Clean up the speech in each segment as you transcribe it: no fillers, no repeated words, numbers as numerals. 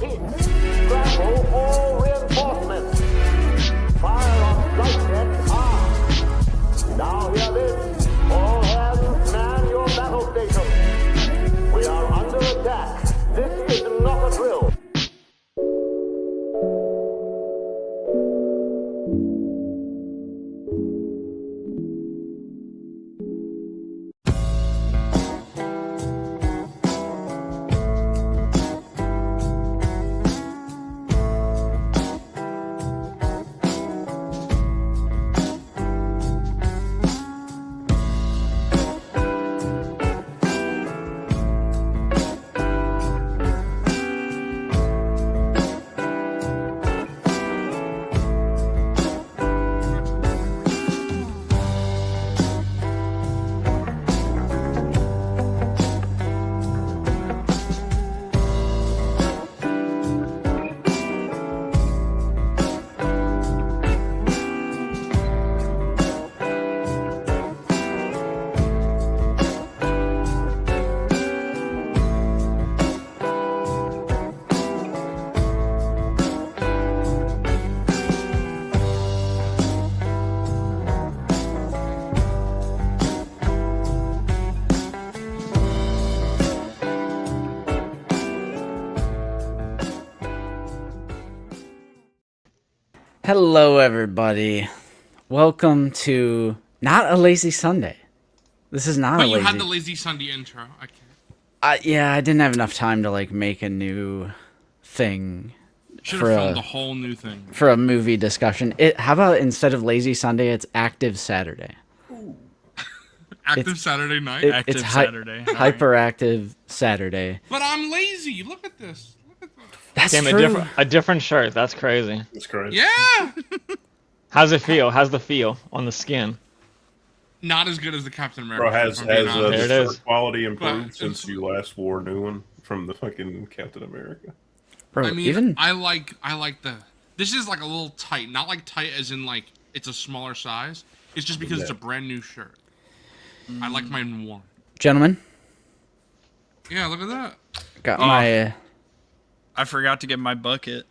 repeat, scramble all reinforcements. Fire on flight deck armed. Now hear this. All hands man your battle stations. We are under attack. This is not a drill. Hello, everybody. Welcome to not a lazy Sunday. This is not but a lazy. But you had the lazy Sunday intro. I can't. Yeah, I didn't have enough time to make a new thing. Should have filmed a whole new thing for a movie discussion. How about instead of lazy Sunday, it's active Saturday. Ooh. Active Saturday night. Active Saturday. Hyperactive Saturday. But I'm lazy. Look at this. That's Damn, true. A different shirt. That's crazy. It's crazy. Yeah. How's it feel? How's the feel on the skin? Not as good as the Captain America. Bro, has the shirt quality improved since you last wore a new one from the fucking Captain America? Bro, I mean, I like the. This is like a little tight. Not like tight as in like it's a smaller size. It's just because it's a brand new shirt. I like mine worn. Gentlemen. Yeah, look at that. Got my. I forgot to get my bucket.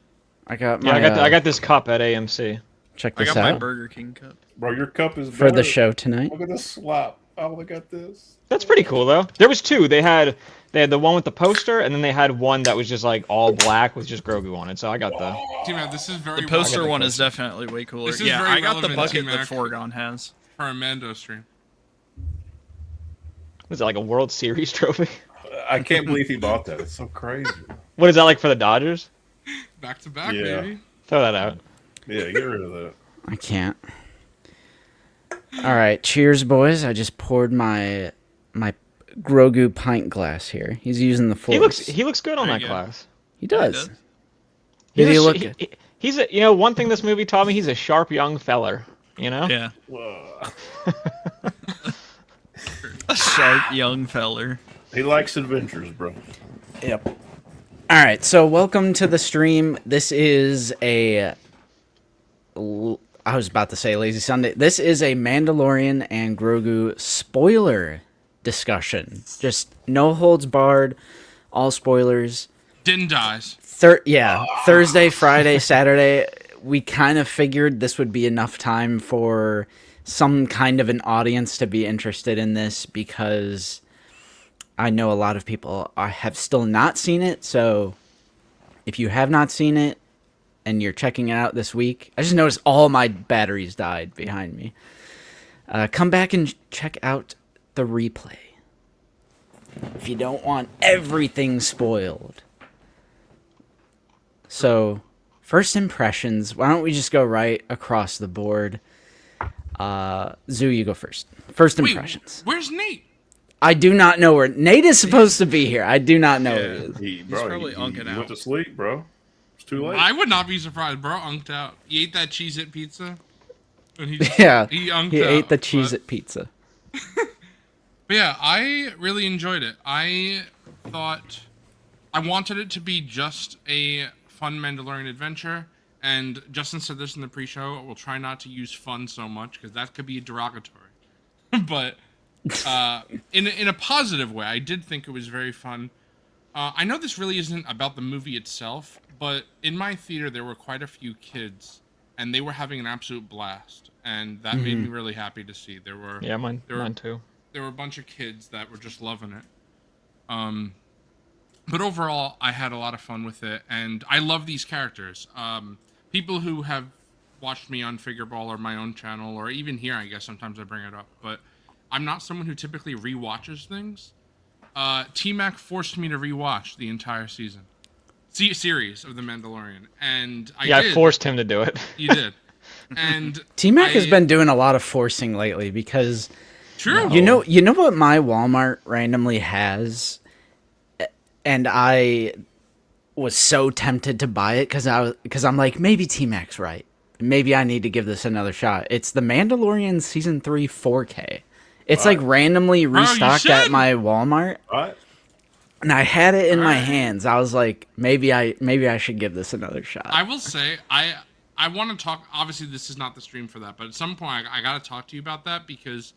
I got my. Yeah, I got this cup at AMC. Check this out. I got my Burger King cup. Bro, your cup is for the show tonight. Look at this slop. Oh, look at this. That's pretty cool though. There was two. They had the one with the poster, and then they had one that was just like all black with just Grogu on it. So I got the. T-Man, this is very. The poster one is definitely way cooler. Yeah, I got the bucket that Foregone has for a Mando stream. Was it like a World Series trophy? I can't believe he bought that. It's so crazy. What is that like for the Dodgers? Back to back, baby. Throw that out. Yeah, get rid of that. I can't. All right, cheers, boys. I just poured my Grogu pint glass here. He's using the force. He looks good on that glass. He does. He's one thing this movie taught me, he's a sharp young feller, you know? Yeah. A sharp young feller. He likes adventures, bro. Yep. All right, so welcome to the stream. This is I was about to say Lazy Sunday. This is a Mandalorian and Grogu spoiler discussion. Just no holds barred, all spoilers. Din dies. Thursday, Friday, Saturday. We kind of figured this would be enough time for some kind of an audience to be interested in this because I know a lot of people have still not seen it. So if you have not seen it and you're checking it out this week, I just noticed all my batteries died behind me. Come back and check out the replay if you don't want everything spoiled. So, first impressions. Why don't we just go right across the board? Zoo, you go first. First impressions. Wait, where's Nate? I do not know where Nate is supposed to be here. I do not know where he is. He's probably unking out. He went to sleep, bro. It's too late. I would not be surprised, bro. Unked out. He ate that Cheez-It pizza. And he ate the Cheez-It pizza. But yeah, I really enjoyed it. I thought I wanted it to be just a fun Mandalorian adventure, and Justin said this in the pre-show. We'll try not to use fun so much because that could be derogatory. But in a positive way, I did think it was very fun. I know this really isn't about the movie itself, but in my theater there were quite a few kids, and they were having an absolute blast, and that made me really happy to see. Mine too. There were a bunch of kids that were just loving it. But overall, I had a lot of fun with it, and I love these characters. People who have watched me on Figureball or my own channel, or even here, I guess sometimes I bring it up, but I'm not someone who typically rewatches things. T-Mac forced me to rewatch the entire series of The Mandalorian, and I forced him to do it. You did. And T-Mac has been doing a lot of forcing lately because true. You know what my Walmart randomly has, and I was so tempted to buy it because I'm like, maybe T-Mac's right. Maybe I need to give this another shot. It's the Mandalorian Season 3 4K. It's like randomly restocked at my Walmart. What? And I had it in my hands. I was like, maybe I should give this another shot. I will say, I want to talk. Obviously, this is not the stream for that, but at some point, I got to talk to you about that because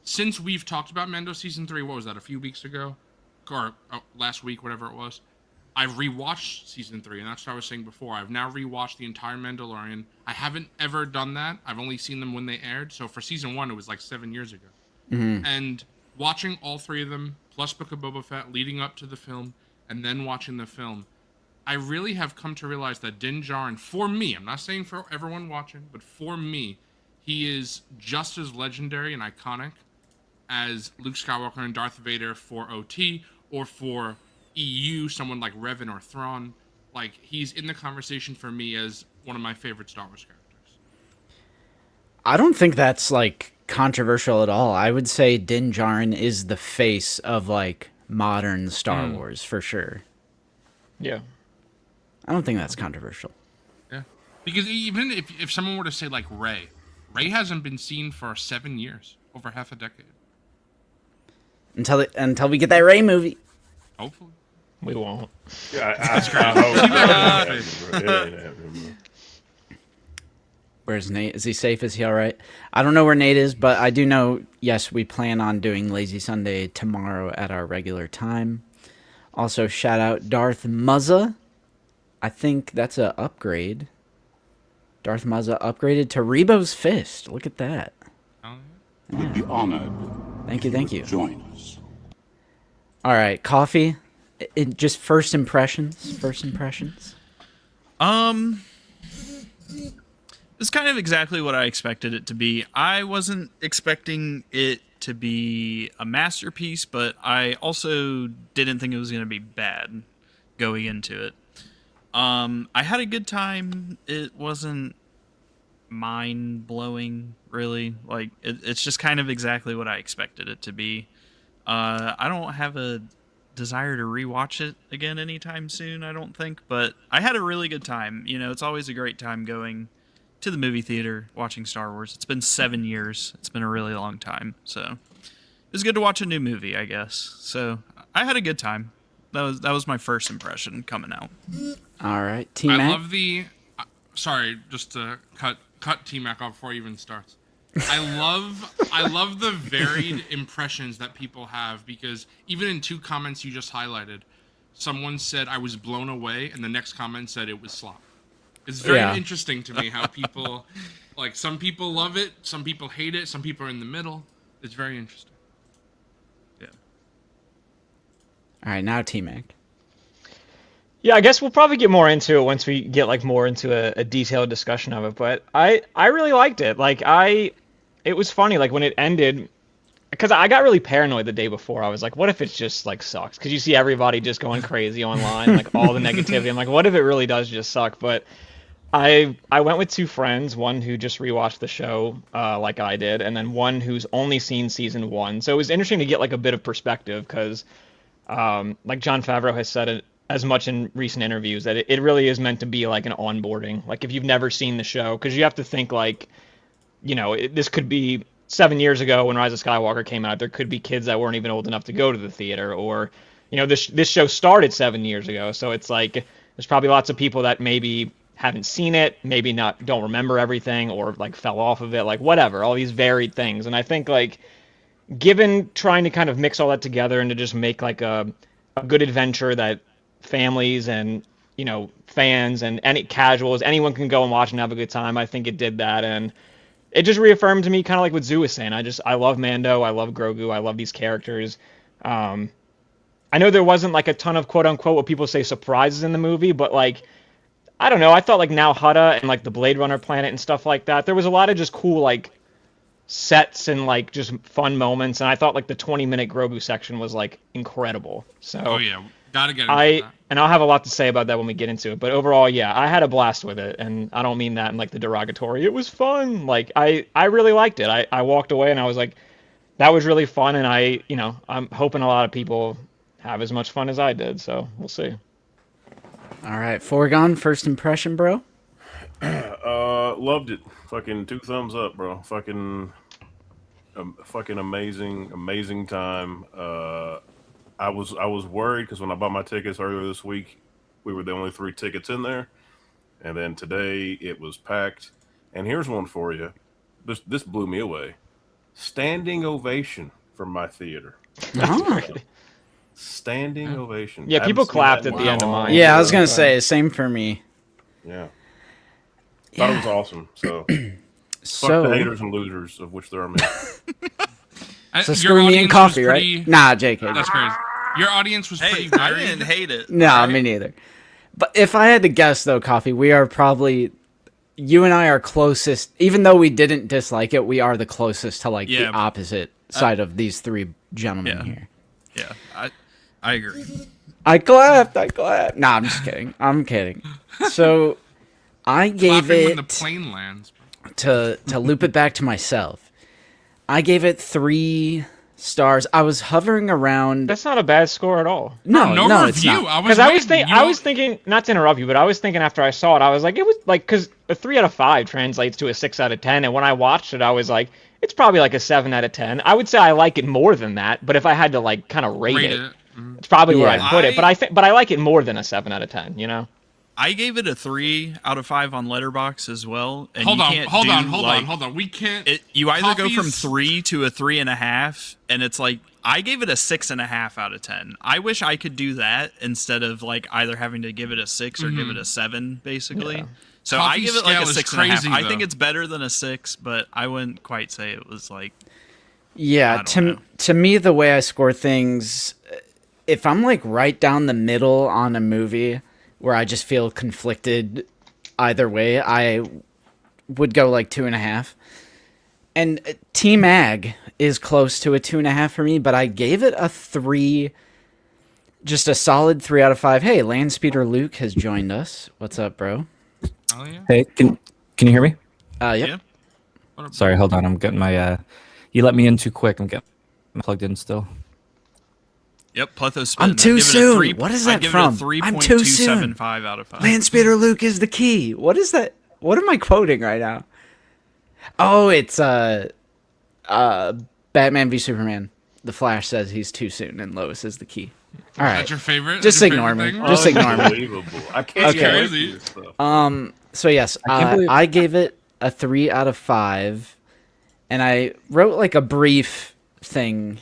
since we've talked about Mando Season 3, what was that, a few weeks ago? Or last week, whatever it was. I've rewatched Season 3, and that's what I was saying before. I've now rewatched the entire Mandalorian. I haven't ever done that. I've only seen them when they aired. So for Season 1, it was like 7 years ago. Mm-hmm. And watching all three of them, plus Book of Boba Fett, leading up to the film, and then watching the film, I really have come to realize that Din Djarin, for me, I'm not saying for everyone watching, but for me, he is just as legendary and iconic as Luke Skywalker and Darth Vader for OT, or for EU, someone like Revan or Thrawn. Like, he's in the conversation for me as one of my favorite Star Wars characters. I don't think that's, like, controversial at all. I would say Din Djarin is the face of, like, modern Star Wars, for sure. Yeah. I don't think that's controversial. Yeah. Because even if someone were to say, like, Rey hasn't been seen for 7 years, over half a decade. Until we get that Rey movie. Hopefully. We won't. Yeah, I hope it ain't happening. Where's Nate? Is he safe? Is he all right? I don't know where Nate is, but I do know, yes, we plan on doing Lazy Sunday tomorrow at our regular time. Also, shout out Darth Muzza. I think that's an upgrade. Darth Muzza upgraded to Rebo's Fist. Look at that. We'd be honored. Thank you. Join us. All right, coffee. Just first impressions. It's kind of exactly what I expected it to be. I wasn't expecting it to be a masterpiece, but I also didn't think it was going to be bad going into it. I had a good time. It wasn't mind-blowing, really. Like, it's just kind of exactly what I expected it to be. I don't have a desire to rewatch it again anytime soon, I don't think, but I had a really good time. You know, it's always a great time going to the movie theater watching Star Wars. It's been 7 years. It's been a really long time, so it's good to watch a new movie, I guess. So I had a good time. That was my first impression coming out. All right, T-Mac. I love the. Sorry, just to cut T-Mac off before he even starts. I love the varied impressions that people have, because even in 2 comments you just highlighted, someone said I was blown away, and the next comment said it was slop. It's very interesting to me how people, like, some people love it, some people hate it, some people are in the middle. It's very interesting. Yeah. All right, now T-Mac. Yeah, I guess we'll probably get more into it once we get like more into a detailed discussion of it. But I really liked it. Like it was funny. Like when it ended, because I got really paranoid the day before. I was like, what if it just like sucks? Because you see everybody just going crazy online, like all the negativity. I'm like, what if it really does just suck? But I went with 2 friends, one who just rewatched the show like I did, and then one who's only seen season 1. So it was interesting to get like a bit of perspective, because like Jon Favreau has said it as much in recent interviews, that it really is meant to be like an onboarding. Like if you've never seen the show, because you have to think like, you know, this could be 7 years ago when Rise of Skywalker came out. There could be kids that weren't even old enough to go to the theater, or, you know, this show started 7 years ago. So it's like, there's probably lots of people that maybe haven't seen it, maybe don't remember everything, or like fell off of it, like whatever, all these varied things. And I think like, given trying to kind of mix all that together and to just make like a a good adventure that families and fans and any casuals, anyone can go and watch and have a good time. I think it did that, and it just reaffirmed to me, kind of like what Zoo was saying. I love Mando, I love Grogu, I love these characters. I know there wasn't like a ton of quote unquote what people say surprises in the movie, but like I don't know, I thought like Now Hutta and like the Blade Runner planet and stuff like that. There was a lot of just cool like sets and like just fun moments, and I thought like the 20-minute Grogu section was like incredible. So Oh yeah, gotta get into that. and I'll have a lot to say about that when we get into it. But overall, yeah, I had a blast with it, and I don't mean that in like the derogatory. It was fun. Like I really liked it. I walked away and I was like, that was really fun, and I'm hoping a lot of people have as much fun as I did. So we'll see. All right, Foregone, first impression, bro. Loved it. Fucking 2 thumbs up, bro. Fucking amazing time. I was worried because when I bought my tickets earlier this week, we were the only 3 tickets in there, and then today it was packed. And here's one for you. This blew me away. Standing ovation from my theater. Oh. Standing ovation. Yeah, people Haven't seen clapped that at in the a end of long mine. Yeah, I was gonna say same for me. Yeah. Thought it was awesome. So, So, fuck the haters and losers, of which there are many. so Your screw me audience and was coffee, pretty- right? Nah, JK. That's crazy. Your audience was Hey, pretty I varied. didn't hate it. No, Alright? me neither. But if I had to guess, though, Coffee, we are probably... You and I are closest... Even though we didn't dislike it, we are the closest to, like, the Yeah. opposite side of these 3 gentlemen Yeah. here. Yeah, I agree. I clapped. Nah, I'm just kidding. I'm kidding. So, I gave Clapping when it... the plane lands. to loop it back to myself, I gave it 3 stars. I was hovering around... That's not a bad score at all. No, No it's review. not. Because I was thinking, not to interrupt you, but I was thinking after I saw it, I was like, it was like, because a 3 out of 5 translates to a 6 out of 10, and when I watched it, I was like, it's probably like a 7 out of 10. I would say I like it more than that, but if I had to like kind of rate it, it's probably where Yeah. I'd put it. But I like it more than a 7 out of 10. You know? I gave it a 3 out of 5 on Letterboxd as well. And Hold you on, can't hold do, on, hold like, on, hold on. We can't. You either go from Coffee's- 3 to a 3.5, and it's like I gave it a 6.5 out of 10. I wish I could do that instead of like either having to give it a 6 or give it a 7, basically. Yeah. So Coffee's I give it like scale a is 6.5. crazy, I think though. it's better than a 6, but I wouldn't quite say it was like. Yeah, I don't know. to me, the way I score things, if I'm like right down the middle on a movie where I just feel conflicted either way, I would go like 2.5. And Team Ag is close to a 2.5 for me, but I gave it a 3, just a solid 3 out of 5. Hey, Landspeeder Luke has joined us. What's up, bro? Oh, yeah. Hey, can you hear me? Yep. Yeah. Sorry, hold on. I'm getting my. You let me in too quick. I'm getting plugged in still. Yep, Pletho's spin. I'm too soon. What is that from? I'm too soon. 3.275 out of 5. Landspeeder Luke is the key. What is that? What am I quoting right now? Oh, it's Batman v Superman. The Flash says he's too soon, and Lois is the key. All right. That's your favorite? Just That's your ignore favorite me. thing? Just ignore me. Unbelievable. I can't Okay. get Crazy. this stuff. So yes, can't believe- I gave it a 3 out of 5, and I wrote like a brief thing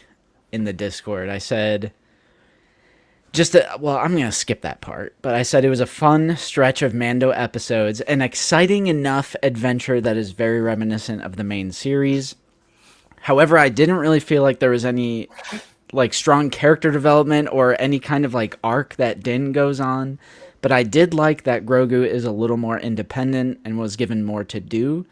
in the Discord. I said, I'm gonna skip that part, but I said it was a fun stretch of Mando episodes, an exciting enough adventure that is very reminiscent of the main series. However, I didn't really feel like there was any like strong character development or any kind of like arc that Din goes on. But I did like that Grogu is a little more independent and was given more to do.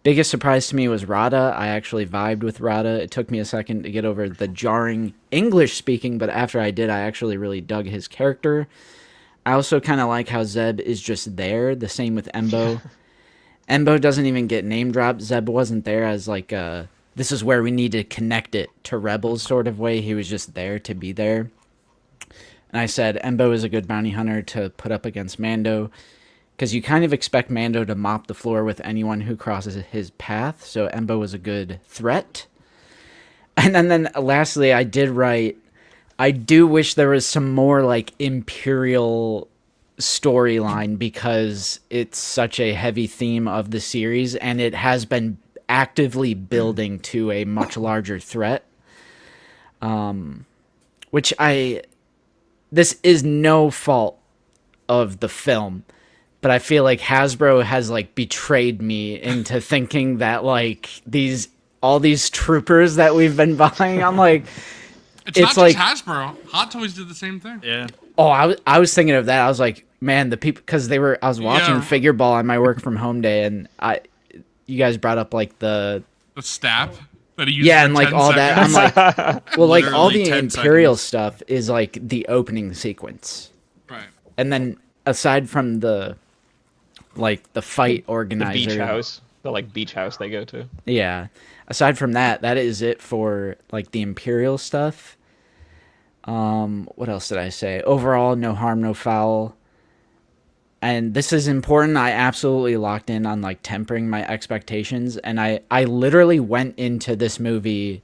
Biggest surprise to me was Rada. I actually vibed with Rada. It took me a second to get over the jarring English speaking, but after I did, I actually really dug his character. I also kind of like how Zeb is just there. The same with Embo. Embo doesn't even get name dropped. Zeb wasn't there as like this is where we need to connect it to Rebels sort of way. He was just there to be there. And I said Embo is a good bounty hunter to put up against Mando, because you kind of expect Mando to mop the floor with anyone who crosses his path, so Embo was a good threat. And then lastly, I did write, I do wish there was some more like Imperial storyline, because it's such a heavy theme of the series, and it has been actively building to a much larger threat. Which this is no fault of the film, but I feel like Hasbro has like betrayed me into thinking that like all these troopers that we've been buying, I'm like, It's not like just Hasbro. Hot Toys did the same thing. Yeah. oh, I was thinking of that. I was like, man, the people, because I was watching Yeah. Figure Ball on my work from home day, and you guys brought up like the staff that he used. yeah, for and like 10 all that. I'm seconds. like, well, like all Literally the 10 Imperial seconds. stuff is like the opening sequence, Right. and then aside from the fight The organizer, beach house, the like beach house they go to. yeah. Aside from that, that is it for like the Imperial stuff. What else did I say? Overall, no harm, no foul. And this is important. I absolutely locked in on like tempering my expectations, and I literally went into this movie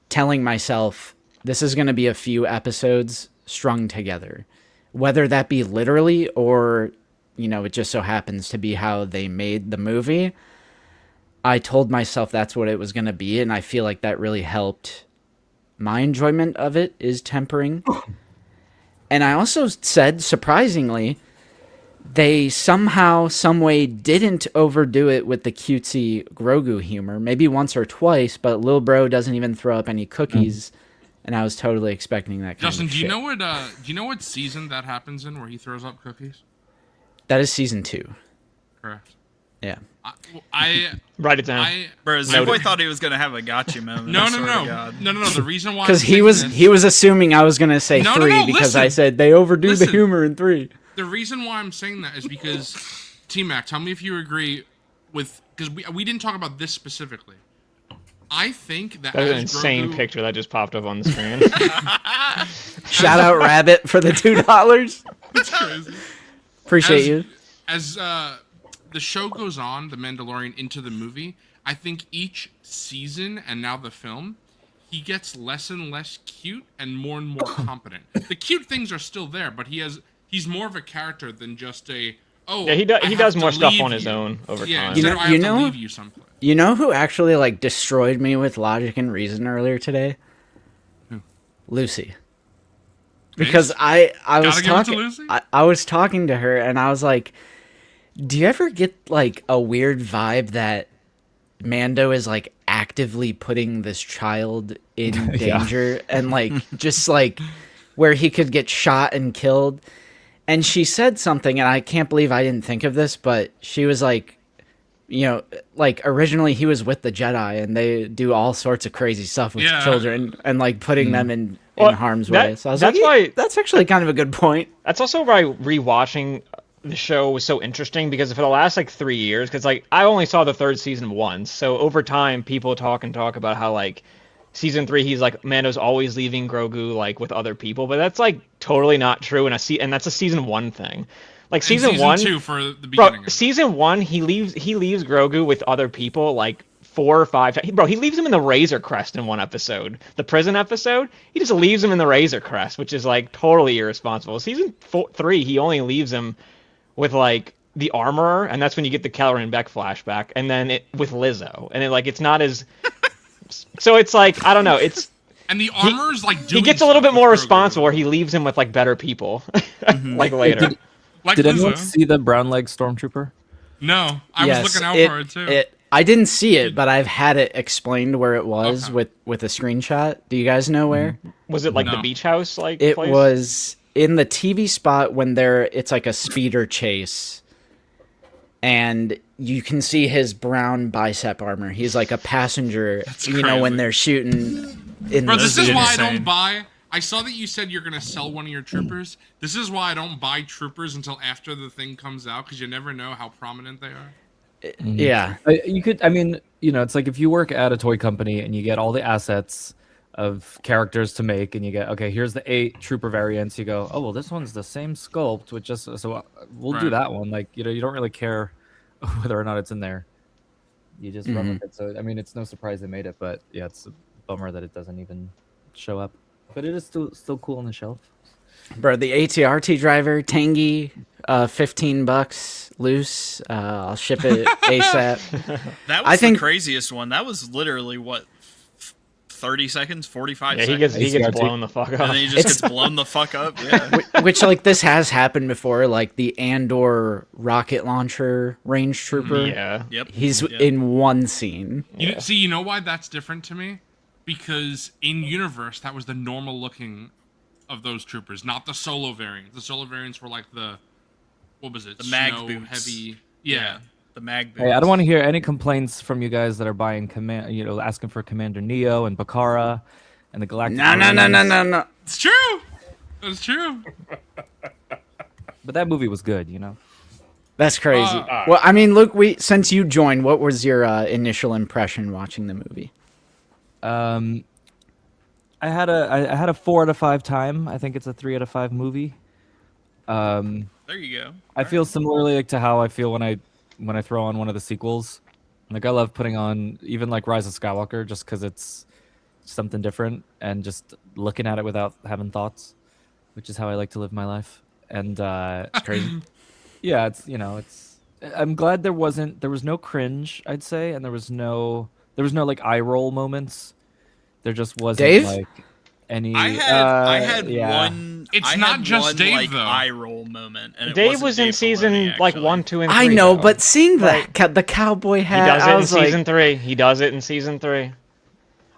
telling myself this is going to be a few episodes strung together, whether that be literally or it just so happens to be how they made the movie. I told myself that's what it was going to be, and I feel like that really helped my enjoyment of it is tempering. And I also said, surprisingly, they somehow, someway didn't overdo it with the cutesy Grogu humor. Maybe once or twice, but Lil Bro doesn't even throw up any cookies, and I was totally expecting that kind Justin, of do shit. you know what season that happens in where he throws up cookies? That is season 2. Correct. Yeah. Write it down. Bro, Zeboy thought he was gonna have a gotcha moment. No. I swear to God. No. The reason why Because I'm he saying was this- assuming I was gonna say No, 3 because I listen. said they overdo the Listen. humor in 3. The reason why I'm saying that is because T-Mac, tell me if you agree with, because we didn't talk about this specifically. I think that That was an as insane Grogu- picture that just popped up on the screen. Shout out Rabbit for the $2. It's crazy. Appreciate As- you. As the show goes on, The Mandalorian, into the movie, I think each season and now the film, he gets less and less cute and more competent. The cute things are still there, but he's more of a character than just a yeah, he have does to more stuff leave on his you. own over Yeah, time. instead of, I have know- to leave you someplace. You know who actually like destroyed me with logic and reason earlier today? Who? Lucy. Because I was Gotta give it to talking Lucy? I was talking to her and I was like, do you ever get like a weird vibe that Mando is like actively putting this child in danger and like just like where he could get shot and killed? And she said something, and I can't believe I didn't think of this, but she was like, like originally he was with the Jedi and they do all sorts of crazy stuff with Yeah. children and like putting them in Well, harm's that- way. So I was that's like, why- that's actually kind of a good point. That's also why rewatching the show was so interesting, because for the last like 3 years, because like I only saw the third season once, so over time people talk about how like season 3 he's like Mando's always leaving Grogu like with other people, but that's like totally not true, and that's a season 1 thing. Like And season 1, 2 for the bro, beginning. season 1 he leaves Grogu with other people like 4 or 5 times. Bro, he leaves him in the Razor Crest in one episode. The prison episode, he just leaves him in the Razor Crest, which is like totally irresponsible. Season 3, he only leaves him with like the armorer, and that's when you get the Caloran Beck flashback, and then with Lizzo, and it's not as. So it's like I don't know. It's And the armor's like doing he gets a little stuff bit more with Grogu. responsible, where he leaves him with like better people, like later. Like Did anyone Lizzo. see the brown leg stormtrooper? No, I was looking out for it too. I didn't see it, but I've had it explained where it was Okay. with a screenshot. Do you guys know where? Was it like the No. beach house like It place? was in the TV spot when it's like a speeder chase. And you can see his brown bicep armor. He's like a passenger, when crazy. they're shooting in Bro, the this is why I insane. don't buy. I saw that you said you're gonna sell one of your troopers. This is why I don't buy troopers until after the thing comes out, because you never know how prominent they are. Yeah. You could, I mean, it's like if you work at a toy company and you get all the assets of characters to make, and you get, okay, here's the 8 trooper variants. You go, oh well, this one's the same sculpt, with just so we'll do Right. that one. Like you don't really care whether or not it's in there. You just run with it. So I mean, it's no surprise they made it, but yeah, it's a bummer that it doesn't even show up. But it is still cool on the shelf. Bro, the ATRT driver, Tangy, $15 loose. I'll ship it ASAP. That was I think- the craziest one. That was literally what 30 seconds, 45 Yeah, seconds. he gets ACRT. blown the fuck and up. then he just gets blown the fuck up. Yeah. Which like this has happened before, like the Andor rocket launcher range trooper. Yeah. Yep. He's Yep. in one scene. See, you know why that's different to me? Because in universe, that was the normal looking of those troopers, not the solo variants. The solo variants were like what was it? The mag Snow boots. heavy. Yeah. The mag boots. Hey, I don't want to hear any complaints from you guys that are buying asking for Commander Neo and Bakara and the Galactic. No. It's true. That's true. But that movie was good, you know. That's crazy. Well, I mean, look, since you joined, what was your initial impression watching the movie? I had a 4 out of 5 time. I think it's a 3 out of 5 movie. There you go. I feel similarly to how I feel when I throw on one of the sequels. Like I love putting on even like Rise of Skywalker just because it's something different and just looking at it without having thoughts, which is how I like to live my life. And It's crazy. yeah, I'm glad there was no cringe, I'd say, and there was no like eye roll moments. There just wasn't Dave? like any. I had yeah. one. It's I not had just one, Dave, like, though. eye roll moment, and it Dave wasn't was in Dave season Filoni, like actually. 1, 2, and 3. I know, though. but seeing the cowboy he hat, does I it in was like, season 3. He does it in season 3.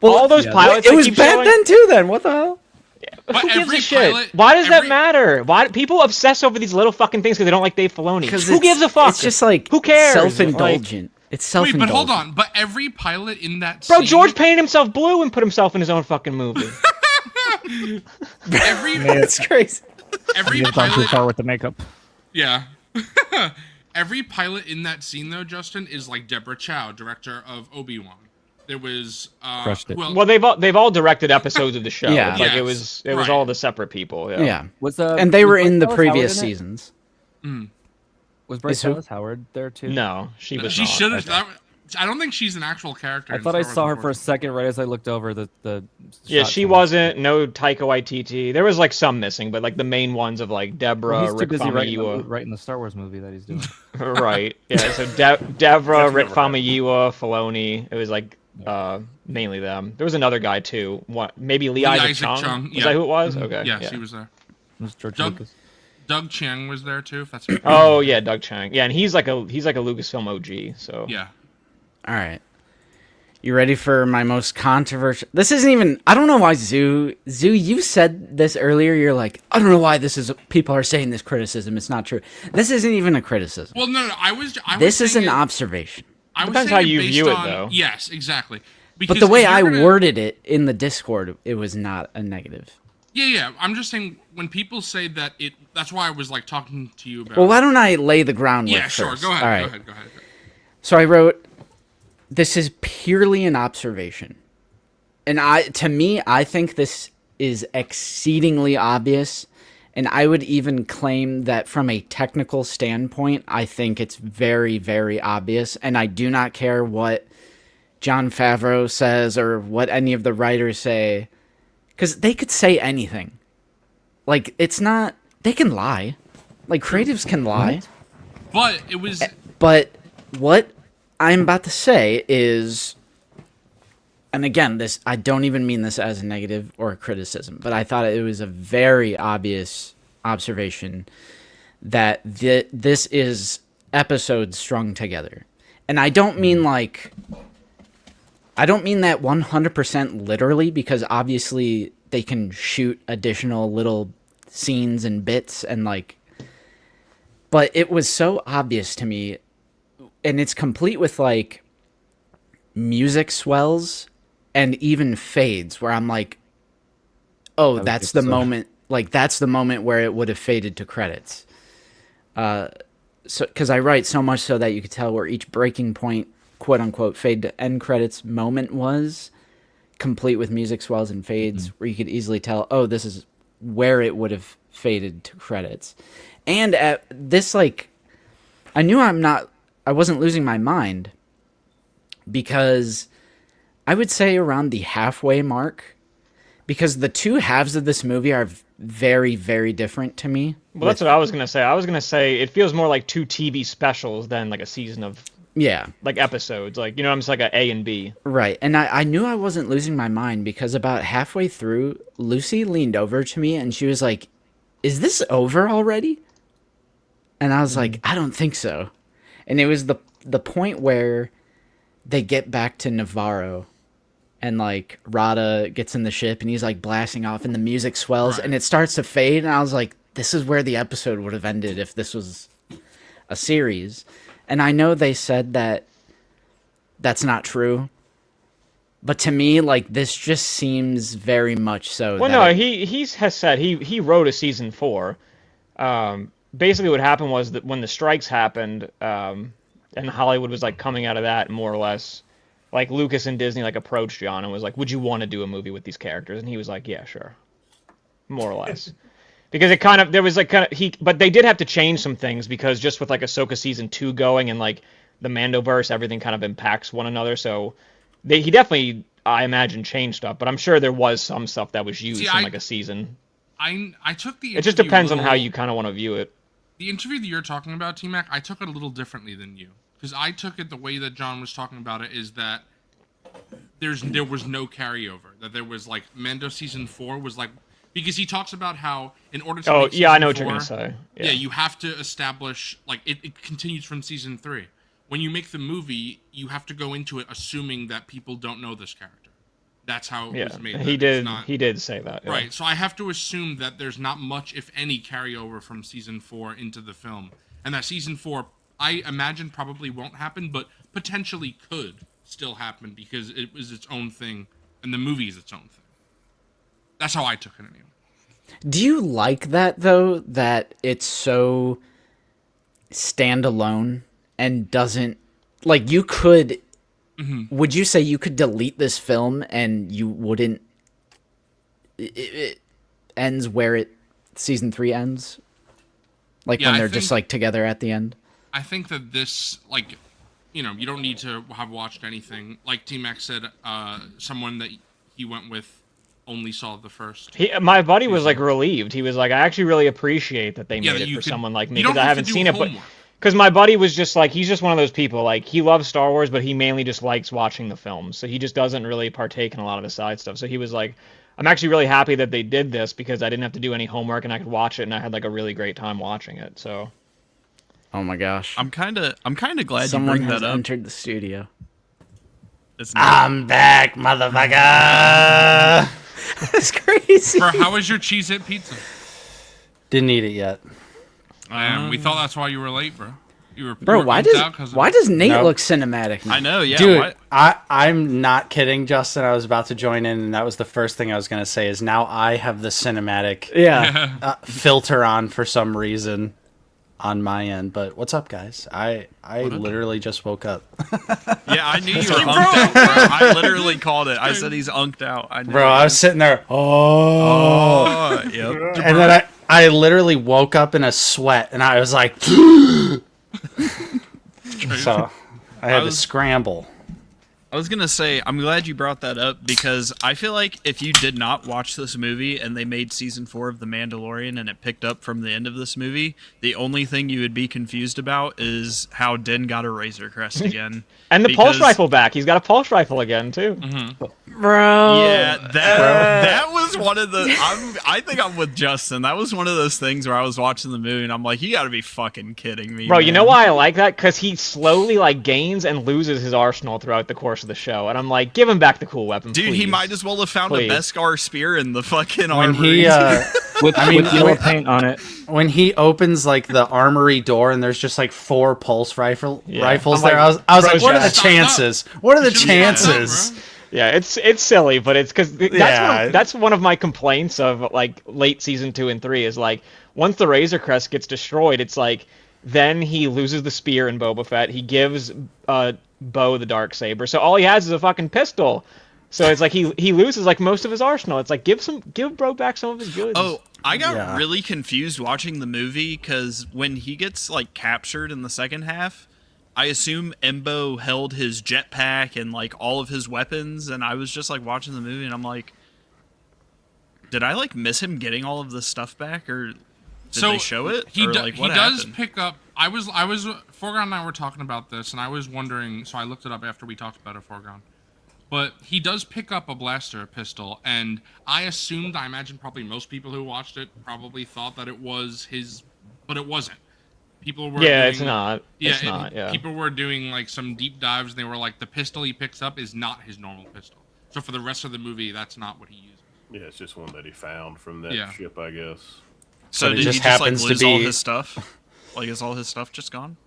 well, All those yeah. pilots. it they was keep bad showing- then too. Then what the hell? But Who gives every a shit? pilot- Why does that every- matter? Why people obsess over these little fucking things because they don't like Dave Filoni? Who gives a fuck? It's just like who cares? self-indulgent. It's Wait, self-indulgent. but hold on. But every pilot in that Bro, scene, George painted himself blue and put himself in his own fucking movie. every It's crazy. every You've gone too pilot, far with the makeup. yeah. Every pilot in that scene, though, Justin, is like Deborah Chow, director of Obi-Wan. There was Crushed it. Well, they've all directed episodes of the show. Yeah. It's like it Yes. was Right. all the separate people. Yeah. Yeah, Was and they were was in the Bryce Dallas previous Howard in it? seasons. Was Bryce Is who? Dallas Howard there too? No, she was. she not, should I have. think. I don't think she's an actual character. I in thought I Star Wars, saw her for a unfortunately. second right as I looked over the. Yeah, shot she from- wasn't. No Taika Waititi. There was like some missing, but like the main ones of like Deborah, Well, he's too Rick busy Famuyiwa. writing the Star Wars movie that he's doing. Right. Yeah. So Deborah, Rick Famuyiwa, Filoni. It was like mainly them. There was another guy too. What? Maybe Lee Isaac Chung. Yeah. Is that who it was? Okay. Yes, he was there. It was George Doug- Lucas. Doug Chiang was there too. If that's Oh yeah, Doug Chiang. Yeah, and he's like a Lucasfilm OG. So yeah. All right. You ready for my most controversial? This isn't even. I don't know why Zoo. You said this earlier. You're like, I don't know why this is. People are saying this criticism. It's not true. This isn't even a criticism. Well, no. I was This is saying an it- observation. I was Depends saying how you based view it, on- though. Yes, exactly. But Because the way if you're I gonna- worded it in the Discord, it was not a negative. Yeah. I'm just saying when people say that it. That's why I was like talking to you about. Well, why don't I lay the groundwork yeah, sure. first? Go ahead. All right. Go ahead. So I wrote, this is purely an observation. And to me, I think this is exceedingly obvious. And I would even claim that from a technical standpoint, I think it's very, very obvious. And I do not care what Jon Favreau says or what any of the writers say. Because they could say anything. Like, it's not... They can lie. Like, creatives can lie. But it was. But what I'm about to say is, and again, this I don't even mean this as a negative or a criticism, but I thought it was a very obvious observation that this is episodes strung together. And I don't mean like, I don't mean that 100% literally, because obviously they can shoot additional little scenes and bits and like, but it was so obvious to me, and it's complete with like music swells and even fades where I'm like, oh, that's the moment. Like that's the moment where it would have faded to credits. So because I write so much so that you could tell where each breaking point, quote unquote, fade to end credits moment was, complete with music swells and fades, where you could easily tell, oh, this is where it would have faded to credits. And at this, like, I knew I wasn't losing my mind, because I would say around the halfway mark, because the two halves of this movie are very, very different to me. Well, that's what I was gonna say. I was gonna say it feels more like two TV specials than like a season of Yeah. like episodes, like you know, I'm just like a and B. Right. And I knew I wasn't losing my mind because about halfway through, Lucy leaned over to me and she was like, "Is this over already?" And I was like, "I don't think so." And it was the point where they get back to Navarro and like Rada gets in the ship and he's like blasting off and the music swells and it starts to fade and I was like, this is where the episode would have ended if this was a series. And I know they said that that's not true, but to me, like, this just seems very much so. Well, no, he has said he wrote a season 4. Basically, what happened was that when the strikes happened, and Hollywood was like coming out of that more or less, like Lucas and Disney like approached John and was like, "Would you want to do a movie with these characters?" And he was like, "Yeah, sure," more or less. Because it kind of there was like but they did have to change some things because just with like Ahsoka season 2 going and like the Mandoverse, everything kind of impacts one another. So he definitely, I imagine, changed stuff. But I'm sure there was some stuff that was used in like a season. I took the. It just depends on how you kind of want to view it. The interview that you're talking about, T-Mac, I took it a little differently than you. Because I took it the way that John was talking about it is that there was no carryover. That there was like Mando season 4 was like, because he talks about how in order to make I know what 4, you're gonna say. Yeah, you have to establish like it continues from season 3. When you make the movie, you have to go into it assuming that people don't know this character. That's how it was made. He did say that. Yeah. Right, so I have to assume that there's not much, if any, carryover from season 4 into the film, and that season 4, I imagine, probably won't happen, but potentially could still happen because it was its own thing, and the movie is its own thing. That's how I took it anyway. Do you like that though? That it's so standalone and doesn't like you could. Mm-hmm. Would you say you could delete this film and you wouldn't? It ends where season 3 ends, like when they're just like together at the end. I think that this, like, you know, you don't need to have watched anything. Like T-Mac said, someone that he went with only saw the first. My buddy was like relieved. He was like, I actually really appreciate that they made it for someone like me because I haven't seen it, but. Because my buddy was just like, he's just one of those people, like, he loves Star Wars, but he mainly just likes watching the films. So he just doesn't really partake in a lot of the side stuff. So he was like, I'm actually really happy that they did this because I didn't have to do any homework and I could watch it and I had like a really great time watching it. So. Oh my gosh. I'm kind of glad Someone you bring that up. Entered the studio. I'm back, motherfucker. It's crazy. Bro, how was your Cheez-It pizza? Didn't eat it yet. We thought that's why you were late, bro. Why does Nate look cinematic now? I know, yeah. Dude, I'm not kidding, Justin. I was about to join in, and that was the first thing I was going to say is now I have the cinematic filter on for some reason on my end. But what's up, guys? I literally just woke up. Yeah, I knew you were unked out, bro. I literally called it. I said he's unked out. I was sitting there, yep. And then I literally woke up in a sweat, and I was like, so I had to scramble. I was going to say, I'm glad you brought that up because I feel like if you did not watch this movie and they made season 4 of The Mandalorian and it picked up from the end of this movie, the only thing you would be confused about is how Din got a Razor Crest again. And the pulse rifle back. He's got a pulse rifle again, too. Mm-hmm. Bro. Yeah, that was one of the... I think I'm with Justin. That was one of those things where I was watching the movie and I'm like, you got to be fucking kidding me, Bro, man. you know why I like that? Because he slowly like gains and loses his arsenal throughout the course of the show. And I'm like, give him back the cool weapon, dude, please. he might as well have found a Beskar spear in the fucking when armory. with yellow paint on it. When he opens like the armory door and there's just like 4 pulse rifles there, I was like, what are the chances? What are the chances? Yeah, it's silly, but it's because that's one of my complaints of like late season 2 and 3 is like once the Razor Crest gets destroyed, it's like then he loses the spear in Boba Fett. He gives Bo the Darksaber, so all he has is a fucking pistol. So it's like he loses like most of his arsenal. It's like give Bro back some of his goods. Oh, I got really confused watching the movie because when he gets like captured in the second half, I assume Embo held his jetpack and like all of his weapons, and I was just like watching the movie and I'm like, did I like miss him getting all of this stuff back, or did they show it? He does pick up. Foreground and I were talking about this, and I was wondering. So I looked it up after we talked about it, Foreground. But he does pick up a blaster, a pistol, and I imagine probably most people who watched it probably thought that it was his, but it wasn't. People were it's not. It's not. Yeah. People were doing like some deep dives, and they were like, the pistol he picks up is not his normal pistol. So for the rest of the movie, that's not what he uses. Yeah, it's just one that he found from that ship, I guess. So But it did just he just like happens to lose all be- his stuff? Like, is all his stuff just gone?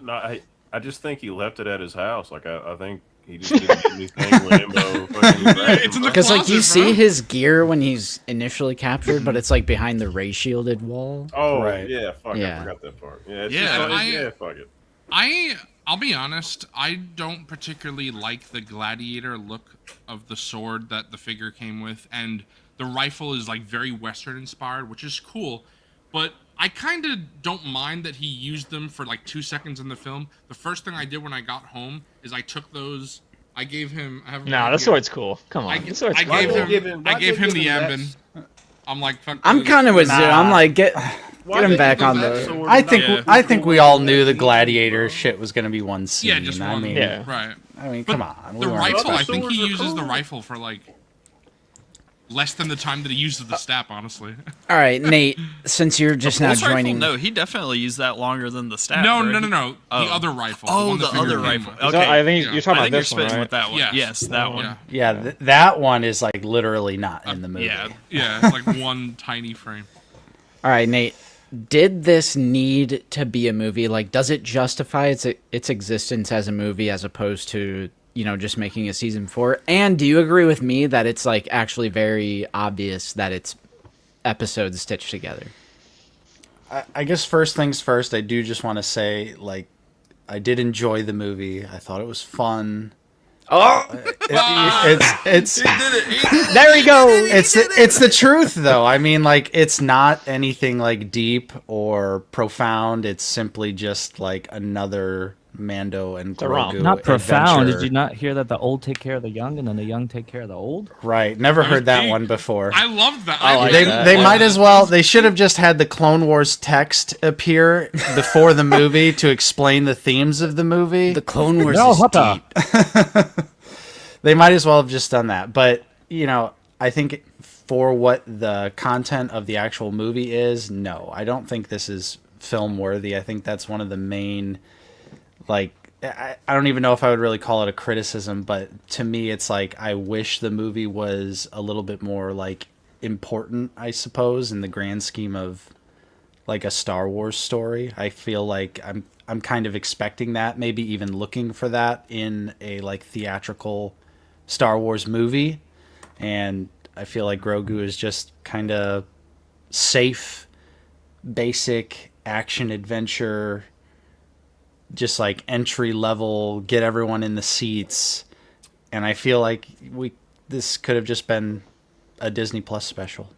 No, I just think he left it at his house. Like I think he just didn't do anything with him. It's in the Because like you closet, see bro. his gear when he's initially captured, but it's like behind the ray shielded wall. Oh, Right. yeah, fuck, Yeah. I forgot that part. Yeah, it's Yeah, just, fuck it. I'll be honest, I don't particularly like the gladiator look of the sword that the figure came with, and the rifle is like very Western inspired, which is cool, but I kind of don't mind that he used them for like 2 seconds in the film. The first thing I did when I got home is I took those, I gave him... Nah, the sword's cool. Come on. The sword's I cool. gave Why him they the give him ambin. I'm like, fuck I'm those. kind of with Zoo. I'm like, get Why him they back give on that the. sword I not think Yeah. I think we all knew the gladiator shit was going to be one scene. Yeah, just I one. mean, Yeah. Right. I mean, But come on. The we weren't rifle, I expecting- think he swords are uses the cool. rifle for like less than the time that he uses the stab, honestly. All right, Nate. Since you're just now Pulse rifle? joining, No, he definitely used that longer than the stab. No. Oh. The other rifle. Oh, one the figure other came rifle. with. Okay. I think Yeah. you're talking I about think you're this one, spitting right? with that one. Yes. Yes, that one. Yeah. Yeah, that one is like literally not in the movie. Yeah, it's like one tiny frame. all right, Nate. Did this need to be a movie? Like, does it justify its existence as a movie as opposed to just making a season 4? And do you agree with me that it's like actually very obvious that it's episodes stitched together? I guess first things first, I do just want to say, like, I did enjoy the movie. I thought it was fun. Oh, It's There he goes. it's the truth though. I mean, like, it's not anything like deep or profound. It's simply just like another Mando and a romp. Grogu Not profound. adventure. Did you not hear that the old take care of the young and then the young take care of the old? Right. Never was heard that deep. one before. I love that. I like They that. they might as well. They should have just had the Clone Wars text appear before the movie to explain the themes of the movie. the Clone Wars No, is Hutta. deep. They might as well have just done that. But I think for what the content of the actual movie is, no, I don't think this is film worthy. I think that's one of the main, like, I don't even know if I would really call it a criticism, but to me, it's like, I wish the movie was a little bit more like important, I suppose, in the grand scheme of like a Star Wars story. I feel like I'm kind of expecting that, maybe even looking for that in a like theatrical Star Wars movie. And I feel like Grogu is just kind of safe, basic action adventure, just like entry level, get everyone in the seats. And I feel like this could have just been a Disney Plus special.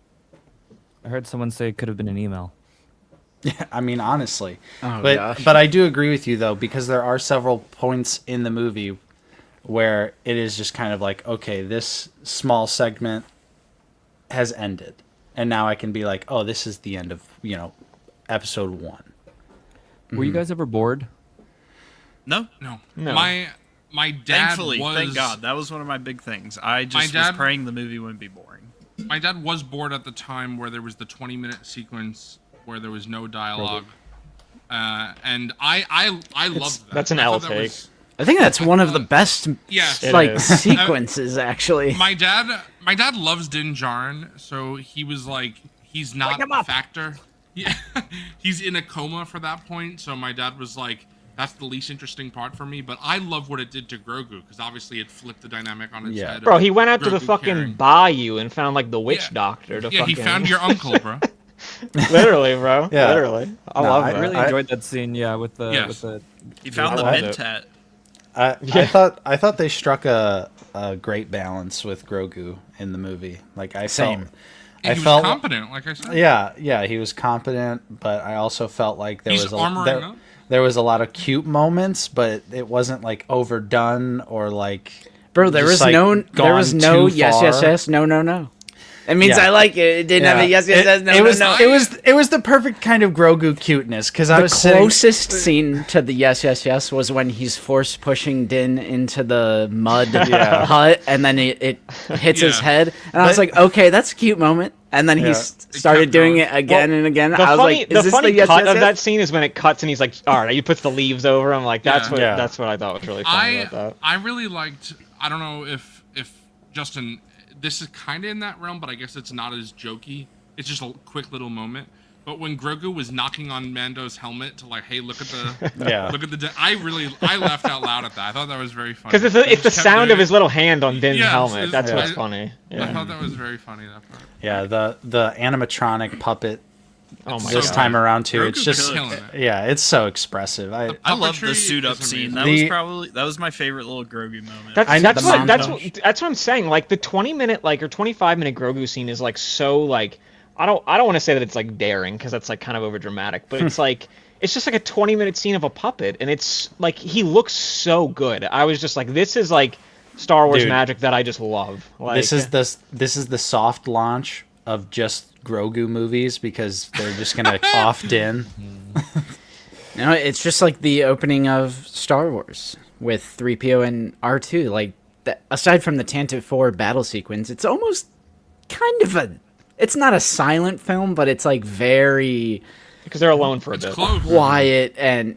I heard someone say it could have been an email. Yeah, I mean, honestly. Oh, but gosh. but I do agree with you though, because there are several points in the movie where it is just kind of like, okay, this small segment has ended, and now I can be like, oh, this is the end of episode 1. Were you guys ever bored? No. No. No. My dad Thankfully, was... thank God. That was one of my big things. I just was dad- praying the movie wouldn't be boring. My dad was bored at the time where there was the 20-minute sequence where there was no dialogue. And I loved that. That's an I L thought that take. was- I think that's one of the best Yes. It like is. sequences actually. My dad loves Din Djarin, so he was like, he's not a factor. Yeah, he's in a coma for that point. So my dad was like, that's the least interesting part for me. But I love what it did to Grogu because obviously it flipped the dynamic on its head. Bro, of he went out to the Grogu fucking caring. bayou and found like the witch Yeah. doctor. To Yeah, fucking... he found your uncle, bro. Literally, bro. Yeah. Literally. I No, love I that. I really enjoyed that scene. Yeah, with the Yes. with the. He found I the loved mid it. tat. I thought they struck a great balance with Grogu in the movie. Like I Same. felt, And I he was felt competent, like I said. yeah, he was competent, but I also felt like there He's was armoring up. there was a lot of cute moments, but it wasn't like overdone or like Bro, there just, was like, no gone yes, too far. no. It means I like it. It didn't have a yes, yes, yes, no, it was, no. It was the perfect kind of Grogu cuteness because I The was closest scene to the yes, yes, yes was when he's force pushing Din into the mud hut, and then it hits his head, and I was like, okay, that's a cute moment. And then he started doing it again and again. I was like, is the this funny the yes, cut yes, of yes? that scene is when it cuts and he's like, all right, he puts the leaves over him. Like that's what I thought was really funny about that. I really liked. I don't know if Justin, this is kind of in that realm, but I guess it's not as jokey. It's just a quick little moment. But when Grogu was knocking on Mando's helmet to like, hey, look at the, look at the. I laughed out loud at that. I thought that was very funny. Because it's the sound of his little hand on Din's helmet. That's what's funny. I thought that was very funny. That part. Yeah, the animatronic puppet. Oh my this God. time around too. Grogu's It's just killing it's so expressive. I love the suit up scene. That was my favorite little Grogu moment. That's what I'm saying. Like the 20-minute or 25-minute Grogu scene is like so like I don't want to say that it's like daring because that's like kind of over dramatic, but it's like it's just like a 20-minute scene of a puppet, and it's like he looks so good. I was just like, this is like Star Wars magic that I just love. Like, this is the soft launch of just Grogu movies because they're just gonna off Din. No, it's just like the opening of Star Wars with 3PO and R2. Like, aside from the Tantive 4 battle sequence, it's almost kind of it's not a silent film, but it's like very... Because they're alone for a bit. Quiet, and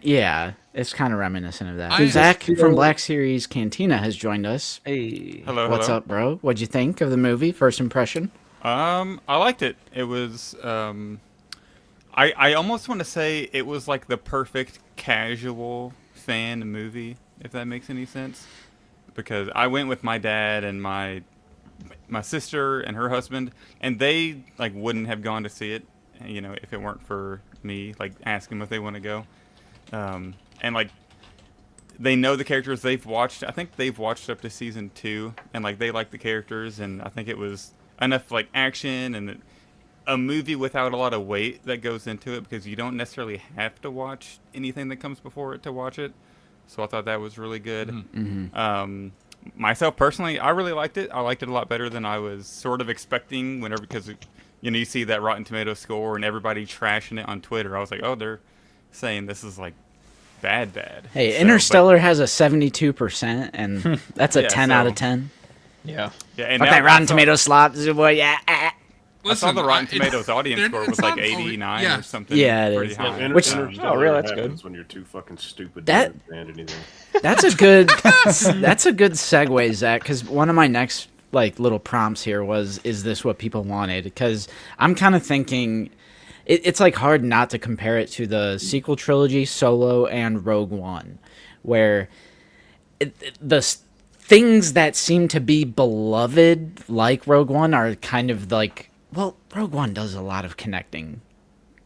it's kind of reminiscent of that. Zach from Black Series Cantina has joined us. Hey. Hello, What's up, bro? What'd you think of the movie? First impression? I liked it. It was, I almost want to say it was like the perfect casual fan movie, if that makes any sense. Because I went with my dad and my sister and her husband, and they like wouldn't have gone to see it, you know, if it weren't for me like asking if they want to go. And like they know the characters. I think they've watched up to season 2, and like they like the characters, and I think it was enough like action and a movie without a lot of weight that goes into it, because you don't necessarily have to watch anything that comes before it to watch it. So I thought that was really good. Mm-hmm. Myself personally, I really liked it. I liked it a lot better than I was sort of expecting. Because you know, you see that Rotten Tomatoes score and everybody trashing it on Twitter. I was like, oh, they're saying this is like bad. Hey, Interstellar has a 72%, and that's a 10 out of 10. Yeah. And that Rotten Tomatoes slop, boy. Yeah. I saw the Rotten Tomatoes audience score was like 89 or something. Yeah, it pretty is. high. Really? That's good. When you're too fucking stupid to understand anything. That's a good segue, Zach, because one of my next like little prompts here was, is this what people wanted? Because I'm kind of thinking it's like hard not to compare it to the sequel trilogy, Solo and Rogue One, where the things that seem to be beloved like Rogue One are kind of like, well, Rogue One does a lot of connecting.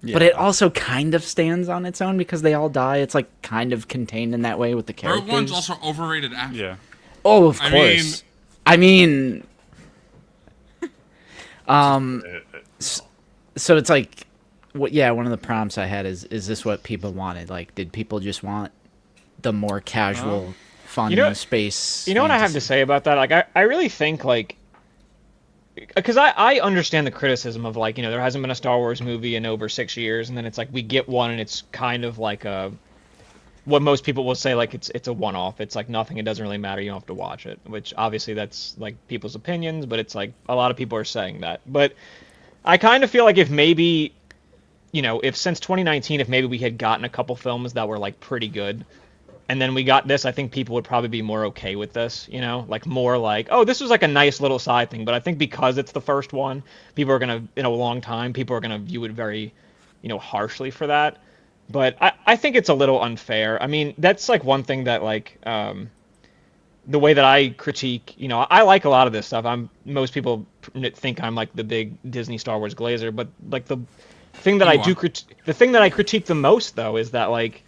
Yeah. But it also kind of stands on its own because they all die. It's like kind of contained in that way with the characters. Rogue One's also overrated after. Yeah. Oh, of course. I mean so it's like, one of the prompts I had is this what people wanted? Like, did people just want the more casual, fun space? You know what I have to say about that? Like, I really think, like, because I understand the criticism of, like, you know, there hasn't been a Star Wars movie in over 6 years, and then it's like we get one and it's kind of like what most people will say, like, it's a one-off. It's like nothing, it doesn't really matter, you don't have to watch it, which obviously that's like people's opinions, but it's like a lot of people are saying that. But I kind of feel like if maybe, you know, if since 2019, if maybe we had gotten a couple films that were like pretty good, and then we got this, I think people would probably be more okay with this, you know? Like, more like, oh, this was like a nice little side thing. But I think because it's the first one, people are going to, in a long time, people are going to view it very, you know, harshly for that. But I think it's a little unfair. I mean, that's like one thing that, like, the way that I critique, you know, I like a lot of this stuff. Most people think I'm like the big Disney Star Wars glazer, but like the thing that the thing that I critique the most, though, is that, like,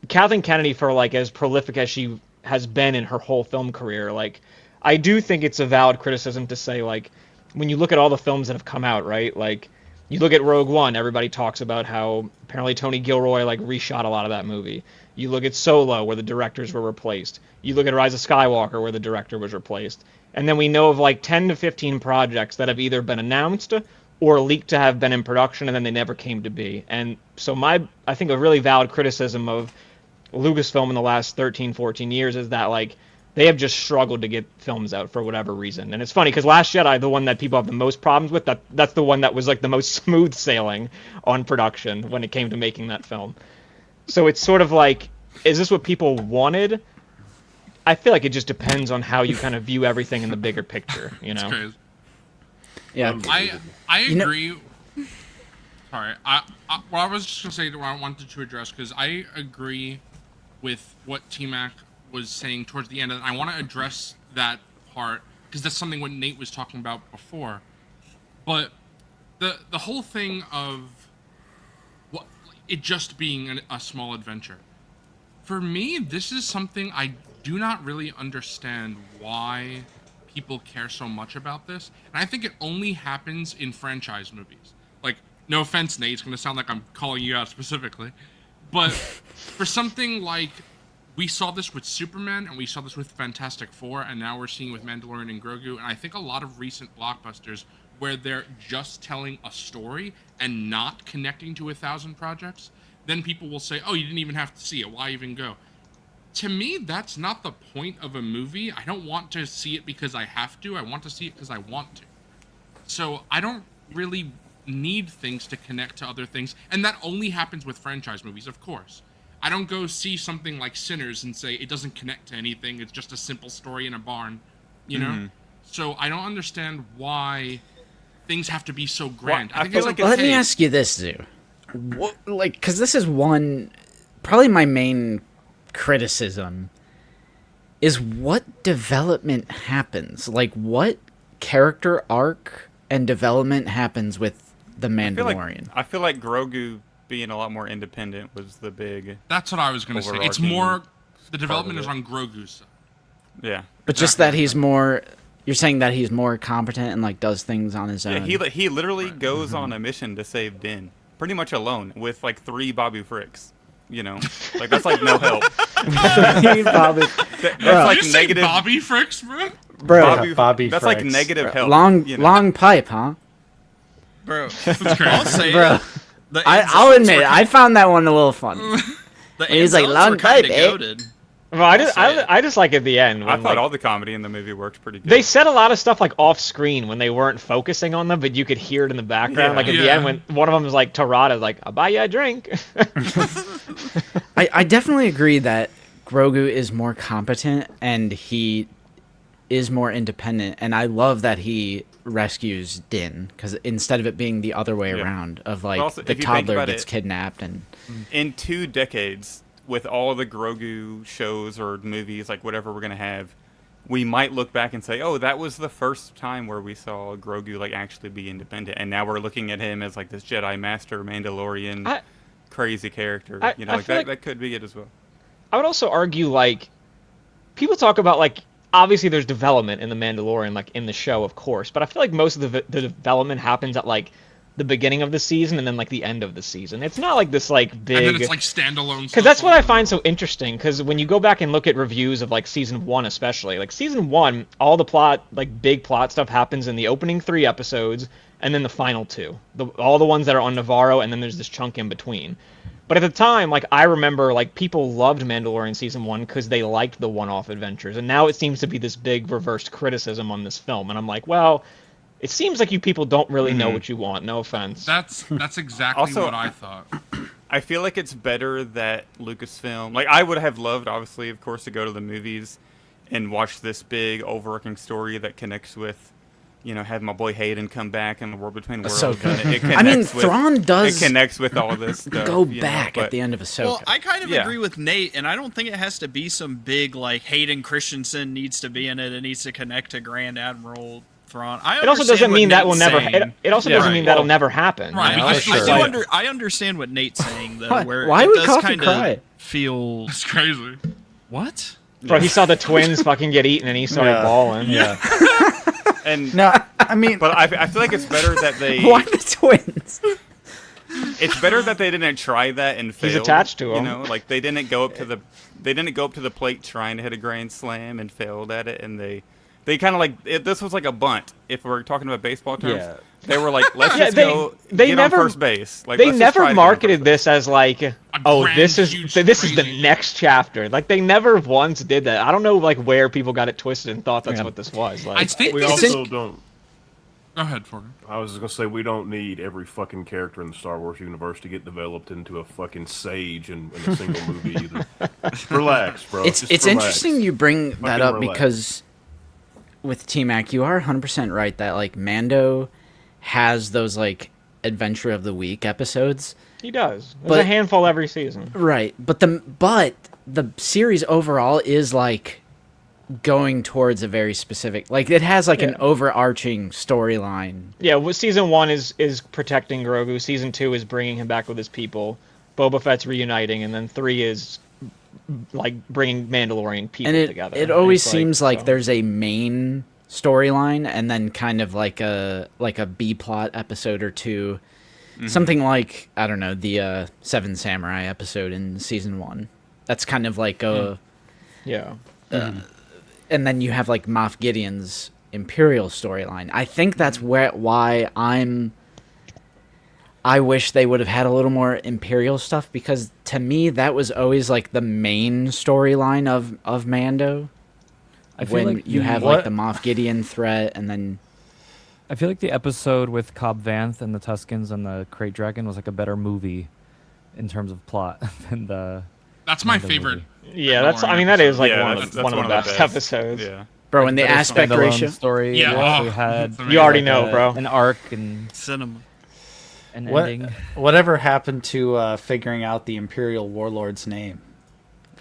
Kathleen Kennedy, for like as prolific as she has been in her whole film career, like, I do think it's a valid criticism to say, like, when you look at all the films that have come out, right, like, You look at Rogue One, everybody talks about how apparently Tony Gilroy like reshot a lot of that movie. You look at Solo, where the directors were replaced. You look at Rise of Skywalker, where the director was replaced. And then we know of like 10 to 15 projects that have either been announced or leaked to have been in production, and then they never came to be. And so I think a really valid criticism of Lucasfilm in the last 13, 14 years is that like they have just struggled to get films out for whatever reason. And it's funny because Last Jedi, the one that people have the most problems with, that's the one that was like the most smooth sailing on production when it came to making that film. So it's sort of like, is this what people wanted? I feel like it just depends on how you kind of view everything in the bigger picture, you know? It's crazy. Yeah. I agree. Sorry, well, I was just gonna say what I wanted to address because I agree with what T-Mac was saying towards the end, and I want to address that part because that's something what Nate was talking about before. But the whole thing of what it just being a small adventure, for me, this is something I do not really understand why people care so much about this, and I think it only happens in franchise movies. Like, no offense, Nate, it's going to sound like I'm calling you out specifically, but for something like, we saw this with Superman, and we saw this with Fantastic Four, and now we're seeing with Mandalorian and Grogu, and I think a lot of recent blockbusters where they're just telling a story and not connecting to 1,000 projects, then people will say, oh, you didn't even have to see it, why even go? To me, that's not the point of a movie. I don't want to see it because I have to. I want to see it because I want to. So I don't really need things to connect to other things. And that only happens with franchise movies, of course. I don't go see something like Sinners and say it doesn't connect to anything. It's just a simple story in a barn, you know? So I don't understand why things have to be so grand. Well, I think it's like, Let me ask you this, Zoo. Because this is probably my main criticism is what development happens. Like, what character arc and development happens with the Mandalorian? I feel like Grogu being a lot more independent was the big. That's what I was going to say. It's more, the development is on Grogu's side. Yeah. But just that he's more. You're saying that he's more competent and like does things on his own. Yeah, he literally goes on a mission to save Din, pretty much alone, with like 3 Bobby Fricks. You know, like that's like no help. Bobby. That's like Did you negative. say Bobby Fricks, bro? Bro, Bobby That's like Fricks. negative help. long pipe, huh? Bro, That's crazy. I'll say Bro, it. I'll admit it. I found that one a little funny. He's like, long pipe, eh? goated. Well, I just like at the end. I When, thought like, all the comedy in the movie worked pretty good. they said a lot of stuff like off screen when they weren't focusing on them, but you could hear it in the background. Yeah. Like at the end when one of them was like, Tarada's like, I'll buy you a drink. I definitely agree that Grogu is more competent and he is more independent, and I love that he rescues Din because instead of it being the other way around of like also, the if you think toddler about gets it, kidnapped and in 2 decades, with all the Grogu shows or movies, like whatever we're gonna have, we might look back and say, "Oh, that was the first time where we saw Grogu like actually be independent," and now we're looking at him as like this Jedi Master, Mandalorian, crazy character. I like feel that could be it as well. I would also argue like people talk about like obviously there's development in the Mandalorian like in the show, of course, but I feel like most of the development happens at like the beginning of the season and then like the end of the season. It's not like this like big. And then it's like standalone. Because that's what I find so interesting. Because when you go back and look at reviews of like season 1, especially like season 1, all the plot, like big plot stuff happens in the opening 3 episodes and then the final 2. All the ones that are on Navarro, and then there's this chunk in between. But at the time, like I remember, like people loved Mandalorian season 1 because they liked the one-off adventures, and now it seems to be this big reversed criticism on this film. And I'm like, well, it seems like you people don't really know what you want. No offense. That's exactly Also, what I thought. I feel like it's better that Lucasfilm, like I would have loved, obviously, of course, to go to the movies and watch this big overarching story that connects with, you know, have my boy Hayden come back in the World Between Worlds. Ahsoka. And it I mean, connects with- Thrawn does It connects with all this stuff. go you know, back but- at the end of Ahsoka. Well, I kind of Yeah. agree with Nate, and I don't think it has to be some big like Hayden Christensen needs to be in it. It needs to connect to Grand Admiral Thrawn. It also doesn't mean that will never. It also doesn't Right. mean that'll never happen. Right, You know? because I understand what Nate's saying though. Where Why it would does Coffee kind cry? of feel It's crazy. what? Bro, he saw the twins fucking get eaten and he started bawling. Yeah. And No, I mean, but I feel like it's better that they. Why the twins? It's better that they didn't try that and failed. He's attached to You him. know, like they didn't go up to the plate trying to hit a grand slam and failed at it, and they kind of like this was like a bunt. If we're talking about baseball terms, Yeah. they were like, let's Yeah, just they- go they get never- on first base. Like They let's just try never to get on marketed first base. this as like, oh, grand, this is huge, this is the crazy- next chapter. Like they never once did that. I don't know like where people got it twisted and thought that's what this was. I Like, think We this also is. don't. Go ahead, Forgan. I was just gonna say we don't need every fucking character in the Star Wars universe to get developed into a fucking sage in a single movie either. Relax, bro. It's Just it's relax. interesting you bring that Fucking up relax. because with T-Mac, you are 100% right that like Mando has those like Adventure of the Week episodes. he does. There's But- a handful every season. Right, but the series overall is like going towards a very specific, like it has like an Yeah. overarching storyline. Yeah, well, season 1 is protecting Grogu. Season 2 is bringing him back with his people. Boba Fett's reuniting, and then 3 is like bringing Mandalorian people And together. it And always it's seems like so- there's a main storyline and then kind of like a B plot episode or two. Something like, I don't know, the Seven Samurai episode in season 1. That's kind of like a yeah. and then you have like Moff Gideon's Imperial storyline. I think that's why I wish they would have had a little more Imperial stuff, because to me that was always like the main storyline of Mando. I feel When like you have What- like the Moff Gideon threat, and then I feel like the episode with Cobb Vanth and the Tuskens and the Krayt Dragon was like a better movie in terms of plot than the. That's my Mando favorite. movie. Yeah, that's. I Mandalorian mean, that is like Yeah, one that's of one of the best episodes. Yeah. bro, in the Better aspect standalone ratio. story. Yeah, we oh, actually had it's amazing. You already like know, bro. an arc and Cinema. an what ending. whatever happened to figuring out the Imperial warlord's name?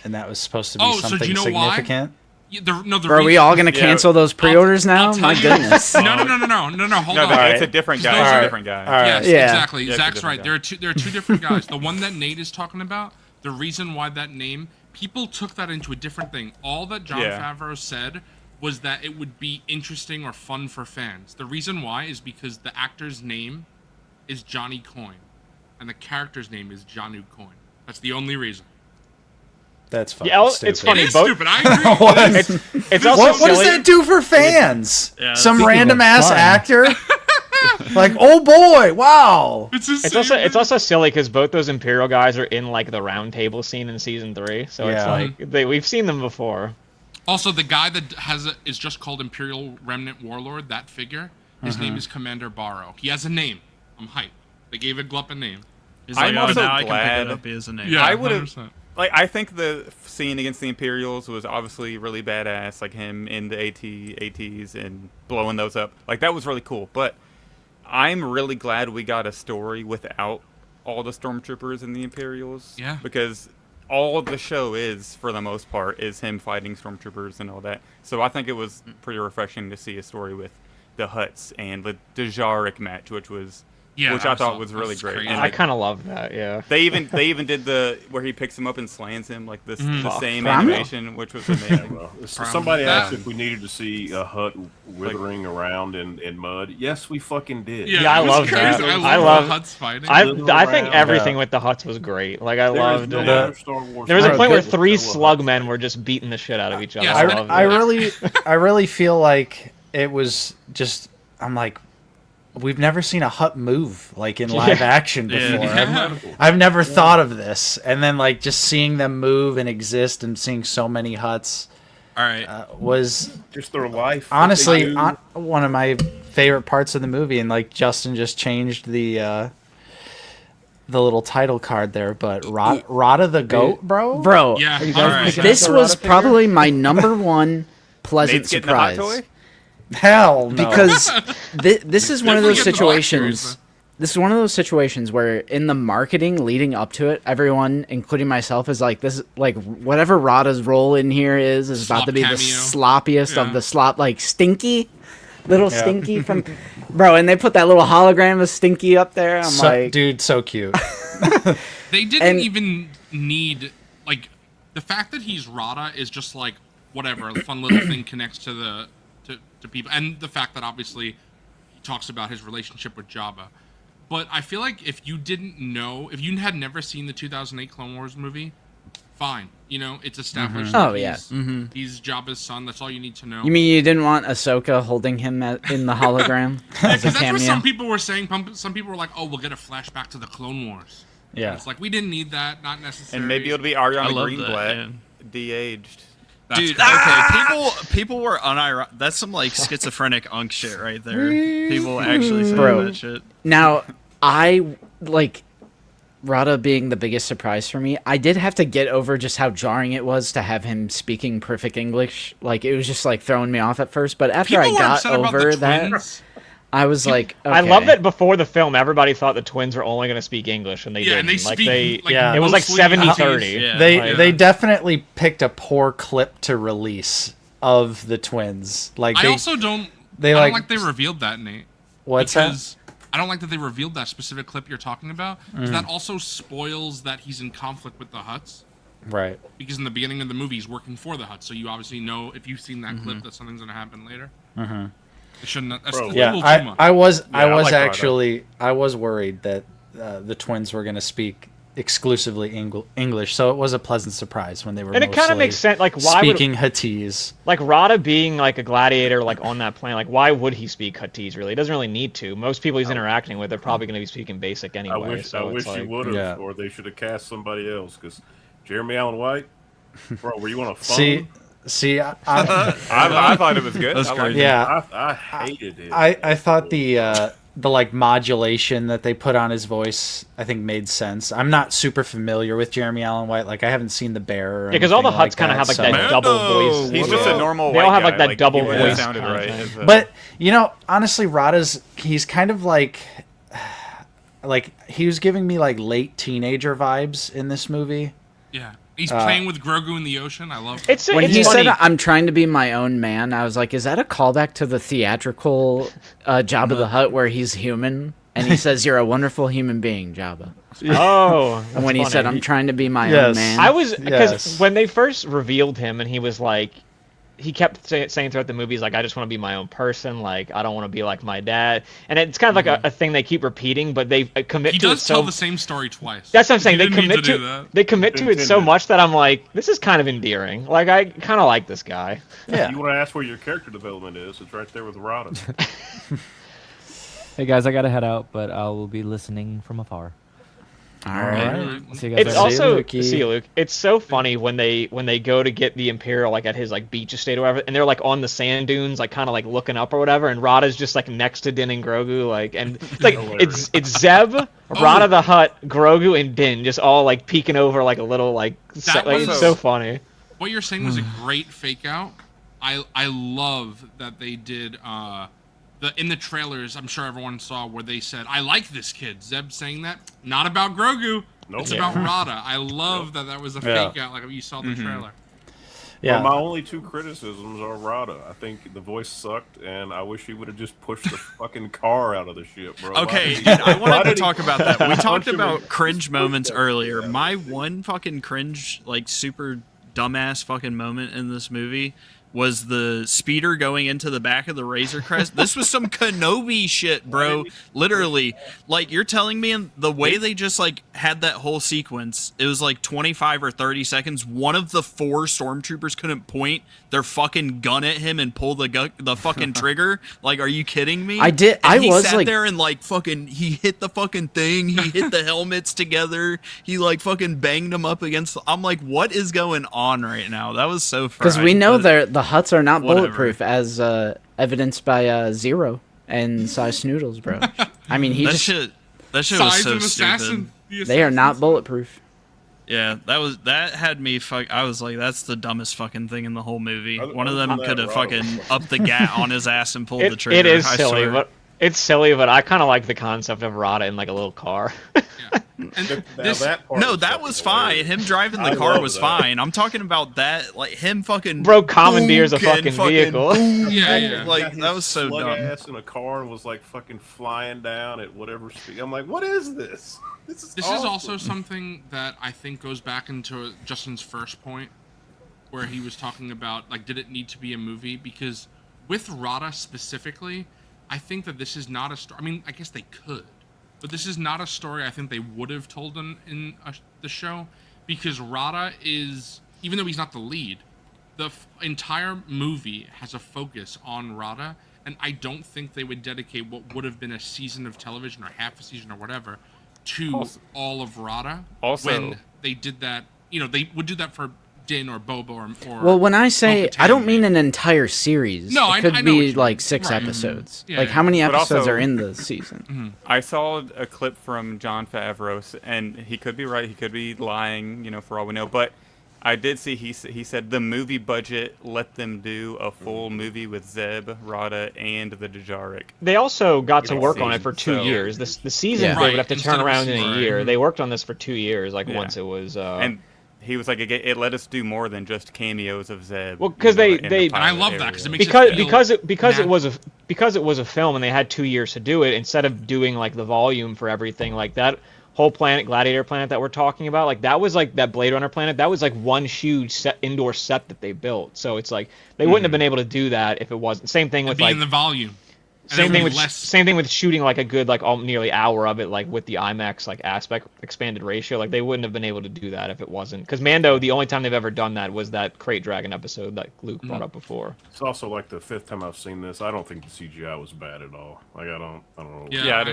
And that was supposed to be Oh, so do something you know why? significant. Yeah, the Bro, are we reason- all gonna cancel those pre-orders now? I'll tell My you- goodness. No, hold No, on. it's a different guy. Those It's are- a different guy. All right. Yes, Yeah. exactly. Yeah, it's a Zach's different right. guy. There are two different guys. The one that Nate is talking about, the reason why that name, people took that into a different thing. All that Jon Yeah. Favreau said was that it would be interesting or fun for fans. The reason why is because the actor's name is Johnny Coin, and the character's name is Janu Coin. That's the only reason. That's fucking Yeah, stupid. it's funny. It is both- stupid. I agree. It's also What does silly. that do for fans? Yeah, Some speaking random of ass fun. actor? Like, oh boy, wow. It's, the It's same- also silly because both those Imperial guys are in like the round table scene in season 3, so it's Yeah. like we've seen them before. Also, the guy that is just called Imperial Remnant Warlord, that figure, his name is Commander Barrow. He has a name. I'm hyped. They gave a Glup a name. He's I'm like, oh, also now I can pick glad- it up as a name. Yeah, I would've- 100%. Like, I think the scene against the Imperials was obviously really badass, like him in the ATs and blowing those up. Like, that was really cool. But I'm really glad we got a story without all the Stormtroopers and the Imperials. Yeah. Because all the show is, for the most part, is him fighting Stormtroopers and all that. So I think it was pretty refreshing to see a story with the Hutts and the Djarik match, which Yeah, I thought saw- was really that's great. crazy. And I kind of love that. Yeah. they even did the where he picks him up and slams him, like this the same Bro, I'm- animation, which was amazing. Well, somebody that. asked if we needed to see a hut withering around in mud. Yes, we fucking did. Yeah, I it was love crazy. that. I love the Hutts fighting. I think around. everything Yeah. with the Hutts was great. Like I There is loved no it. other Star Wars There was a movie point where that 3 would show a slug Hutt. men were just beating the shit out of each other. Yeah, I I- loved I it. really feel like it was just, I'm like, we've never seen a Hut move like in live action Yeah. before. Yeah. I've never thought of this, and then like just seeing them move and exist and seeing so many Hutts All right. was Just their life. honestly what they do. one of my favorite parts of the movie. And like Justin just changed the little title card there, but Rada the goat, bro. Bro, Yeah, guys all right. making this the was Rada figure? probably my number one pleasant Nate's getting a hot surprise. toy. Hell no. Because this is one of Definitely those getting situations. boxers. This is one of those situations where in the marketing leading up to it, everyone, including myself, is like, this, like whatever Rada's role in here is about Slop to be the cameo. sloppiest Yeah. of the slop, like Stinky, little Yeah. Stinky from, bro. And they put that little hologram of Stinky up there. I'm like, dude, so cute. They didn't And- even need, like, the fact that he's Rada is just like whatever, a fun little thing connects to to people, and the fact that obviously he talks about his relationship with Jabba. But I feel like if you didn't know, if you had never seen the 2008 Clone Wars movie, fine. You know, it's established. Oh, that yeah. He's Jabba's son. That's all you need to know. You mean you didn't want Ahsoka holding him in the hologram as a Because that's cameo? what some people were saying. Some people were like, "Oh, we'll get a flashback to the Clone Wars." Yeah. And it's like we didn't need that. Not necessary. And maybe it'll be I Ariana love Greenblatt, de-aged. That's Dude, correct. okay, people were unironic. That's some like schizophrenic unk shit right there. People actually saying Bro. that shit. Now, I like Rada being the biggest surprise for me. I did have to get over just how jarring it was to have him speaking perfect English. Like, it was just like throwing me off at first, but after People I were got upset about the over that, twins. I was like, okay. I love that before the film, everybody thought the twins were only going to speak English, and they Yeah, didn't. and they like speak. Like, yeah. it was like mostly 70-30. Yeah. They definitely picked a poor clip to release of the twins. Like I also don't. they I don't like- like they revealed that, Nate. what's that? Because I don't like that they revealed that specific clip you're talking about. 'Cause that also spoils that he's in conflict with the Hutts. Right. Because in the beginning of the movie, he's working for the Hutts, so you obviously know if you've seen that clip that something's gonna happen later. It shouldn't. That's Bro. a Yeah, little too much. I was Yeah, I like actually I was worried that the twins were going to speak exclusively English, so it was a pleasant surprise when they were. And it kind of mostly makes sense. Like, why speaking would Huttese? like Rada being like a gladiator, like on that planet? Like, why would he speak Huttese? Really, he doesn't really need to. Most people he's interacting with are probably going to be speaking basic anyway. I wish it's you like, would have, Yeah. or they should have cast somebody else. Because Jeremy Allen White, bro, were you on a phone? See, I thought it was good. That's I liked crazy. it. yeah, I hated it. I thought the like modulation that they put on his voice, I think made sense. I'm not super familiar with Jeremy Allen White. Like, I haven't seen The Bear. Or because all the anything Hutts kind of have like so- that double voice. He's just a normal. They all white have, like, guy. that double he wouldn't have voice sounded kind of right. thing. as a- But you know, honestly, he's kind of like he was giving me like late teenager vibes in this movie. Yeah, he's playing with Grogu in the ocean. I love. It's When it's he funny. said, "I'm trying to be my own man," I was like, "Is that a callback to the theatrical Jabba the Hutt where he's human and he says you're a wonderful human being, Jabba?" Oh, And when he that's said, funny. "I'm trying to be my Yes. own man," I was because Yes. when they first revealed him and he was like, he kept saying throughout the movies like, I just want to be my own person, like I don't want to be like my dad, and it's kind of like a thing they keep repeating, but they commit He to it does tell so. the same story twice. That's what I'm saying. He They didn't need commit to to do that. they commit to it so Intended. much that I'm like, this is kind of endearing. Like I kind of like this guy. Yeah. You want to ask where your character development is? It's right there with Rada. Hey guys, I gotta head out, but I will be listening from afar. all right. See you guys It's later. also Lukey. see you, Luke. It's so funny when they go to get the Imperial like at his like beach estate or whatever, and they're like on the sand dunes, like kind of like looking up or whatever, and Rada's just like next to Din and Grogu, like, and it's like it's Zeb, Rada the Hutt, Grogu, and Din just all like peeking over like a little like, That it's was- so funny. What you're saying was a great fake out. I love that they did in the trailers. I'm sure everyone saw where they said, "I like this kid." Zeb saying that, not about Grogu. Nope. It's about Rada. I love that was a Yeah. fake out, like you saw in the trailer. Yeah. Well, my only two criticisms are Rada. I think the voice sucked, and I wish he would have just pushed the fucking car out of the ship, bro. Why Okay, did he- I why wanted to did he- talk about that. We talked Punch him about in- cringe moments that earlier. shit. My one fucking cringe, like super dumbass fucking moment in this movie was the speeder going into the back of the Razor Crest. This was some Kenobi shit, bro. Literally, like you're telling me the way they just like had that whole sequence, it was like 25 or 30 seconds. One of the 4 stormtroopers couldn't point their fucking gun at him and pull the fucking trigger. Like, are you kidding me? I did- And I he was, sat like- there and like fucking he hit the fucking thing. He hit the helmets together. He like fucking banged them up against. I'm like, what is going on right now? That was so Because we fried, know but- the Hutts are not Whatever. bulletproof, as evidenced by Zero and Size Snoodles, bro. I mean, That shit was Size so of assassin. stupid. they are not bulletproof. Yeah, that had me fuck. I was like, that's the dumbest fucking thing in the whole movie. Other- One of other them than that, could have Rada fucking was- upped the gat on his ass and pulled the It, trigger. it is I silly, swear. but it's silly, but I kind of like the concept of Rada in like a little car. And Now this, that part No, was that fucking was fine. hilarious. Him driving I the car love was that. fine. I'm talking about that, like him fucking Bro commandeers a boonking fucking vehicle. yeah. Like Got his that was so slug dumb. ass in a car and was like fucking flying down at whatever speed. I'm like, what is this? This is This awesome. is also something that I think goes back into Justin's first point, where he was talking about like, did it need to be a movie? Because with Rada specifically, I think that this is not a story. I mean, I guess they could, but this is not a story I think they would have told in the show, because Rada is, even though he's not the lead, the entire movie has a focus on Rada, and I don't think they would dedicate what would have been a season of television or half a season or whatever to all of Rada. Also, when they did that, they would do that for Din or Boba or well, when I say, Bo-Katan, I don't mean an entire series. No, it could I know what be you like mean. 6 Right. episodes. Yeah, like, yeah. how many But episodes also- are in the season? I saw a clip from Jon Favreau, and he could be right. He could be lying, for all we know. But I did see he said the movie budget let them do a full movie with Zeb, Rada, and the Djarik. They also got to Yeah, work on it for 2 so- years. The season Yeah. they would Right, have to instead turn of a around in a season. year. Right. They worked on this for 2 years. Like Yeah. once it was. And he was like, it let us do more than just cameos of Zeb. Well, 'cause in they- the And I pilot love that area. because it makes because it feel because it because it natural. was a film and they had 2 years to do it, instead of doing like the volume for everything, like that whole planet, Gladiator planet that we're talking about, like that was like that Blade Runner planet, that was like one huge indoor set that they built. So it's like they wouldn't have been able to do that if it wasn't. Same thing and with be like in the volume. And same it thing would with be less. same thing with shooting like a good like nearly hour of it, like with the IMAX like aspect expanded ratio. Like they wouldn't have been able to do that if it wasn't, because Mando, the only time they've ever done that was that Crate Dragon episode that Luke brought up before. It's also like the 5th time I've seen this. I don't think the CGI was bad at all. Like I don't know. Yeah, I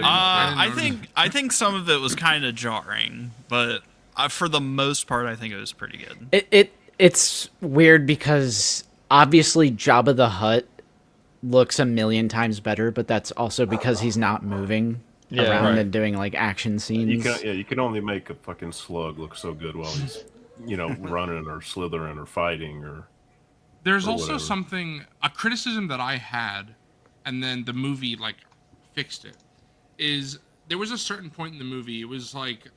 didn't- I think some of it was kind of jarring, but for the most part, I think it was pretty good. It's weird because obviously Jabba the Hutt looks a million times better, but that's also because he's not moving around right. and doing like action scenes. You can only make a fucking slug look so good while he's, running or slithering or fighting or. There's or also whatever. a criticism that I had, and then the movie like fixed it, is there was a certain point in the movie, it was like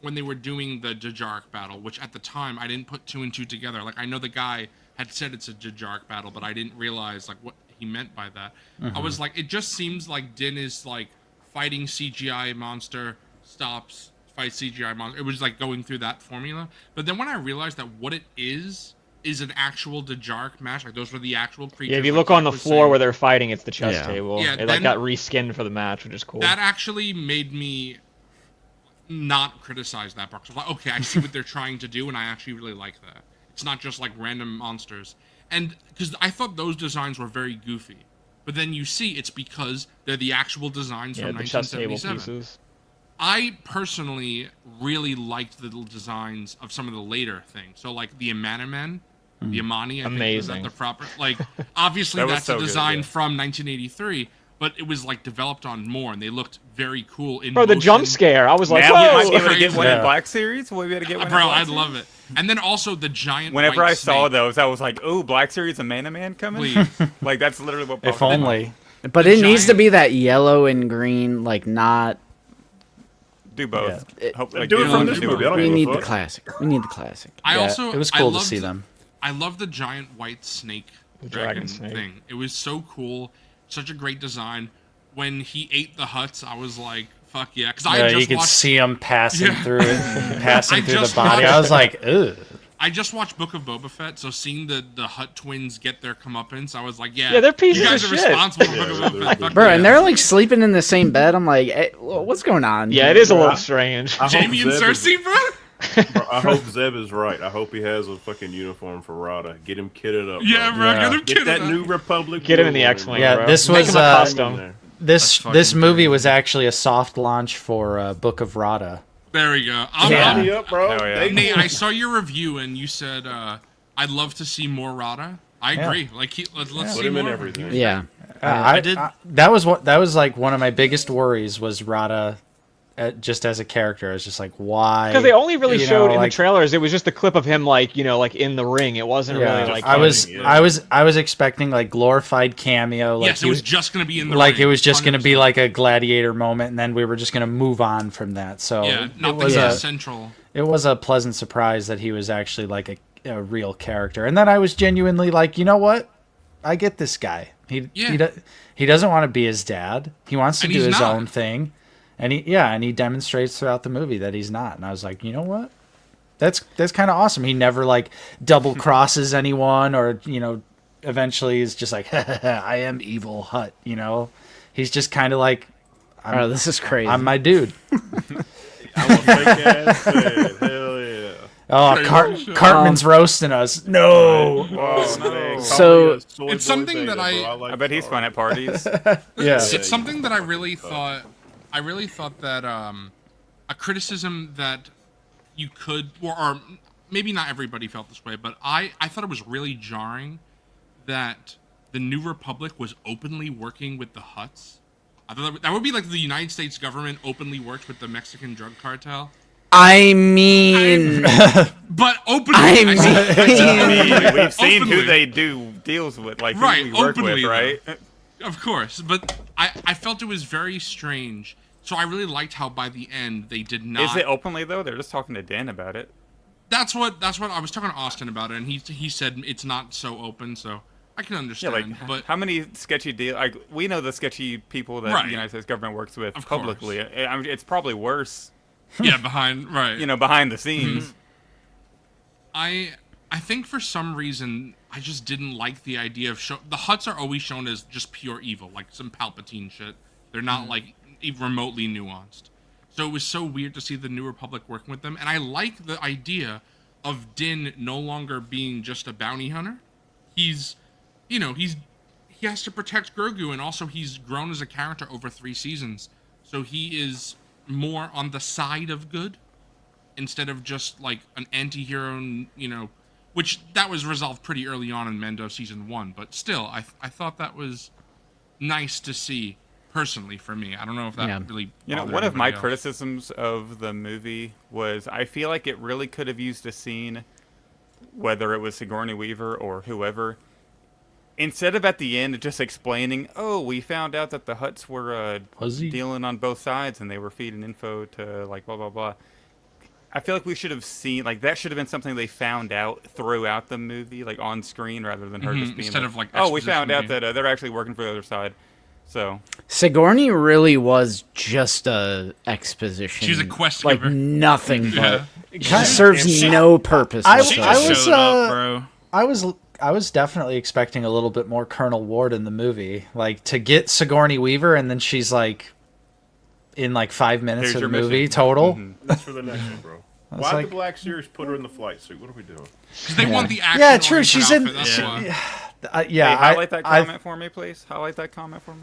when they were doing the Djarik battle, which at the time I didn't put 2 and 2 together. Like I know the guy had said it's a Djarik battle, but I didn't realize like what he meant by that. I was like, it just seems like Din is like fighting CGI monster, stops, fights CGI monster. It was like going through that formula. But then when I realized that what it is an actual Djarik match, like those were the actual creatures. Yeah, if you like look on Jack the was floor saying, where they're fighting, it's the chess Yeah. table. Yeah, it like then- got reskinned for the match, which is cool. that actually made me not criticize that part. 'Cause I was like, okay, I see what they're trying to do, and I actually really like that. It's not just like random monsters. And because I thought those designs were very goofy, but then you see it's because they're the actual designs Yeah, from the chess table 1977. pieces. I personally really liked the designs of some of the later things. So like the Amanaman, the Amani, I think was that Amazing. the proper, like obviously That was that's so a good, design yeah. from 1983, but it was like developed on more, and they looked very cool in Bro, the motion. jump scare, I was like, Now we might be whoa! able to get one in Yeah. Black Series. Will we be able to get one? Bro, in Black I'd love it. And then also the giant. Whenever white I saw snake. those, I was like, "Oh, Black Series, a Man coming!" Please. Like that's literally what. If popped in my only. But The it needs to giant- be that yellow and green, like not. Do both. Yeah. Hope, Do it do from one, this do movie. both. I don't We give a need the fuck. classic. We need the classic. I Yeah, also it was cool I to loved, see them. I love the giant white snake The dragon dragon snake. thing. It was so cool, such a great design. When he ate the huts, I was like, "Fuck yeah!" Because I Yeah, just you could watched. see him passing Yeah. through it, passing I through the just body. I watched- was like, ugh. I just watched Book of Boba Fett, so seeing the Hutt twins get their comeuppance, I was like, "Yeah, Yeah, they're pieces you guys of are shit." responsible for Book of Yeah, Boba Fett." Fuck Bro, yeah. and they're like sleeping in the same bed. I'm like, hey, what's going on? Yeah, it is a little strange. I hope Jamie and Zeb is- Cersei, bro. Bro, I hope Zeb is right. I hope he has a fucking uniform for Rada. Get him kitted up. Yeah, bro, Yeah. get him Get kidding. that New Republic. Get him in blue the on X-Wing, Yeah, bro. this Make was, him a uh, custom. This That's this fucking movie crazy. was actually a soft launch for Book of Rada. There we go. I'm, Yeah. Sign me up, bro. Hell yeah. They- Nate, I saw your review and you said I'd love to see more Rada. I Yeah. agree. Like, let's Put see him more in of everything. Yeah. I did- that was like one of my biggest worries was Rada, just as a character. It's just like why? Because they only really you showed know, in like- the trailers, it was just a clip of him, like, like in the ring. It wasn't Yeah, really like. I was Yeah. I was expecting like glorified cameo. Like Yes, it he was just gonna be in the like ring, it was just going to be 100%. like a gladiator moment, and then we were just going to move on from that. So Yeah, it nothing was central. it was a pleasant surprise that he was actually like a real character, and then I was genuinely like, you know what, I get this guy. He doesn't want to be his dad. He wants to And do he's his not. own thing, and he demonstrates throughout the movie that he's not. And I was like, you know what, that's kind of awesome. He never like double crosses anyone or eventually is just like, I am evil Hut, you know? He's just kind of like, Oh, this is crazy. I'm my dude. I'm a fake ass fan. Hell yeah. Oh, Cartman's roasting us. No. Oh, man. So, Soy it's boy something that beta, bro. I bet he's fun at parties. Yeah. It's something that I really thought that a criticism that you could, or maybe not everybody felt this way, but I thought it was really jarring that the New Republic was openly working with the Hutts. I thought that would be like the United States government openly worked with the Mexican drug cartel. I mean, But openly, We've seen who they do deals with, like Right, who we work openly, with, right? Of course, but I felt it was very strange. So I really liked how by the end they did not. Is it openly though? They're just talking to Dan about it. That's what I was talking to Austin about it, and he said it's not so open. So I can Yeah, understand. like but how many sketchy deals? Like we know the sketchy people that Right. the United States government works with Of publicly. I mean, it's probably worse, yeah, behind right. behind the scenes. I think for some reason I just didn't like the idea of the Hutts are always shown as just pure evil, like some Palpatine shit. They're not like even remotely nuanced. So it was so weird to see the New Republic working with them, and I like the idea of Din no longer being just a bounty hunter. He has to protect Grogu, and also he's grown as a character over 3 seasons. So he is more on the side of good instead of just like an anti-hero, which that was resolved pretty early on in Mando season 1, but still I thought that was nice to see personally for me. I don't know if that really bothered One of my anybody else. criticisms of the movie was I feel like it really could have used a scene, whether it was Sigourney Weaver or whoever, instead of at the end just explaining, oh, we found out that the Hutts were dealing on both sides and they were feeding info to like blah blah blah. I feel like we should have seen, like, that should have been something they found out throughout the movie, like on screen, rather than her just being instead like, of, like, oh, we found out exposition that they're actually working for the other side. So Sigourney really was just a exposition. She's a quest like giver. nothing but. Yeah. She serves no purpose. I whatsoever. was Showed up, bro. I was definitely expecting a little bit more Colonel Ward in the movie, like to get Sigourney Weaver, and then she's like in like 5 minutes Here's of the your movie mission. total. That's for the next one, bro. Why like- the Black Series put her in the flight suit? What are we doing? Because they want the action. Yeah, true. She's in. Outfit, that's why. Yeah, hey, highlight that I- comment for me, please. Highlight that comment for me.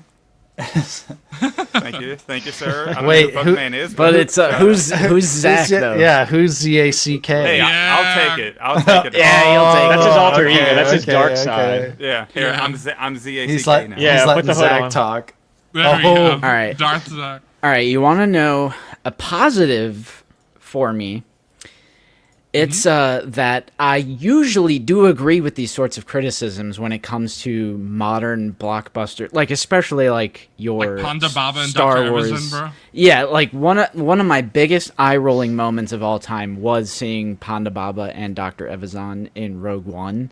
Thank you, sir. I don't Wait, know who- who the fuck man is, But it's who's Zach though? Yeah, who's ZACK? Hey, Yeah. I'll take it. I'll take it. Yeah, you'll take That's it. his alter okay, ego. That's his okay, dark okay. side. Yeah, here Yeah. I'm ZACK He's like, now. Yeah, he's put letting the hood Zach on. talk. There we Oh. go. All right. Darth Zach. All right, you want to know a positive for me? It's that I usually do agree with these sorts of criticisms when it comes to modern blockbuster, like especially like your Like Ponda Baba and Star Dr. Wars. Evazan, bro? Yeah, like one of my biggest eye-rolling moments of all time was seeing Ponda Baba and Dr. Evazan in Rogue One,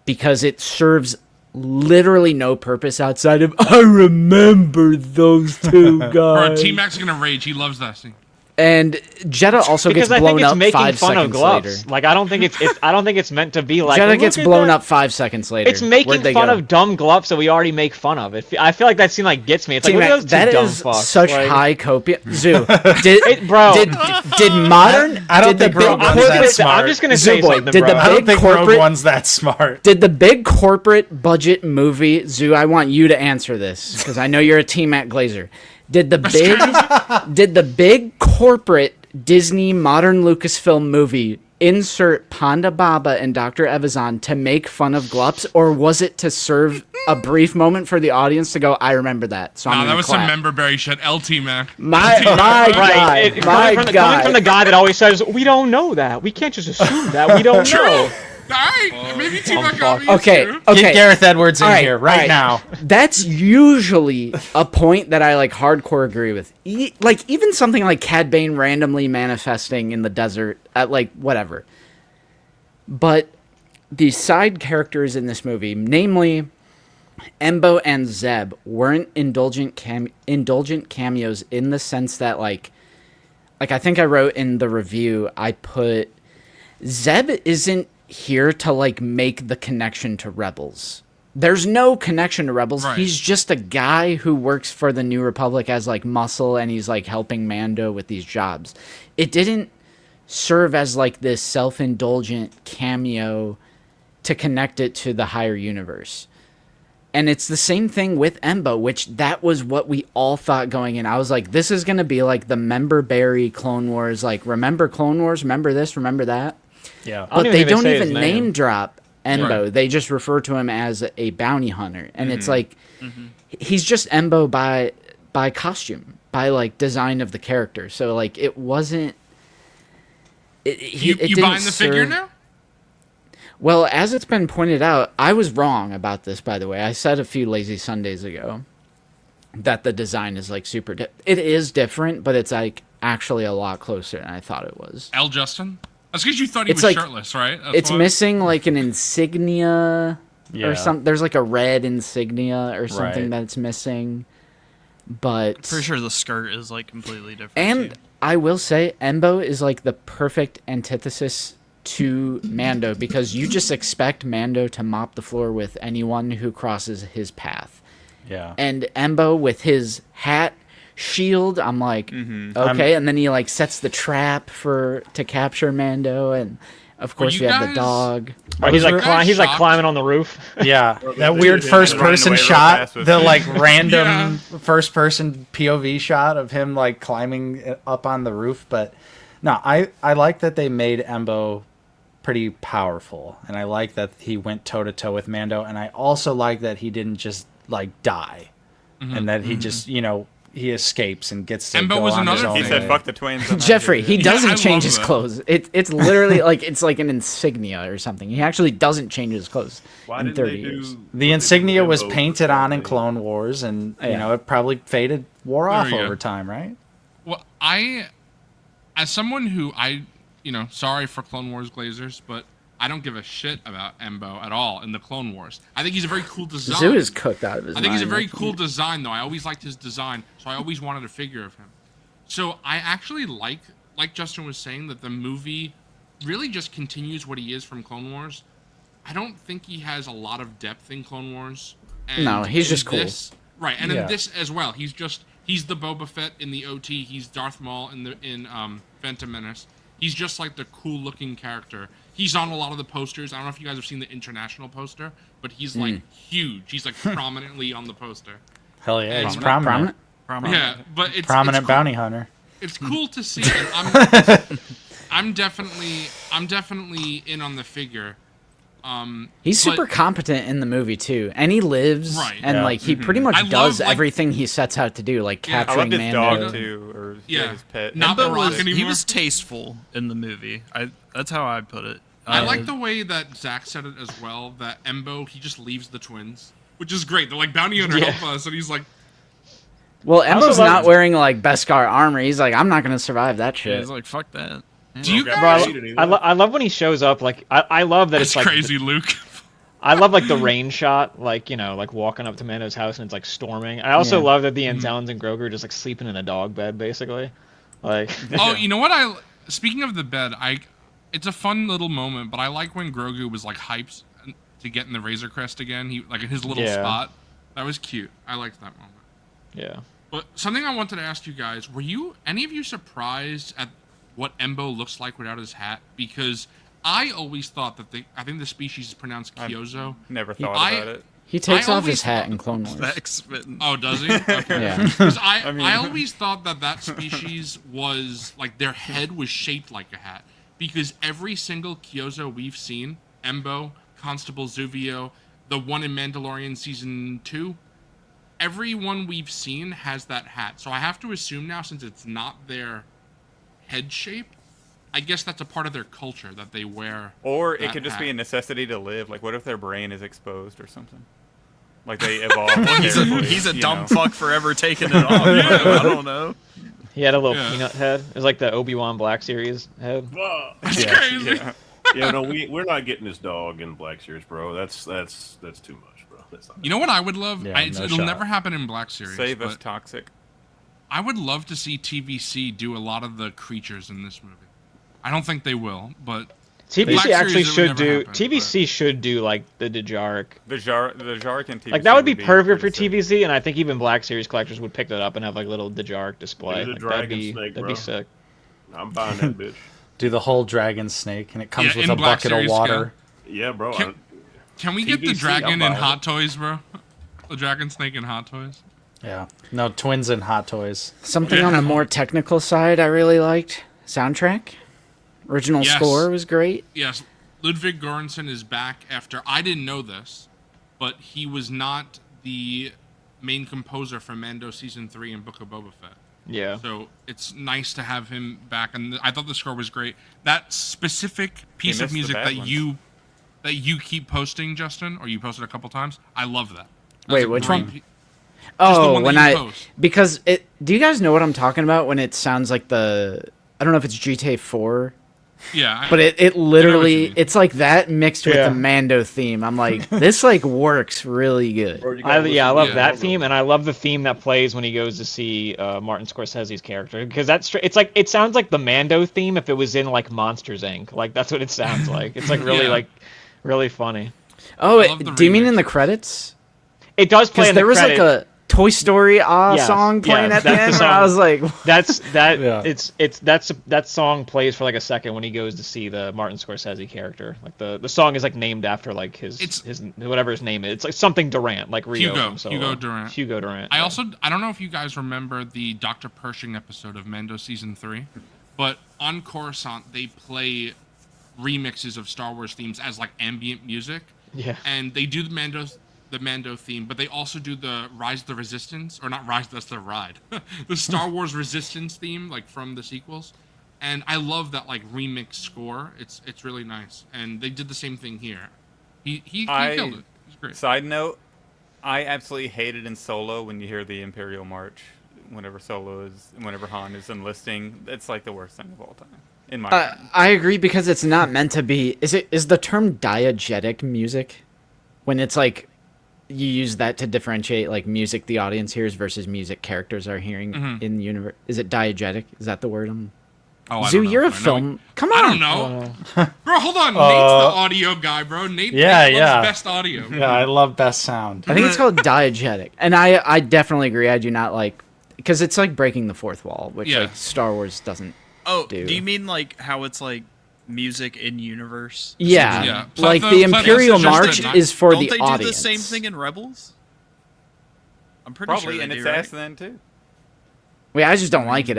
because it serves literally no purpose outside of I remember those two Bro, guys. T-Mac's gonna rage. He loves that scene. And Jeddah also Because gets I blown think it's up making 5 fun of seconds gloves. later. Like I don't think it's meant to be like. Jeddah "Look gets at blown that." up 5 seconds later. It's making Where'd they fun go? of dumb gloves that we already make fun of. I feel like that scene like gets me. It's like, T-Mac, look at those two that dumb is fucks. such like, high copia. Zoo, did, bro. did modern? I don't did think the big Rogue One's I'm that corporate? smart. I'm just gonna say Zoo boy, something, did bro. the I don't big think corporate- Rogue One's that smart. Did the big corporate budget movie Zoo? I want you to answer this because I know you're a T-Mac Glazer. Did the big corporate Disney modern Lucasfilm movie insert Ponda Baba and Dr. Evazan to make fun of Glups, or was it to serve a brief moment for the audience to go, I remember that? So I'm Nah, gonna that was clap. some memberberry shit. LT Mac. My Right, guy, my coming guy. from the guy that always says, "We don't know that. We can't just assume that. We don't know." Alright, maybe T-Mac got me. Okay, too. okay. Get Gareth Edwards in All right, here all right right. now. That's usually a point that I like hardcore agree with. Like even something like Cad Bane randomly manifesting in the desert at like whatever. But the side characters in this movie, namely Embo and Zeb, weren't indulgent cameos in the sense that like I think I wrote in the review, I put Zeb isn't here to like make the connection to Rebels. There's no connection to Rebels. Right. He's just a guy who works for the New Republic as like muscle, and he's like helping Mando with these jobs. It didn't serve as like this self-indulgent cameo to connect it to the higher universe. And it's the same thing with Embo, which that was what we all thought going in. I was like, this is going to be like the Member Berry Clone Wars. Like, remember Clone Wars? Remember this? Remember that? Yeah. But they don't say his even name drop Embo. Right. They just refer to him as a bounty hunter. And it's like, he's just Embo by costume, by like design of the character. So like, it wasn't... You didn't buying the figure serve- now? Well, as it's been pointed out, I was wrong about this, by the way. I said a few Lazy Sundays ago that the design is like super... It is different, but it's like actually a lot closer than I thought it was. L. Justin? That's because you thought he It's was like- shirtless, right? That's It's why? missing like an insignia Yeah. or something. There's like a red insignia or something Right. that's missing. But... Pretty sure the skirt is like completely different. And too. I will say, Embo is like the perfect antithesis to Mando, because you just expect Mando to mop the floor with anyone who crosses his path. Yeah. And Embo with his hat, shield, I'm like, okay. And then he like sets the trap to capture Mando, and of course you you have the guys- dog. Right, he's like guys he's like shocked? climbing on the roof. Yeah, that they weird did first it running person away real shot, fast with the it. like random Yeah. first person POV shot of him like climbing up on the roof. But no, I like that they made Embo pretty powerful, and I like that he went toe to toe with Mando, and I also like that he didn't just like die, and that he just he escapes and gets to Embo go was on his another own thing. He said, way. "Fuck the twins." I'm not Jeffrey, doing he it. doesn't I change love his that. clothes. It's literally like it's like an insignia or something. He actually doesn't change his clothes Why in didn't 30 they years. do The insignia Embo was for painted on in something? Clone Wars, and Yeah. it probably wore off you go. over time, right? Well, as someone who sorry for Clone Wars Glazers, but I don't give a shit about Embo at all in the Clone Wars. I think he's a very cool design. Zoo is cooked out of his I think he's a mind. very cool design, though. I always liked his design, so I always wanted a figure of him. So I actually like Justin was saying, that the movie really just continues what he is from Clone Wars. I don't think he has a lot of depth in Clone Wars. And No, he's in just cool. Right, and Yeah. in this as well, he's the Boba Fett in the OT. He's Darth Maul in Phantom Menace. He's just like the cool looking character. He's on a lot of the posters. I don't know if you guys have seen the international poster, but he's like huge. He's like prominently on the poster. Hell yeah, he's Prominent? prominent. Yeah, but it's Prominent it's cool. bounty hunter. It's cool to see. And I'm definitely in on the figure. He's but- super competent in the movie too, and he lives, Right. and Yeah. like he pretty much I love, does like- everything he sets out to do, like Yeah. I I capturing loved his Mando. dog too, or Yeah. his pet. Not the Embo Rock was, anymore. he was tasteful in the movie. That's how I put it. I like the way that Zach said it as well. That Embo, he just leaves the twins, which is great. They're like, bounty hunter, help us, and he's like, Well, also Embo's love- not wearing like Beskar armor. He's like, I'm not gonna survive that Yeah, shit. he's like, fuck that. Yeah. do you Okay. guys? Bro, I love when he shows up. Like I love that That's it's like crazy, Luke. I love like the rain shot, like like walking up to Mando's house and it's like storming. I also Yeah. love that the Anzellans and Grogu are just like sleeping in a dog bed, basically. Like Oh, you know what? Speaking of the bed, it's a fun little moment, but I like when Grogu was like hyped to get in the Razor Crest again. He like in his little Yeah. spot. That was cute. I liked that moment. yeah. But something I wanted to ask you guys: were any of you surprised at what Embo looks like without his hat? Because I always thought that I think the species is pronounced Kyozo. Never thought I- about it. He takes I off always his hat thought- in Clone Wars. Back spitting. Oh, does he? Okay. Yeah. Because I mean- always thought that species was like their head was shaped like a hat. Because every single Kyozo we've seen, Embo, Constable Zuvio, the one in Mandalorian season 2, everyone we've seen has that hat. So I have to assume now, since it's not their head shape, I guess that's a part of their culture that they wear. Or it that could just be a hat. necessity to live. Like, what if their brain is exposed or something? Like they evolved. He's terribly, he's a you dumb know? fuck forever taking it off. I don't know. He had a little Yeah. peanut head. It was like the Obi-Wan Black Series head. That's Yeah. crazy. Yeah, no, we're not getting this dog in Black Series, bro. That's too much, bro. That's not You know what I would love? Yeah, It'll shot. never happen in Black Series. Save us, but toxic. I would love to see TVC do a lot of the creatures in this movie. I don't think they will, but TVC Black actually Series, it would should never do. happen, TVC should do like the Dejarik. The Jark and TVC Like that would be be perfect for pretty sick. TVC, and I think even Black Series collectors would pick that up and have like little Dejarik display. Do the Like, dragon snake, that'd bro. be sick. I'm buying that bitch. Do the whole dragon snake, and it comes Yeah, with in a Black bucket of Series water. Yeah, bro. Can we get the TVC, dragon I'll in buy it. Hot Toys, bro? The dragon snake in Hot Toys. Yeah. No, twins and hot toys. Something on the more technical side I really liked. Soundtrack. Original Yes. score was great. Yes, Ludwig Göransson is back after. I didn't know this, but he was not the main composer for Mando season 3 and Book of Boba Fett. Yeah. So it's nice to have him back, and I thought the score was great. That specific piece of missed the music bad that you keep posting, Justin, or you posted a couple times. I love that. Wait, which one? Just the Oh, one that when you I post. because it. Do you guys know what I'm talking about when it sounds like the? I don't know if it's GTA 4, Yeah, but it I know what you literally mean. it's like that mixed with Yeah. the Mando theme. I'm like, this like works really good. Bro, you gotta I love Yeah. that theme, and I love the theme that plays when he goes to see Martin Scorsese's character, because it's like it sounds like the Mando theme if it was in like Monsters Inc. Like that's what it sounds like. It's like really Yeah. really funny. Oh, I love the do you mean in remix. the credits? It does play Because in the there was credit. like a Toy Story song playing yeah, at the that's end. the Where I song. was like, Yeah. that song plays for like a second when he goes to see the Martin Scorsese character. Like the song is like named after like his whatever his name is. It's like something Durant, like Rio. Hugo. from Solo. Hugo Durant. Hugo Durant. I yeah. don't know if you guys remember the Dr. Pershing episode of Mando season 3, but on Coruscant they play remixes of Star Wars themes as like ambient music. Yeah. And they do the Mando theme, but they also do the Rise of the Resistance, or not Rise, that's the ride. The Star Wars Resistance theme, like from the sequels. And I love that like remix score. It's really nice. And they did the same thing here. He killed it. It's great. Side note, I absolutely hated in Solo when you hear the Imperial March. Whenever Han is enlisting, it's like the worst thing of all time. In my opinion. I agree because it's not meant to be. Is the term diegetic music when it's like you use that to differentiate like music the audience hears versus music characters are hearing in the universe? Is it diegetic? Is that the word? Oh, I Zoo, don't know. you're a I know film. Come on. I don't know. Bro, hold on. Nate's the audio guy, bro. Nate loves best audio. Yeah, I love best sound. I think it's called diegetic, and I definitely agree. I do not like because it's like breaking the fourth wall, which Yeah. like Star Wars doesn't. Oh, do. do you mean like how it's like music in universe? Yeah, Yeah. like Plethos- the Plethos Imperial is just March a- is for Don't the they audience. do the same thing in Rebels? I'm pretty Probably, sure and they it's do, right? ass then too. Wait, I just don't like it.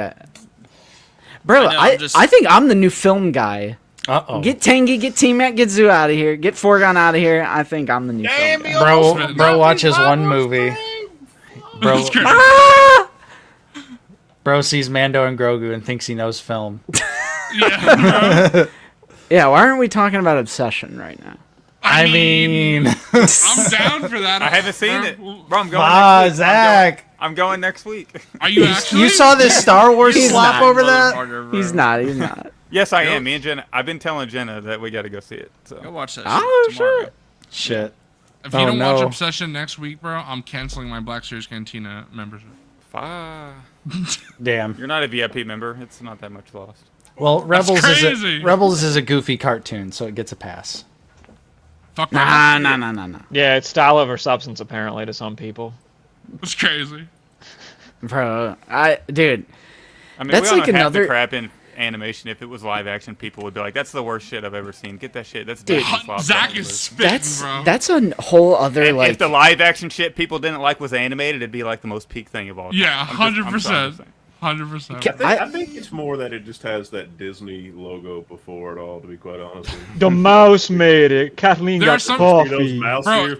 Bro, I know, I I'm just- I think I'm the new film guy. Uh-oh. Get Tangy, get T-Mac, get Zoo out of here. Get Forgon out of here. I think I'm the new film guy. Bro watches one movie. Bro, It's great. bro sees Mando and Grogu and thinks he knows film. Yeah, bro. Yeah, why aren't we talking about Obsession right now? I mean, I'm down for that. I haven't seen it. Bro, I'm going ah, next week. Zach. I'm going next week. Are you actually? You saw this Star Wars He's slop not, over that? Motherfucker, bro. He's not. He's not. Yes, I am. Me and Jenna. I've been telling Jenna that we got to go see it. Go So watch that Oh, shit tomorrow. sure. Shit. If you Oh, don't watch no. Obsession next week, bro, I'm canceling my Black Series Cantina membership. Damn. You're not a VIP member. It's not that much lost. Well, crazy. Rebels is a goofy cartoon, so it gets a pass. Fuck Nah, Rebels. nah. Yeah, it's style over substance apparently to some people. It's crazy. Bro, dude, I mean, That's we all like know half another- the crap in animation. If it was live action, people would be like, "That's the worst shit I've ever seen. Get that shit. That's Dude. Disney slop Zach on is the list." spitting, bro. that's a whole other And like. if the live action shit people didn't like was animated, it'd be like the most peak thing of all time. Yeah, I'm just 100%. saying. 100%. I think it's more that it just has that Disney logo before it all, to be quite honest with you. The mouse made it. Kathleen There are got some- Those coffee. mouse Bro, ears,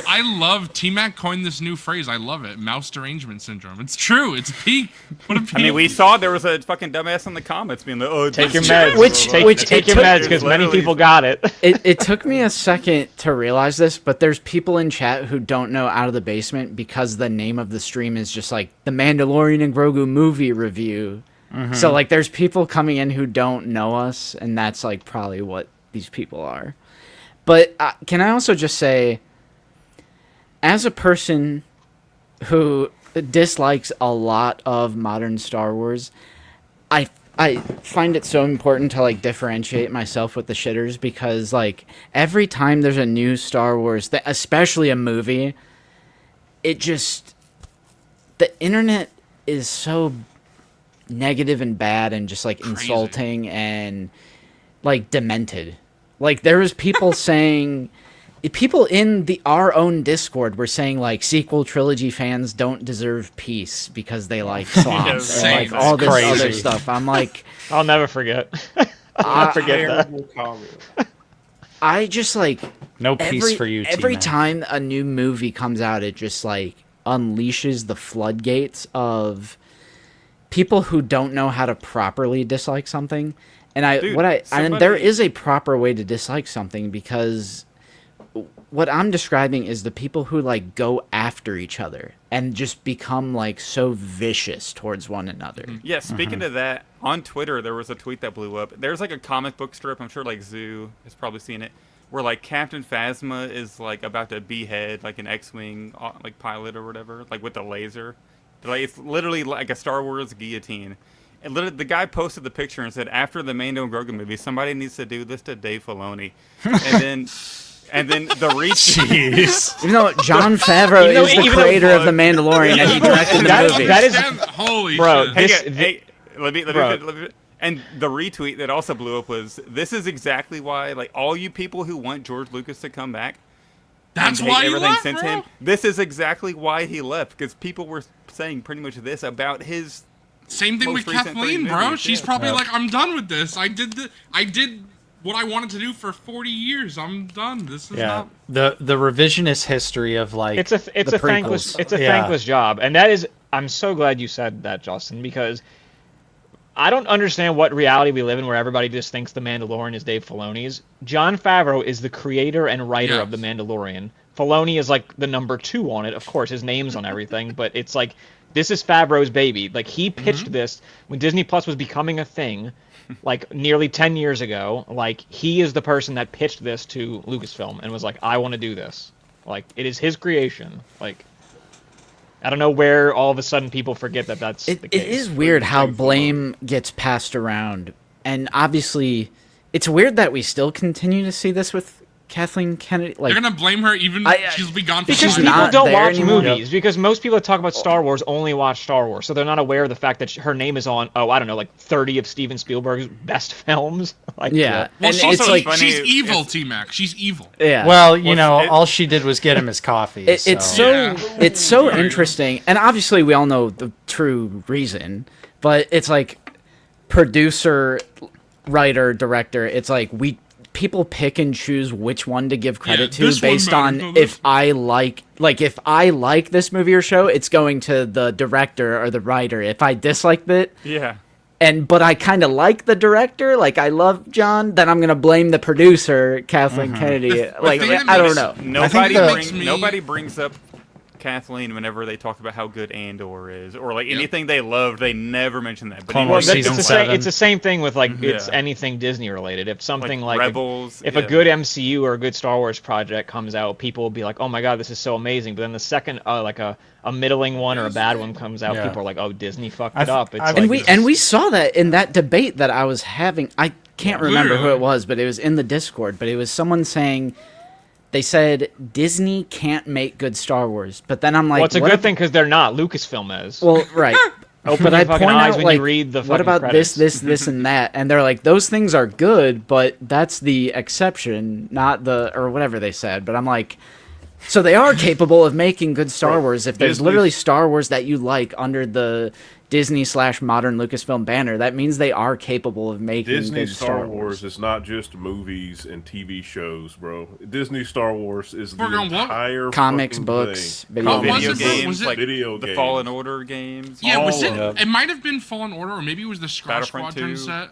I love T-Mac coined this new phrase. I love it. Mouse derangement syndrome. It's true. It's peak. What a peak. I mean, we saw there was a fucking dumbass in the comments being like, "Oh, Take your this meds. shit Which- is take, which take it your took- meds because many literally- people got it. it took me a second to realize this, but there's people in chat who don't know Out of the Basement because the name of the stream is just like the Mandalorian and Grogu movie review. So like there's people coming in who don't know us, and that's like probably what these people are. But can I also just say, as a person who dislikes a lot of modern Star Wars, I I find it so important to like differentiate myself with the shitters because like every time there's a new Star Wars, especially a movie, it just the internet is so negative and bad and just like insulting and like demented. Like there was people saying, people in our own Discord were saying like sequel trilogy fans don't deserve peace because they like slops and like all this other stuff. I'm like, I'll never forget. I'll never forget that. I just like no peace for you. Every time a new movie comes out, it just like unleashes the floodgates of people who don't know how to properly dislike something. And and there is a proper way to dislike something because what I'm describing is the people who like go after each other and just become like so vicious towards one another. Yeah, speaking of that, on Twitter there was a tweet that blew up. There's like a comic book strip, I'm sure like Zoo has probably seen it, where like Captain Phasma is like about to behead like an X-wing like pilot or whatever, like with a laser. Like it's literally like a Star Wars guillotine. And literally, the guy posted the picture and said, after the Mando and Grogu movie, somebody needs to do this to Dave Filoni. And then the retweet. Even though Jon Favreau is the creator of The Mandalorian and he directed the movie. That is holy bro. shit. Let me. And the retweet that also blew up was, this is exactly why, like, all you people who want George Lucas to come back, that's why he left, since bro. him. This is exactly why he left, because people were saying pretty much this about his. Same thing with Kathleen, bro. She's probably like, I'm done with this. I did what I wanted to do for 40 years. I'm done. This is not the revisionist history of like it's a thankless job, and that is. I'm so glad you said that, Justin, because I don't understand what reality we live in where everybody just thinks The Mandalorian is Dave Filoni's. Jon Favreau is the creator and writer of The Mandalorian. Filoni is like the number 2 on it. Of course, his name's on everything, but it's like, this is Favreau's baby. Like, he pitched this when Disney Plus was becoming a thing, like nearly 10 years ago. Like, he is the person that pitched this to Lucasfilm and was like, I want to do this. Like, it is his creation. Like, I don't know where all of a sudden people forget that that's the case. It is weird how blame gets passed around. And obviously, it's weird that we still continue to see this with Kathleen Kennedy. Like, you're gonna blame her even she'll be gone for because people don't watch movies. Because most people that talk about Star Wars only watch Star Wars, so they're not aware of the fact that her name is on I don't know, like 30 of Steven Spielberg's best films. Like, well, and it's like she's evil, T-Mac. She's evil. Yeah. Well, you know, all she did was get him his coffee. It's so interesting, and obviously we all know the true reason, but it's like producer, writer, director. It's like people pick and choose which one to give credit to based on if I like this movie or show, it's going to the director or the writer. If I disliked it, but I kind of like the director, like I love John, then I'm gonna blame the producer, Kathleen Kennedy. Like I don't know. Nobody brings up Kathleen whenever they talk about how good Andor is, or like anything they loved, they never mention that. But it's the same thing with like it's anything Disney related. If something like Rebels, if a good MCU or a good Star Wars project comes out, people will be like, "Oh my god, this is so amazing!" But then the second like a middling one or a bad one comes out, people are like, "Oh, Disney fucked it up." And we saw that in that debate that I was having. I can't remember who it was, but it was in the Discord. But it was someone saying. They said Disney can't make good Star Wars, but then I'm like, well, it's a good thing because they're not. Lucasfilm is. Well, right. But I point out when you read the what about credits. this, and that? And they're like, those things are good, but that's the exception, not or whatever they said. But I'm like, so they are capable of making good Star Wars. If there's literally Star Wars that you like under the Disney/modern Lucasfilm banner, that means they are capable of making Disney good Star Wars is not just movies and TV shows, bro. Disney Star Wars is the entire comics, books, video games, was it like video the games. Fallen Order games. Yeah, was it? It might have been Fallen Order, or maybe it was the Star Squadron set.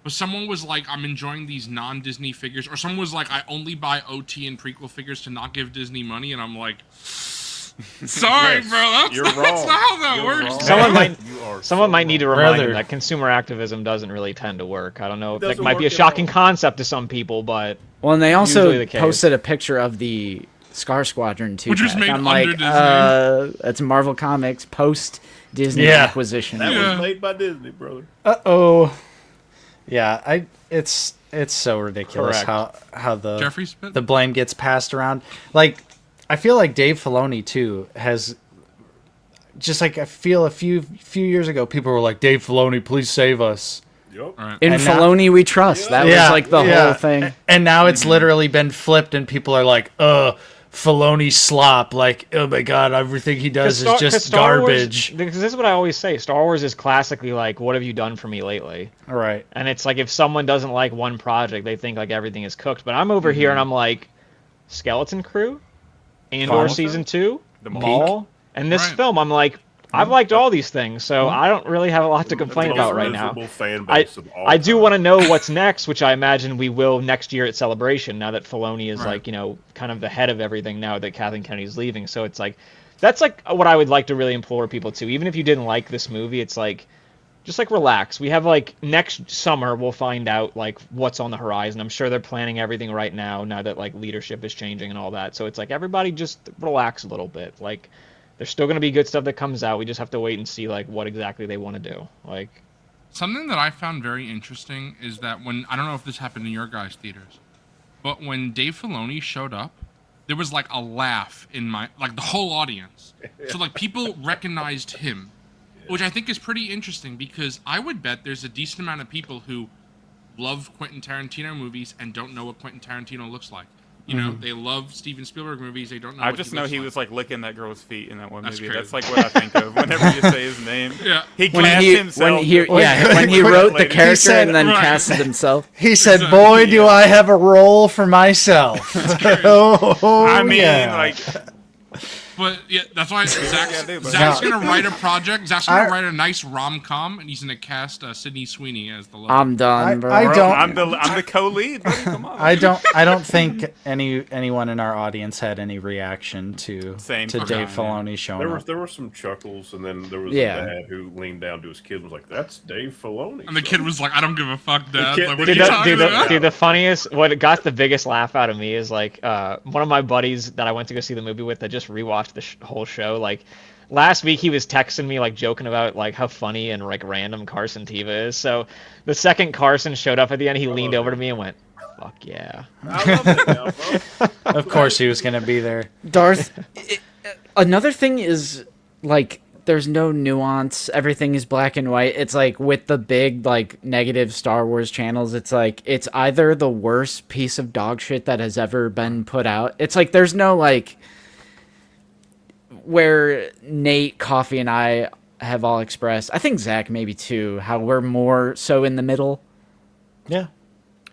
But someone was like, I'm enjoying these non-Disney figures, or someone was like, I only buy OT and prequel figures to not give Disney money, and I'm like. Sorry, bro. That's not how that works. Someone might need to remind them that consumer activism doesn't really tend to work. I don't know. That might be a shocking concept to some people, but and they also posted a picture of the Scar Squadron 2. Which was made I'm under like, Disney. that's Marvel Comics post Disney Yeah. acquisition. That Yeah. was made by Disney, brother. Yeah, it's so ridiculous how the Jeffrey spit? the blame gets passed around. Like, I feel like Dave Filoni too has just like, I feel a few years ago people were like, Dave Filoni, please save us. Yep. Right. In And now- Filoni we trust. That was like the whole thing. And now it's literally been flipped, and people are like, Filoni slop. Like, oh my god, everything he does is just garbage. Because this is what I always say. Star Wars is classically like, what have you done for me lately? Right. And it's like, if someone doesn't like one project, they think like everything is cooked. But I'm over here and I'm like, Skeleton Crew, Andor Final season 2, The Maul, and this Right. film. I'm like, I've liked all these things, so I don't really have a lot to complain That's the about right now. miserable fan base of all I do time. want to know what's next, which I imagine we will next year at Celebration, now that Filoni is Right. like, kind of the head of everything now that Kathleen Kennedy's leaving. So it's like, that's like what I would like to really implore people to. Even if you didn't like this movie, it's like, just like relax. We have like next summer, we'll find out like what's on the horizon. I'm sure they're planning everything right now that like leadership is changing and all that. So it's like, everybody just relax a little bit. Like, there's still going to be good stuff that comes out. We just have to wait and see like what exactly they want to do. Like, Something that I found very interesting is that when, I don't know if this happened in your guys' theaters, but when Dave Filoni showed up, there was like a laugh in the whole audience. So like people recognized him, which I think is pretty interesting, because I would bet there's a decent amount of people who love Quentin Tarantino movies and don't know what Quentin Tarantino looks like. You know, they love Steven Spielberg movies. They don't know. I what just he know looks he like. was like licking that girl's feet in that one That's movie. crazy. That's like what I think of whenever you say his name. Yeah. He When cast he himself. when he wrote the Lady. character said- and then Right. casted himself. He said, Exactly, "Boy, do I have a role for myself." I mean, yeah. like, But yeah, that's why Zach's do, but- Zach's No. gonna write a project. Zach's gonna I- write a nice rom-com, and he's gonna cast Sydney Sweeney as the love. I'm done, bro. I bro, don't- I'm the co-lead. Buddy, come on. I don't think anyone in our audience had any reaction to Same. to Okay. Dave Filoni showing up. There were some chuckles, and then there was Yeah. a dad who leaned down to his kid and was like, "That's Dave Filoni." and the kid was like, "I don't give a fuck, Dad. kid- Like, what are Dude, you Dude, talking about?" the funniest, what got the biggest laugh out of me is like one of my buddies that I went to go see the movie with that just rewatched the whole show. Like last week, he was texting me like joking about like how funny and like random Carson Teva is. So the second Carson showed up at the end, he leaned over to me and went, "Fuck yeah." I love it now, bro. Of course, he was going to be there. Darth. Another thing is like, there's no nuance. Everything is black and white. It's like with the big like negative Star Wars channels, it's like it's either the worst piece of dog shit that has ever been put out. It's like there's no like, where Nate, Coffee, and I have all expressed, I think Zach maybe too, how we're more so in the middle. Yeah,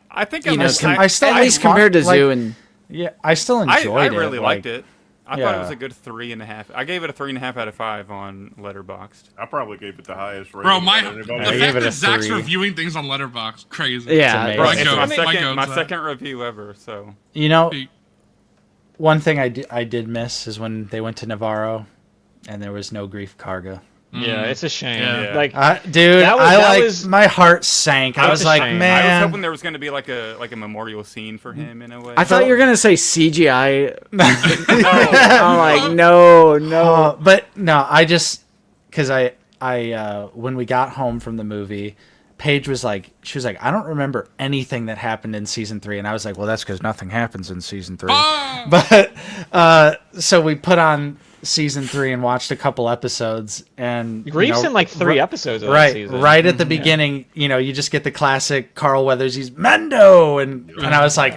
I think You I'm know, just kind I still at least compared to Zoo and yeah, I still I enjoyed it. really liked it. I thought it yeah. was a good 3.5. I gave it a 3.5 out of 5 on Letterboxd. I probably gave it the highest rating. Bro, of the anybody. I fact gave it that a Zach's 3. reviewing things on Letterboxd, crazy. yeah, amazing. Bro, It's goats, my goats, second review ever. So You know, Hey, one thing I did miss is when they went to Navarro, and there was no Grief Karga. Yeah, it's a shame. Yeah. Like, Dude, That was- I that like was- my heart sank. I That's was a like, shame. I was man. hoping there was going to be like a memorial scene for him in a way. I thought you were gonna say CGI. I'm like, no. But no, I just because I when we got home from the movie, Paige was like, I don't remember anything that happened in season 3, and I was like, well, that's because nothing happens in season 3. Ah! But so we put on season 3 and watched a couple episodes, and Grief's in like 3 episodes of that right season. right at the beginning, you just get the classic Carl Weathers, he's Mendo, and I was like,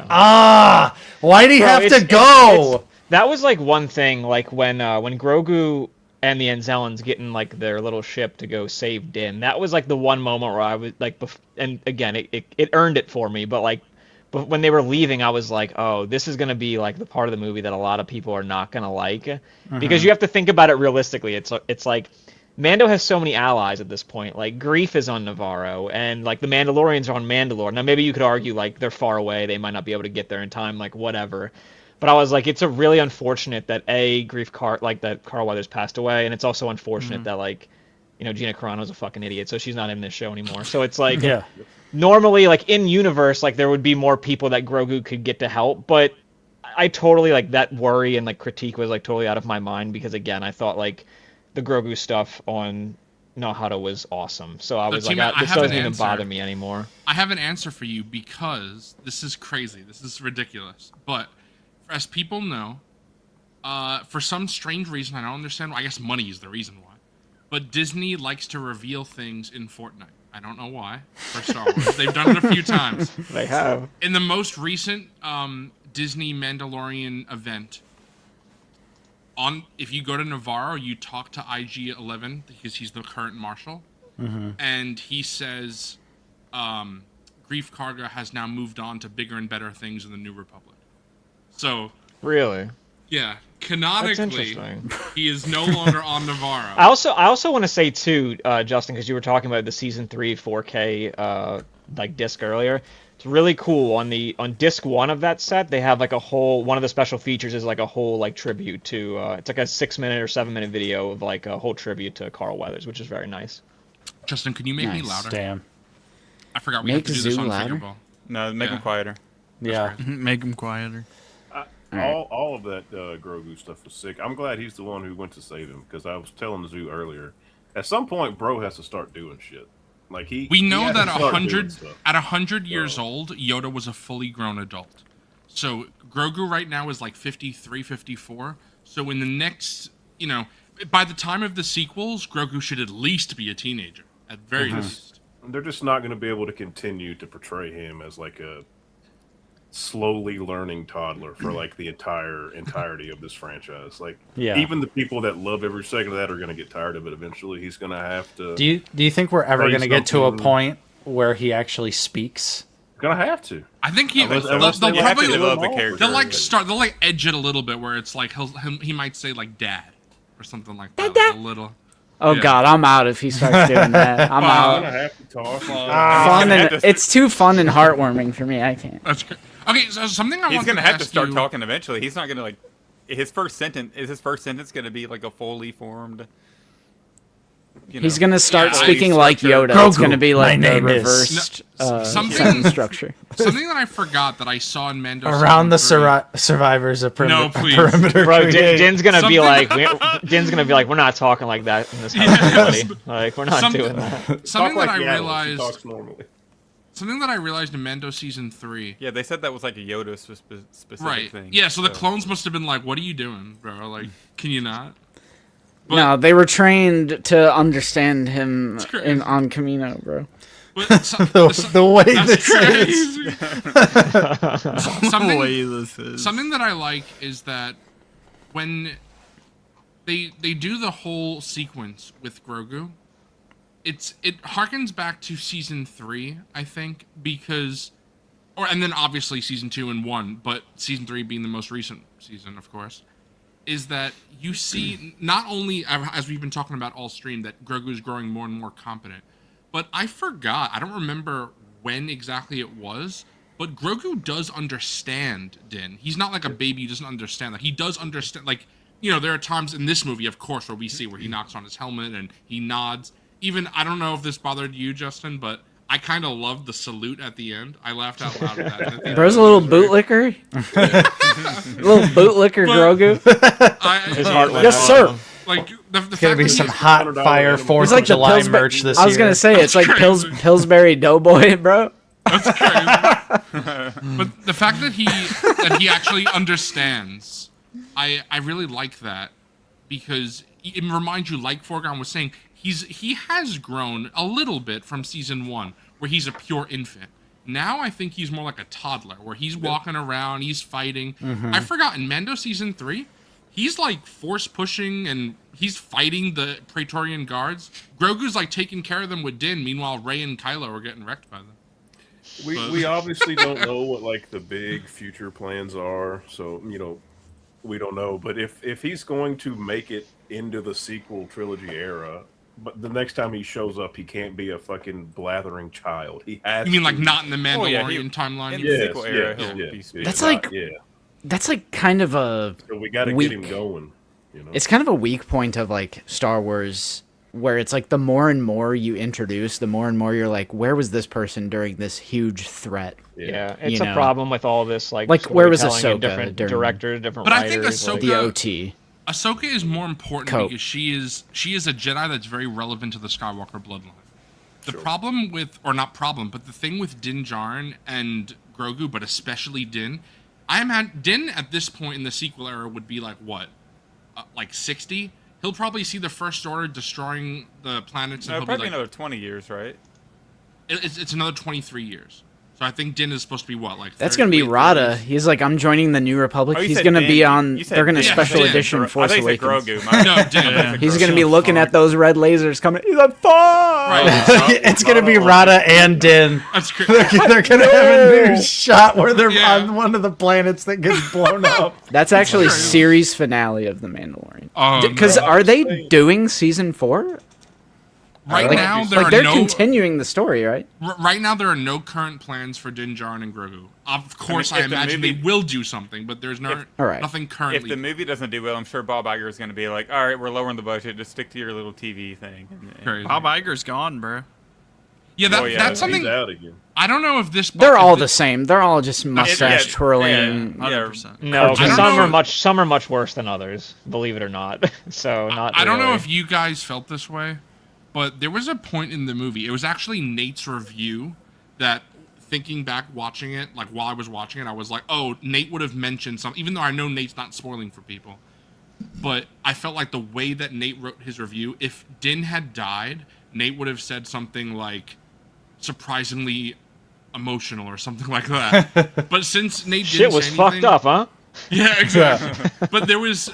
why'd he have to go? That was like one thing, like when Grogu and the Anzellans get in like their little ship to go save Din. That was like the one moment where I was like, and again, it earned it for me. But like, but when they were leaving, I was like, oh, this is gonna be like the part of the movie that a lot of people are not gonna like, because you have to think about it realistically. It's like Mando has so many allies at this point. Like Grief is on Navarro, and like the Mandalorians are on Mandalore. Now maybe you could argue like they're far away, they might not be able to get there in time, like whatever. But I was like, it's a really unfortunate that that Carl Weathers passed away, and it's also unfortunate that like, Gina Carano's a fucking idiot, so she's not in this show anymore. So it's like, Yeah. normally like in universe, like there would be more people that Grogu could get to help, but I totally like that worry and like critique was like totally out of my mind because again, I thought like the Grogu stuff on Nahata was awesome. So I was like, this doesn't even bother me anymore. I have an answer for you because this is crazy. This is ridiculous. But as people know, for some strange reason, I don't understand. I guess money is the reason why. But Disney likes to reveal things in Fortnite. I don't know why. For Star Wars, they've done it a few times. They have. In the most recent Disney Mandalorian event, if you go to Navarro, you talk to IG-11 because he's the current marshal, and he says, Grief Karga has now moved on to bigger and better things in the New Republic. So really, yeah, canonically, he is no longer on Navarro. I also want to say too, Justin, because you were talking about the season 3 4K like disc earlier. It's really cool on disc 1 of that set. They have like a whole one of the special features is like a whole like tribute to. It's like a 6-minute or 7-minute video of like a whole tribute to Carl Weathers, which is very nice. Justin, can you make me louder? Damn. I forgot we have to do this on Fingerball. No, make him quieter. Yeah. Make him quieter. All of that Grogu stuff was sick. I'm glad he's the one who went to save him because I was telling Zoo earlier. At some point, bro has to start doing shit. Like we know that 100 years old, Yoda was a fully grown adult. So Grogu right now is like 53, 54. So in the next, by the time of the sequels, Grogu should at least be a teenager, at very least. They're just not going to be able to continue to portray him as like a slowly learning toddler for like the entirety of this franchise. Like, even the people that love every second of that are going to get tired of it eventually. He's going to have to. Do you think we're ever going to get to a point where he actually speaks? Gonna have to. I think they'll probably develop the character. They'll like edge it a little bit where it's like he might say like dad or something like that. Like a little. Oh God, I'm out if he starts doing that. I'm out. Have to talk. It's too fun and heartwarming for me. I can't. That's great. Okay, so something he's gonna have to start talking eventually. He's not gonna like his first sentence gonna be like a fully formed. He's gonna start speaking like Yoda. Grogu, it's gonna be like the reversed sentence structure. Something that I forgot that I saw in Mando around the survivors of perimeter. Bro, Din's gonna be like, we're not talking like that in this house, buddy. Like we're not doing that. Something that I realized. Something that I realized in Mando season 3. Yeah, they said that was like a Yoda specific thing. Yeah, so the clones must have been like, "What are you doing, bro? Like, can you not?" But, no, they were trained to understand him on Camino, bro. But the way this is. Something that I like is that when they do the whole sequence with Grogu, it harkens back to season 3, I think, and then obviously season 2 and 1, but season 3 being the most recent season, of course. Is that you see not only, as we've been talking about all stream, that Grogu is growing more and more competent, but I don't remember when exactly it was, but Grogu does understand Din. He's not like a baby who doesn't understand. Like, he does understand, like, there are times in this movie, of course, where we see where he knocks on his helmet and he nods. Even, I don't know if this bothered you, Justin, but I kind of loved the salute at the end. I laughed out loud at that. Bro's a little bootlicker. Little bootlicker Grogu. Yes, sir. Like it's gonna be some hot fire 4th of July merch this year. I was gonna say it's like Pillsbury Doughboy, bro. That's crazy. But the fact that he actually understands, I really like that because it reminds you, like Forgon was saying. He has grown a little bit from season 1, where he's a pure infant. Now I think he's more like a toddler, where he's walking around, he's fighting. I forgot, in Mando season 3, he's like force pushing and he's fighting the Praetorian guards. Grogu's like taking care of them with Din, meanwhile Rey and Kylo are getting wrecked by them. We obviously don't know what like the big future plans are, so we don't know. But if he's going to make it into the sequel trilogy era. But the next time he shows up, he can't be a fucking blathering child. He has. You mean like not in the Mandalorian timeline? In the sequel era, that's like kind of a. So we got to get him going. It's kind of a weak point of like Star Wars where it's like the more and more you introduce, the more and more you're like, where was this person during this huge threat? Yeah, it's You a know? problem with all this like Where was storytelling and Ahsoka different during- directors, different But I writers. think Ahsoka- like- The OT. Ahsoka is more important Coke. because she is a Jedi that's very relevant to the Skywalker bloodline. The problem with, or not problem, but the thing with Din Djarin and Grogu, but especially Din, Din at this point in the sequel era would be like what, like 60. He'll probably see the First Order destroying the planets. And No, he'll probably be like, another 20 years, right? it's another 23 years. So I think Din is supposed to be what, like 30, That's gonna be late Rada. 30s? He's like, I'm joining the New Republic. Oh, you He's said gonna Din. be on. You said They're gonna Din. special Din. edition I Force thought you said Awakens. Grogu. My No, bad. Din. He's gonna be looking at those red lasers coming. He's like, fuck! Right. It's gonna be Rada and Din. That's great. They're gonna have a new shot where they're Yeah. on one of the planets that gets blown up. That's actually True. series finale of The Mandalorian. Oh, Because no. are they doing season 4? Right Like- now there like are they're no. continuing the story, right? Right now, there are no current plans for Din Djarin and Grogu. Of course, if I the imagine movie- they will do something, but there's no All right. nothing If currently. the movie doesn't do well, I'm sure Bob Iger is going to be like, all right, we're lowering the budget. Just stick to your little TV thing. Crazy. Bob Iger's gone, bro. Yeah, that, Oh, yeah, that's he's something. He's out again. I don't know if this. They're if all thi- the same. They're all just mustache yeah, twirling. 100%. No, I don't some know- are much worse than others. Believe it or not. So not. I don't know really. if you guys felt this way, but there was a point in the movie. It was actually Nate's review that, thinking back, watching it, like while I was watching it, I was like, oh, Nate would have mentioned something, even though I know Nate's not spoiling for people. But I felt like the way that Nate wrote his review, if Din had died, Nate would have said something like, surprisingly emotional or something like that. But since Nate Shit didn't was say fucked anything, up, huh? Yeah, exactly. But there was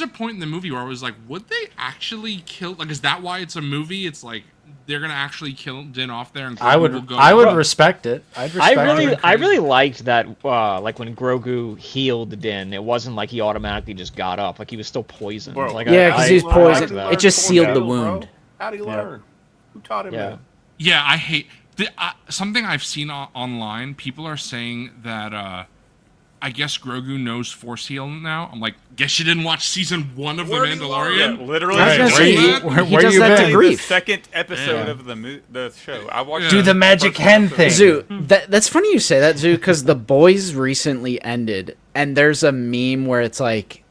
a point in the movie where I was like, would they actually kill? Like, is that why it's a movie? It's like they're gonna actually kill Din off there, and I Grogu will would go I would on. respect it. I'd respect it. I really liked that. Like when Grogu healed Din, it wasn't like he automatically just got up. Like he was still poisoned. Bro, Like, Yeah, because I he's liked poisoned. that. It just sealed the Bro, wound. How'd he learn? Who taught him Yeah. that? Yeah, I hate something I've seen online. People are saying that I guess Grogu knows Force heal now. I'm like, guess you didn't watch season 1 of The Where do you Mandalorian. Yeah, literally. I was gonna Right. say, Where he, you at? he Where does you that been? to The grief. second episode Yeah. of the show. I watched. Do the magic first hen episode. thing. Zoo, that's funny you say that, Zoo, because The Boys recently ended, and there's a meme where it's like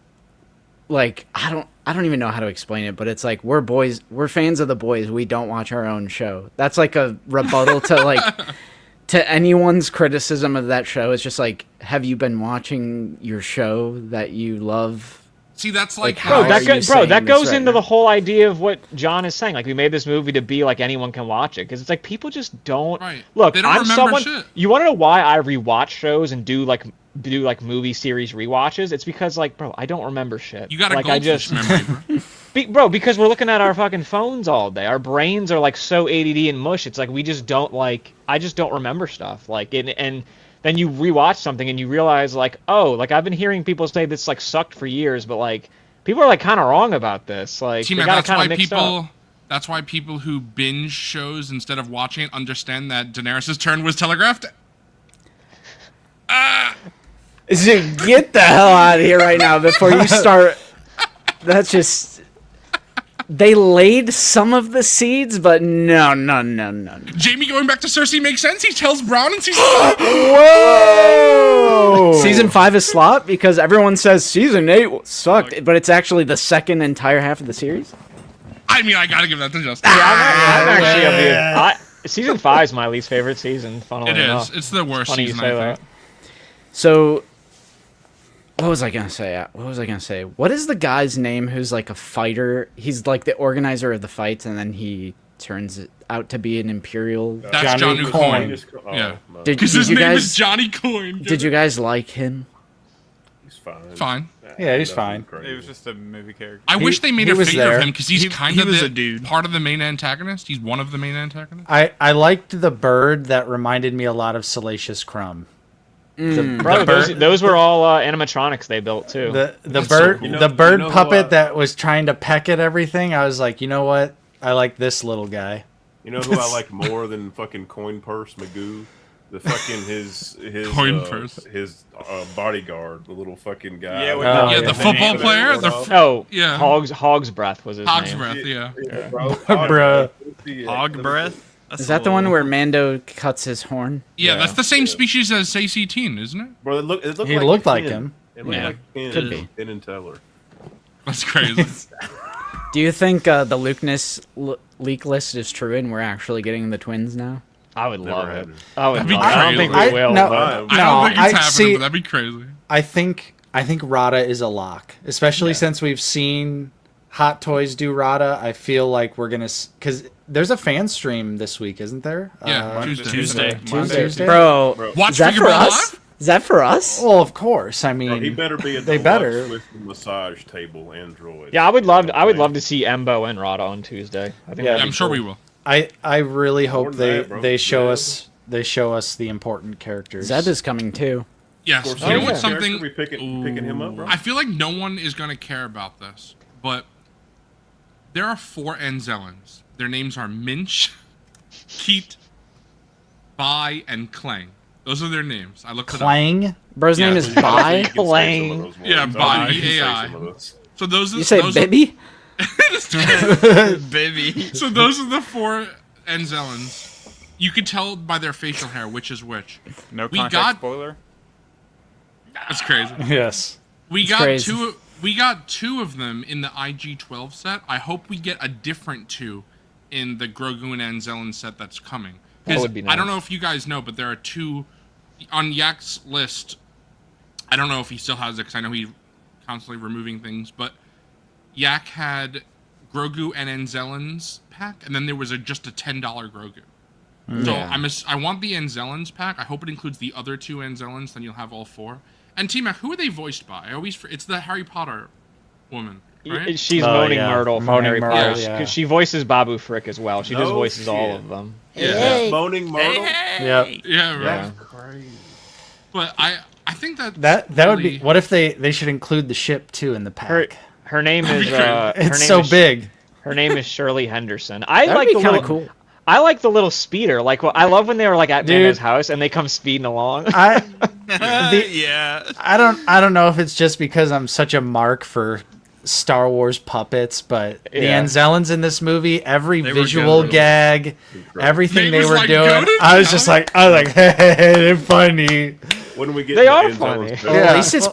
I don't even know how to explain it, but it's like we're fans of The Boys, we don't watch our own show. That's like a rebuttal to anyone's criticism of that show. It's just like, have you been watching your show that you love? See, that's like, How Bro, are that you bro, saying that this goes right into now? the whole idea of what John is saying. Like we made this movie to be like anyone can watch it, because it's like people just don't. Right. Look, They don't I'm remember someone. shit. You want to know why I rewatch shows and do like movie series rewatches? It's because like, bro, I don't remember shit. you got a like I goldfish just, memory, bro. bro, because we're looking at our fucking phones all day. Our brains are like so ADD and mush. It's like we just don't like. I just don't remember stuff. Like and then you rewatch something and you realize like, oh, like I've been hearing people say this like sucked for years, but like people are like kind of wrong about this. Like they T-Man, got it that's kind why of mixed up. people. That's why people who binge shows instead of watching it understand that Daenerys' turn was telegraphed. Zoo, get the hell out of here right now before you start. That's just. They laid some of the seeds, but no. Jamie going back to Cersei makes sense. He tells Brown in season. Whoa! Season 5 is Slop because everyone says season 8 sucked, but it's actually the second entire half of the series. I mean, I gotta give that to Justin. I'm actually of the. Season 5 is my least favorite season. Funnily It is. enough. It's the worst Funny you season, say I that. think. So, what was I gonna say? What is the guy's name who's like a fighter? He's like the organizer of the fights, and then he turns it out to be an Imperial. That's Johnny Johnny Coin. Coin. Oh, Yeah. no. Because his name is Johnny Coin. Did you guys like him? He's fine. Fine. Yeah, he's Nothing fine. crazy. It was just a movie character. I wish they made he a was fate there. of him because he's kind of was the a dude. part of the main antagonist. He's one of the main antagonists. I liked the bird that reminded me a lot of Salacious Crumb. Bro, those were all animatronics they built too. The That's bird so cool. You know- the bird you know who puppet I- that was trying to peck at everything. I was like, you know what? I like this little guy. You know who I like more than fucking Coin Purse Magoo? The fucking his Coin purse. his bodyguard, the little fucking guy. Yeah, with Yeah, the the football player. Oh, Yeah. Hog's Breath was his Hog's name. breath. Yeah. Bruh. Hog breath. That's Is that a the one little- where Mando cuts his horn? Yeah, Yeah. that's the same species as AC-10, isn't it? Bro, it looked He like looked like Penn. him. It looked Yeah. like Penn, Could be. Penn and Teller. That's crazy. Do you think the leak list is true and we're actually getting the twins now? I would Never love had it. it. I would That'd be love it. I don't think crazy. we will. No, but- I don't No, think it's happening, see- but that'd be crazy. I think Rada is a lock, especially since we've seen Hot Toys do Rada. I feel like we're gonna because there's a fan stream this week, isn't there? Yeah, Tuesday. Tuesday. Bro, Watch is that Figure for Ball us? Live? Is that for us? Well, of course. I mean, Bro, he better be a they deluxe better. with the massage table android. Yeah, I would love to see Embo and Rada on Tuesday. I think Yeah, Yeah, that'd I'm be sure cool. we will. I really hope More than they that, bro. they show Yeah. us the important characters. Zed is coming too. Yes. Of course, You know yeah. what's something? We picking him up, bro. I feel like no one is going to care about this, but there are 4 Anzellans. Their names are Minch, Keat, Bai, and Clang. Those are their names. I looked it up. Clang. Bro's Yeah. name is You can say Bai. some of Clang. those words. Yeah, I Bai, think you can say B-A-I. some of those. So those are You say those baby? baby. So those are the 4 Anzellans. You could tell by their facial hair which is which. No We context got- spoiler. That's crazy. Yes. We It's got crazy. two. We got 2 of them in the IG-12 set. I hope we get a different 2 in the Grogu and Anzellan set that's coming. 'Cause That would be I don't nice. know if you guys know, but there are 2 on Yak's list. I don't know if he still has it because I know he's constantly removing things. But Yak had Grogu and Anzellan's pack, and then there was just a $10 Grogu. So I want the Anzellans pack. I hope it includes the other 2 Anzellans. Then you'll have all 4. And T-Mac, who are they voiced by? It's the Harry Potter woman, right? She's Oh, Moaning yeah. Myrtle from Moaning Harry Myrtle, Potter. yeah. Because she voices Babu Frick as well. She just No voices all shit. of them. Yeah. Moaning Myrtle. Yep. Yeah, right. Yeah. Crazy. But I think that That would be. really- What if they should include the ship too in the Her pack? her name is That'd be her It's name so is, big. Her name is Shirley Henderson. I That'd like be the kind little of cool. I like the little speeder. Like, I love when they were like at Dude. Nana's house and they come speeding along. I Yeah. I don't know if it's just because I'm such a mark for Star Wars puppets, but the Yeah. Anzellans in this movie, every They were visual good. gag, everything They they was, were like, doing, goated? I was like, hey, they're funny. When we get They to are Anzellan's funny. pack- Well, Yeah. at least it's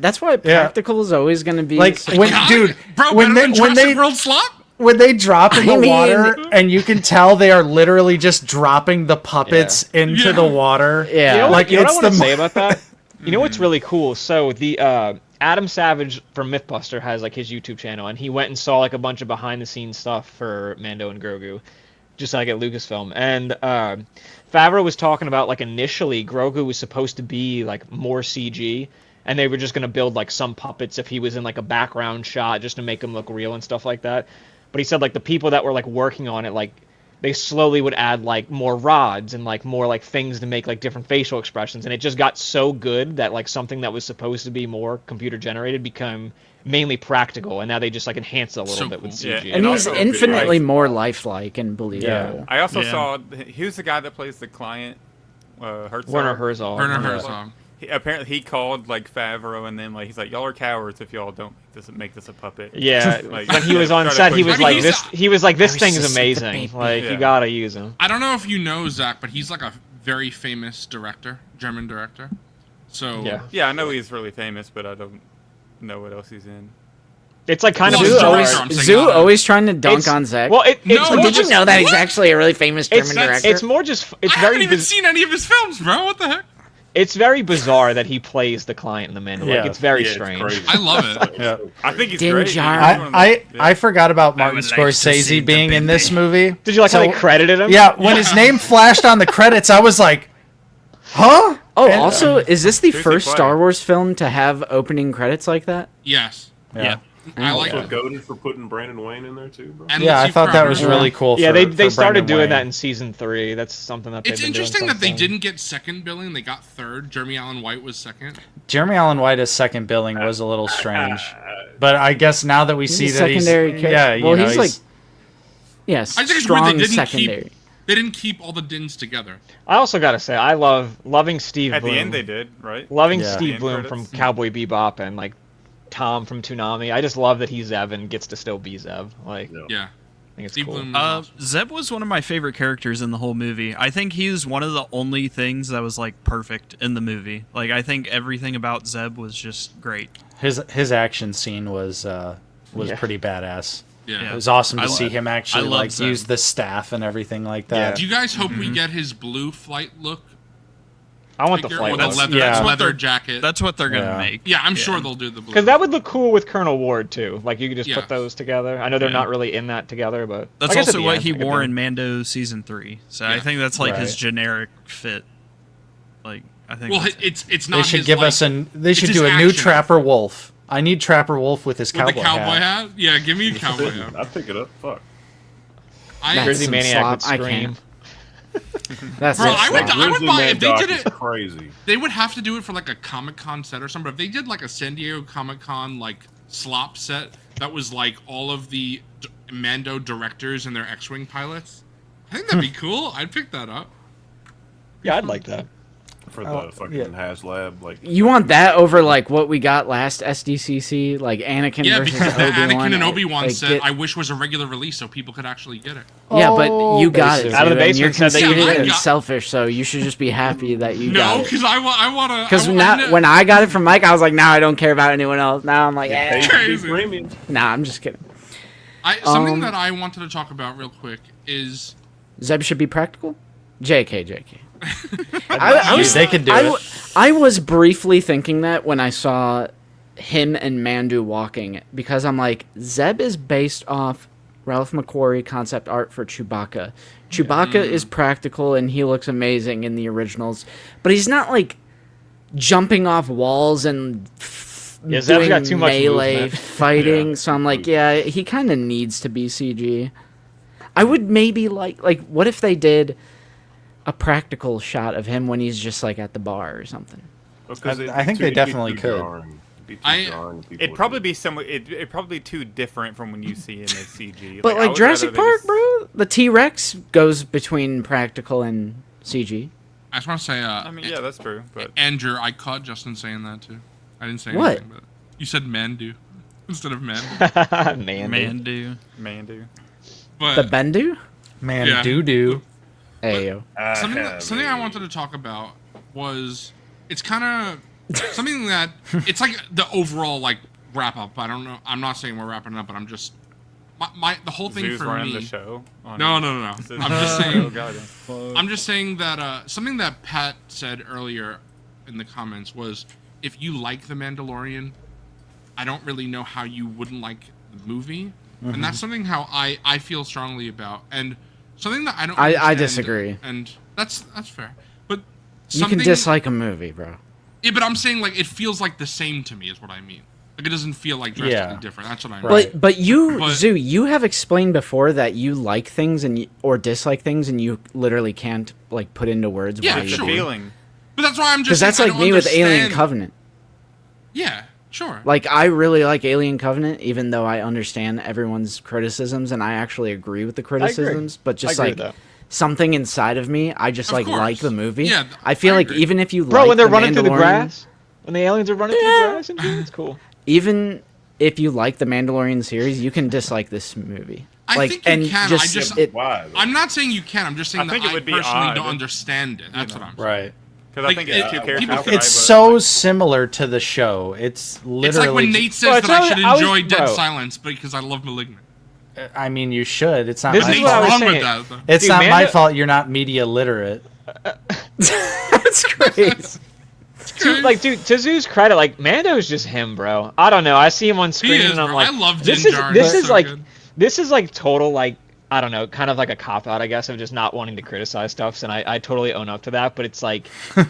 that's why practical is always going to be Like such- when, God, dude, bro, when better than they when Jurassic they World Slop? when they drop in the I mean- water and you can tell they are literally just dropping the puppets into Yeah. the water. Yeah. You know, like you know it's what I want the to say about that? You know what's really cool? So the Adam Savage from Mythbuster has like his YouTube channel, and he went and saw like a bunch of behind the scenes stuff for Mando and Grogu, just like at Lucasfilm. And Favreau was talking about like initially Grogu was supposed to be like more CG, and they were just gonna build like some puppets if he was in like a background shot just to make him look real and stuff like that. But he said like the people that were like working on it, like they slowly would add like more rods and like more like things to make like different facial expressions, and it just got so good that like something that was supposed to be more computer generated became mainly practical, and now they just like enhance it a little So bit with cool. CG. Yeah, and he's also- infinitely more lifelike and believable. I also Yeah. saw who's the guy that plays the client. Herzog. Werner Herzog. Werner Yeah. Herzog. Apparently, he called like Favreau, and then like he's like, "Y'all are cowards if y'all don't make this a puppet." Yeah, Like, when he was on try to set, push he was I mean, like he's this. a- He was like, "This thing is Narcissistic amazing. baby. Like Yeah. you gotta use him." I don't know if you know Zach, but he's like a very famous director, German director. So Yeah, Yeah, I know he's really famous, but I don't know what else he's in. it's like kind of Well, Zoo it's bizarre. always, I'm saying Zoo not- always trying to dunk It's- on Zach. Well, it's No, more did Did you just- know that he's What? actually a really famous It's, German director? it's more just it's I haven't very even biz- seen any of his films, bro. What the heck? it's very bizarre that he plays the client in the Mandalorian. Yeah. Like, it's very Yeah, it's strange. crazy. I love it. Yeah. I think he's Din great. Djarin. He's one of the- I forgot about Martin would like to see Scorsese the being in this baby. movie. Did you like how they So- credited him? Yeah, when his name flashed on the credits, I was like, huh? Oh, And- also, is this the Who's he first playing? Star Wars film to have opening credits like that? Yes. Yeah. I like Also it. goaded for putting Brandon Wayne in there too, bro. And Yeah, I Lucy thought that Crowder. was really cool. Yeah, for, they for started Brendan doing Wayne. that in season 3. That's something that It's they've been doing interesting that they since didn't get second billing; they got third. Jeremy Allen White was second. Jeremy Allen White's second billing was a little strange, but I guess now that we see He's a that secondary he's character. yeah, you well, know, he's like, yes, I think it's weird they strong didn't secondary. keep. They didn't keep all the Dins together. I also gotta say, I loving Steve At Bloom. the end, they did, right? Loving Yeah. Steve End Bloom credits. from Cowboy Bebop and like Tom from Toonami. I just love that he's Zeb and gets to still be Zeb. Like, Yeah. Yeah. I think it's Steve cool. Bloom was awesome. Zeb was one of my favorite characters in the whole movie. I think he's one of the only things that was like perfect in the movie. Like I think everything about Zeb was just great. His action scene was Yeah. pretty badass. Yeah. It was awesome to I see love- him I actually love like Zeb. use the staff and everything like that. Do you guys hope we get his blue flight look? I want the figure, flight or the look. leather, Yeah. leather jacket. That's what they're gonna Yeah. make. Yeah, I'm sure they'll do the blue. Because that would look cool with Colonel Ward too. Like you could just Yeah. put those together. I know they're Yeah. not really in that together, but That's I guess at also the what end, he I could wore do. in Mando season 3. So I Yeah. think that's like his Right. generic fit. Like I think. Well, that's it. it's not. They should his, give like, us They should his do a new action Trapper Wolf. I need Trapper Wolf with his with cowboy, the cowboy hat. hat. Yeah, give me a cowboy hat. I'd pick it up. Fuck. I, That's Grizzly some Maniac would slop. I scream. can't. That's Bro, it. I would Grizzly buy Man if they Doc did is it. crazy. They would have to do it for like a Comic-Con set or something. But if they did like a San Diego Comic-Con like slop set that was like all of the Mando directors and their X-wing pilots, I think that'd be cool. I'd pick that up. Yeah, I'd like that. For the Oh, fucking yeah. HasLab, like You want that over like what we got last SDCC, like Anakin Yeah, versus because the Obi-Wan? Anakin and Obi-Wan Like, set get- I wish was a regular release so people could actually get it. Yeah, but you got it. Out of the dude, and you're basement said that you conceited did. and Yeah. selfish, so you should just be happy that you No, got it. because I want to. Because when I got it from Mike, I was like, "Nah, I don't care about anyone else." Now I'm like, hey, "Yeah, Crazy. premium. nah, I'm just kidding." Something that I wanted to talk about real quick is Zeb should be practical. JK. They could do it. I was briefly thinking that when I saw him and Mandu walking, because I'm like, Zeb is based off Ralph McQuarrie concept art for Chewbacca. Chewbacca is practical and he looks amazing in the originals, but he's not like jumping off walls and Yeah, Zeb's doing got too much melee movement. fighting. Yeah. So I'm like, yeah, he kind of needs to be CG. I would maybe like what if they did a practical shot of him when he's just like at the bar or something? Because I think they definitely could. It'd probably be somewhat. It'd probably be too different from when you see him as CG. But I like would Jurassic rather they Park, just- bro, the T-Rex goes between practical and CG. I just want to say, I mean, yeah, that's true. But Andrew, I caught Justin saying that too. I didn't say What? anything, but you said Mandu instead of Mandu. Man, dude. Mandu. But The Bendu? Man, Yeah. doo-doo. Ayo. something I wanted to talk about was it's kind of something that it's like the overall like wrap up. I don't know. I'm not saying we're wrapping it up, but I'm just the whole thing Zeus for running me. the show. on No, it. no, no, no. It's- I'm just Oh, saying. God. I'm just saying that something that Pat said earlier in the comments was if you like The Mandalorian, I don't really know how you wouldn't like the movie. And that's something how I feel strongly about. And something that I don't I understand, disagree. And that's fair. But You something, can dislike a movie, bro. Yeah, but I'm saying like it feels like the same to me is what I mean. Like it doesn't feel like drastically Yeah. different. That's what I mean. Right. But you, But- Zoo, you have explained before that you like things or dislike things, and you literally can't like put into words Yeah, why It's you the sure. do. feeling. But that's why I'm Because just that's saying, like I me don't with Alien understand- Covenant. Yeah, sure. Like I really like Alien Covenant, even though I understand everyone's criticisms and I actually agree with the criticisms. But just I agree like with that. something inside of me, I just Of like course. the movie. Yeah, I feel I like agree. even if you Bro, like when they're The running through the Mandalorian- grass, when the aliens are running through the grass, and shit, it's cool. even if you like the Mandalorian series, you can dislike this movie. I like, think you and can. Just, I just- it, Why? I'm not saying you can. I'm just saying I think that it would be personally odd, don't understand it. That's what I'm saying. Right. Because Like, I think it's two characters. people- right, It's but, so like, similar to the show. It's literally. It's like when Nate says Bro, that I should I was- enjoy Dead bro. Silence because I love Malignant. I mean, you should. It's not This my is Nate's what I was fault. wrong saying. with that. It's Dude, not my Manda- fault. You're not media literate. that's crazy. Dude, to Zoo's credit, like Mando's just him, bro. I don't know. I see him on He screen is, and I'm bro. like, I love this Din is Djarin. this He's is so like good. this is like total like I don't know, kind of like a cop out, I guess, of just not wanting to criticize stuff, and I totally own up to that. But it's like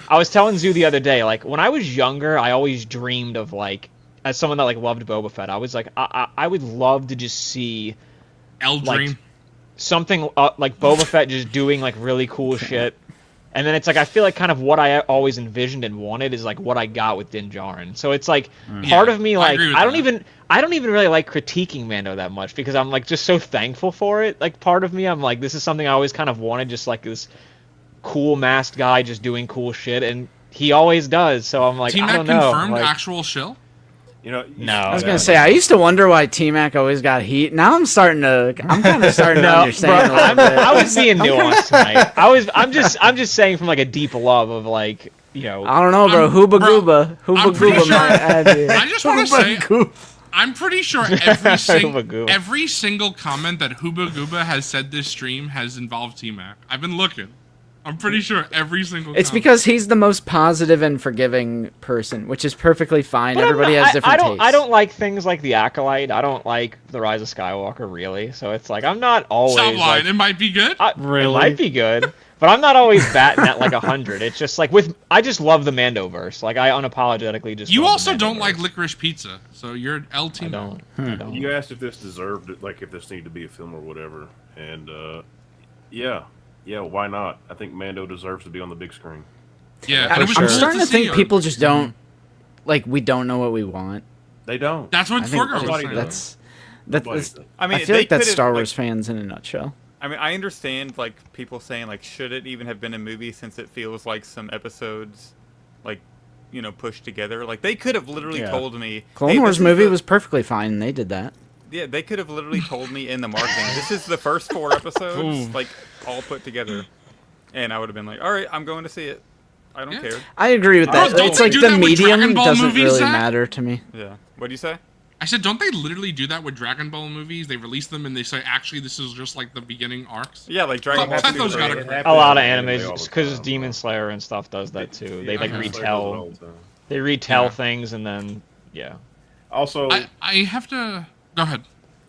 I was telling Zoo the other day, like when I was younger, I always dreamed of like as someone that like loved Boba Fett, I was like I would love to just see L like Dream. something like Boba Fett just doing like really cool shit. And then it's like I feel like kind of what I always envisioned and wanted is like what I got with Din Djarin. So it's like part of me like I don't even really like critiquing Mando that much because I'm like just so thankful for it. Like part of me I'm like this is something I always kind of wanted, just like this cool masked guy just doing cool shit, and he always does. So I'm like T-Mac I don't know. confirmed Like, actual shill? You know, No. I was gonna say I used to wonder why T-Mac always got heat. Now I'm kind of starting to understand a little bit. I was being nuanced tonight. I'm just saying from like a deep love of like, you know. I don't know, bro. Hooba Gooba. I'm Hooba pretty Gooba sure- might add you. I just want to say, I'm pretty sure Hooba Gooba. every single comment that Hooba Gooba has said this stream has involved T-Mac. I've been looking. I'm pretty sure every single It's comment. because he's the most positive and forgiving person, which is perfectly fine. But Everybody has different tastes. I don't like things like The Acolyte. I don't like The Rise of Skywalker, really. So it's like, I'm not always... Stop lying. Like, It might be good. It might be good, but I'm not always batting at like 100. It's just like I just love the Mandoverse. Like I unapologetically just. You love also the don't Mandoverse. like licorice pizza, so you're L I team. don't. Hmm. I don't. You asked if this deserved it, like if this needed to be a film or whatever, and yeah, why not? I think Mando deserves to be on the big screen. Yeah, and it was I'm cool starting to see think her. people just don't we don't know what we want. They don't. That's what I think Forger was nobody saying. does. that's Nobody does. I mean, I feel they like that's could've, Star like- Wars fans in a nutshell. I mean, I understand like people saying like, should it even have been a movie since it feels like some episodes, like, you know, pushed together. Like they could have literally told me. Clone hey, Wars this is movie the- was perfectly fine. And they did that. Yeah, they could have literally told me in the marketing, this is the first 4 episodes, like all put together, and I would have been like, all right, I'm going to see it. I don't care. I agree with that. Don't It's they like do the that with medium Dragon Ball doesn't movies, really Zach? matter to me. Yeah. What do you say? I said, don't they literally do that with Dragon Ball movies? They release them and they say, actually, this is just like the beginning arcs. Yeah, like Dragon Ball. Pathos Super. got It it. happens A lot of in anime animes, all the because time, Demon bro. Slayer and stuff does that too. They like Demon Slayer does it retell. all the time. They retell Yeah. things and then Also, I have to go ahead.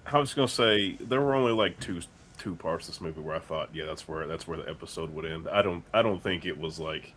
I was gonna say there were only like two parts of this movie where I thought, yeah, that's where the episode would end. I don't think it was like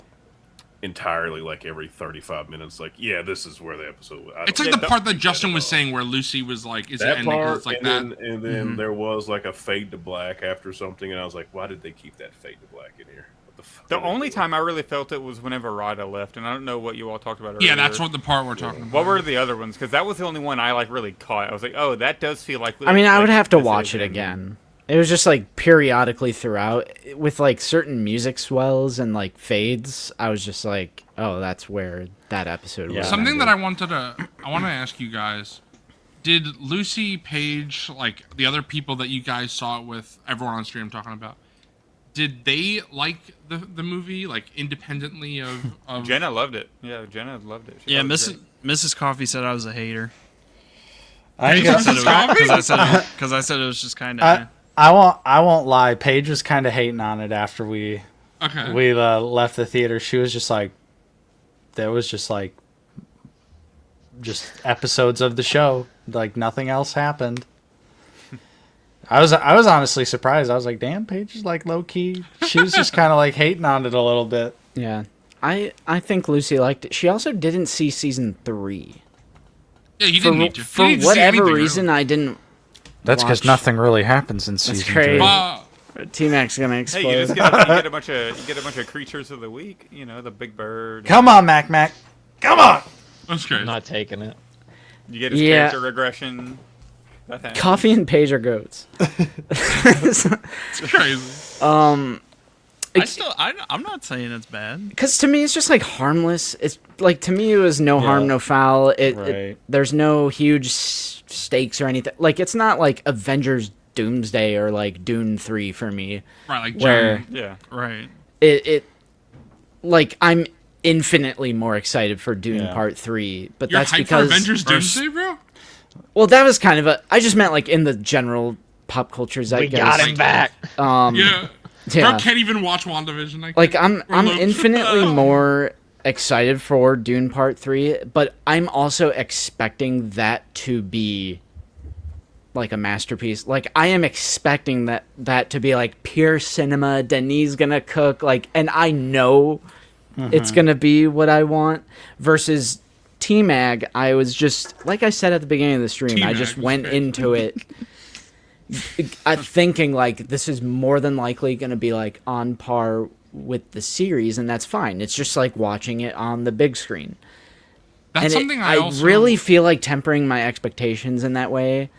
entirely like every 35 minutes. Like, yeah, this is where the episode. It's like the part that Justin was saying where Lucy was like, is it that ending? 'Cause part, It's like and that. then, and then there was like a fade to black after something, and I was like, why did they keep that fade to black in here? What the fuck? The are they only doing? time I really felt it was whenever Rada left, and I don't know what you all talked about earlier. Yeah, that's what the part we're talking about. What were the other ones? Because that was the only one I like really caught. I was like, oh, that does feel like. I mean, I like, would have to this watch is it ending. again. It was just like periodically throughout with like certain music swells and like fades. I was just like, oh, that's where that episode was. Something that I want to ask you guys: did Lucy, Paige, like the other people that you guys saw it with, everyone on stream talking about, did they like the movie like independently of? Jenna loved it. Yeah, Jenna loved it. She Yeah, thought it was Mrs. Coffee said I was a hater. I Paige think was Coffee? Because I said it was just kind of. I won't lie. Paige was kind of hating on it after we Okay. left the theater. She was just like, there was just episodes of the show, like nothing else happened. I was honestly surprised. I was like, damn, Paige is like low key. She was just kind of like hating on it a little bit. Yeah, I think Lucy liked it. She also didn't see season 3 Yeah, you didn't need to. for You didn't see whatever anything, reason. really. I didn't. That's because watch- nothing really happens in That's season crazy. 3. T-Mac's gonna Hey, explode. you just get a bunch of creatures of the week. You know, the big bird. Come on, Mac. Come on. That's crazy. I'm not taking it. You get his Yeah. character regression. That happens. Coffee and Paige are goats. It's crazy. I'm not saying it's bad. Because to me, it's just like harmless. It's like to me, it was no harm, no foul. Right. There's no huge stakes or anything. Like it's not like Avengers Doomsday or like Dune 3 for me. Right, like Where giant- Yeah. Right. it like I'm infinitely more excited for Dune Yeah. Part 3, but You're that's hyped because for Avengers Doomsday, bro? well, that was kind of I just meant like in the general pop culture We zeitgeist. got him back. Yeah. Yeah. Bro can't even watch WandaVision. I Like can't. I'm Or Loki. infinitely more excited for Dune Part 3, but I'm also expecting that to be like a masterpiece. Like I am expecting that to be like pure cinema. Denis gonna cook like, and I know it's gonna be what I want. Versus T-Mag, I was just like I said at the beginning of the stream. I T-Mag just was went crazy. into it. Thinking like this is more than likely going to be like on par with the series, and that's fine. It's just like watching it on the big screen. That's And something I also really feel like tempering my expectations in that way.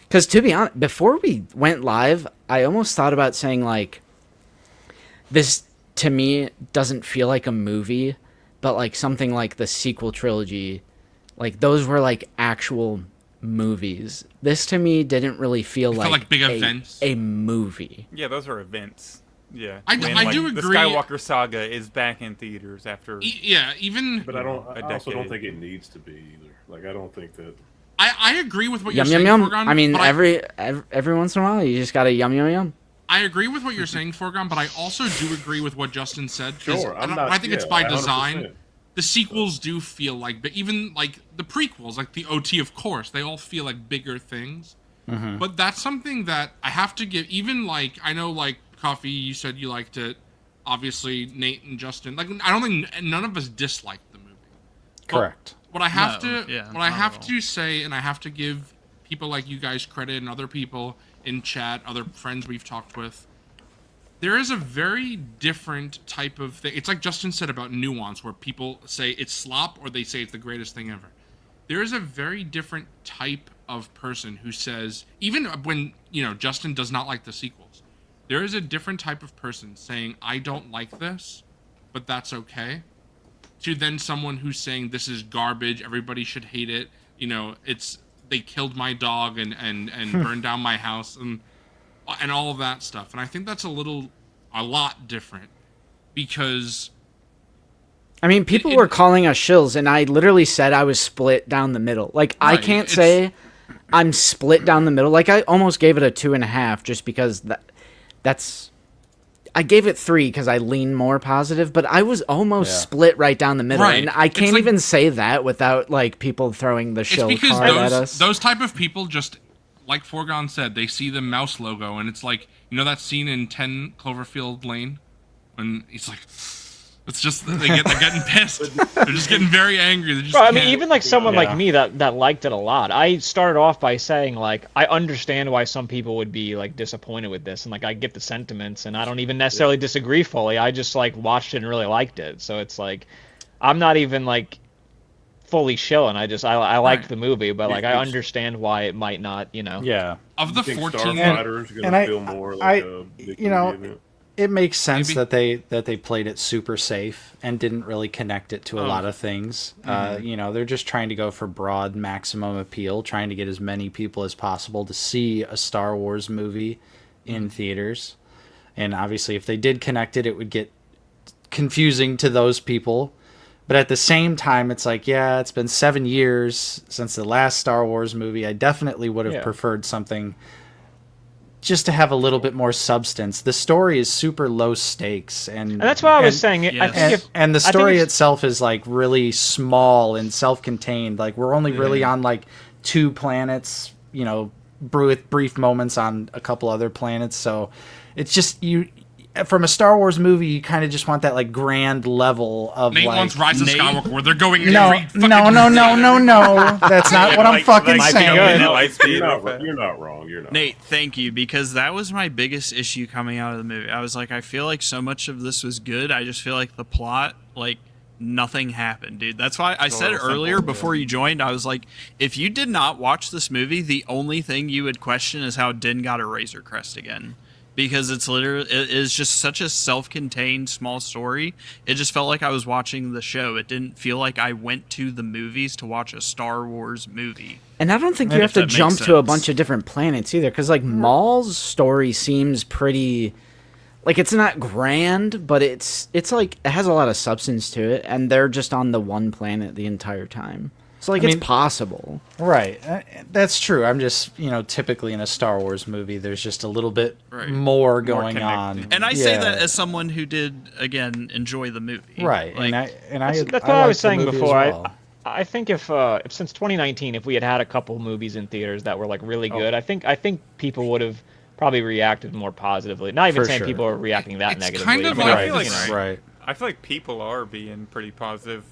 Because to be honest, before we went live, I almost thought about saying, like, this to me doesn't feel like a movie, but like something like the sequel trilogy. Like, those were like actual movies. This to me didn't really feel like big events. A movie. Yeah, those are events. Yeah, I do The agree. Skywalker saga is back in theaters after. Even. But I also don't decade. think it needs to be either. Like, I don't think that. I agree with what you're Yum saying, yum yum. Forgon, I mean, but every once in a while, you just gotta yum yum yum. I agree with what you're saying, Forgon, but I also do agree with what Justin said. 'Cause Sure, I think it's by 100%. design. The sequels do feel like, but even like the prequels, like the OT, of course, they all feel like bigger things. But that's something that I have to give. Even like, I know, like Coffee, you said you liked it. Obviously, Nate and Justin, like, I don't think none of us disliked the movie. Correct. What I have No, to, yeah, what I not have at all. to say, and I have to give people like you guys credit, and other people in chat, other friends we've talked with. There is a very different type of thing. It's like Justin said about nuance, where people say it's slop or they say it's the greatest thing ever. There is a very different type of person who says, even when, Justin does not like the sequels, there is a different type of person saying, I don't like this, but that's okay, to then someone who's saying this is garbage, everybody should hate it, they killed my dog and burned down my house, and all of that stuff. And I think that's a lot different, because I mean, people were calling us shills, and I literally said I was split down the middle. Like, I Right, can't say I'm split down the middle. Like, I almost gave it a 2.5 just because that's... I gave it 3 because I lean more positive, but I was almost split right down the middle. Right. And I can't even say that without, like, people throwing the it's shill because card at us. those type of people just, like Forgon said, they see the mouse logo, and it's like, that scene in 10 Cloverfield Lane when he's like, it's just they're getting pissed. They're just getting very angry. They just Bro, I mean, can't. even like someone like me that liked it a lot. I started off by saying, like, I understand why some people would be like disappointed with this, and like I get the sentiments, and I don't even necessarily disagree fully. I just like watched it and really liked it. So it's like I'm not even like fully shilling. I liked the movie, but like I understand why it might not, Yeah. Of the You think 14, Starfighter is going to feel more like a big movie event? It makes sense Maybe. that they played it super safe and didn't really connect it to a lot of things. They're just trying to go for broad maximum appeal, trying to get as many people as possible to see a Star Wars movie in theaters. And obviously, if they did connect it, it would get confusing to those people. But at the same time, it's like, yeah, it's been 7 years since the last Star Wars movie. I definitely would have preferred something just to have a little bit more substance. The story is super low stakes, and that's what I was saying. I Yes. think and the I think story it's- itself is like really small and self-contained. Like, we're only really on like 2 planets, with brief moments on a couple other planets. So it's just, from a Star Wars movie, you kind of just want that like grand level of Nate like. wants Rise of Skywalker, where they're going No, every fucking... no. That's not what I'm fucking Like, saying. You're not wrong. You're not. Nate, thank you, because that was my biggest issue coming out of the movie. I was like, I feel like so much of this was good. I just feel like the plot, like, nothing happened, dude. That's why I said earlier before you joined, I was like, if you did not watch this movie, the only thing you would question is how Din got a Razor Crest again. Because it is just such a self-contained small story. It just felt like I was watching the show. It didn't feel like I went to the movies to watch a Star Wars movie. And I don't think you have to jump to a bunch of different planets either, because like Maul's story seems pretty, like, it's not grand, but it's like it has a lot of substance to it, and they're just on the one planet the entire time. So like, it's possible. Right. That's true. I'm just, typically in a Star Wars movie, there's just a little bit more going on. And I say that as someone who did, again, enjoy the movie. Right. Like, that's what I was saying before. Well. I think if since 2019, if we had a couple movies in theaters that were like really good, I think people would have probably reacted more positively. Not even saying people are reacting that It's negatively. kind of I mean, like- I feel like I feel like people are being pretty positive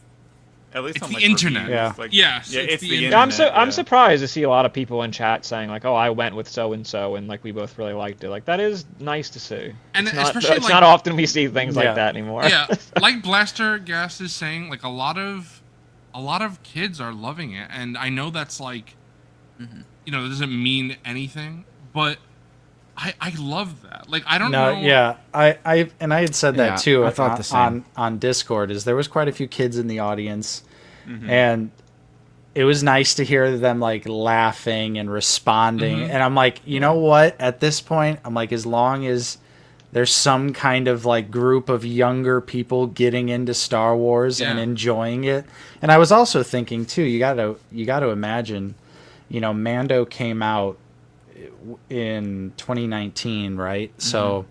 At least It's on the like, internet. reviews, Yeah. like, Yes, yeah, it's it's the the internet. internet. I'm yeah. surprised to see a lot of people in chat saying like, "Oh, I went with so and so," and like we both really liked it. Like that is nice to see. And it's not, especially, it's like- not often we see things Yeah. like that anymore. Yeah, like Blaster Gas is saying, like a lot of kids are loving it, and I know that's like, you know, that doesn't mean anything, but I love that. Like I don't No, know. yeah, I had said that Yeah, too. I thought the same. On Discord. Is there was quite a few kids in the audience, and it was nice to hear them like laughing and responding. And I'm like, you know what? At this point, I'm like, as long as there's some kind of like group of younger people getting into Star Wars and Yeah. enjoying it. And I was also thinking too, you gotta imagine, you know, Mando came out in 2019, right? So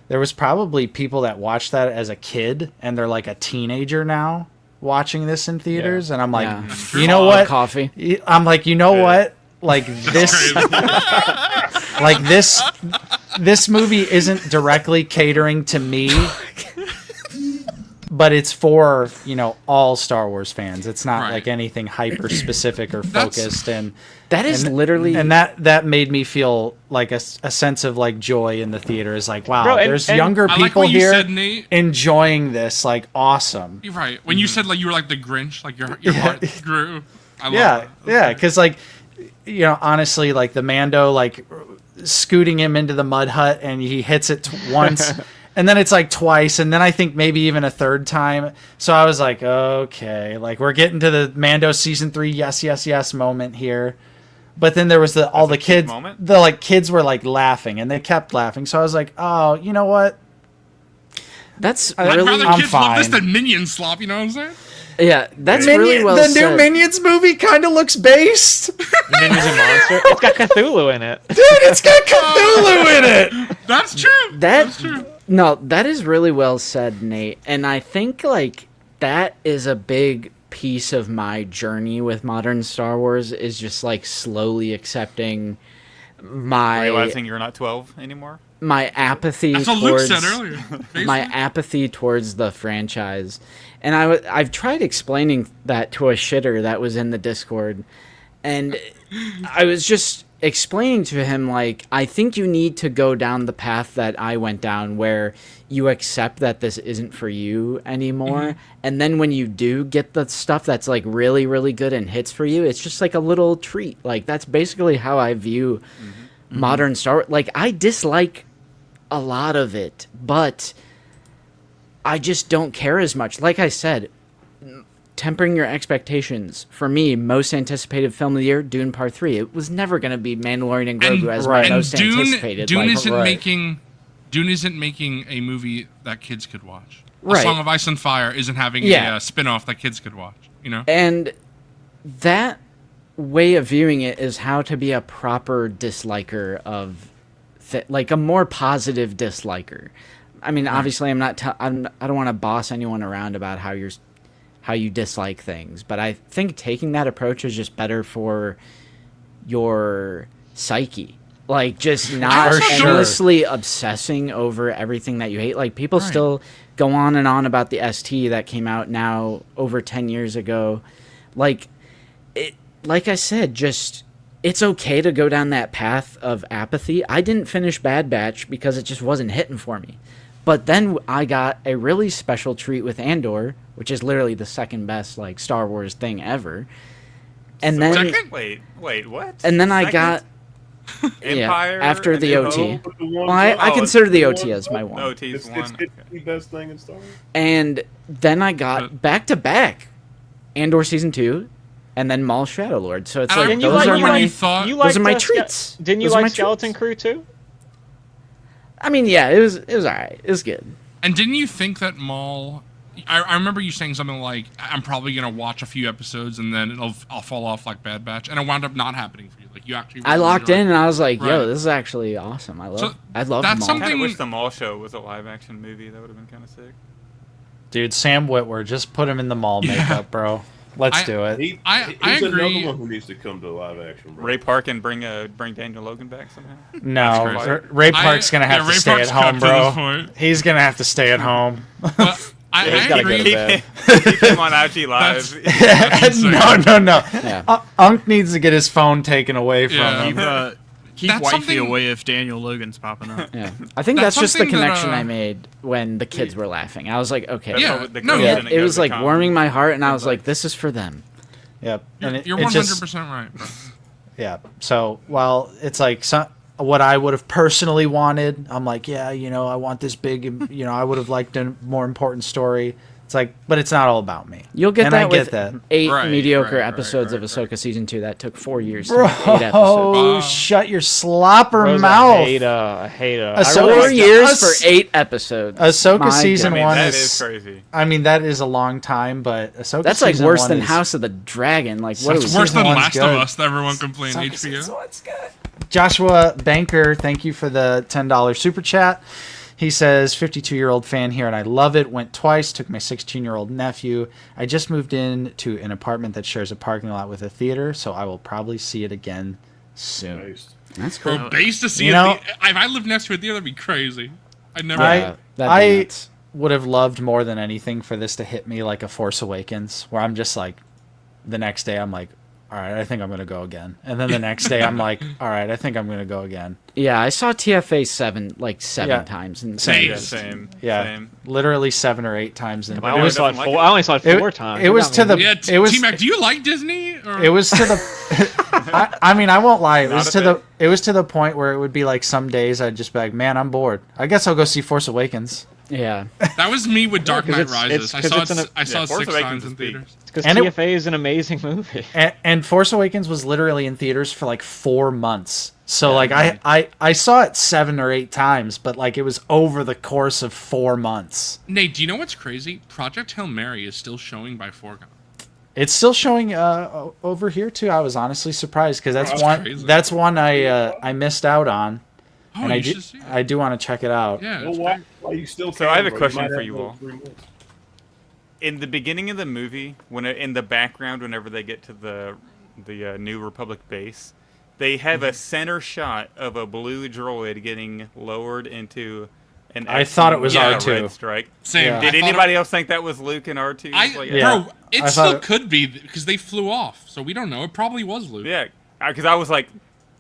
there was probably people that watched that as a kid and they're like a teenager now watching this in theaters. And I'm like, Yeah. you know what? Coffee. I'm like, you know what? Like this, like this movie isn't directly catering to me, but it's for, you know, all Star Wars fans. It's not Right. like anything hyper specific or That's- focused. And That is and, literally and that made me feel like a sense of like joy in the theater. Is like, wow, Bro, and- there's and- younger I like people what you here said, Nate. enjoying this. Like, awesome. You're right. When you said like you were like the Grinch, like your heart grew. I love Yeah, that. yeah, because like, you know, honestly, like the Mando like scooting him into the mud hut and he hits it once. And then it's like twice, and then I think maybe even a third time. So I was like, okay, like we're getting to the Mando season 3, yes moment here. But then there was all the kids, moment? the like kids were like laughing, and they kept laughing. So I was like, oh, you know what? that's I'd really rather I'm kids love this fine. than Minion Slop. You know what I'm saying? yeah. That's really well the said. new Minions movie kind of looks based. Dude, Minions and Monster. It's got Cthulhu in it. it's got Cthulhu in it. That's true. That's true. No, that is really well said, Nate. And I think like that is a big piece of my journey with modern Star Wars is just like slowly accepting my Realizing you're not 12 anymore. my apathy That's what Luke towards said earlier. my apathy towards the franchise. And I've tried explaining that to a shitter that was in the Discord, and I was just explaining to him like, I think you need to go down the path that I went down, where you accept that this isn't for you anymore, and then when you do get the stuff that's like really really good and hits for you, it's just like a little treat. Like that's basically how I view modern Star Wars. Like I dislike a lot of it, but I just don't care as much. Like I said, tempering your expectations. For me, most anticipated film of the year, Dune Part 3. It was never going to be Mandalorian and Grogu as my most anticipated. Dune like, isn't right. making a movie that kids could watch. Right. A Song of Ice and Fire isn't having Yeah. a spin-off that kids could watch. You know. And that way of viewing it is how to be a proper disliker of, like a more positive disliker. I mean, obviously, I don't want to boss anyone around about how you dislike things, but I think taking that approach is just better for your psyche. Like, just not For sure. endlessly obsessing over everything that you hate. Like, people still go on and on about the ST that came out now over 10 years ago. Like I said, just it's okay to go down that path of apathy. I didn't finish Bad Batch because it just wasn't hitting for me. But then I got a really special treat with Andor, which is literally the second best like Star Wars thing ever. And then Second? Wait, what? and then I Second? got Empire after and the New OT. Hope? Well, I consider the OT as my one. OT's It's one. the best thing in Star Wars. And then I got back to back Andor season 2 and then Maul Shadow Lord. So it's And I like remember those are when my you thought- those are my treats. Didn't you Those are my like Skeleton treats. Crew too? I mean, yeah, it was alright. It was good. And didn't you think that Maul? I remember you saying something like, "I'm probably gonna watch a few episodes and then I'll fall off like Bad Batch," and it wound up not happening for you. Like you actually. I really locked enjoyed in it. and I was like, "Yo, Right. this is actually awesome. I love So, Maul." that's I kind something- of wish the Mall Show was a live action movie. That would have been kind of sick. Dude, Sam Witwer, just put him in the mall makeup, bro. Let's do it. I He's agree. another one who needs to come to live action, bro. Ray Park and bring Daniel Logan back somehow. No, That's crazy. Ray Park's gonna have yeah, to Ray stay Park's at home, cooked at this bro. point. He's gonna have to stay at home. But I He's gotta agree. go to bed. Keep him on IG Live. no. Yeah. Unc needs to get his phone taken away from Yeah. him. Keep That's wifey something- away if Daniel Logan's popping up. Yeah, I think That's that's just the something that, connection I made when the kids were laughing. I was like, okay, Yeah, The no, girls yeah, didn't it go was to like con. warming my heart, and I was like, this is for them. Yep. And You're it 100% just, right, bro. yeah. So while it's like what I would have personally wanted, I'm like, yeah, I want this big, I would have liked a more important story. It's like, but it's not all about me. You'll get And that I with get that. 8 Right, mediocre right, episodes right, of Ahsoka season 2 that took 4 years to Bro, make 8 episodes. shut your slopper Bro's mouth. a hater. So- I really 4 like years Us- for 8 episodes. Ahsoka My season I God. mean, one that is- is crazy. I mean, that is a long time, but Ahsoka That's like season worse one than is- House of the Dragon. Like, what That's is worse season than one's Last good. of Us that everyone complained Ahsoka HBO. season one's good. Joshua Banker, thank you for the $10 super chat. He says, 52-year-old fan here, and I love it. Went twice, took my 16-year-old nephew. I just moved in to an apartment that shares a parking lot with a theater, so I will probably see it again soon. That's cool. Bro, base to see You it. know- If I lived next to a theater, that'd be crazy. I'd never. Yeah, that'd be I nuts. would have loved more than anything for this to hit me like a Force Awakens, where I'm just like, the next day I'm like, all right, I think I'm going to go again. And then the next day I'm like, all right, I think I'm going to go again. Yeah, I saw TFA 7 like 7 Yeah. times. And Same. Yeah, same. Yeah, Same. literally 7 or 8 times. In I only saw it like four. it. I only saw it It- 4 times. it was to the- Yeah, it was- T-Mac, do you like Disney? Or? It was to the. I mean, I won't lie. It Not was a to the. fan. It was to the point where it would be like some days I'd just be like, "Man, I'm bored. I guess I'll go see Force Awakens." yeah. That was me with Dark 'cause Knight it's- Rises. it's- I 'cause saw it's it. an- I saw Yeah, it Force 6 Awakens times is in big. theaters. Because And it- TFA is an amazing movie. And Force Awakens was literally in theaters for like 4 months. So like I saw it 7 or 8 times, but like it was over the course of 4 months. Nate, do you know what's crazy? Project Hail Mary is still showing by Foregone. It's still showing over here too. I was honestly surprised because that's one. crazy. That's one I missed out on, Oh, and I you do. should see it. I do want to check it out. Yeah. Well, it's why, great. why you still? So I have a can, bro? You question might for have you another all. 3 months. In the beginning of the movie, when in the background, whenever they get to the New Republic base, they have a center shot of a blue droid getting lowered into an. I thought it was X-wing R2. Red Strike. Same. Yeah. I Did thought anybody else think that was Luke and R2? Yeah. Bro, it I still thought it- could be because they flew off, so we don't know. It probably was Luke. Yeah, because I was like,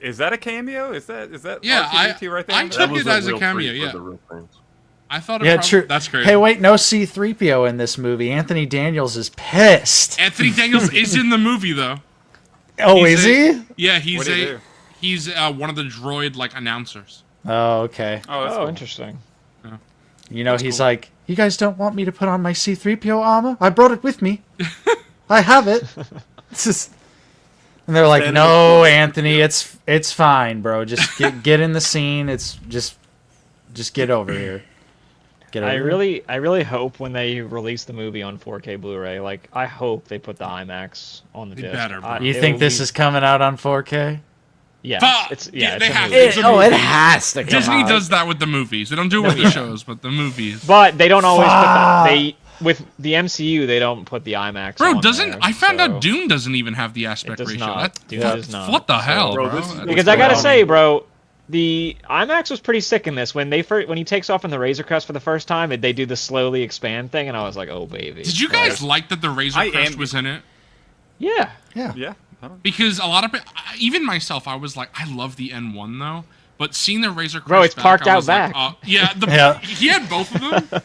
is that a cameo? Is that Yeah, R2-D2 right there? I on the took back? it as a real cameo, treat for yeah. the real fans. I thought it Yeah, prob- true. That's crazy. Hey, wait, no C-3PO in this movie. Anthony Daniels is pissed. Anthony Daniels is in the movie though. Oh, He's is a- he? Yeah, What'd he do? he's one of the droid like announcers. Oh, okay. Oh, that's Oh, cool. interesting. You know, he's like, you guys don't want me to put on my C-3PO armor? I brought it with me. I have it. It's just... And they're like, Then no, it's- Anthony, it's fine, bro. Just get in the scene. It's just get over here. Get over I here. really hope when they release the movie on 4K Blu-ray, like I hope they put the IMAX on the They disc. better, bro. You It think will this be- is coming out on 4K? Yeah, Fuck! it's Yeah, yeah, they it's a have movie. to. It's a It movie. has to come Disney out. does that with the movies. They don't do it with the shows, but the movies. But they don't always Fuck. put they with the MCU. They don't put the IMAX. Bro, on doesn't there, I found so out Dune doesn't even have the aspect it does ratio. not. That- Dune Yeah. does not. What the hell, Bro, bro? this is- That's- Because I gotta Wow. say, bro, the IMAX was pretty sick in this. When he takes off in the Razor Crest for the first time, they do the slowly expand thing, and I was like, oh baby. Did you guys like that the Razor I Crest am- was in it? Yeah. Yeah. Yeah. I don't- Because a lot of even myself, I was like, I love the N1 though, but seeing the Razor Crest, Bro, it's back, parked I out was like, back. yeah, Yeah. he had both of them.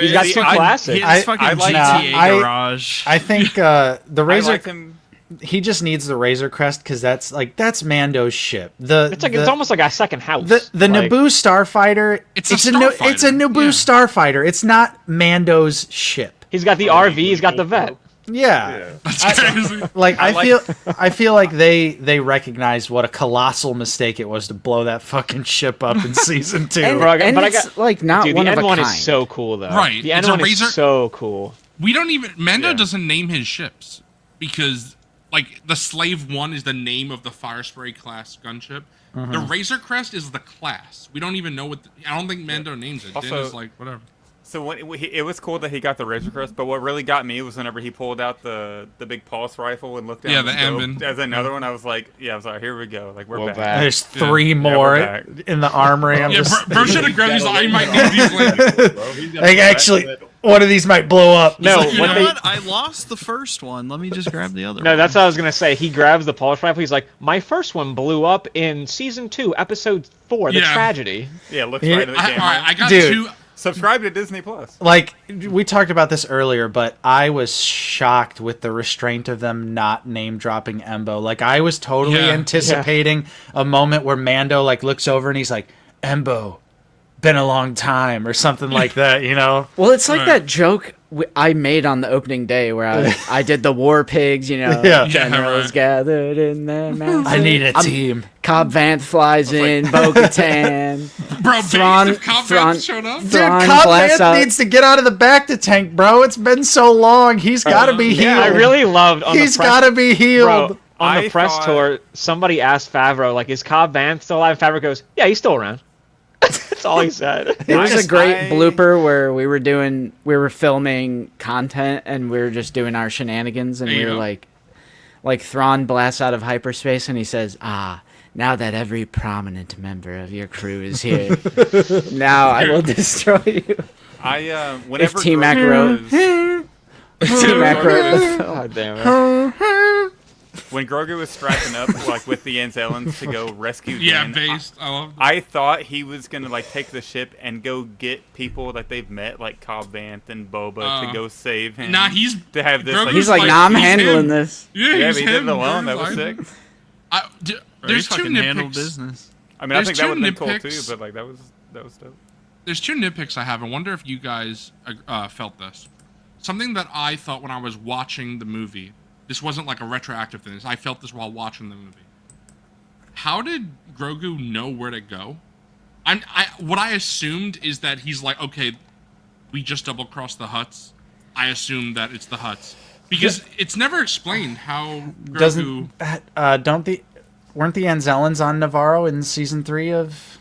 He's got See, two I- classics. I- His fucking I like- GTA Nah, garage. I think the I Razor... like him. He just needs the Razor Crest because that's Mando's ship. It's almost like a second house. The Like, Naboo Starfighter. It's a it's a starfighter. Naboo Yeah. Starfighter. It's not Mando's ship. He's got the RV. He's got the vet. Yeah. Yeah. That's crazy. Like I like- I feel like they recognized what a colossal mistake it was to blow that fucking ship up in season 2. And, Bro, and but I it's got- like not Dude, one the of a N1 kind. is so cool though. Right, The it's a N1 Razor- is so cool. We don't even Mando Yeah. doesn't name his ships because like the Slave 1 is the name of the Fire Spray class gunship. The Razor Crest is the class. We don't even know what I don't think Mando names it. Din Also- is like whatever. So it was cool that he got the Razor Crest, but what really got me was whenever he pulled out the big pulse rifle and looked down the Ambin. as another one. I was like, here we go. Like we're back. There's three more back. in the armory. I'm just bro should have grabbed his eye. Might need these later. like, actually, one of these might blow up. No, You what know they, what? I lost the first one. Let me just grab the other no, one. that's what I was gonna say. He grabs the pulse rifle. He's like, my first one blew up in season 2, episode 4, the Yeah. tragedy. Yeah, looks right at the camera. All right, I got Dude. 2. Subscribe to Disney Plus. Like, we talked about this earlier, but I was shocked with the restraint of them not name dropping Embo. Like, I was totally Yeah. anticipating a moment where Mando like looks over and he's like, Embo, been a long time, or something like that, you know? Well, it's like Right. that joke I made on the opening day where I did the war pigs, you know, Yeah. generals right. gathered in their masses. I need a team. Cobb Vanth flies in, Bo-Katan. Bro, Thrawn- if Cobb Thrawn- Vanth showed up. Dude, Thrawn Cobb blasts Vanth out- needs to get out of the back to tank, bro. It's been so long. He's got to be healed. Yeah, I really loved on He's the press, got to be healed. bro, on the I press thought- tour, somebody asked Favreau, like, is Cobb Vanth still alive? Favreau goes, yeah, he's still around. That's all he said. There was a great I- blooper where we were filming content and we were just doing our shenanigans and There we you were go. like Thrawn blasts out of hyperspace and he says, now that every prominent member of your crew is here, now I will destroy you. I whenever If T-Mac Grogu wrote- was- T-Mac wrote the film. God damn it. when Grogu was strapping up like with the Anzellans to go rescue Yeah, Din, based. I love that. I thought he was gonna like take the ship and go get people that they've met, like Cobb Vanth and Boba, to go save him. Nah, he's to have this. Grogu's Like, He's like, nah, I'm he's handling him. this. Yeah, yeah, he's but he did him. it alone. bro. That was I- sick. There's Bro, he two fucking handled nitpicks. business. I mean, I There's think that two would have been cool nitpicks. too. But like that was dope. There's 2 nitpicks I have. I wonder if you guys felt this. Something that I thought when I was watching the movie. This wasn't like a retroactive thing. I felt this while watching the movie. How did Grogu know where to go? What I assumed is that he's like, okay, we just double crossed the Hutts. I assume that it's the Hutts because it's never explained how Grogu. Weren't the Anzellans on Navarro in season 3 of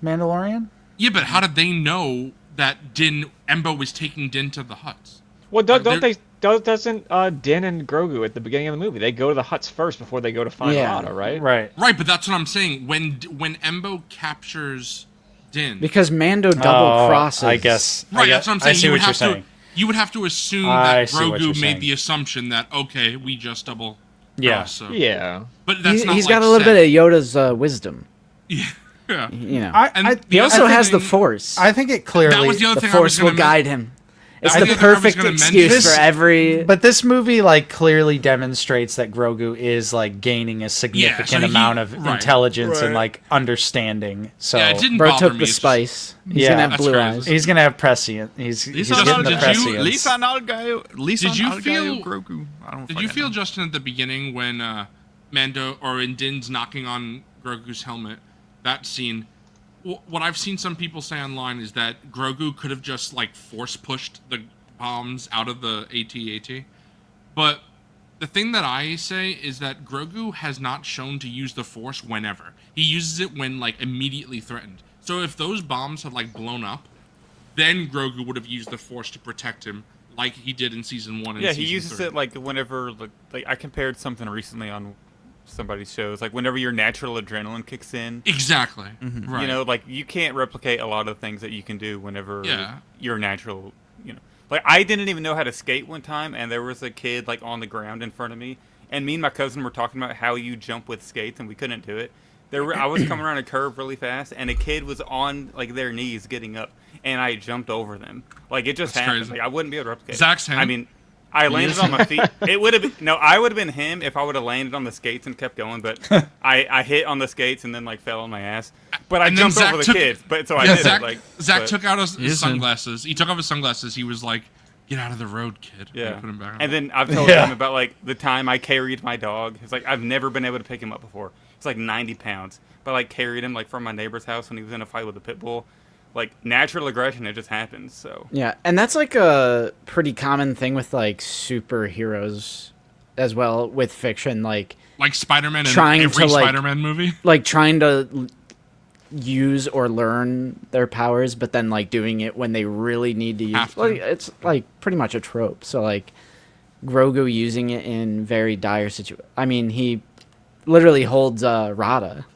Mandalorian? Yeah, but how did they know that Embo was taking Din to the Hutts? Well, doesn't Din and Grogu at the beginning of the movie, they go to the huts first before they go to find Lada, right? Right. Right, but that's what I'm saying. When Embo captures Din, Because Mando double crosses. I guess. right, that's what I'm saying. I see you what would you're have saying. to. You would have to assume I that see what you're Grogu made saying. the assumption that okay, we just double. Yeah. cross, so. Yeah. But that's not. He's like, got a little set. bit of Yoda's wisdom. Yeah. You know. And He also other has the thing- Force. I think it clearly. That was the other The thing I was Force will gonna guide him. It's I the think I was perfect gonna excuse mention- for every. But this movie like clearly demonstrates that Grogu is like gaining a significant so he- amount of right. intelligence and like understanding. So Yeah, it didn't Bro bother took me. the it's just- spice. He's Yeah. gonna have That's blue crazy. eyes. he's gonna have prescient. He's Lisa, getting the did you- prescience. Lisa Nalgayo, Did you feel- Grogu? I don't. Did you fucking feel know. Justin at the beginning when Mando or in Din's knocking on Grogu's helmet? That scene. What I've seen some people say online is that Grogu could have just like force pushed the bombs out of the AT-AT. But the thing that I say is that Grogu has not shown to use the Force whenever. He uses it when like immediately threatened. So if those bombs had like blown up, then Grogu would have used the Force to protect him like he did in season 1 and Yeah, season he uses 3. it like whenever like I compared something recently on somebody's shows, like whenever your natural adrenaline kicks in. Exactly. Right. You know, like you can't replicate a lot of things that you can do whenever your natural, you know. Like I didn't even know how to skate one time, and there was a kid like on the ground in front of me, and me and my cousin were talking about how you jump with skates, and we couldn't do it. I was coming around a curve really fast, and a kid was on like their knees getting up, and I jumped over them. Like it just That's happened. crazy. Like, I wouldn't be able to replicate. Zach's him. I mean, I landed on my feet. It would have been no. I would have been him if I would have landed on the skates and kept going. But I hit on the skates and then like fell on my ass. But I And then jumped Zach over the took- kid. But so I Yeah, did Zach, it. Like Zach but- took out his Isn't. sunglasses. He took off his sunglasses. He was like, "Get out of the road, kid." Yeah. Put him back on. And then I've told him about like the time I carried my dog. It's like I've never been able to pick him up before. It's like 90 pounds. But I like carried him like from my neighbor's house when he was in a fight with a pit bull. Like natural aggression, it just happens. So Yeah, and that's like a pretty common thing with like superheroes as well with fiction, like Spider-Man in trying every to, like- Spider-Man movie. trying to use or learn their powers, but then like doing it when they really need to use. Have to. Like, it's like pretty much a trope. So like Grogu using it in very dire situations. I mean, he literally holds Rada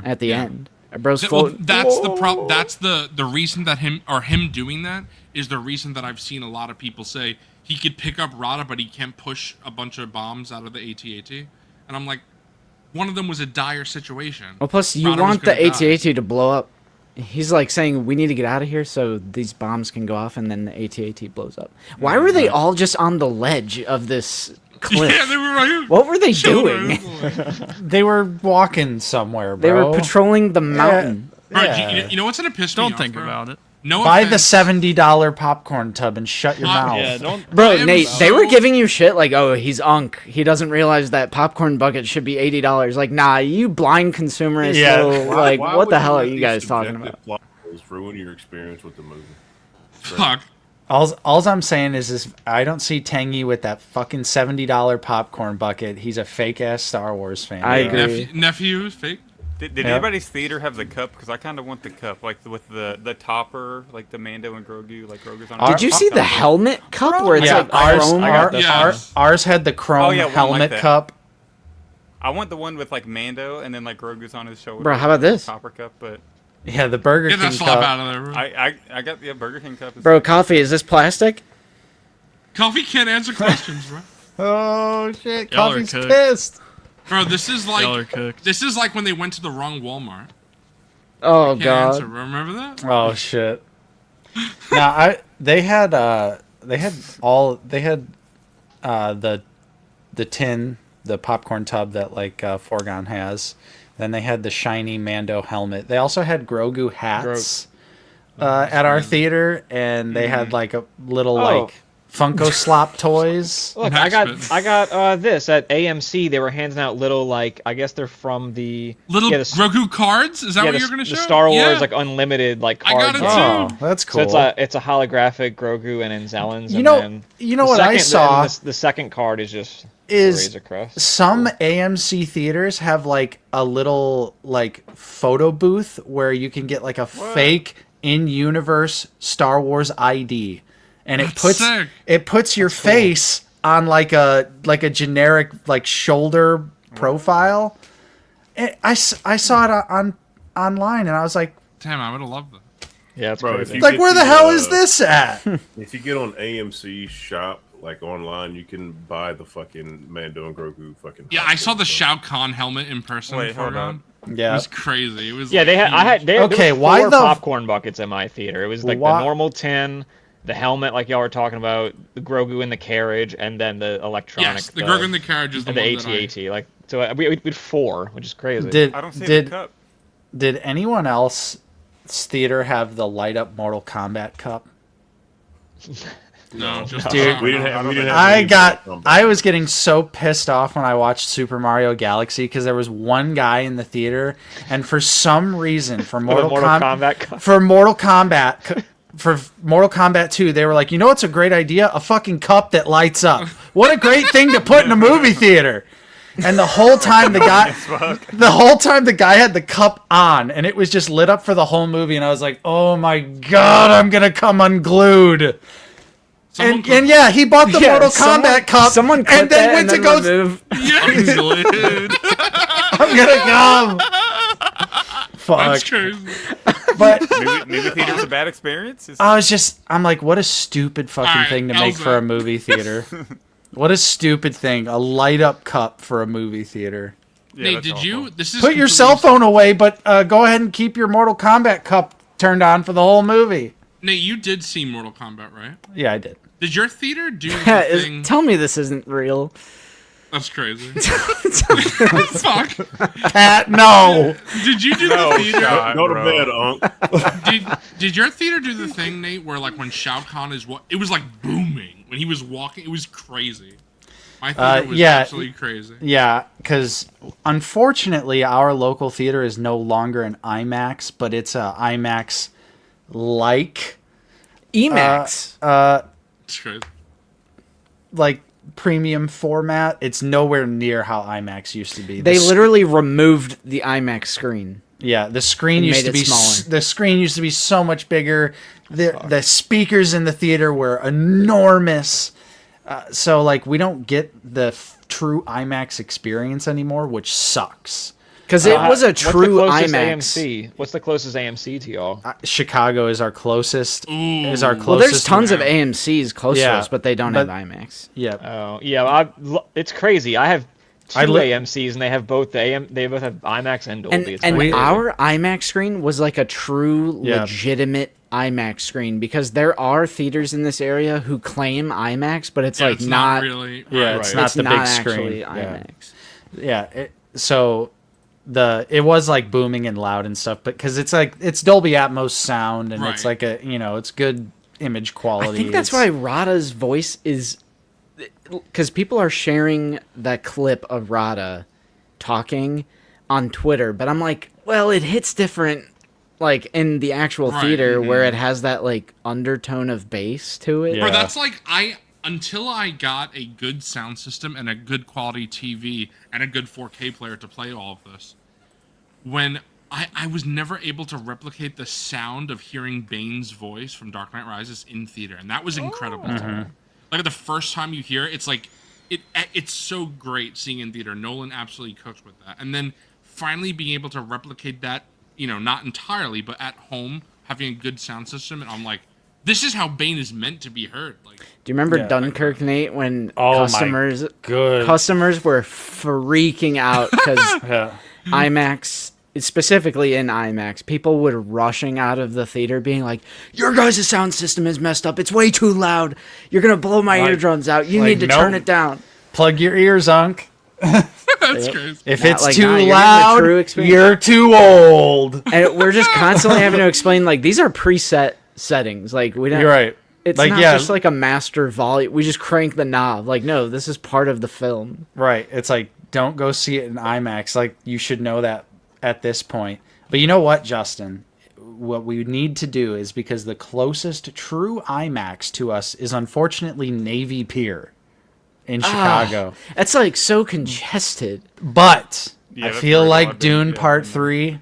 at the end. Bro's That's the problem. That's the reason that him doing that is the reason that I've seen a lot of people say he could pick up Rada, but he can't push a bunch of bombs out of the AT-AT. And I'm like, one of them was a dire situation. Well, plus you Rada was want the gonna die. AT-AT to blow up. He's like saying we need to get out of here so these bombs can go off, and then the AT-AT blows up. Why were they all just on the ledge of this cliff? Yeah, they were right here. What were they Chilling. doing? They were walking somewhere, bro. They were patrolling the mountain. Bro, Yeah. you know what's gonna piss me Don't off, think bro? about it. No Buy the offense. $70 popcorn tub and shut your mouth. Yeah, don't. I Bro, am Nate, they so- were giving you shit like, oh, he's unk. He doesn't realize that popcorn bucket should be $80. Like, nah, you blind consumerist. Yeah. Little, Why what would the hell let are you these guys talking subjective about? flaws ruin your experience with the movie? Fuck. All I'm saying is I don't see Tangy with that fucking $70 popcorn bucket. He's a fake ass Star Wars fan. I bro. agree. Nephew is fake. Did Yep. anybody's theater have the cup? Because I kind of want the cup, like with the topper, like the Mando and Grogu, like Grogu's on. Did you see the helmet cup where it's Yeah, like ours, chrome? ours had the chrome Oh, yeah, one like helmet that. cup. I want the one with like Mando and then like Grogu's on his shoulder. Bro, how about this? Topper cup, but Yeah, the Burger Get that King slop cup. out of there, bro. I got the Burger King cup. Bro, coffee, is this plastic? Coffee can't answer questions, bro. Oh shit, Y'all are Coffee's cooked. pissed. Bro, this is Y'all are like cooked. this is like when they went to the wrong Walmart. Oh, Can't God. answer. Remember that? Oh shit. Now they had the tin, the popcorn tub that like Forgon has. Then they had the shiny Mando helmet. They also had Grogu hats at our theater, and they had like a little like Funko Slop toys. Look, Max I Spin. got this at AMC. They were handing out little like I guess they're from the Little yeah, the, Grogu cards? Is that yeah, what the, you're gonna the show? Star Wars Yeah. like unlimited like I card got it game. too. Oh, that's So cool. it's a holographic Grogu and Anzellans. You And know- then you know the what I second- saw and the second card is just is Razor Crest. some AMC theaters have like a little like photo booth where you can get like a fake in-universe Star Wars ID, and it That's puts sick. your face on like a generic like shoulder profile. And I saw it online, and I was like, Damn, I would have loved that. Yeah, it's Bro, if crazy. you like get where the the, hell is this at? If you get on AMC shop like online, you can buy the fucking Mando and Grogu fucking. Yeah, I saw the Shao Kahn helmet in person. Wait, before hold on. It Yeah. was crazy. It was Yeah, they had. I had. There Okay, was why four the- popcorn buckets in my theater? It was like Why- the normal tin, the helmet, like y'all were talking about, the Grogu in the carriage, and then the electronic. Yes, the Grogu in the carriage is the and one the that I... AT-AT. Like so, we did four, which is crazy. Did I don't see the did cup. did anyone else's theater have the light up Mortal Kombat cup? No, just Dude, We didn't have. We didn't have I any got. Mortal Kombat. I was getting so pissed off when I watched Super Mario Galaxy because there was one guy in the theater, and for some reason, for Mortal, Kombat cup. for Mortal Kombat, for Mortal Kombat 2, they were like, you know what's a great idea? A fucking cup that lights up. What a great thing to put in a movie theater. And the whole time the guy had the cup on, and it was just lit up for the whole movie, and I was like, oh my god, I'm gonna come unglued. Someone And, could- and yeah, he bought the Yeah, Mortal someone- Kombat cup, Someone and clip then that went and to then go. remove- Yes, dude. I'm gonna come. Fuck. That's crazy. But Movie theater's a bad experience. I'm like, what a stupid fucking Alright, thing to make Elza. for a movie theater. What a stupid thing. A light up cup for a movie theater. Yeah, Nate, that's did awful. you? This is Put your completely- cell phone away, but go ahead and keep your Mortal Kombat cup turned on for the whole movie. Nate, you did see Mortal Kombat, right? Yeah, I did. Did your theater do the thing? Tell me this isn't real. That's crazy. Fuck. Pat, no. Did you do No the theater? shot, Go to bro. bed, Unc. Did your theater do the thing, Nate, where like when Shao Kahn is it was like booming when he was walking. It was crazy. My theater was yeah. absolutely crazy. Yeah, because unfortunately, our local theater is no longer an IMAX, but it's a IMAX like Emacs. It's crazy. like premium format. It's nowhere near how IMAX used to be. They literally removed the IMAX screen. Yeah, the screen It used made to it be smaller. the screen used to be so much bigger. The speakers in the theater were enormous. So like we don't get the true IMAX experience anymore, which sucks. Because it was a What's the true closest IMAX. AMC? What's the closest AMC to y'all? Chicago is our closest. Is our closest. Well, there's tons of AMCs close to Yeah, us, but they don't have IMAX. Yeah. Oh, yeah. It's crazy. I have two AMCs, and they have both They both have IMAX and Dolby. It's And crazy. our IMAX screen was like a true, Yeah. legitimate IMAX screen, because there are theaters in this area who claim IMAX, but it's like it's not really. Yeah, it's not it's the not big screen. actually Yeah. IMAX. Yeah. So it was like booming and loud and stuff, but because it's like it's Dolby Atmos sound and it's Right. like it's good image quality. I think that's why Rada's voice is, because people are sharing that clip of Rada talking on Twitter, but I'm like, well, it hits different, like in the actual Right, theater where it has that like undertone of bass to it. Bro, Yeah. that's like until I got a good sound system and a good quality TV and a good 4K player to play all of this, when I was never able to replicate the sound of hearing Bane's voice from Dark Knight Rises in theater, and that was incredible. Like the first time you hear it, it's like it's so great seeing in theater. Nolan absolutely cooked with that, and then finally being able to replicate that, not entirely, but at home having a good sound system, and I'm like, this is how Bane is meant to be heard. Like, Do you remember Yeah. Dunkirk, Nate, when Oh my customers good. were freaking out because Yeah. IMAX, specifically in IMAX, people would rushing out of the theater being like, your guys' sound system is messed up. It's way too loud. You're going to blow my eardrums out. You need to nope. turn it down. Plug your ears, Unc. that's crazy. If Not it's like, too nah, you're getting the loud, true experience. you're too old. And we're just constantly having to explain, like, these are preset settings. Like, we don't. You're right. It's Like, not yeah. just like a master volume. We just crank the knob. Like, no, this is part of the film. Right. It's like, don't go see it in IMAX. Like, you should know that at this point. But you know what, Justin? What we need to do is, because the closest true IMAX to us is unfortunately Navy Pier in Chicago. It's like so congested. But Yeah, I that's feel where like I've been, Dune yeah, Part I know. 3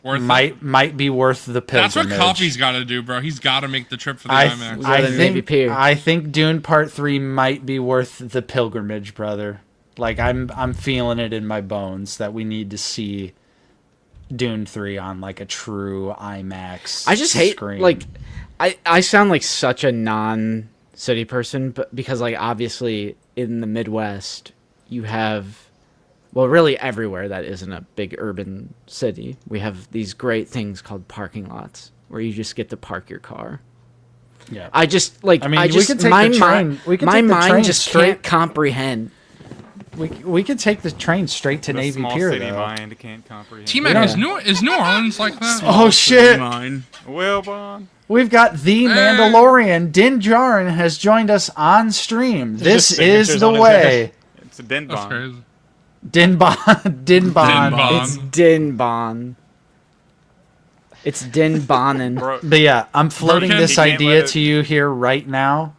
Worth it. might be worth the pilgrimage. That's what Coffee's got to do, bro. He's got to make the trip for the I, IMAX. Rather than Navy Pier. I think Dune Part 3 might be worth the pilgrimage, brother. Like I'm feeling it in my bones that we need to see Dune 3 on like a true IMAX. I just hate screen. like I sound like such a non-city person, but because like obviously in the Midwest you have, well, really everywhere that isn't a big urban city, we have these great things called parking lots where you just get to park your car. Yeah. I just like I mean, I we just could take my the train- mind we could my take the mind train just straight- can't comprehend. we could take the train straight to The Navy small Pier city though. mind can't comprehend. T-Mac, Yeah. is New Orleans like that? Oh shit! Mine. Well, Bon. We've got the Mandalorian. Din Djarin has joined us on stream. This just is signatures the on his way. It's a Den That's Bon. crazy. Din Bon. Din Bon. It's Din Bon. It's Din Bonin. Bro, But yeah, I'm floating Broken. this You can't idea let it- to you here right now,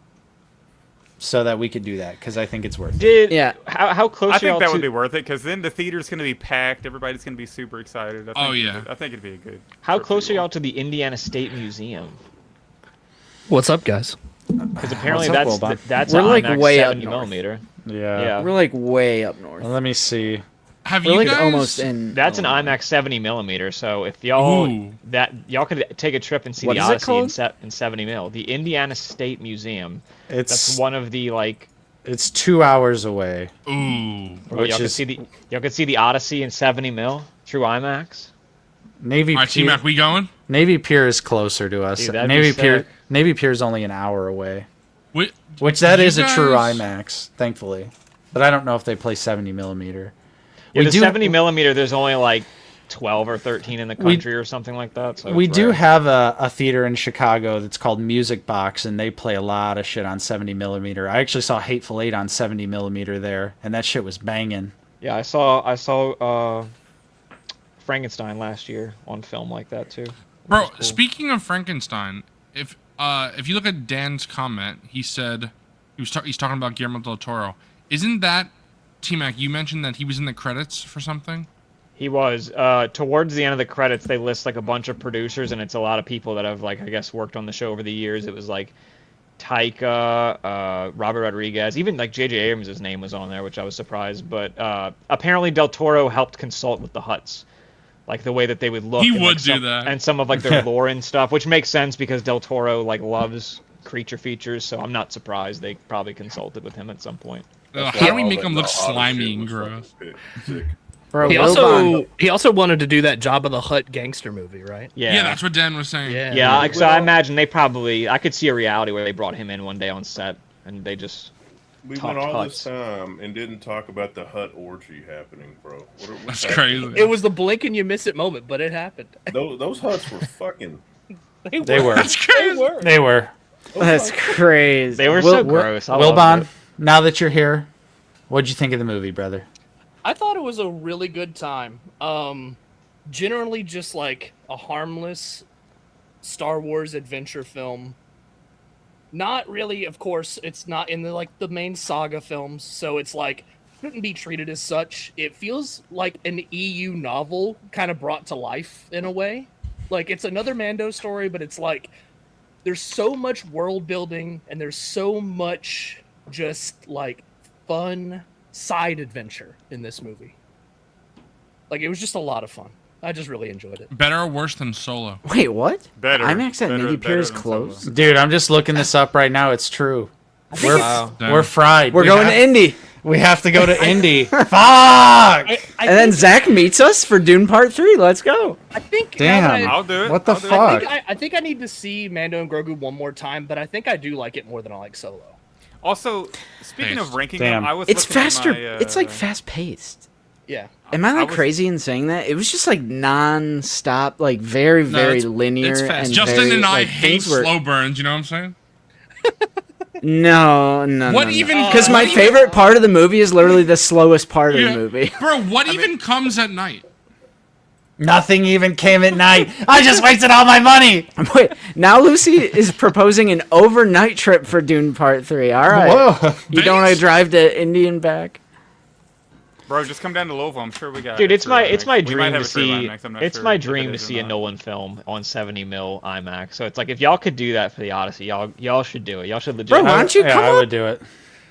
so that we could do that because I think it's worth it. Did Yeah. how close I are y'all think that to? would be worth it because then the theater's going to be packed. Everybody's going to be super excited. I think Oh, yeah. I think it'd be a good. How trip close for are you y'all all. to the Indiana State Museum? What's up, guys? Because apparently What's up, that's We're an like IMAX way up 70 north. millimeter. Yeah. Yeah. We're like way up north. Well, let me see. Have We're you like guys? almost in. That's an Illinois. IMAX 70 millimeter. So if y'all Ooh. y'all could take a trip and see What the is it Odyssey called? in 70 mil, the Indiana State Museum. It's That's one of the like. it's 2 hours away. Ooh. Which Y'all could is- see the Odyssey in 70 mil, true IMAX. Navy All right, Pier. T-Mac, we going? Navy Pier is closer to us. Dude, that'd be Navy Pier. sick. Navy Pier is only an hour away. Which did that you is a true guys- IMAX, thankfully. But I don't know if they play 70 millimeter. Yeah, We the do- 70 millimeter. There's only like 12 or 13 in the We- country or something like that. So We it's do rare. have a theater in Chicago that's called Music Box, and they play a lot of shit on 70 millimeter. I actually saw Hateful Eight on 70 millimeter there, and that shit was banging. Yeah, I saw Frankenstein last year on film like that too. Bro, speaking of Frankenstein, if you look at Dan's comment, he said he's talking about Guillermo del Toro. Isn't that T-Mac? You mentioned that he was in the credits for something. He was. Towards the end of the credits, they list like a bunch of producers, and it's a lot of people that have like I guess worked on the show over the years. It was like Taika, Robert Rodriguez, even like J.J. Abrams' name was on there, which I was surprised. But apparently Del Toro helped consult with the Hutts, like the way that they would look. He and, would like, do that. and some of like their lore and stuff, which makes sense because Del Toro like loves creature features. So I'm not surprised they probably consulted with him at some point. How do we make him look slimy and gross? Sick. Bro, He Wilbon- also wanted to do that Jabba the Hutt gangster movie, right? Yeah, that's what Dan was saying. Yeah, so I imagine they probably. I could see a reality where they brought him in one day on set, and they just. We talked went all Hutts. this time and didn't talk about the Hut orgy happening, bro. What's That's happening? crazy. It was the blink and you miss it moment, but it happened. Those Huts were fucking. They were. That's crazy. They were. That's crazy. They were so gross. I loved Wilbon, it. now that you're here, what'd you think of the movie, brother? I thought it was a really good time. Generally just like a harmless Star Wars adventure film. Not really, of course, it's not in the main saga films, so it's like shouldn't be treated as such. It feels like an EU novel kind of brought to life in a way. Like it's another Mando story, but it's like there's so much world building and there's so much just like fun side adventure in this movie. Like it was just a lot of fun. I just really enjoyed it. Better or worse than Solo? Wait, what? Better. IMAX at Better- Navy Pier is better than closed. Dude, I'm just looking this up right now. It's true. We're fried. We're going to Indy. We have to go to Indy. Fuck! I And then Zach meets us for Dune Part 3. Let's go. I think Damn. now that I- I'll do it. What the I'll do it. fuck? I think I need to see Mando and Grogu one more time, but I think I do like it more than I like Solo. Also, speaking of ranking Damn. them, I was It's looking at faster. my, It's like fast paced. Yeah. Am I like was- crazy in saying that? It was just like non-stop, like very, very it's- linear. it's fast. And Justin very, and I like, hate things were- slow burns. You know what I'm saying? No. What even- Because my what even- favorite part of the movie is literally the slowest part of Yeah. the movie. Bro, what even comes at night? Nothing even came at night. I just wasted all my money. Wait, now Lucy is proposing an overnight trip for Dune Part 3. All right. Whoa. You don't want to drive to Indy and back? Bro, just come down to Louisville. I'm sure we got. Dude, it it's for my IMAX. it's my We might dream have to it for see. IMAX, I'm not It's sure my if it dream to is or see a not. Nolan film on 70 mil IMAX. So it's like if y'all could do that for the Odyssey, y'all should do it. Y'all should legit. Bro, why don't you Yeah, come I up? would do it.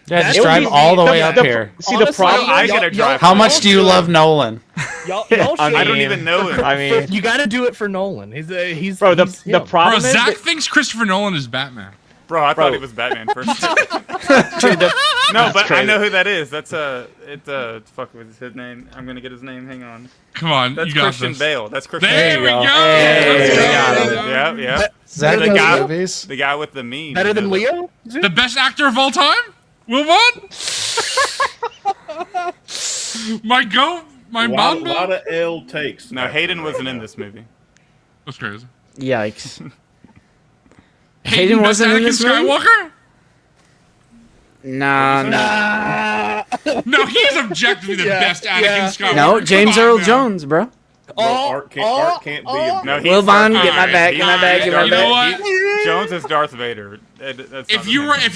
Yeah, just It would drive be all the way up here. See the Honestly, problem. I gotta drive. How much do you love Nolan? Y'all I I don't mean- even know him. I mean, you got to do it for Nolan. He's bro, the he's him. problem Bro, is Zach that- thinks Christopher Nolan is Batman. Bro, I Bro. thought he was Batman first. dude, the- No, but I crazy. know who that is. That's fuck, what's his name? I'm gonna get his name. Hang on. Come on, That's you got Christian this. Bale. That's Christian. There we Bale. go. Hey, Let's go. got him. Yeah. Zach The knows guy- movies. The guy with the meme. Better than You know, Leo? The best actor of all time? Wilbon? my A Bond. lot of L takes. No, Hayden wasn't in this movie. That's crazy. Yikes. Hayden wasn't in Anakin this movie? Skywalker? Nah. No, he's objectively the best Anakin Skywalker. No, Come James on Earl now. Jones, bro. Bro, art can't be a No, Will Vaughn, Darth- get my Alright, back, he's- get my back, he's get my Darth- back. You know what? Jones is Darth Vader. That's If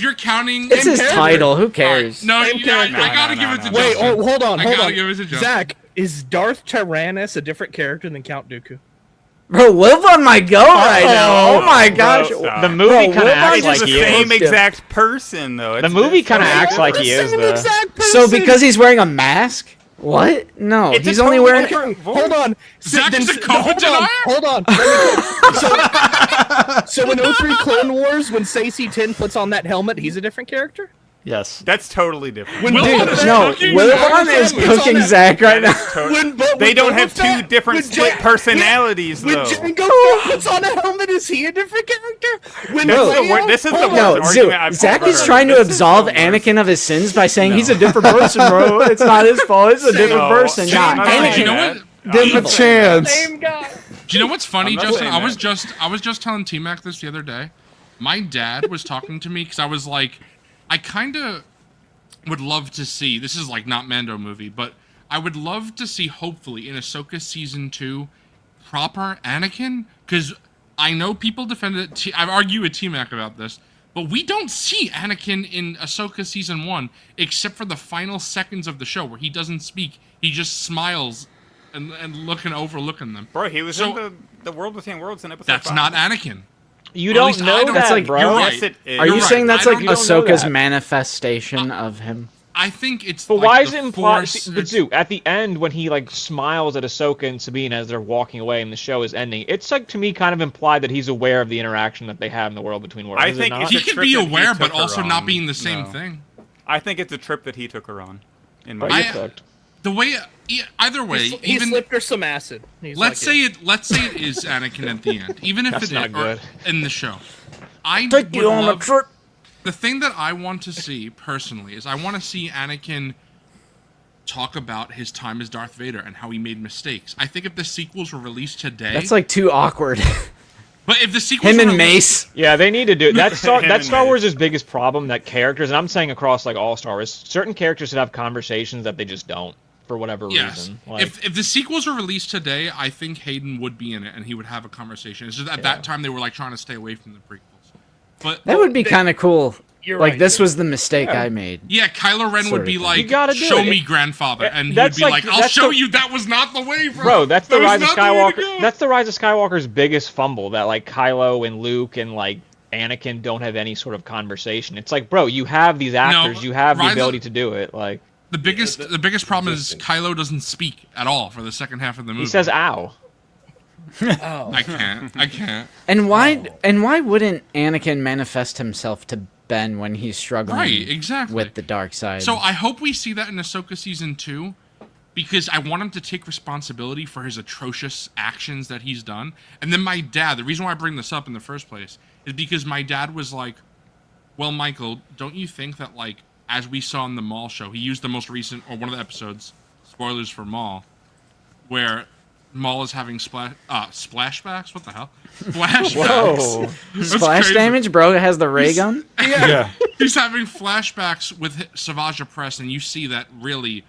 you're counting, It's his title. Who cares? No, Same I character. gotta No, give no, it to no. Wait, Justin. hold on, I hold gotta on. give it to Justin. Zach, is Darth Tyrannus a different character than Count Dooku? Bro, Wilbon might go right now. Oh my gosh. stop. the movie Bro, kind of Will acts Vaughn He's like the he same is. exact person, though. The movie kind of acts like he is. The So because he's wearing a mask? What? No, It's a he's only totally wearing. different voice. Hold on. Zach is a COVID hold on. denier? Hold on. So in 03 Clone Wars, when Stacey 10 puts on that helmet, he's a different character? Yes. That's totally different. When Wilbon Boba is Fett- No, cooking Wilbon is Puts on cooking that- Zach right now. when They don't Boba have two Fett- different when split Ja- personalities, When though. Jango Fett puts on a helmet, is he a different character? When This is the Leia- wor- this is the hold worst on. No, argument Zoo, I've Zach ever is heard. trying to This is absolve the worst. Anakin of his sins by saying he's a No. different person, bro. It's not his fault. It's a different No, person. I'm Yeah, not Hey, saying do you know that. what? Give him a chance. Same guy. Do you know what's funny, I'm not Justin? saying I was just telling T-Mac this the other day. My dad was talking to me because I was like, I kind of would love to see. This is like not Mando movie, but I would love to see, hopefully, in Ahsoka season 2, proper Anakin. Because I know people defended it. I've argued with T-Mac about this, but we don't see Anakin in Ahsoka season 1 except for the final seconds of the show where he doesn't speak. He just smiles and overlooking them. Bro, he was So- in the World Within Worlds in episode That's 5. not Anakin. You Or at don't least I know don't- that, That's like- bro. You're right. Yes, it is. Are you You're saying right. that's I like don't know Ahsoka's that. manifestation of him? I think it's. But like why the is it implied? Force- But dude, at the end when he like smiles at Ahsoka and Sabine as they're walking away and the show is ending, it's like to me kind of implied that he's aware of the interaction that they have in the World Between Worlds. I is it think not? it's he a could trip be that he aware, took but her also on. not being the same No. thing. I think it's a trip that he took her on. In my But you're I- cooked. The way, either way, He even slipped her some acid. He's let's like, say it is Anakin at the end, even if That's it not is good. in the show. I Take would you on a love- trip. The thing that I want to see personally is I want to see Anakin talk about his time as Darth Vader and how he made mistakes. I think if the sequels were released today, That's like too awkward. but if the sequels Him were and released- Mace. Yeah, they need to do it. That's Him and Star Mace. Wars' biggest problem. That characters, and I'm saying across like all Star Wars, certain characters should have conversations that they just don't for whatever Yes. reason. Like, If the sequels were released today, I think Hayden would be in it and he would have a conversation. It's just at that time they were like trying to stay away from the prequels. But That would be kind of cool. You're Like right, this Jim. was the mistake I made. yeah, Kylo Ren Sort would of be thing. like, You gotta do "Show it. me, grandfather," and he would that's be like- like, "I'll that's show the- you that was not the way, bro, that's the That was Rise of not the way to Skywalker. go." That's the Rise of Skywalker's biggest fumble. That like Kylo and Luke and like Anakin don't have any sort of conversation. It's like, bro, you have these actors, you have the Rise of- ability to do it. Like The biggest problem is Kylo doesn't speak at all for the second half of the movie. he says, "Ow." Oh. I can't. And why wouldn't Anakin manifest himself to Ben when he's struggling Right, exactly. with the dark side? So I hope we see that in Ahsoka season 2, because I want him to take responsibility for his atrocious actions that he's done. And then my dad, the reason why I bring this up in the first place, is because my dad was like, "Well, Michael, don't you think that like as we saw in the Maul show, he used the most recent or one of the episodes, spoilers for Maul, where Maul is having splashbacks? What the hell? Flashbacks. Whoa. That's Splash crazy. damage, bro. It has the ray gun. Yeah. He's having flashbacks with Savage Opress, and you see that really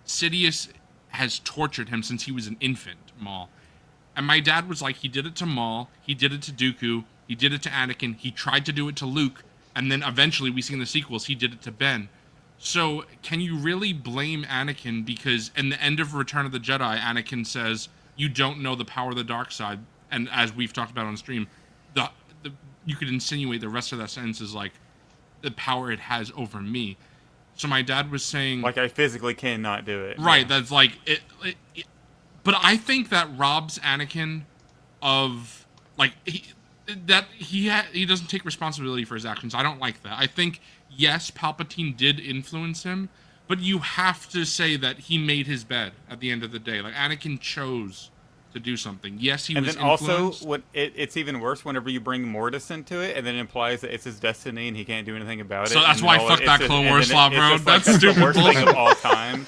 Sidious has tortured him since he was an infant, Maul. And my dad was like, he did it to Maul, he did it to Dooku, he did it to Anakin, he tried to do it to Luke, and then eventually we see in the sequels he did it to Ben. So can you really blame Anakin because in the end of Return of the Jedi, Anakin says, "You don't know the power of the dark side," and as we've talked about on stream, the you could insinuate the rest of that sentence is like the power it has over me. So my dad was saying, Like, I physically cannot do it. right, Yeah. that's like it, but I think that robs Anakin of like he doesn't take responsibility for his actions. I don't like that. I think yes, Palpatine did influence him, but you have to say that he made his bed at the end of the day. Like Anakin chose to do something. Yes, he And was then also, influenced. it's even worse whenever you bring Mortis into it, and then it implies that it's his destiny and he can't do anything about it. So that's and why all fuck it's that just- Clone and Wars then slop, it's bro. just like, That's the stupid worst thing of bullshit. all time.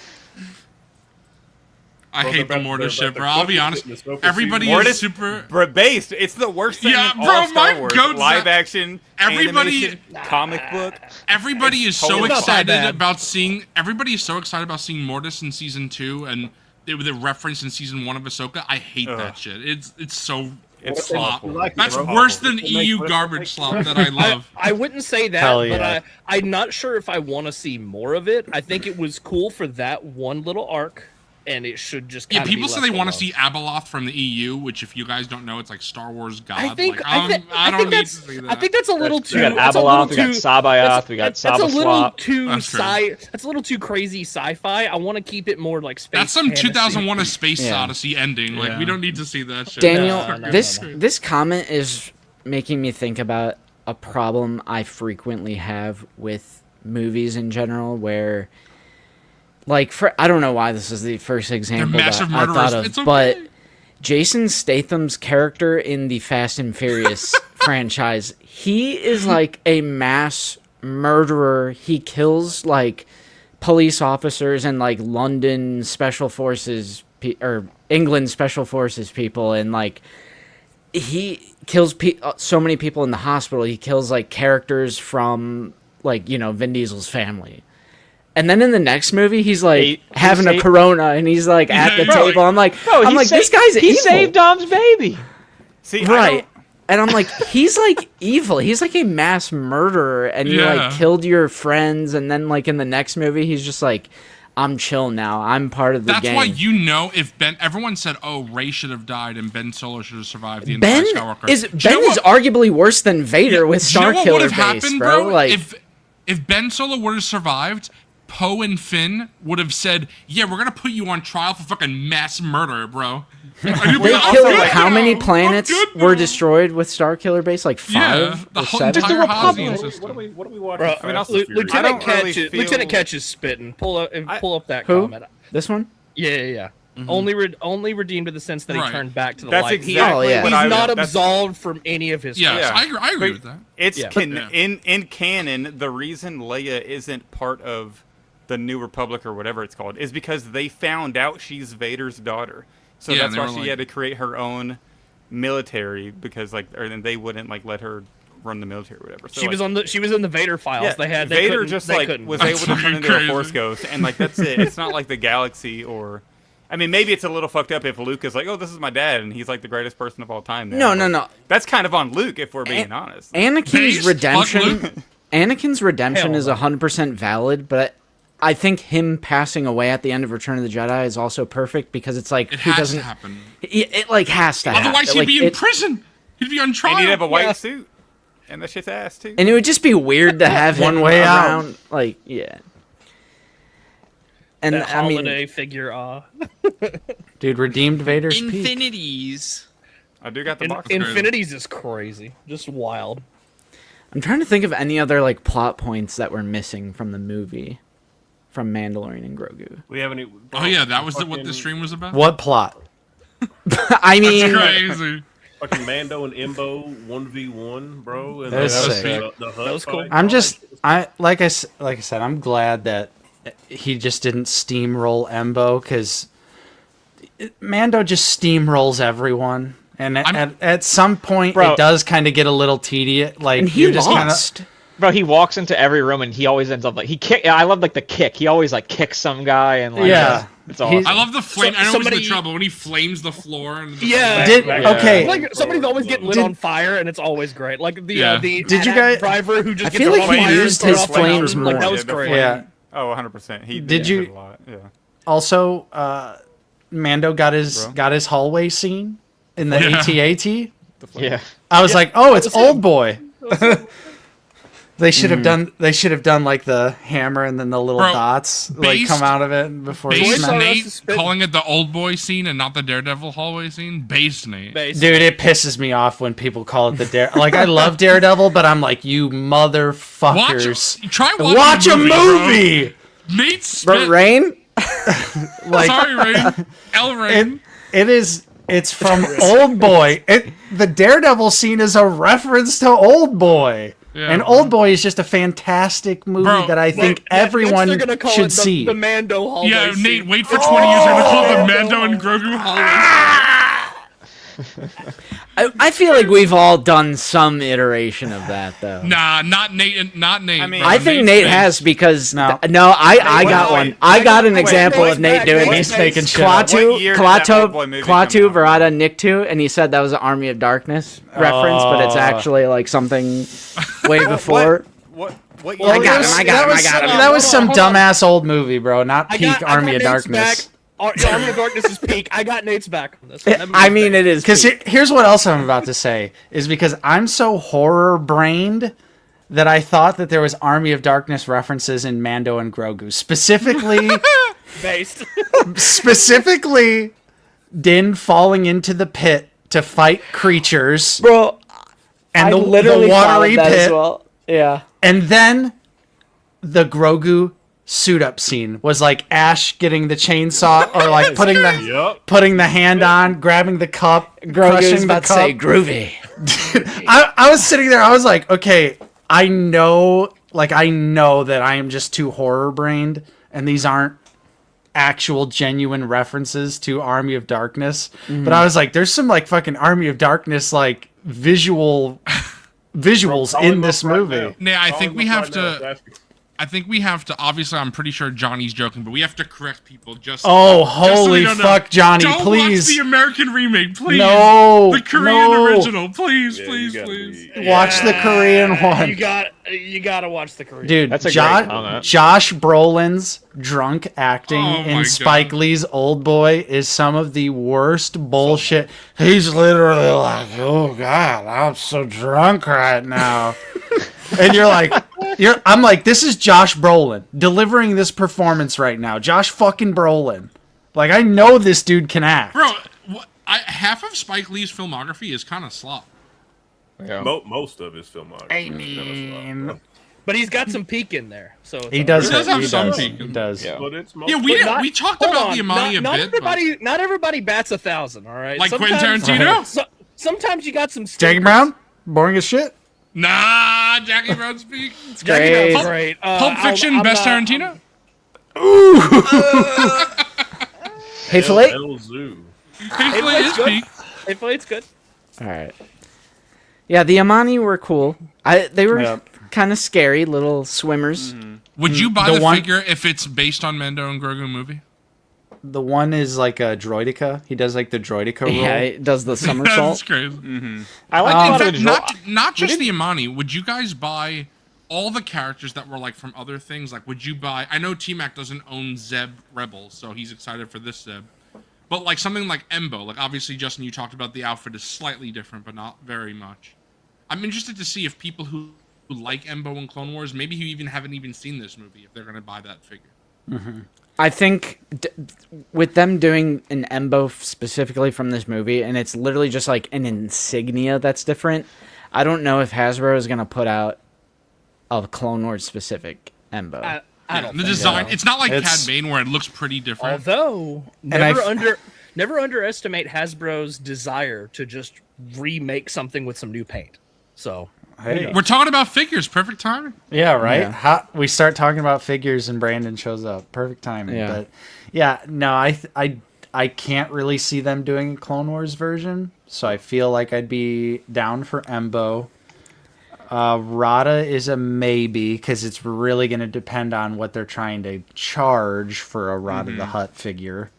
I Well, hate the they're Mortis about- shit, they're bro. I'll be about honest. to get this Ahsoka Everybody season. is Mortis- super. Based. It's the worst thing Yeah, in bro, all Star my Wars. goat's Live that- action, Everybody- animation, comic book. Everybody It's is so totally excited bad. about seeing. Everybody is so excited about seeing Mortis in season 2, and the reference in season 1 of Ahsoka. I hate that shit. It's so It's slop. awful. Like it, That's bro. worse than People make EU fun of garbage it. slop that I love. I wouldn't say that, Hell but yeah. I'm not sure if I want to see more of it. I think it was cool for that one little arc, and it should just Yeah, kinda people be say left they want to alone. see Abeloth from the EU, which, if you guys don't know, it's like Star Wars God. I think like, I, thi- I I don't think need that's to see that. I think that's a little too. We got that's a little Abeloth, we got too- Sabayoth, we got that's a little Slop. too That's true. That's a little too crazy sci-fi. I want to keep it more like space. That's some fantasy. 2001: A Space Yeah. Odyssey ending. Like, Yeah. we don't need to see that shit. Daniel, No, this comment is making me think about a problem I frequently have with movies in general, where, like, I don't know why this is the first example that massive I murderers. thought of, It's okay. but Jason Statham's character in the Fast and Furious franchise, he is like a mass murderer. He kills like police officers and like London Special Forces or England Special Forces people, and like he kills so many people in the hospital. He kills like characters from like, you know, Vin Diesel's family. And then in the next movie, he's like having a Corona, and he's like at the Bro, table. I'm like, Bro, this guy's he evil, saved Dom's baby. See, right? And I'm like, he's like evil. He's like a mass murderer, and you Yeah. like killed your friends. And then like in the next movie, he's just like, I'm chill now. I'm part of the That's game. why if everyone said, "Oh, Rey should have died and Ben Solo should have survived the Ben entire Skywalker." is arguably worse than Vader with Star Killer would have base, happened, bro? Like, if Ben Solo would have survived, Poe and Finn would have said, "Yeah, we're gonna put you on trial for fucking mass murder, bro." they killed how many planets were destroyed with Star Killer base? Like 5 the or whole 7? entire Hazian system. What are we watching? Bro, I mean, also Lieutenant Ketch is spitting. Pull up that Who? comment. This one? Yeah. Only redeemed in the sense that he Right. turned back to the That's light. exactly yeah. what He's I not that's- absolved from any of his Yes, crimes. I agree with that. It's Yeah. in canon. The reason Leia isn't part of the New Republic or whatever it's called is because they found out she's Vader's daughter. So Yeah, that's they why were she like- had to create her own military because then they wouldn't let her run the military or whatever. So, She was in the Vader files. Yeah, They Vader couldn't- just they like couldn't. was able to turn fucking into a crazy. Force ghost, and like that's it. It's not like the galaxy or. I mean, maybe it's a little fucked up if Luke is like, "Oh, this is my dad," and he's like the greatest person of all time. Now. No. That's kind of on Luke, if we're being honest. Anakin's Based? redemption. Fuck Anakin's redemption Hell is no. 100% valid, but I think him passing away at the end of Return of the Jedi is also perfect because it's like It who has doesn't. to happen. It like has to happen. Otherwise, he'd Like, be in prison. He'd be on trial. And he'd have a white Yeah. suit, and that shit's ass too. And it would just be weird to have One him way out. around. Like, yeah. And that I mean, holiday figure. Dude, redeemed Vader's peak. Infinities. I do got the box. Infinities is crazy, just wild. I'm trying to think of any other like plot points that were missing from the movie, from Mandalorian and Grogu. We haven't. Oh yeah, that was what the stream was about. What plot? I mean, Crazy. Fucking Mando and Imbo 1v1, bro. And That was the- sick. the Hutt That was cool. fight. Like I said, I'm glad that he just didn't steamroll Embo because Mando just steamrolls everyone, and at some point Bro. it does kind of get a little tedious. Like and he you're just kind lost. of. Bro, he walks into every room and he always ends up like he kick. I love like the kick. He always like kicks some guy and like Yeah. it's awesome. I love the flame. I know somebody- it's the trouble when he flames the floor. And the Okay. Like somebody's always getting lit Did- on fire, and it's always great. Like the Yeah. Did you guys- driver who just I gets feel lit like on he fire and used thrown his off the flames mountain. Like, more. that was the great. flame. Yeah. Oh, 100%. He Did did you- it a lot. Yeah. Also, Mando got his hallway scene in the Yeah. AT-AT. Yeah. I was like, oh, it's Old Boy. They should have done. They should have done like the hammer and then the little Bro, dots like based- come out of it before. he Based smacked- Nate calling it the old boy scene and not the Daredevil hallway scene. Based Nate. Dude, it pisses me off when people call it the Dare. Like I love Daredevil, but I'm like, you motherfuckers. Try Watch a movie. Bro. Nate spit. But Rain, Like Sorry, Rain. El Rain. it's from Old Boy. The Daredevil scene is a reference to Old Boy. Yeah. And Old Boy is just a fantastic movie Bro, that I think Next everyone they're gonna call should it see. the Mando hallway. Yeah, scene. Nate, wait for 20 years. They're going to call it the Mando and Grogu hallway. I feel like we've all done some iteration of that though. Nah, not Nate. Not Nate. I mean- bro. I think Nate's Nate been- has because No. I got wait, one. wait. I got an Wait, example wait, of Nate wait, doing wait, it. He's making shit up. What year did that Old Boy movie come Klaatu out? Verada Nikto, and he said that was an Army of Darkness reference, but it's actually like something way before. What I year? got him. That was some Hold on. dumbass old movie, bro. Not I peak got Army of Nate's Darkness. back. Army of Darkness is peak. I got Nate's back. I mean, it is Because peak. here's what else I'm about to say is because I'm so horror brained that I thought that there was Army of Darkness references in Mando and Grogu, based. specifically Din falling into the pit to fight creatures, bro. and I the literally watery thought of that as pit, well. Yeah. and then the Grogu suit up scene was like Ash getting the chainsaw or like putting the hand on, grabbing the cup, Grogu's crushing the about to cup. say groovy. I was sitting there. I was like, okay, I know that I am just too horror brained, and these aren't actual genuine references to Army of Darkness. But I was like, there's some like fucking Army of Darkness like visuals in this movie. Nate, I think we have to. I think we have to. Obviously, I'm pretty sure Johnny's joking, but we have to correct people. Just Oh, just so holy we don't know. fuck, Johnny, Don't please. watch the American remake, please. No, the Korean no. original, please, Yeah, please, you gotta please. Watch the Korean one. You gotta watch the Korean. Dude, That's a great comment. Josh Brolin's drunk acting Oh my in God. Spike Lee's Old Boy is some of the worst bullshit. He's literally like, "Oh God, I'm so drunk right now," and I'm like, this is Josh Brolin delivering this performance right now. Josh fucking Brolin, like I know this dude can act. Bro, half of Spike Lee's filmography is kind of slop. Yeah. Most of his filmography. I mean, But he's got some peak in there. So it's he does. He does have he some does. peak. He does. Yeah. But it's Yeah, we talked Hold about on, the Amani not a bit. Not everybody bats 1,000. All right. Like Quentin Sometimes- Tarantino? Sometimes you got some. Jackie stinkers. Brown, boring as shit. Nah, Jackie Brown's peak. Jackie Great. Brown's great. Pulp Fiction, best Tarantino? Hateful Eight. El Zoo. Hateful Eight is good. peak. It's good. All right. Yeah, the Amani were cool. They were Yep. kind of scary, little swimmers. Would you buy The the one- figure if it's based on Mando and Grogu movie? The one is like a droidica. He does like the droidica roll. Yeah, it does the That's somersault. crazy. I like In a lot of fact, the not just the Amani. Would you guys buy all the characters that were like from other things? Like, would you buy? I know T-Mac doesn't own Zeb Rebels, so he's excited for this Zeb. But like something like Embo, like obviously Justin, you talked about the outfit is slightly different, but not very much. I'm interested to see if people who like Embo and Clone Wars, maybe who even haven't even seen this movie, if they're gonna buy that figure. I think with them doing an Embo specifically from this movie, and it's literally just like an insignia that's different. I don't know if Hasbro is gonna put out a Clone Wars specific Embo. I don't The think design, so. it's not like It's- Cad Bane where it looks pretty different. Although never underestimate Hasbro's desire to just remake something with some new paint. So Hey. We're talking about figures, perfect timing. Yeah, right. Yeah. We start talking about figures and Brandon shows up. Perfect timing. Yeah. But yeah, no, I can't really see them doing a Clone Wars version, so I feel like I'd be down for Embo. Rada is a maybe because it's really going to depend on what they're trying to charge for a Rada the Hutt figure.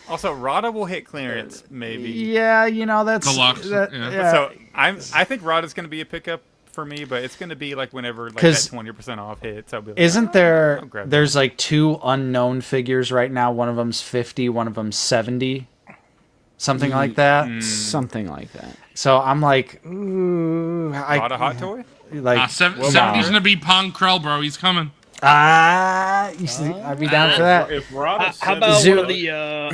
Also, Rada will hit clearance, maybe. Yeah, that's Deluxe, that- yeah. So I think Rada's going to be a pickup for me, but it's going to be like whenever like that 'Cause 20% off hits. I'll be like, Isn't I'll grab there's like two unknown figures right now. One of them's 50, one of them's 70. Something like that. Something like that. So I'm like, ooh, Rada hot toy. like 70's gonna be Pong Krell, bro. He's coming. you see, I'd be down for that. If Rada's how about Zoo- one of the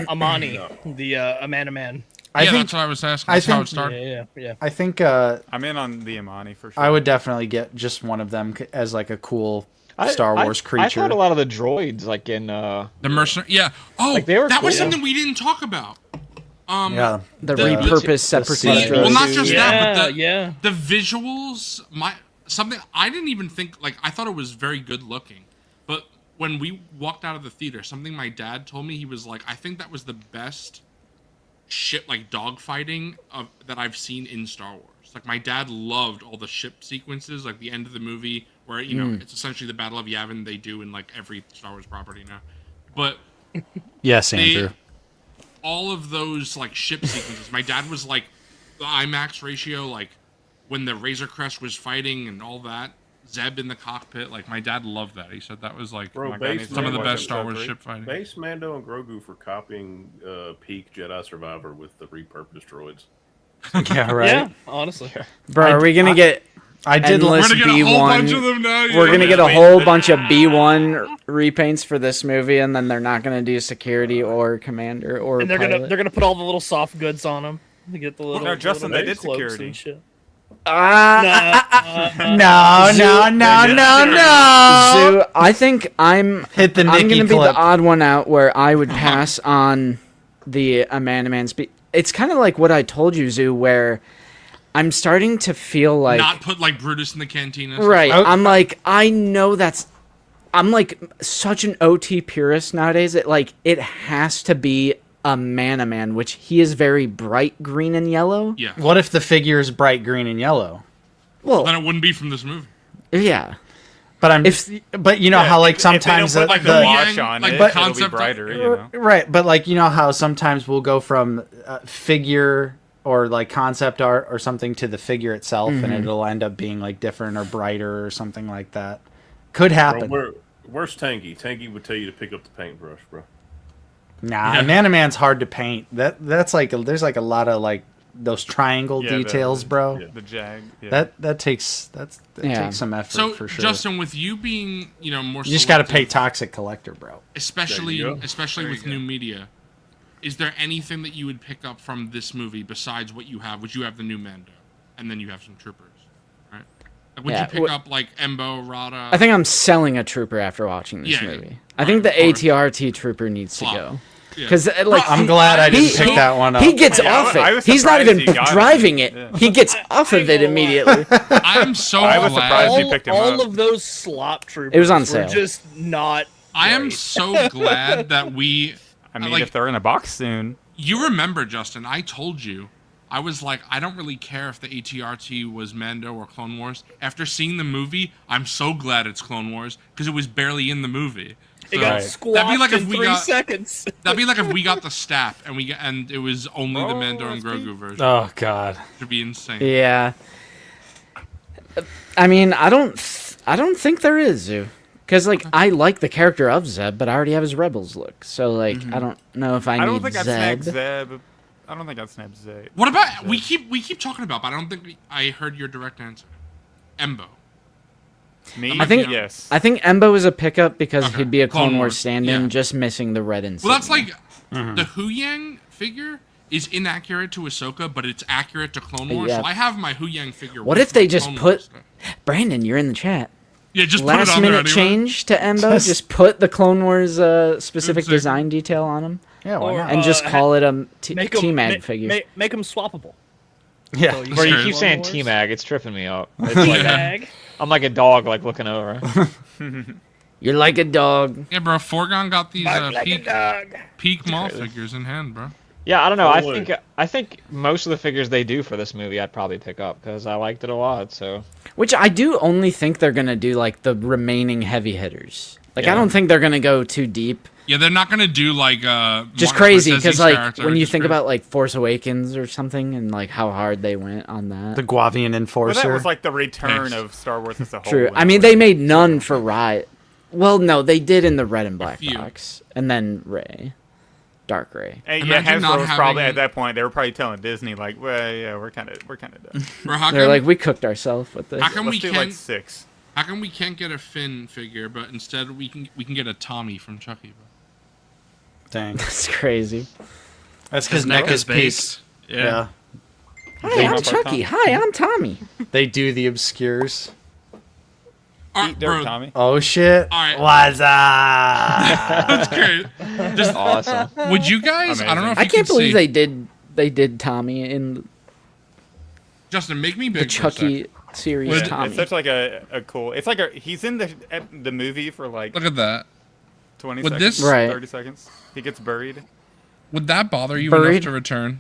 Amani, the Amana Man? I Yeah, think that's what I was asking. I That's how think- it started. Yeah. I think I'm in on the Amani for sure. I would definitely get just one of them as like a cool Star Wars I creature. thought a lot of the droids, like in The mercenary. Yeah. Oh, Like, they were that was cool. something we didn't talk about. Yeah, The The- repurposed separate Prestige. Destroyers. Well, not just that, but yeah. the visuals. Something I didn't even think. Like I thought it was very good looking, but when we walked out of the theater, something my dad told me, he was like, "I think that was the best ship like dogfighting that I've seen in Star Wars." Like my dad loved all the ship sequences, like the end of the movie where it's essentially the Battle of Yavin they do in like every Star Wars property now, but yes, Andrew. all of those like ship sequences. My dad was like the IMAX ratio, like when the Razor Crest was fighting and all that. Zeb in the cockpit, like my dad loved that. He said that was like Bro, God, base he's some of the Mando- best Star Wars ship fighting. Base Mando and Grogu for copying peak Jedi Survivor with the repurposed droids. Yeah, right. Yeah, honestly. Bro, are we gonna get I did. endless We're gonna get a whole bunch of B1? them now. We're yeah. gonna get a whole bunch of B1 repaints for this movie, and then they're not gonna do security or commander or And they're pilot. gonna put all the little soft goods on them. To get the little. No, Justin, little they did cloaks security. and shit. No. Zoo, I think Hit the I'm Nikki gonna be clip. the odd one out where I would pass on the Amanda Man It's kind of like what I told you, Zoo, where I'm starting to feel like not put like Brutus in the cantina. right. Oh. I'm like, I know I'm like such an OT purist nowadays. It has to be a Man, which he is very bright green and yellow. Yeah. What if the figure is bright green and yellow? Well, Then it wouldn't be from this movie. yeah. but you know how like sometimes if they don't put, the like, wash on like it, the it'll be concept- brighter. You know? right, but like you know how sometimes we'll go from figure or like concept art or something to the figure itself, and it'll end up being like different or brighter or something like that. Could happen. Bro, where's Tanky? Tanky would tell you to pick up the paintbrush, bro. Nah, Manaman's hard to paint. That's like there's like a lot of like those triangle details, bro. The jag. Yeah. That takes takes some effort So, for sure. Justin, with you being, more you just got to selective, pay Toxic Collector, bro. especially There you go. especially with new media. Is there anything that you would pick up from this movie besides what you have? Would you have the new Mando, and then you have some troopers, right? Like, would you pick up like Embo, Rada? I think I'm selling a trooper after watching this movie. I think the ATRT trooper needs to go. Because like I'm glad I didn't pick that one up. He gets off it. He's not even driving it. Yeah. He gets off of it immediately. I'm so I was glad. surprised you picked him all up. of those slop troopers It was on were sale. just not. I am great. so glad that we. I mean, like, if they're in a box soon. You remember, Justin, I told you, I was like, I don't really care if the ATRT was Mando or Clone Wars. After seeing the movie, I'm so glad it's Clone Wars, because it was barely in the movie. It got That'd squashed be like if in we 3 got- seconds. That'd be like if we got the staff and it was only the Mando and that's Grogu version. Oh God. It'd be insane. Yeah. I mean, I don't think there is Zoo. Because, like, I like the character of Zeb, but I already have his Rebels look. So, like, I don't know if I I don't need think I'd snag Zeb. Zeb. I don't think I'd snap Zeb. What about we keep talking about, but I don't think I heard your direct answer. Embo. Me? I think yes. I think Embo is a pickup because Okay. he'd be a Clone Clone Wars Wars, stand-in, yeah. just missing the red insignia. Well, that's like the Hu Yang figure is inaccurate to Ahsoka, but it's accurate to Clone Wars. Yeah. So I have my Hu Yang figure. What with if they my just Clone put Wars stuff. Brandon? You're in the chat. Yeah, just put Last it on there minute anyway. change to Embo. Just put the Clone Wars specific Exactly. design detail on him, Yeah, why Or, not? and just call it a T-Mag ma- figure. Make them swappable. Yeah. So you Bro, you say keep Clone saying Wars? T-Mag. It's tripping me up. It's like T-Mag. I'm like a dog, like looking over. You're like a dog. Yeah, bro. Forgon got these Like a dog. peak mall figures in hand, bro. Yeah, I don't know. Totally. I think most of the figures they do for this movie, I'd probably pick up because I liked it a lot. So Which I do only think they're gonna do like the remaining heavy hitters. Like I Yeah. don't think they're gonna go too deep. Yeah, they're not gonna do like Just Martin crazy Scorsese's because like character, when you just think crazy. about like Force Awakens or something and like how hard they went on that. The Guavian But Enforcer. that was like the return Thanks. of Star Wars as a whole. True. in I a mean way. they made none for Riot. Well, no, they did in the red and black few. box, and then Ray, Dark Ray. And yeah, Imagine not Hasbro was probably having- at that point they were probably telling Disney like, well, yeah, we're kind of done. Bro, how They're come, like, we cooked ourselves with this. how come we Let's do can't like 6. how come we can't get a Finn figure, but instead we can get a Tommy from Chucky, bro? Dang. That's crazy. That's because His neck neck is is based. peaked. Yeah. Hi, I'm up our Chucky. Tommy. Hi, I'm Tommy. They do the obscures. All Eat right, dirt, bro. Tommy. Oh shit. All right. What's up? That's great. Just awesome. would you guys? I don't know if I you can't can believe see. they did Tommy in Justin, make me the big. for a Chucky sec. series. Would- Tommy. It's such like a cool. It's like he's in the movie for like Look at that. 20 Would seconds, this- Right. 30 seconds. He gets buried. Would that bother you Buried? enough to return?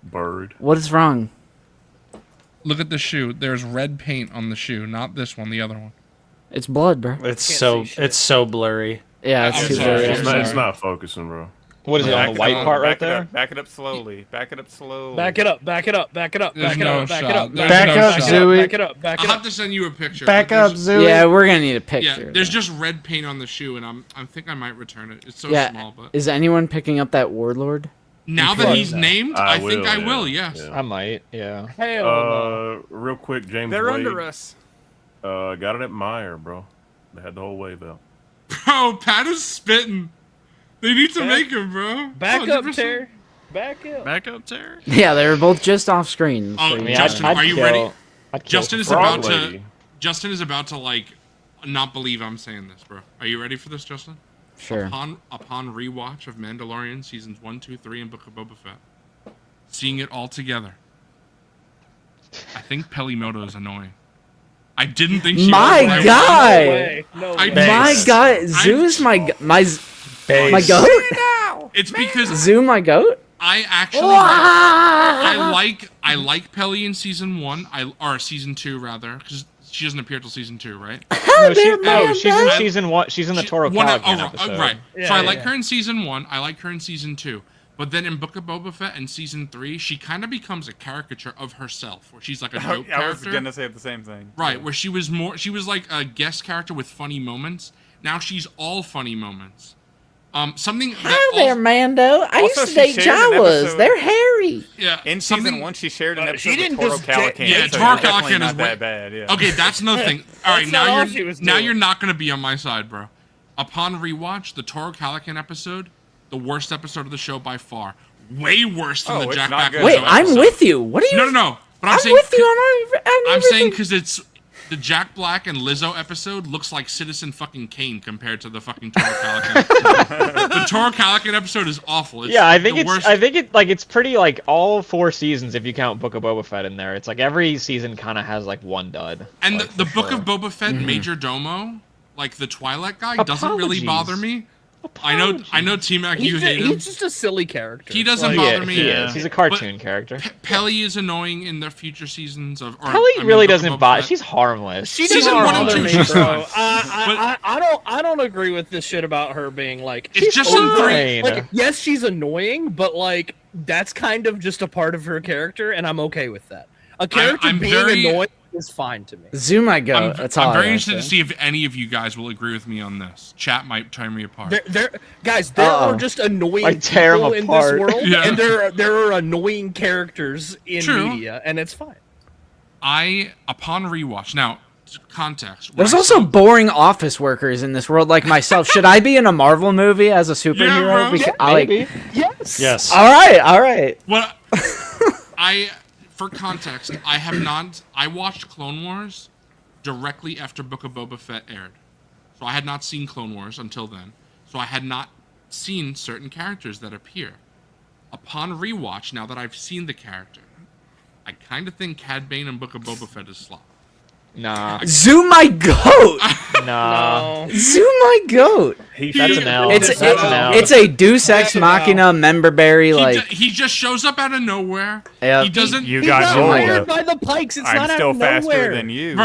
Bird. What is wrong? Look at the shoe. There's red paint on the shoe, not this one, the other one. It's blood, bro. It's Can't so see shit. it's so blurry. Yeah, it's I'm too sorry. blurry. It's I'm not, it's sorry. not focusing, bro. What is it on Back the white it up, part right Back it there? up, back it up slowly. Back it up slowly. Back it up. Back it up. Back it up. There's Back it no up. Back it shot. up. There's Back no up, shot. Zooey. Back it up. Back I'll it have up. to send you a picture. Back but up, there's- Zooey. Yeah, we're gonna need a Yeah, picture. there's just red paint on the shoe, and I think I might return it. It's so yeah. small, but Is anyone picking up that Warlord? now that he's named, I think I will. yeah, Yes. yeah. I might. Yeah. Hell no. Real quick, James They're Wade, under us. got it at Meyer, bro. They had the whole wave out. Bro, Pat is spitting. They need to make him, bro. Back up, 100%. Terry. Back up. Back up, Terry. Yeah, they were both just off screen. Oh, so yeah. you Justin, know. are you ready? I'd kill Justin is Frog about lady. to. Justin is about to like, not believe I'm saying this, bro. Are you ready for this, Justin? Sure. Upon rewatch of Mandalorian seasons 1, 2, 3, and Book of Boba Fett, seeing it all together, I think Pelimoto is annoying. I didn't think she My was when I God! No way. No I- way. My Base. God, Zoo's my Base. goat. It's because Zoo my goat. I actually I like Pelly in season 1, or season 2 rather, because She doesn't appear till season 2, right? No, she's in season 1. She's in the Toro Calican episode. Right. Yeah, so I yeah, like yeah. her in season 1. I like her in season 2. But then in Book of Boba Fett in season 3, she kind of becomes a caricature of herself, where she's like a dope character. I was gonna say the same thing. Right, where she was like a guest character with funny moments. Now she's all funny moments. Something. Hi there, Mando. I used to date Jawas. They're hairy. Yeah. In season 1, she shared an episode she didn't with Toro just Calican. Yeah, so Toro it's definitely Calican not is that bad. Yeah. Okay, that's another thing. All right, That's not all now she was you're doing. not gonna be on my side, bro. Upon rewatch, the Toro Calican episode, the worst episode of the show by far. Way worse than the it's Jack not Black. good. Wait, Lizzo I'm episode. with you. What are you? No. But I'm saying, with you on I'm saying everything. because it's the Jack Black and Lizzo episode looks like Citizen fucking Kane compared to the fucking Toro Calican episode. The Toro Calican episode is awful. It's Yeah, I think the it's worst. it's pretty like all 4 seasons if you count Book of Boba Fett in there. It's like every season kind of has like one dud. And like, the for Book sure. of Boba Fett, Major Domo, like the Twilight guy, doesn't really bother me. I know, T-Mac, you hate him. He's just a silly character. He doesn't Like, bother me. He is. He's a cartoon character. Pelly is annoying in the future seasons of. Pelly really Book of doesn't Boba bother. Fett. She's harmless. She Season doesn't 1 and bother 2, me, she's bro. fine. I don't agree with this shit about her being like. It's just in 3. Like, yes, she's annoying, but like that's kind of just a part of her character, and I'm okay with that. A character I'm being very- annoying is fine to me. Zoo might go. That's all. I'm very I interested to say. see if any of you guys will agree with me on this. Chat might tear me apart. There are just annoying Like, tear 'em people in this apart. world, Yeah. and there are annoying characters in True. media, and it's fine. Upon rewatch, now context. when There's I also saw- boring office workers in this world like myself. Should I be in a Marvel movie as a superhero? bro. Because I Maybe. Yes. Yes. All right. What for context, I have not. I watched Clone Wars directly after Book of Boba Fett aired, so I had not seen Clone Wars until then. So I had not seen certain characters that appear. Upon rewatch, now that I've seen the character, I kind of think Cad Bane and Book of Boba Fett is Slop. Nah. Zoo my goat. Nah. Zoo my goat. That's an L. It's That's an L. it's a Deus Ex Machina memberberry like. He just shows up out of nowhere. Yep. He doesn't. You He's got not rolled. hired by the Pikes. It's I'm not still out of faster nowhere. than you. Bro,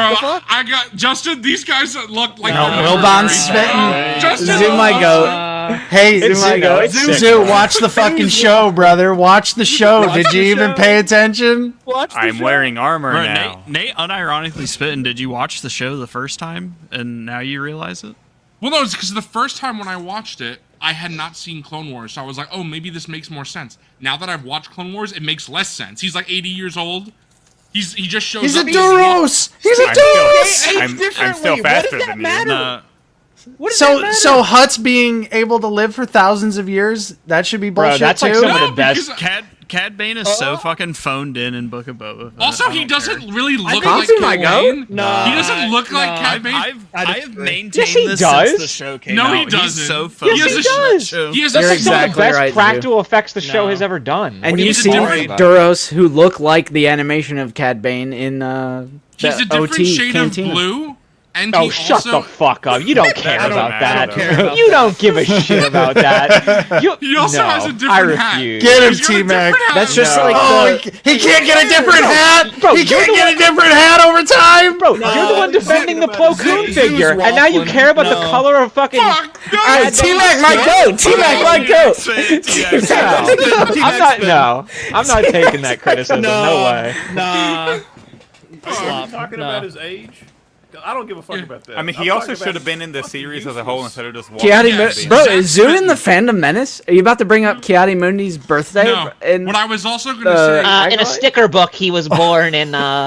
I got Justin. These guys that look like. No, they're Wilbon's mercenaries. spitting. Justin, Zoo my goat. Hey, It's Zoo, sick, though. It's sick, Zoo, though. watch the fucking show, brother. Watch the show. Did you even pay attention? Watch the I'm show. wearing armor Bro, now. Nate unironically spitting. Did you watch the show the first time and now you realize it? Well, no, it's because the first time when I watched it, I had not seen Clone Wars, so I was like, oh, maybe this makes more sense. Now that I've watched Clone Wars, it makes less sense. He's like 80 years old. He just shows He's up. a Duros. He's a I'm Duros. still, I'm still differently. What faster does that than matter? you. Nah, What does that matter? So Hut's being able to live for thousands of years, that should be Bro, bullshit that's too. like some of No, the best. because- Cad Bane is so fucking phoned in Book of Boba Fett. Also, I he don't doesn't care. really look think like Zoo my Cad goat? Bane. No, He doesn't look like no. Cad Bane. I have maintained Yes, he this does. since the show came No, out. he He's doesn't. so Yes, focused he on that does. show. He has You're a That's some of the exactly best right, practical effects the show No. has ever done. And What are you He's a see different- about? Duros who look like the animation of Cad Bane in the He's a different OT shade canteen. of blue, and Oh, he shut also the fuck up. You don't care I don't about matter, that. though. care about You don't give a shit about that. He also no, has a I different hat. refuse. Get him, He's got a T-Mac. different hat. That's just No. like Oh, the, he can't get a different hat. Bro, He you're can't the get a different hat over time. Bro, you're the one defending the Plo Koon figure, and now you waffling. care about the No. color of fucking. Fuck, no. Alright, T-Mac my goat. T-Mac my goat. No, I'm not. No, I'm not taking that criticism. No way. Nah. Are Slop, you talking no. about his age? 'Cause I don't give a fuck about that. I mean, I'm he also talking should about have been in the fucking series as a whole useless. instead of just walking. Kiadi Yeah, Moon. see, Bro, Zach is Zoo in Fenton- the Phantom Menace? Are you about to bring up Kiadi Mooney's birthday? No. And What I was also going to say. In a sticker book, he was born in. No.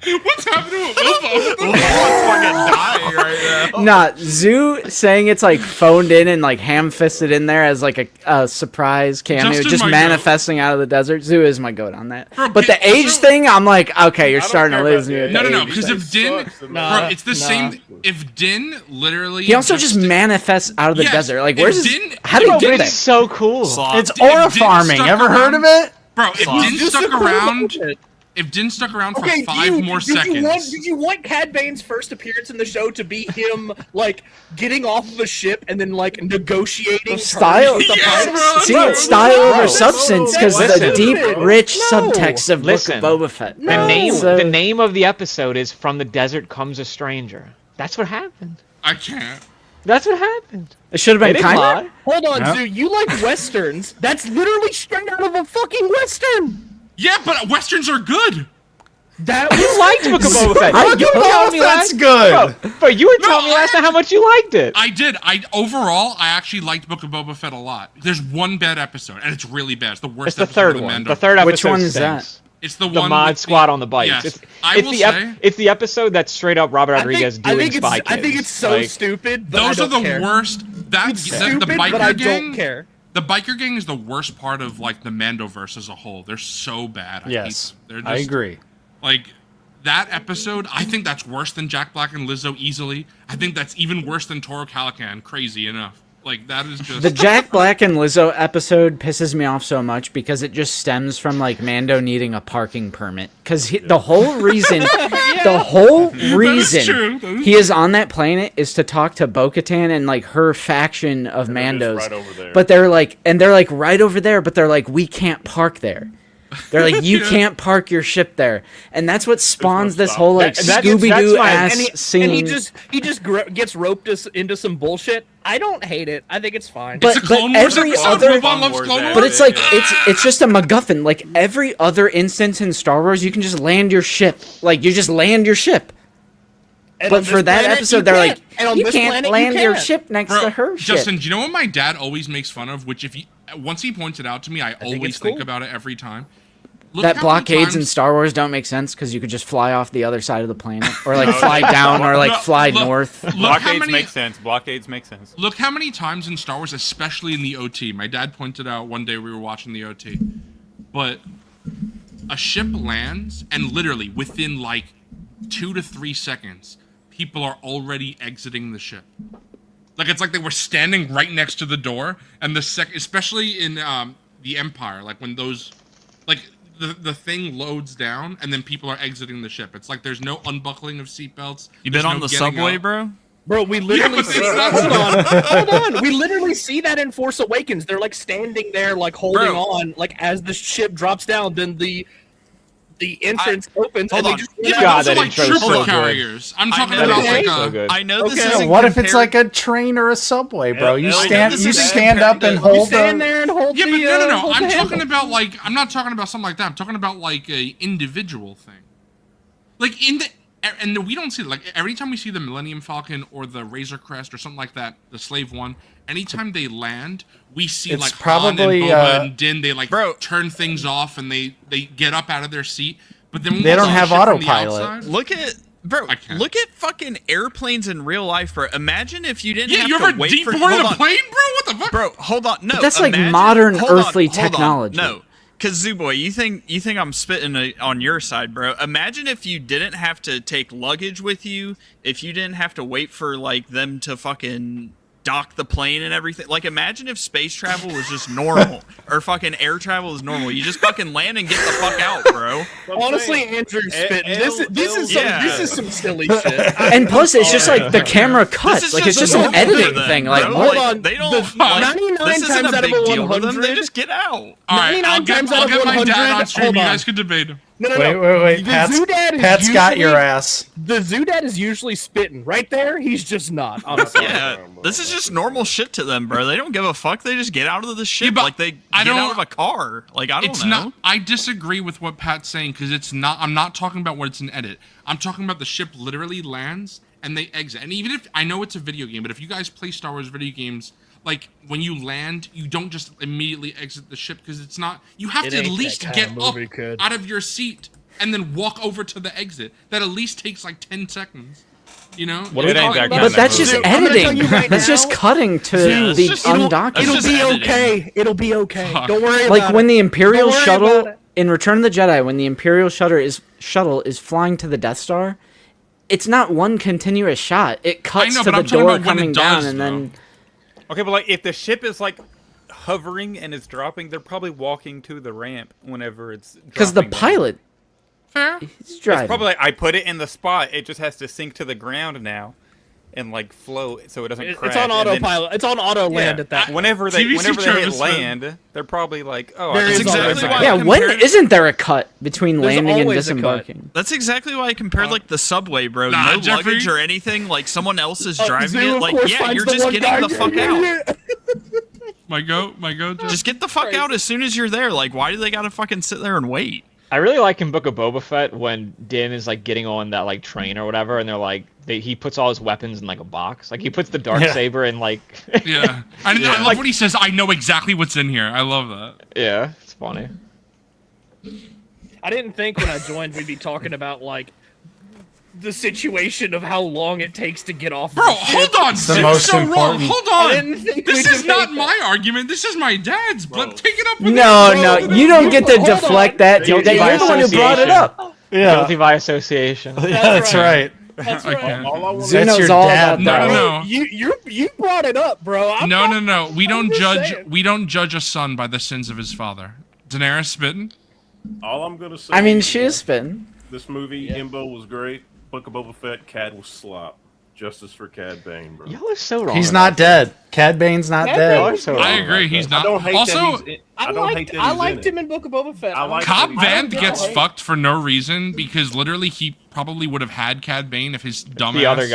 What's happening with Wilbo? Nah, Zoo saying it's like phoned in and like ham-fisted in there as like a surprise cameo, Justin just my manifesting out of the desert. Zoo is my goat on that. Bro, But the also- age thing, I'm like, okay, you're I don't starting to care lose about me. the With No, the no, age because thing. if Din, Nah, bro, it's the same. If Din literally, He also just manifests out of the Yes, desert. Like, if where's his? Din- How did he Bro, get but there? it's so cool. It's If aura Din farming. stuck Ever heard of it? bro? If Din stuck around, if Din stuck around for Okay, 5 more seconds. Did you want Cad Bane's first appearance in the show to be him like getting off of a ship and then like negotiating Style, terms with the pirates? see, it's style over substance because the Listen. deep, rich No. subtext of Listen. Book of Boba Fett. No. The name of the episode is "From the Desert Comes a Stranger." That's what happened. I can't. That's what happened. It should have They been didn't kind lie. Hold on, dude. You like westerns? That's literally straight out of a fucking western. Yeah, but westerns are good. That You liked Book of Boba Fett. Book You of were telling Boba me Fett's last- good. Bro, you were No, telling me I last time how much you liked it. I did. Overall, I actually liked Book of Boba Fett a lot. There's one bad episode, and it's really bad. It's the worst It's the episode third of the one. Mando. The third episode. Which one is stinks. It's the The one mod with squad on the bikes. Yes. I will say, It's the episode that's straight up Robert Rodriguez I doing think Spy it's, I think Kids. it's so Like, stupid. But those I are don't the care. worst. It's stupid, the biker but I gang. don't care. The biker gang is the worst part of like the Mandoverse as a whole. They're so bad. I hate Yes, them. They're just, I agree. Like that episode, I think that's worse than Jack Black and Lizzo easily. I think that's even worse than Toro Calican. Crazy enough. Like that is just The Jack Black and Lizzo episode pisses me off so much because it just stems from like Mando needing a parking permit. Because the whole reason, true. That is he is on that planet is to talk to Bo-Katan and like her faction of they're just Mandos. right over there. But they're like right over there. But they're like, we can't park there. They're like, you can't park your ship there, and that's what spawns this stop. whole like That's Scooby Doo fine. ass And scene. he just gets roped into some bullshit. I don't hate it. I think it's fine. But- it's a Clone Wars every episode. other- Robot loves Clone Wars. But it's like it's just a MacGuffin. Like every other instance in Star Wars, you can just land your ship. Like you just land your ship. And But on for this that planet, episode, you they're can't. like, And on you this can't planet, you land your can't. ship next Bro, to her Justin, ship. do you know what my dad always makes fun of? Which if he once he points it out to me, I always it's think cool. about it every time. Look That how blockades many in Star Wars don't make sense because you could just fly off the other side of the planet, or like No, fly down, or like No, fly look- north. Look how Blockades many. make sense. Blockades make sense. Look how many times in Star Wars, especially in the OT. My dad pointed out one day we were watching the OT, but a ship lands and literally within like 2 to 3 seconds, people are already exiting the ship. Like it's like they were standing right next to the door, and especially in the Empire, like when those, like the thing loads down, and then people are exiting the ship. It's like there's no unbuckling of seatbelts. You there's been on no the getting subway, out. bro? Bro, we literally but see, it's not- hold on. We literally see that in Force Awakens. They're like standing there, like holding Bro. on, like as the ship drops down. Then the entrance opens, hold and they on. just Yeah, God, but those are that like intro is trooper so good. carriers. I'm talking know. about Okay. like So good. I know this Okay. isn't What if it's compared- like a train or a subway, bro? You Yeah, I stand, know you this isn't stand up compared and to- you hold stand the. there and hold Yeah, the but no. hold I'm the talking handle. about like I'm not talking about something like that. I'm talking about like a individual thing. Like and we don't see it. Like every time we see the Millennium Falcon or the Razor Crest or something like that, the Slave One. Anytime they land, we see It's like probably, Han and Boba and Din. They like Bro. turn things off and they get up out of their seat. But then when They we don't see have shit from the autopilot. outside- Look at bro. I can't. Look at fucking airplanes in real life, bro. Imagine if you didn't Yeah, have you to ever wait deep for. boarded Hold a on. plane, bro? What the fuck? Bro, hold on. No, that's like imagine- modern hold on, earthly hold on. technology. No, because Zooboy, you think I'm spitting on your side, bro? Imagine if you didn't have to take luggage with you, if you didn't have to wait for like them to fucking dock the plane and everything. Like, imagine if space travel was just normal, or fucking air travel is normal. You just fucking land and get the fuck out, bro. Honestly, Andrew's spitting. This is some silly shit. And plus, it's just like the camera This cuts. is Like just it's just an normal for editing them, thing. bro. Like Hold what? on. They don't. The like, 99 this isn't times a out of big a deal to them. They 100. just get out. All right, 99 I'll times out I'll of get my 100. dad on stream. Hold You on. guys can debate him. No. Wait. The Pat's Zoodad is got usually- your ass. The Zoodad is usually spitting. Right there, he's just not. Honestly. Yeah, this is just normal shit to them, bro. They don't give a fuck. They just get out of the ship but like they I get don't- out of a car. Like I don't It's know. not. I disagree with what Pat's saying because it's not. I'm not talking about what it's an edit. I'm talking about the ship literally lands and they exit. And even if I know it's a video game, but if you guys play Star Wars video games, like when you land, you don't just immediately exit the ship because it's not. You have It to at ain't least that get kind of up movie, kid. out of your seat and then walk over to the exit. That at least takes like 10 seconds. You know. What are we It ain't talking that about? kind But that's just Dude, I'm gonna tell editing. you right That's just now- cutting to Dude, the it's just- undocumented. It's It'll just be editing. okay. It'll be okay. Fuck. Don't worry Like about when it. the Imperial Don't worry shuttle about it. in Return of the Jedi, when the Imperial shuttle is flying to the Death Star, it's not one continuous shot. It cuts know, to but the I'm talking door about when it coming does, down, and then Okay, but like if the ship is like hovering and it's dropping, they're probably walking to the ramp whenever it's because the dropping down. pilot Fair. He's It's driving. probably like I put it in the spot. It just has to sink to the ground now, and like float so it doesn't crash. It's on and then- autopilot. It's on auto land at that point. Whenever they TVC hit Travis land, they're probably like, oh, There I is can always exactly a why. cut. Yeah, when compared- isn't there a cut between There's landing and always a cut. disembarking? That's exactly why I compared like the subway, bro. Nah, No Jeffrey. luggage or anything. Like someone else is Zoo, driving it. of Like, course, yeah, finds you're the just one getting guy the fuck out. My goat. Just get the fuck out as soon as you're there. Like, why do they gotta fucking sit there and wait? I really like in Book of Boba Fett when Din is like getting on that like train or whatever, and they're like, he puts all his weapons in like a box. Like he puts the dark saber in like. Yeah. I love Like- what he says. I know exactly what's in here. I love that. Yeah, it's funny. I didn't think when I joined we'd be talking about like the situation of how long it takes to get off. Bro, the ship. hold on. the Zim's most so wrong. important. Hold I on. didn't think This we'd is not debate my argument. This is my dad's. But take it up with No, him. no, you don't get to Hold deflect on. that. Guilty You're by the one who brought it association. up. Yeah, Guilty by association. that's right. That's I right. can't. All I want Zoo to knows your all dad, about that. No. You brought it up, bro. I'm No, not- no. We don't just judge. saying. We don't judge a son by the sins of his father. Daenerys spitting. all I'm gonna say. I mean, she is spin. This movie, Imbo was great. Book of Boba Fett, Cad was slop. Justice for Cad Bane, bro. Y'all are so wrong. He's about not dead. Cad Bane's not Cad dead. Y'all are so wrong I about agree. that. He's I not. don't hate Also, that he's in, I don't hate that I he's liked in him in Book of Boba Fett. I like Cobb that he's- Vanth I don't gets hate- fucked for no reason because literally he probably would have had Cad Bane if his dumbass. The other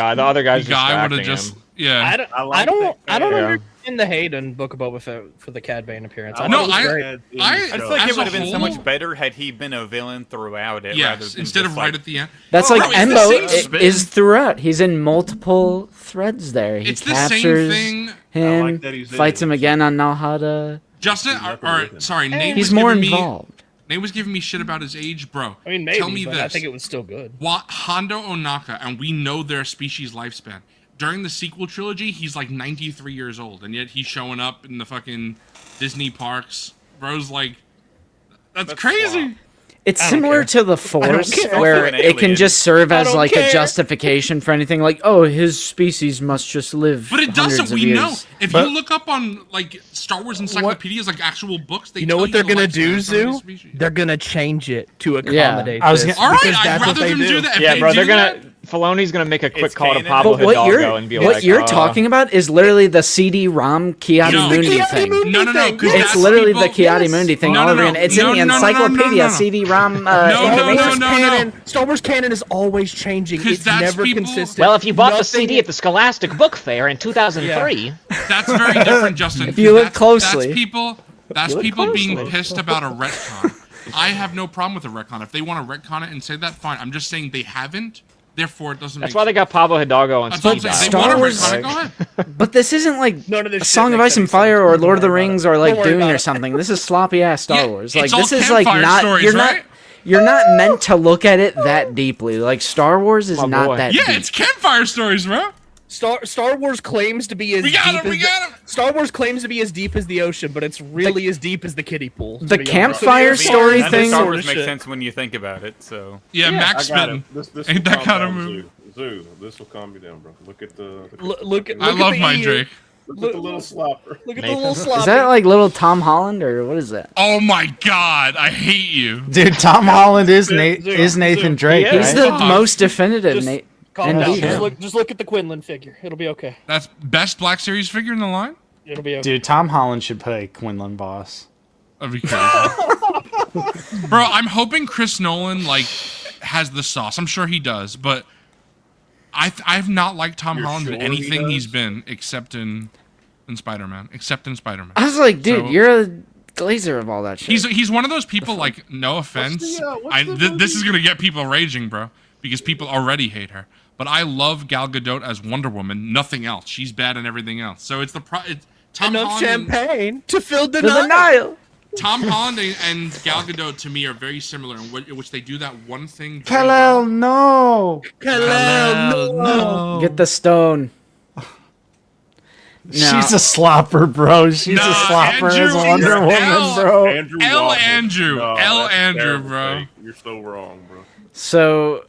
guy's The guy would have distracting just. him. Yeah. I like I don't that I don't Yeah. understand the hate in Book of Boba Fett for the Cad Bane appearance. I No, thought it was great. Cad in I the I show. feel like As it would a have been so whole- much better had he been a villain throughout it. rather Yes, than instead just of like, right at the end. That's Bro, like it's the Embo same i- spin. is throughout. He's in multiple threads there. He It's the same captures thing. him, I like that he's in fights it. him again on Nalhada. Justin, He's up or with him. sorry, Nate He's was more giving involved. Nate was giving me shit about his age, bro. I mean, maybe, Tell me but this. I think it was still good. Hondo Onaka, and we know their species lifespan. During the sequel trilogy, he's like 93 years old, and yet he's showing up in the fucking Disney parks. Bro's like, that's crazy. It's I don't similar care. to the Force, care. where Also an it can alien. just serve I as don't like care. a justification for anything. Like, oh, his species must just live. But it hundreds doesn't. of We years. know. If But- you look up on like Star Wars encyclopedias, like actual books, they You know tell what they're the gonna lifespan do, of some of these Zoo? species. They're gonna change it to Yeah. accommodate I was this. gonna- All right, because I'd that's what rather they them do that. If Yeah, they bro, do they're that- gonna. Filoni's gonna make a quick It's call to canon. Pablo But what Hidalgo you're and be what like, you're talking about is literally the CD-ROM Kiadi No. Mundi Kiadi thing. Mundi No, thing, because It's that's literally people, the Kiadi Mundi thing No, all no, over no. again. It's No, in the no, no, no, encyclopedia, no. CD-ROM No, information. no. Star Wars canon is always changing. 'Cause It's that's never people- consistent. well, if you bought the Nothing- CD at the Scholastic Book Fair in 2003, That's very different, Justin. If you look That's closely. that's people. That's look people being closely. pissed about a retcon. I have no problem with a retcon. If they want to retcon it and say that, fine. I'm just saying they haven't. Therefore, it doesn't. that's make why they got Pablo Hidalgo on That's what I'm speed saying. They dial. Star want to Wars- retcon it. Go ahead. But this isn't like None of this a shit Song of makes Ice and any Fire sense. or Don't Lord of the worry about Rings it. or like Don't worry Dune about or it. something. This is sloppy ass Star Yeah, Wars. it's Like all this is like campfire not stories, you're right? you're not meant to look at it that deeply. Like Star Wars is My not boy. that Yeah, deep. it's campfire stories, bro. Star Wars claims to be as We got deep him. as We got him. Star Wars claims to be as deep as the ocean, but it's really as deep as the kiddie pool. to The be honest. campfire So story None of thing- Star sort Wars of makes shit. sense when you think about it. So Yeah, Max I got spitting. it. This Ain't will that calm kind of down movie? Zoo, this will calm you down, bro. Look at the. Look at I love the my EU. Drake. Look at the little slopper. Look at the Nathan. little sloppy. Is that like little Tom Holland or what is that? Oh my god, I hate you. Dude, Tom Holland is Zoom, Nathan Drake, He is. He's right? the Fuck. most definitive. Just- Nate. Calm And down. he- Just look at the Quinlan figure. It'll be okay. That's best Black Series figure in the line. It'll be okay. Dude, Tom Holland should play Quinlan Boss. That'd be crazy. Bro, I'm hoping Chris Nolan like has the sauce. I'm sure he does, but I've not liked Tom You're Holland in sure he anything he's does? been except in Spider-Man. Except in Spider-Man. I was like, dude, So- you're a glazer of all that shit. He's one of those people like no offense. This is gonna get people raging, bro, because people already hate her. But I love Gal Gadot as Wonder Woman. Nothing else. She's bad in everything else. So it's it's Tom Enough Holland. champagne to fill the the Nile. Tom Holland and Gal Gadot to me are very similar in which they do that one thing. very Kal-El, well. no! no. Get the stone. No. She's a slopper, bro. She's Nah, a slopper Andrew, as Wonder you're Woman, L. bro. Andrew L. Waffle. Andrew. No, L. that's a Andrew, terrible bro. take. You're so wrong, bro. So,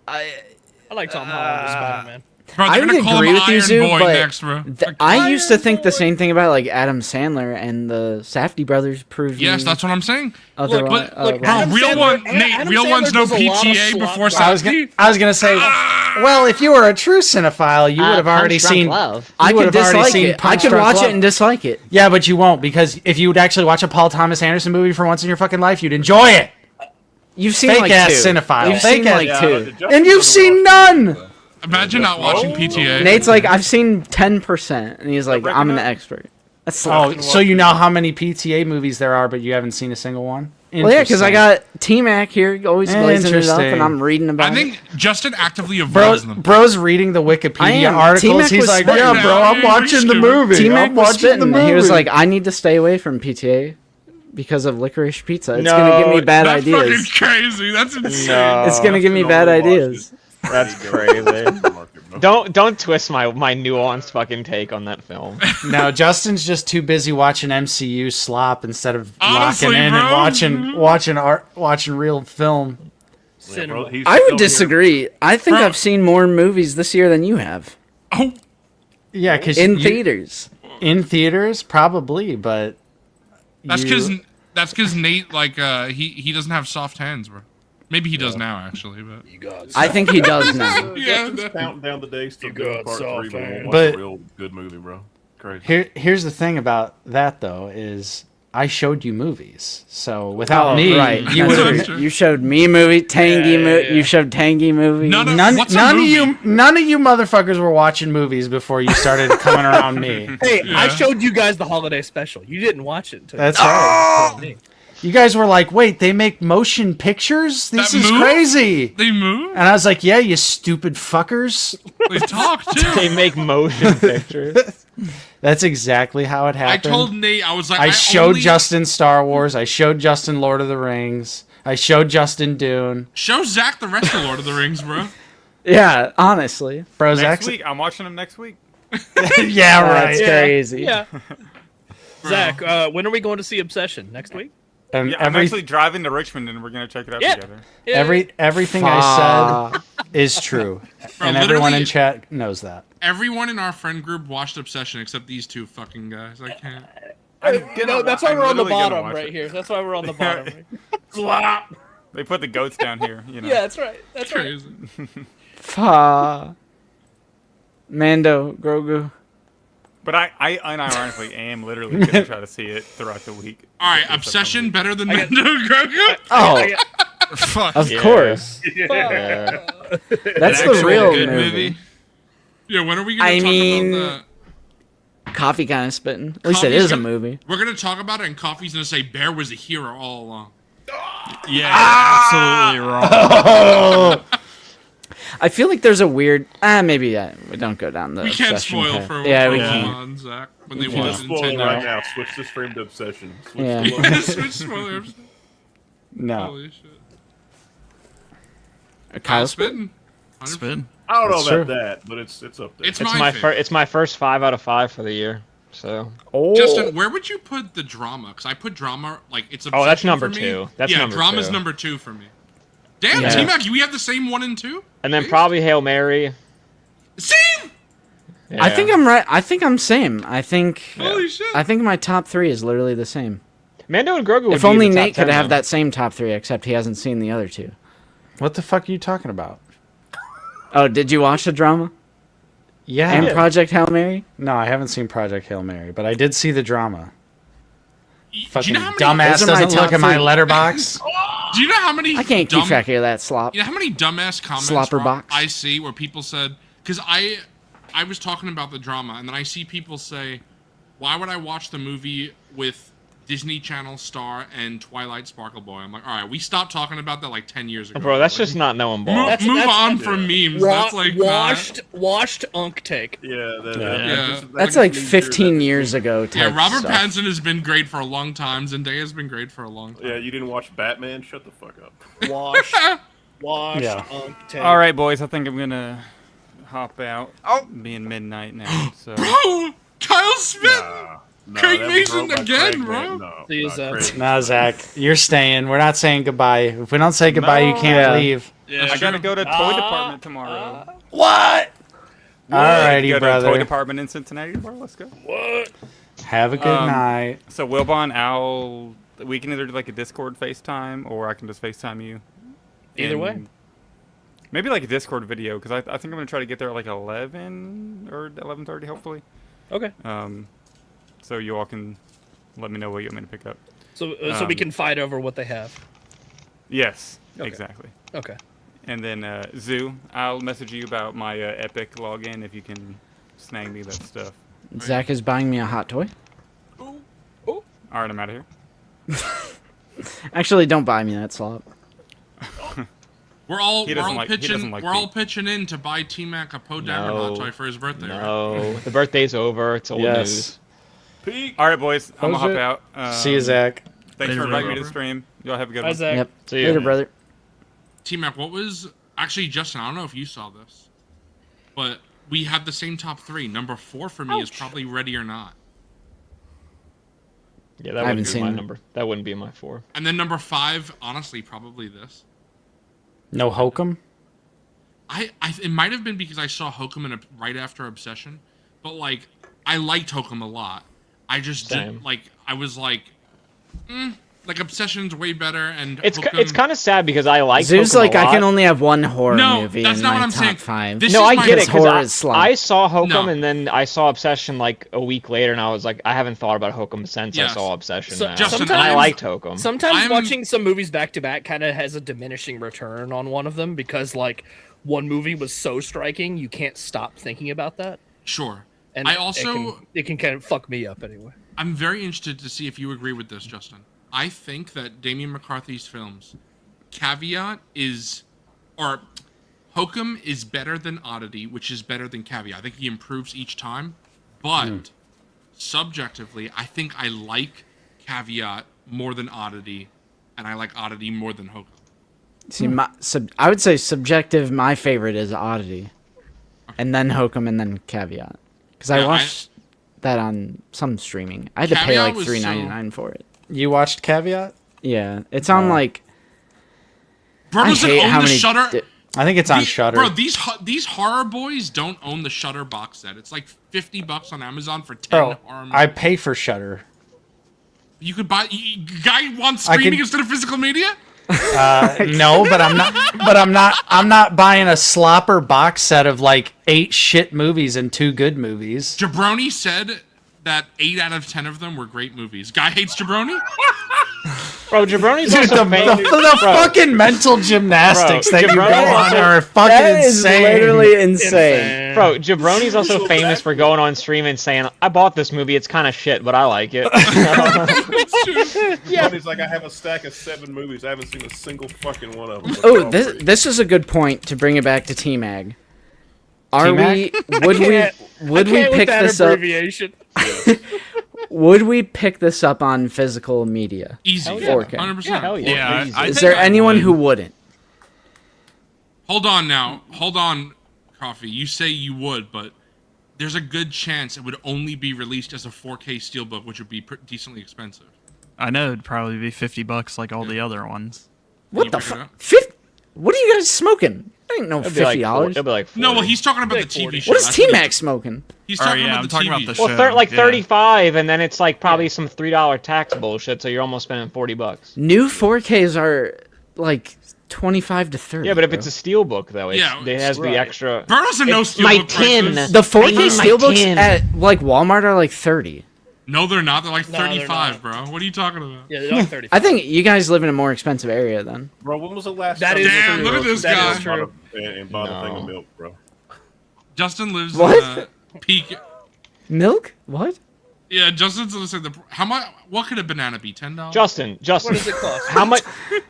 I like Tom Holland as Spider-Man. Bro, I they're would gonna call agree him with you, Iron Zoo, Boy but next, bro. I used to think the same thing about like Adam Sandler, and the Safdie brothers proved Yes, me that's what I'm saying. otherwise. look, Bro, Adam real Sandler- one, Nate. Adam Real ones Sandler no does a lot of PTA slop before jobs. I was gonna say, well, if you were a true cinephile, you would have already Punch Drunk seen. Love. I would could have already dislike seen it. I Punch could Drunk watch Love. it and dislike it. Yeah, but you won't, because if you would actually watch a Paul Thomas Anderson movie for once in your fucking life, you'd enjoy it. You've seen Fake like ass two. cinephile. You've Fake seen ass- like two. And you've seen none. Imagine not watching PTA. Nate's like, I've seen 10%, and he's like, I'm an expert. That's Oh, so you know how many PTA movies there are, but you haven't seen a single one? well, yeah, because I got T-Mac here always blazing it up, and Interesting. I'm reading about I think it. Justin actively avoids them. Bro's reading the I Wikipedia am. articles. T-Mac He's was like, spitting. yeah, bro, I'm watching the movie. T-Mac I'm was watching the spitting. movie. He was like, I need to stay away from PTA because of licorice pizza. It's No, gonna give me bad That's ideas. fucking crazy. That's insane. No. It's gonna give me bad ideas. That's crazy. Don't twist my nuanced fucking take on that film. No, Justin's just too busy watching MCU slop instead of Honestly, locking in bro. and watching real film. Cinema. I would disagree. I think I've seen more movies this year than you have Oh, Yeah, because in theaters. in theaters, probably, but that's you- because Nate like he doesn't have soft hands, bro. Maybe he does now, actually, but I think he does now. yeah. Just counting down the days till got part 3, soft but hands. watch But- a real good movie, bro. Crazy. here's the thing about that though is I showed you movies, so without me, right? you That's would true. You showed me movie, Tangy movie. yeah. You showed Tangy movie. None of None, what's a none of movie? you motherfuckers were watching movies before you started coming around me. Hey, I Yeah. showed you guys the holiday special. You didn't watch it. Until That's you right. told me. You guys were like, "Wait, they make motion pictures? This That is move? crazy!" They move. And I was like, "Yeah, you stupid fuckers." They talk too. They make motion pictures. That's exactly how it I happened. told Nate I was like I showed only Justin Star Wars. I showed Justin Lord of the Rings. I showed Justin Dune. show Zach the rest of Lord of the Rings, bro. Yeah, honestly, Bro, Next Zach's- week, I'm watching them next week. yeah, right. that's crazy. Yeah. Zach, when are we going to see Obsession? Next week? And Yeah, I'm every, actually driving to Richmond, and we're gonna check it out Yeah. together. Yeah. everything I said is true, Bro, and everyone literally- in chat knows that. Everyone in our friend group watched Obsession except these two fucking guys. I can't. No, that's why I'm we're on the literally gonna bottom watch right it. here. That's why we're on the bottom. Slop. They put the goats down here, you know. Yeah, that's right. That's right. Crazy. Fa. Mando, Grogu. But I unironically am literally gonna try to see it throughout the week. All right, Obsession better than Mando Grogu. Oh, Fuck. of Yeah. course. Yeah. That's the Actual real good movie. Yeah, when are we gonna I talk mean, about the? Coffee kind of spitting. At least it Coffee's is a gonna- movie. We're gonna talk about it, and Coffee's gonna say Bear was a hero all along. Yeah, absolutely wrong. I feel like there's a weird. Maybe we don't go down the. We can't obsession spoil path. for Yeah, for we Hold can't. on, Zach. When they We watch can't. it in Spoil 10 it right years. now. Switch this frame to Obsession. Switch Yeah. the logo. Switch spoilers. No, Holy shit. Kyle spitting. Spin. I don't know That's about true. that, but it's up there. It's It's my my favorite. it's my first 5 out of 5 for the year. So Oh. Justin, where would you put the drama? Because I put drama like it's. Oh, that's Obsession number for me. 2. That's yeah, number drama's 2. number 2 for me. Damn, Yeah. T-Mac, we have the same 1 and 2. And then Jeez. probably Hail Mary. Same. Yeah. I think I'm right. I think I'm same. I think. Holy shit. I think my top 3 is literally the same. Mando and Grogu would If be in only the top Nate could 10 have though. that same top 3, except he hasn't seen the other 2. what the fuck are you talking about? Oh, did you watch the drama Yeah, and Project Hail Mary? no, I haven't seen Project Hail Mary, but I did see the drama. Do you Fucking know how many? dumbass Those are my doesn't look top at my 3. letterbox. Do you know how many? I can't keep dumb- track of that slop. You know how many dumbass comments Slopper Rob, box? I see where people said because I was talking about the drama and then I see people say, why would I watch the movie with Disney Channel star and Twilight Sparkle Boy? I'm like, all right, we stopped talking about that like 10 years ago. Bro, that's Like, just not knowing ball. move, That's- move that's- on from memes. That's like washed Unk take. Yeah, Yeah. That's like 15 years ago. Yeah, type Robert stuff. Pattinson has been great for a long time. Zendaya's been great for a long time. Yeah, you didn't watch Batman? Shut the fuck up. Washed Yeah. Unk take. All right, boys. I think I'm gonna hop out. Oh, being midnight now. So Bro, Kyle Smith. No, Craig that was Mason wrote by again, Craig, bro. man. No, See you, not Zach. Craig. No, Zach, you're staying. We're not saying goodbye. If we don't say goodbye, you No. can't Yeah. leave. Yeah. I gotta go to toy department tomorrow. What? Alrighty, Go to the brother. toy department in Cincinnati tomorrow. Let's go. What? Have a good night. So Wilbon, we can either do like a Discord FaceTime, or I can just FaceTime you. Either way. Maybe like a Discord video, because I think I'm gonna try to get there at like 11 or 11:30, hopefully. Okay. So you all can let me know what you want me to pick up. So we can fight over what they have. Yes, Okay. exactly. Okay. And then Zoo, I'll message you about my Epic login if you can snag me that stuff. Zach is buying me a hot toy. All right, I'm out of here. Actually, don't buy me that, Slop. We're all He doesn't like pitching in to buy T-Mac a Poe Dameron hot toy for his birthday. Right? No, the birthday's over. It's old news. All right, boys, I'm gonna hop it? out. See you, Zach. Thanks for Later, inviting me to brother. the stream. Y'all have a good Bye, one. Zach. Yep. See you. Later, brother. T-Mac, what was actually Justin? I don't know if you saw this, but we had the same top three. Number 4 for me is probably Ready or Not, Yeah, that I wouldn't haven't be my seen it. number. That wouldn't be my 4. and then number 5, honestly, probably this. No hokum? It might have been because I saw Hokum right after Obsession, but like I liked Hokum a lot. I just didn't like. I was like, like Obsession's way better, and It's Hokum, kind of sad because I like. Zeus, Hokum a like, I lot. can only have one horror No, movie that's in not my what I'm top saying. 5. This No, is I my- get it horror is because Slop. I saw Hokum No. and then I saw Obsession like a week later, and I was like, I haven't thought about Hokum since Yes. I saw Obsession. So- now. Justin, and I I'm- liked Hokum. Sometimes I'm- watching some movies back to back kind of has a diminishing return on one of them because like one movie was so striking you can't stop thinking about that. Sure. And I also it can kind of fuck me up anyway. I'm very interested to see if you agree with this, Justin. I think that Damien McCarthy's films, Caveat Hokum is better than Oddity, which is better than Caveat. I think he improves each time, but subjectively, I think I like Caveat more than Oddity, and I like Oddity more than Hokum. See, I would say subjective. My favorite is Oddity, and then Hokum, and then Caveat. Because I Yeah, watched that on some streaming. I had to pay Caveat like was $3.99 for it. You watched Caveat? Yeah, it's on like. Bro, I doesn't hate own how the many Shutter. I think it's on Shudder. Bro, these horror boys don't own the Shutter box set. It's like $50 on Amazon for 10 Bro, horror I movies. pay for Shudder. You could buy. Guy wants streaming instead of physical media. No, but I'm not buying a slopper box set of like 8 shit movies and 2 good movies. Jabroni said that 8 out of 10 of them were great movies. Guy hates Jabroni. Bro, Jabroni's Dude, also the famous. fucking mental gymnastics Bro, that you go Jabroni on are fucking That is insane. literally insane. Bro, Jabroni's also famous for going on stream and saying, I bought this movie, it's kind of shit, but I like it. Yeah. It's like I have a stack of 7 movies. I haven't seen a single fucking one of them. but Oh, they're all this great. this is a good point to bring it back to T-Mag. Would we Can't pick with that this up? abbreviation. Would we pick this up on physical media? Easy. Hell yeah. 4K. Yeah, 100%. hell yeah. Yeah, Easy. I Is think there I anyone would. who wouldn't? Hold on now. Hold on, Coffee. You say you would, but there's a good chance it would only be released as a 4K steelbook, which would be decently expensive. I know it'd probably be $50 like all the other ones. What you the pick it fuck? up? What are you guys smoking? That ain't no It'll be like $50. It'll be like 40. No, well, he's talking about the Like TV 40. show. What is That's T-Mac smoking? He's Oh, talking yeah, about I'm the talking TV about the show. show. Well, like yeah. 35, and then it's like probably some $3 tax bullshit, so you're almost spending $40. New 4Ks are like 25 to 30. Yeah, but if bro. it's a steel book, though, it has right. the extra. Bro doesn't know It's my steelbook tin. prices. the 4K I need my steelbooks tin. at like Walmart are like 30. No, they're not. They're like No, they're 35, not. bro. What are you talking about? Yeah, they're like 35. I think you guys live in a more expensive area then. Bro, when was the last That time is you Damn, went look to at this the guy. store and bought a thing of No. milk, bro? Justin lives What? in peak. Milk? What? Yeah, Justin's gonna say how much? What could a banana be? $10? Justin, What does it cost? how much?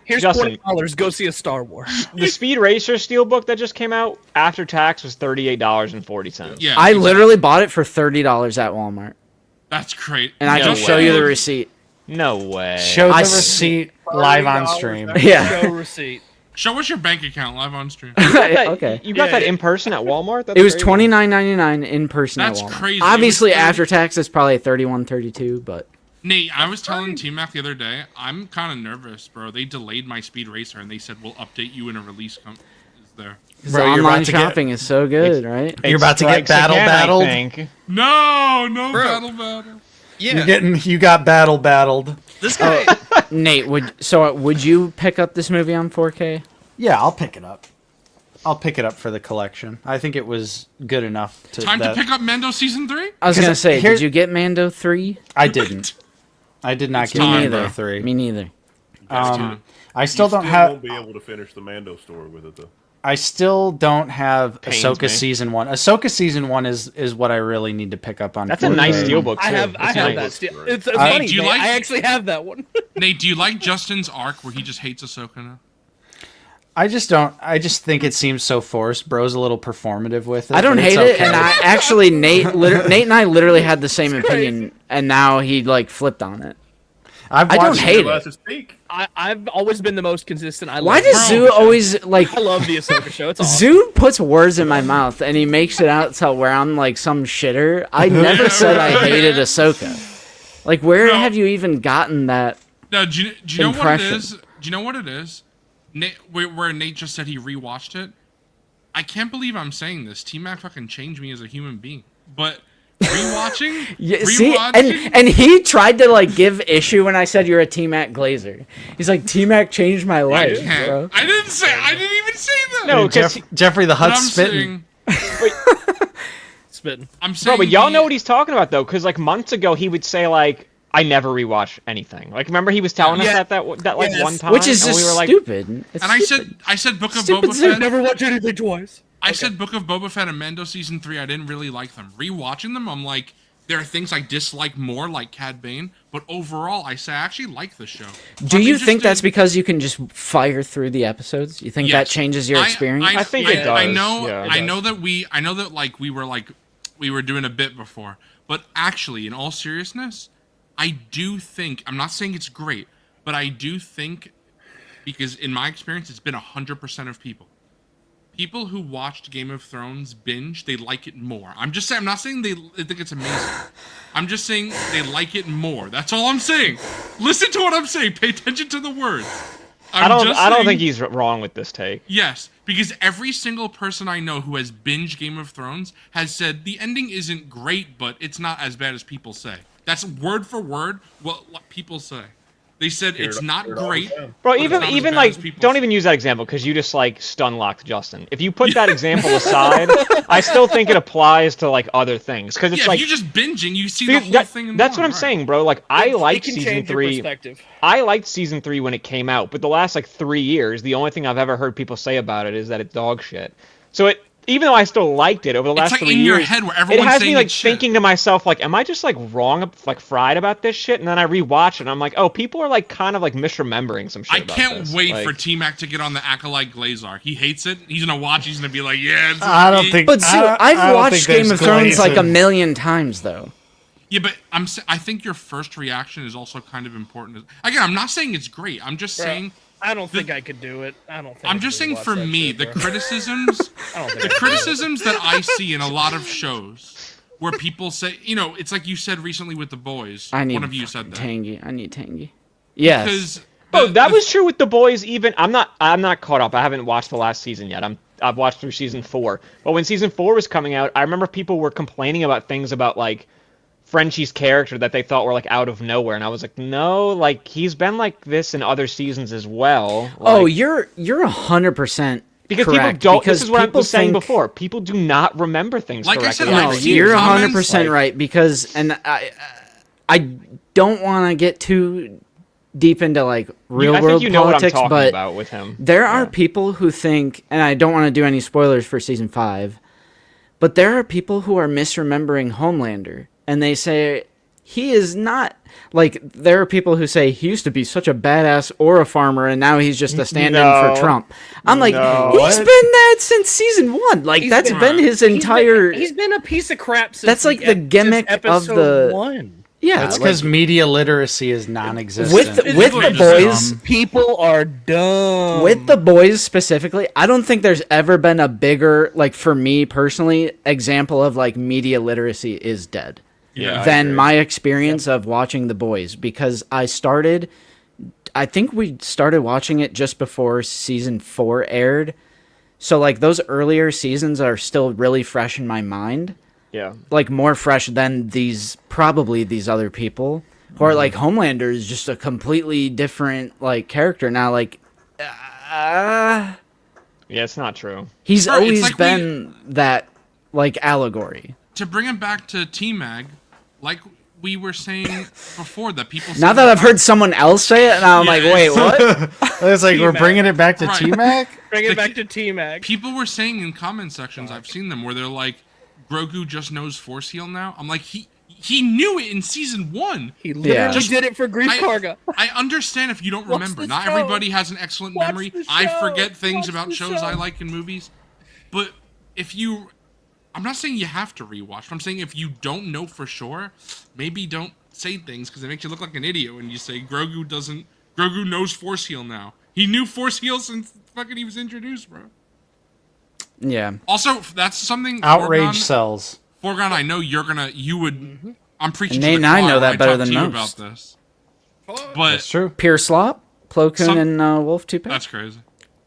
Here's Justin. $20. Go see a Star Wars. The Speed Racer steelbook that just came out after tax was $38.40. Yeah, I exactly. literally bought it for $30 at Walmart. That's great. And I No can show you the way. receipt. No way. Show the I receipt live on stream. Yeah. Show receipt. Show us your bank account live on stream. You got that, Okay. You got Yeah, that yeah. in person at Walmart? That's It was crazy. $29.99 in person That's at Walmart. crazy. Obviously, It was after tax, it's probably $31, $32, but Nate, I was telling T-Mac the other day, I'm kind of nervous, bro. They delayed my Speed Racer, and they said we'll update you in a release. there. Because Bro, you're online about to get- shopping is so good, right? You're about to get Strikes again, I battled. think. No Bro. battle. Yeah. You got battled. This guy. Nate, would you pick up this movie on 4K? Yeah, I'll pick it up. I'll pick it up for the collection. I think it was good enough to. Time to pick up Mando season 3. I was gonna say, here- did you get Mando 3? I didn't. I did not get time, Mando bro. 3. Me neither. I still You don't still have. won't be able to finish the Mando story with it though. I still don't have Pains Ahsoka me. season 1. Ahsoka season 1 is what I really need to pick up on. That's a 4K. nice steelbook too. I have It's that nice. still. It's Hey, funny. do you Nate, like- I actually have that one. Nate, do you like Justin's arc where he just hates Ahsoka now? I just don't. I just think it seems so forced. Bro's a little performative with it. I don't but it's hate it, okay. and I actually Nate and I literally had the same opinion, and now he like flipped on it. I don't hate it. To speak. I've always been the most consistent. Why love does the Zoo Ahsoka show. always like? I love the Ahsoka show. It's awesome. Zoo puts words in my mouth, and he makes it out to where I'm like some shitter. I never said I hated Ahsoka. Like, where No. have you even gotten that? No, do you know what it Impression. is? Do you know what it is? Nate, where Nate just said he rewatched it. I can't believe I'm saying this. T-Mac fucking changed me as a human being. But rewatching, Yeah, see, and he tried to like give issue when I said you're a T-Mac Glazer. He's like, T-Mac changed my I life, can't. bro. I didn't even say that. No, Dude, because Jeffrey the But Hutt's I'm spitting. saying, Spitting. I'm saying, bro, but y'all know what he's talking about though, because like months ago he would say like, "I never rewatch anything." Like, remember he was telling us Yeah. that like Yes. one time, Which is and just we were like, stupid. It's And stupid. I said Book of Stupid Boba Zoo. Fett. Never watch anything twice. I said Book of Boba Fett and Mando season 3. I didn't really like them. Rewatching them, I'm like, there are things I dislike more, like Cad Bane. But overall, I say I actually like the show. Do I'm you think that's interested- because you can just fire through the episodes? You think that Yes. changes your experience? I think it I does, know. yeah, it I does. know that we were doing a bit before, but actually, in all seriousness, I do think I'm not saying it's great, but I do think because in my experience, it's been 100% of people. People who watched Game of Thrones binge, they like it more. I'm just saying. I'm not saying they think it's amazing. I'm just saying they like it more. That's all I'm saying. Listen to what I'm saying. Pay attention to the words. I don't saying- think he's wrong with this take. Yes, because every single person I know who has binged Game of Thrones has said the ending isn't great, but it's not as bad as people say. That's word for word what people say. They said it's not great. Bro, but it's even not as even bad like as people don't say. even use that example because you just like stun locked Justin. If you put that example aside, I still think it applies to like other things because it's Yeah, like if you're just binging, you see the dude, whole that- thing in that's one, what I'm right. saying, bro. Like I liked it can season change your 3. perspective. I liked season 3 when it came out, but the last like 3 years, the only thing I've ever heard people say about it is that it's dog shit. So it, even though I still liked it over the last like 3 in years, your head where it everyone's has saying me like it's shit. thinking to myself like, am I just like wrong, like fried about this shit? And then I rewatch it, and I'm like, oh, people are like kind of like misremembering some shit. I about can't this. wait Like, for T-Mac to get on the Acolyte Glazar. He hates it. He's gonna watch. He's gonna be like, yeah. I don't think. But Zoo, I I've don't watched think Game there's of Thrones like a glazing. million times, though. Yeah, but I think your first reaction is also kind of important. Again, I'm not saying it's great. I'm just saying. I don't think I could do it. I don't think. I'm I just could saying watch for that me, shit, the bro. criticisms, I don't think the I could. criticisms that I see in a lot of shows, where people say, it's like you said recently with The Boys. I need One of you said that. Tangy. I need Tangy. Yes. Because oh, that was true with The Boys. Even I'm not caught up. I haven't watched the last season yet. I've watched through season 4. But when season 4 was coming out, I remember people were complaining about things about like Frenchie's character that they thought were like out of nowhere, and I was like, no, like he's been like this in other seasons as well. Oh, Like, you're 100% because correct. people don't. Because This is what I people was saying think- before. People do not remember things Like I correctly. said, No, I've seen you're comments, 100% like- right because, and I don't want to get too deep into like real I world think you know politics, what I'm talking but about with him. there are people who think, and I don't want to do any spoilers for season 5, but there are people who are misremembering Homelander, and they say he is not. Like, there are people who say he used to be such a badass or a farmer, and now he's just a stand-in No. for Trump. I'm like, No. he's been that since season 1. Like, He's that's been- been his entire. He's been a piece of crap since. That's like the gimmick since of episode the- 1. Yeah, That's like, because media literacy is non-existent. with the People are boys. just People are dumb. With the boys specifically, I don't think there's ever been a bigger, like for me personally, example of like media literacy is dead Yeah, I than agree. my experience of watching the boys, because I think we started watching it just before season 4 aired. So like those earlier seasons are still really fresh in my mind. Yeah. Like more fresh than these other people. Or like Homelander is just a completely different like character now. Like, Yeah, it's not true. he's Bro, it's always like been that like allegory. To bring him back to T-Mag, like we were saying before, that people Now that I've heard someone else say it, and I'm like, Yeah, wait, what? It's like we're T-Mac. bringing it back to Right. T-Mac. Bring The it back ki- to T-Mag. people were saying in comment sections, I've seen them where they're like, Grogu just knows Force Heal now. I'm like, he knew it in season 1. He literally Yeah. did it for Grief Karga. I understand if you don't Watch remember. the Not show. everybody has an excellent Watch memory. the I show. forget things Watch about the shows I show. like in movies. But if you... I'm not saying you have to rewatch. But I'm saying if you don't know for sure, maybe don't say things because it makes you look like an idiot when you say Grogu knows Force Heal now. He knew Force Heal since fucking he was introduced, bro. Yeah. Also, that's something... Outrage sells. Forgon, I know you would... I'm preaching And to Nate the and I choir know when that better talk than to you most. about this. That's But true. Pure Slop, Plo Koon, Some- and Wolf Two that's crazy.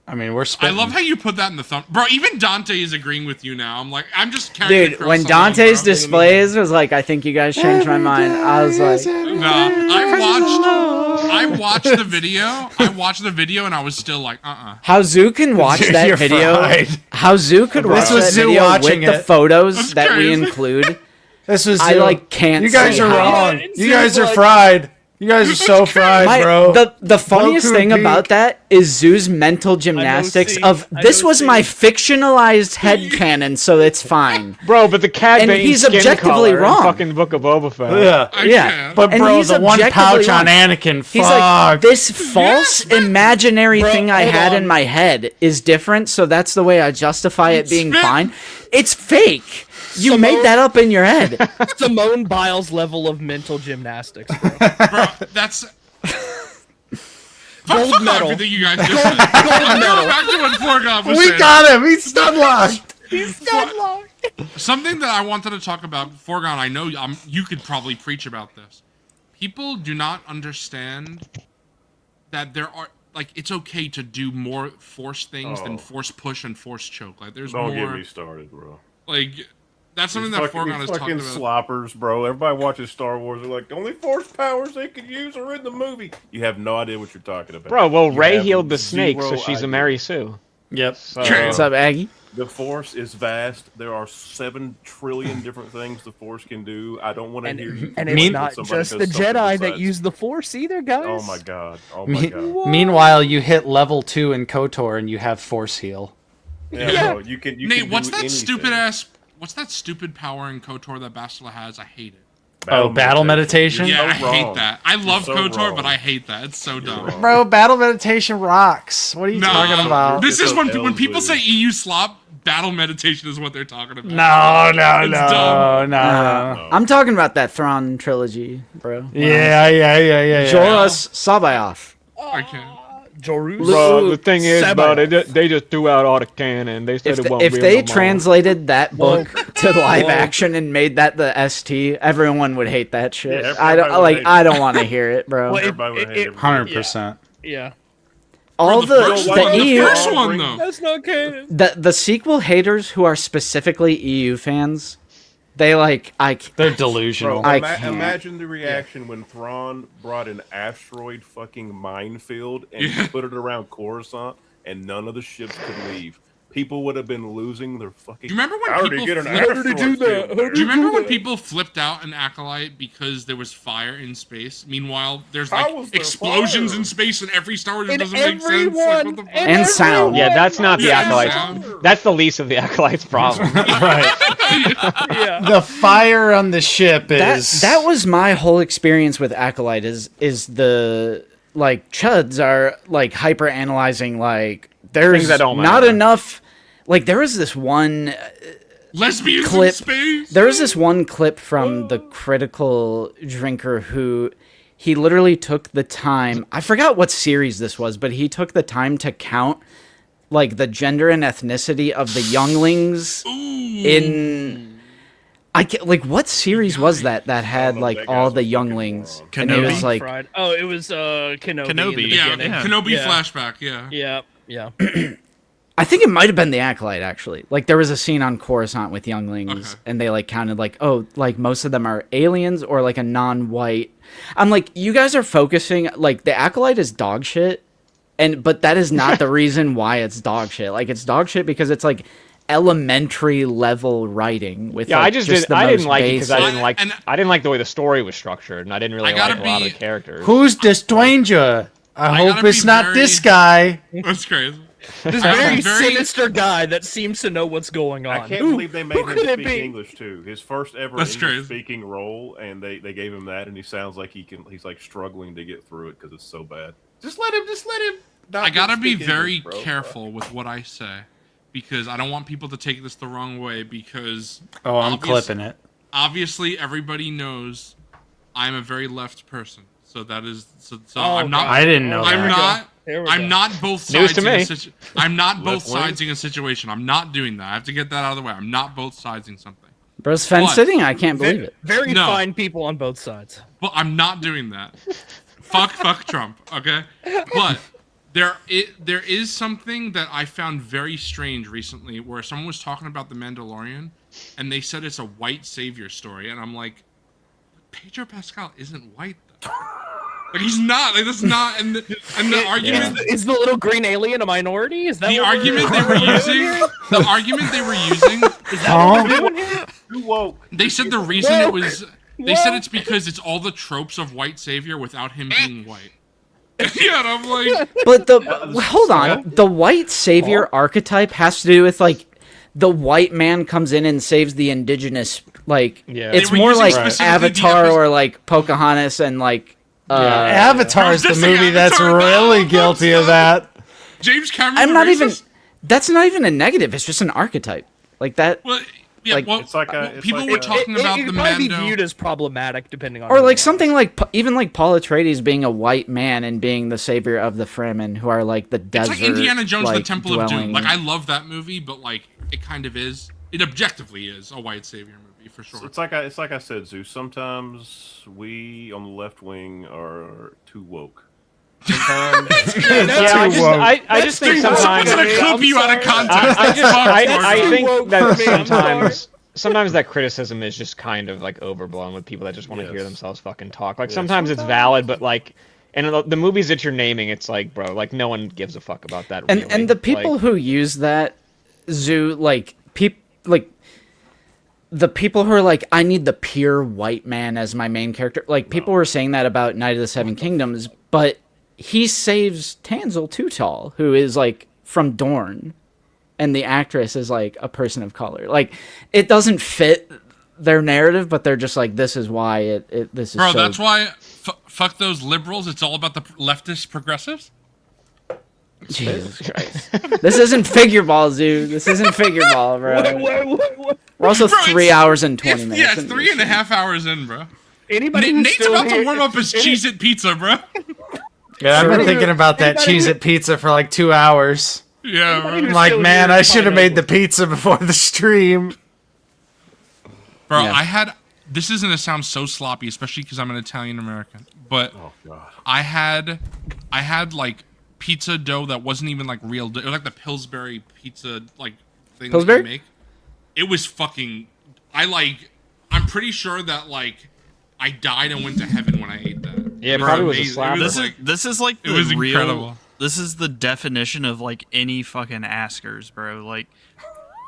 I mean, we're I spitting. love how you put that in the thumb, bro. Even Dante is agreeing with you now. I'm like, I'm just carrying. Dude, when Dante's displays was like, I think you guys changed my mind. I was like, Nah, I watched the video. I watched the video and I was still like, how Zoo can watch that You're video. fried. How Zoo could watch was that Zoo video watching with the it. photos That's that we crazy. include. This was I Zoo. like can't. You guys say are how- wrong. Yeah, You guys are like- fried. You guys are so fried, My- bro. The funniest Goku thing peak. about that is Zoo's mental gymnastics C. of I this know was C. my fictionalized headcanon, so it's fine. Bro, but the Cad And Bane he's skin objectively color in wrong. fucking Book of Boba Fett. Yeah. Yeah. But And bro, he's the one objectively pouch on wrong. Anakin, He's fuck. like, this false imaginary thing I hold had on. in my head is different, so that's the way I justify it being fine. It's fake. You made that up in your head. Simone Biles level of mental gymnastics, bro. bro, that's. Fuck Gold medal. everything you guys just said. I'm going back to what Forgon was We saying. got him. He's stun locked. Something that I wanted to talk about, Forgon. I know you could probably preach about this. People do not understand that there are it's okay to do more force things than force push and force choke. Like there's Don't more. get me started, bro. Like that's something These that fucking, Forgon these is fucking talking about. sloppers, bro. Everybody watches Star Wars. They're like, the only force powers they could use are in the movie. You have no idea what you're talking about. Bro, well, You Rey have healed the snake, so zero she's a idea. Mary Sue. Yep. What's up, Aggie? The force is vast. There are 7 trillion different things the force can do. I don't want to hear you. And complain it's when not somebody just does the something Jedi that besides- use the Force either, guys. Oh my god. Oh my god. Meanwhile, you hit level 2 in KOTOR and you have force heal. Yeah, bro. You can. You Nate, can what's do that anything. stupid ass? What's that stupid power in KOTOR that Bastila has? I hate it. Battle meditation? Yeah, You're I so hate wrong. that. I love so KOTOR, wrong. but I hate that. It's so dumb. wrong. Bro, battle meditation rocks. What are you talking about? This is when Hell's people League. say EU slop, battle meditation is what they're talking about. No, It's dumb. no. I'm talking about that Thrawn trilogy, bro. Yeah. Joras Sabayoth. I can't. Jorus. Bro, the thing is, bro, Sabayoth. they just threw out all the canon. They said If, it won't if be they no more. translated that book to live Whoa. action and made that the ST, everyone would hate that shit. Yeah, I don't everybody would hate I it. don't want to hear it, bro. Well, Everybody would hate it. 100%. Yeah. All the first one, the the EU first one though. That's not canon. the sequel haters who are specifically EU fans, they They're delusional. Bro, I can't. imagine the reaction when Thrawn brought an asteroid fucking minefield and put it around Coruscant, and none of the ships could leave. People would have been losing their fucking. Do you remember when How did people he get an flipped- asteroid field there? Do you remember when people flipped out an acolyte because there was fire in space? Meanwhile, there's How was there explosions fire? in space in every Star Wars. It And doesn't make sense. Like, everyone- what the fuck? And sound. Yeah, that's not the Yeah, acolytes. sound. That's the least of the acolytes' problem. Right. Yeah. The fire on the ship is. that was my whole experience with acolyte is the chuds are hyper analyzing there's Things that don't not matter. enough. There was this one Lesbians clip. in space. There was this one clip from the Critical Drinker who he literally took the time. I forgot what series this was, but he took the time to count the gender and ethnicity of the younglings in. What series was that had that all guy's the a fucking younglings? moron. And it was Kenobi? Fried. Oh, it was Kenobi. in the Kenobi, yeah, beginning. yeah. Kenobi Yeah. flashback. Yeah. Yeah. I think it might have been the Acolyte, actually. Like, there was a scene on Coruscant with younglings, and they, like, counted, like, oh, like, most of them are aliens or, like, a non-white. I'm like, you guys are focusing, like, the Acolyte is dog shit, but that is not the reason why it's dog shit. Like, it's dog shit because it's, like, elementary level writing with, I didn't like it because I didn't like the way the story was structured, and I didn't really like a lot of the characters. Who's the stranger? I hope it's not this guy. That's crazy. This very sinister guy that seems to know what's going on. I can't believe they made him speak English too. His first ever English speaking role, and they gave him that, and he sounds like he's like struggling to get through it because it's so bad. Just let him. I gotta be very careful with what I say because I don't want people to take this the wrong way. Because I'm clipping it. Obviously, everybody knows I'm a very left person, so that is so. I'm not. I didn't know. I'm not both sides. I'm not both sidesing a situation. I'm not doing that. I have to get that out of the way. I'm not both sidesing something. Bro's fence sitting? I can't believe it. Very fine people on both sides. But I'm not doing that. fuck Trump, okay? But there is something that I found very strange recently where someone was talking about the Mandalorian and they said it's a white savior story. And I'm like, Pedro Pascal isn't white, though. Like, he's not. Like, that's not. And the argument is the little green alien a minority? Is that the argument they were using? The argument they were using. Is that what we're doing here? Too woke. They said the reason it was. They said it's because it's all the tropes of white savior without him being white. Yeah, and I'm like. But hold on. The white savior archetype has to do with like the white man comes in and saves the indigenous. Like it's more like Avatar or like Pocahontas and like. Avatar is the movie that's really guilty of that. James Cameron. I'm not even. That's not even a negative. It's just an archetype like that. Well, yeah, like, it's like a. People were talking about the Mando. It might be viewed as problematic depending on. Or like something like even like Paul Atreides being a white man and being the savior of the Fremen, who are like the desert. It's like Indiana Jones, like, the Temple of Doom. Like I love that movie, but like it kind of is. It objectively is a white savior movie for sure. It's like I said, Zeus. Sometimes we on the left wing are too woke. Sometimes I just think sometimes I'm gonna clip you out of context. I think that sometimes that criticism is just kind of like overblown with people that just want to hear themselves fucking talk. Like sometimes it's valid, but like. And the movies that you're naming, it's like, bro, like no one gives a fuck about that. Really. And the people who use that, Zoo, like the people who are like, I need the pure white man as my main character. Like people were saying that about Night of the Seven Kingdoms, but he saves Tanzil Tootal, who is like from Dorne, and the actress is like a person of color. Like it doesn't fit their narrative, but they're just like, this is why this is. Bro, that's why. Fuck those liberals. It's all about the leftist progressives. Jesus Christ. This isn't figure ball, Zoo. This isn't figure ball, bro. What? We're also 3 hours and 20 minutes. Yeah, it's 3.5 hours in, bro. Nate's about to warm up his Cheez-It pizza, bro. Yeah, I've been thinking about that Cheez-It pizza for like 2 hours. Yeah, bro. I'm like, man, I should have made the pizza before the stream. Bro, yeah. This is going to sound so sloppy, especially because I'm an Italian American. But I had like pizza dough that wasn't even like real dough. It was like the Pillsbury pizza like thing that they make. It was fucking. I'm pretty sure that like I died and went to heaven when I ate that. Yeah, it probably was a slap. This is like it was incredible. This is the definition of like any fucking askers, bro. Like.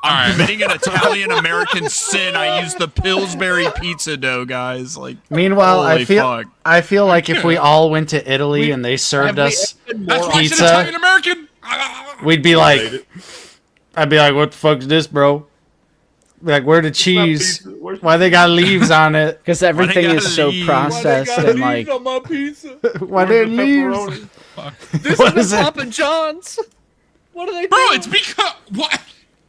I'm committing an Italian American sin. I used the Pillsbury pizza dough, guys. Like, meanwhile, I feel like if we all went to Italy and they served us pizza, Italian American. We'd be like, I'd be like, what the fuck's this, bro? Like, where the cheese? Why they got leaves on it? Because everything is so processed and like. Why they leaves? This is Papa John's. What are they doing? Bro, it's because what?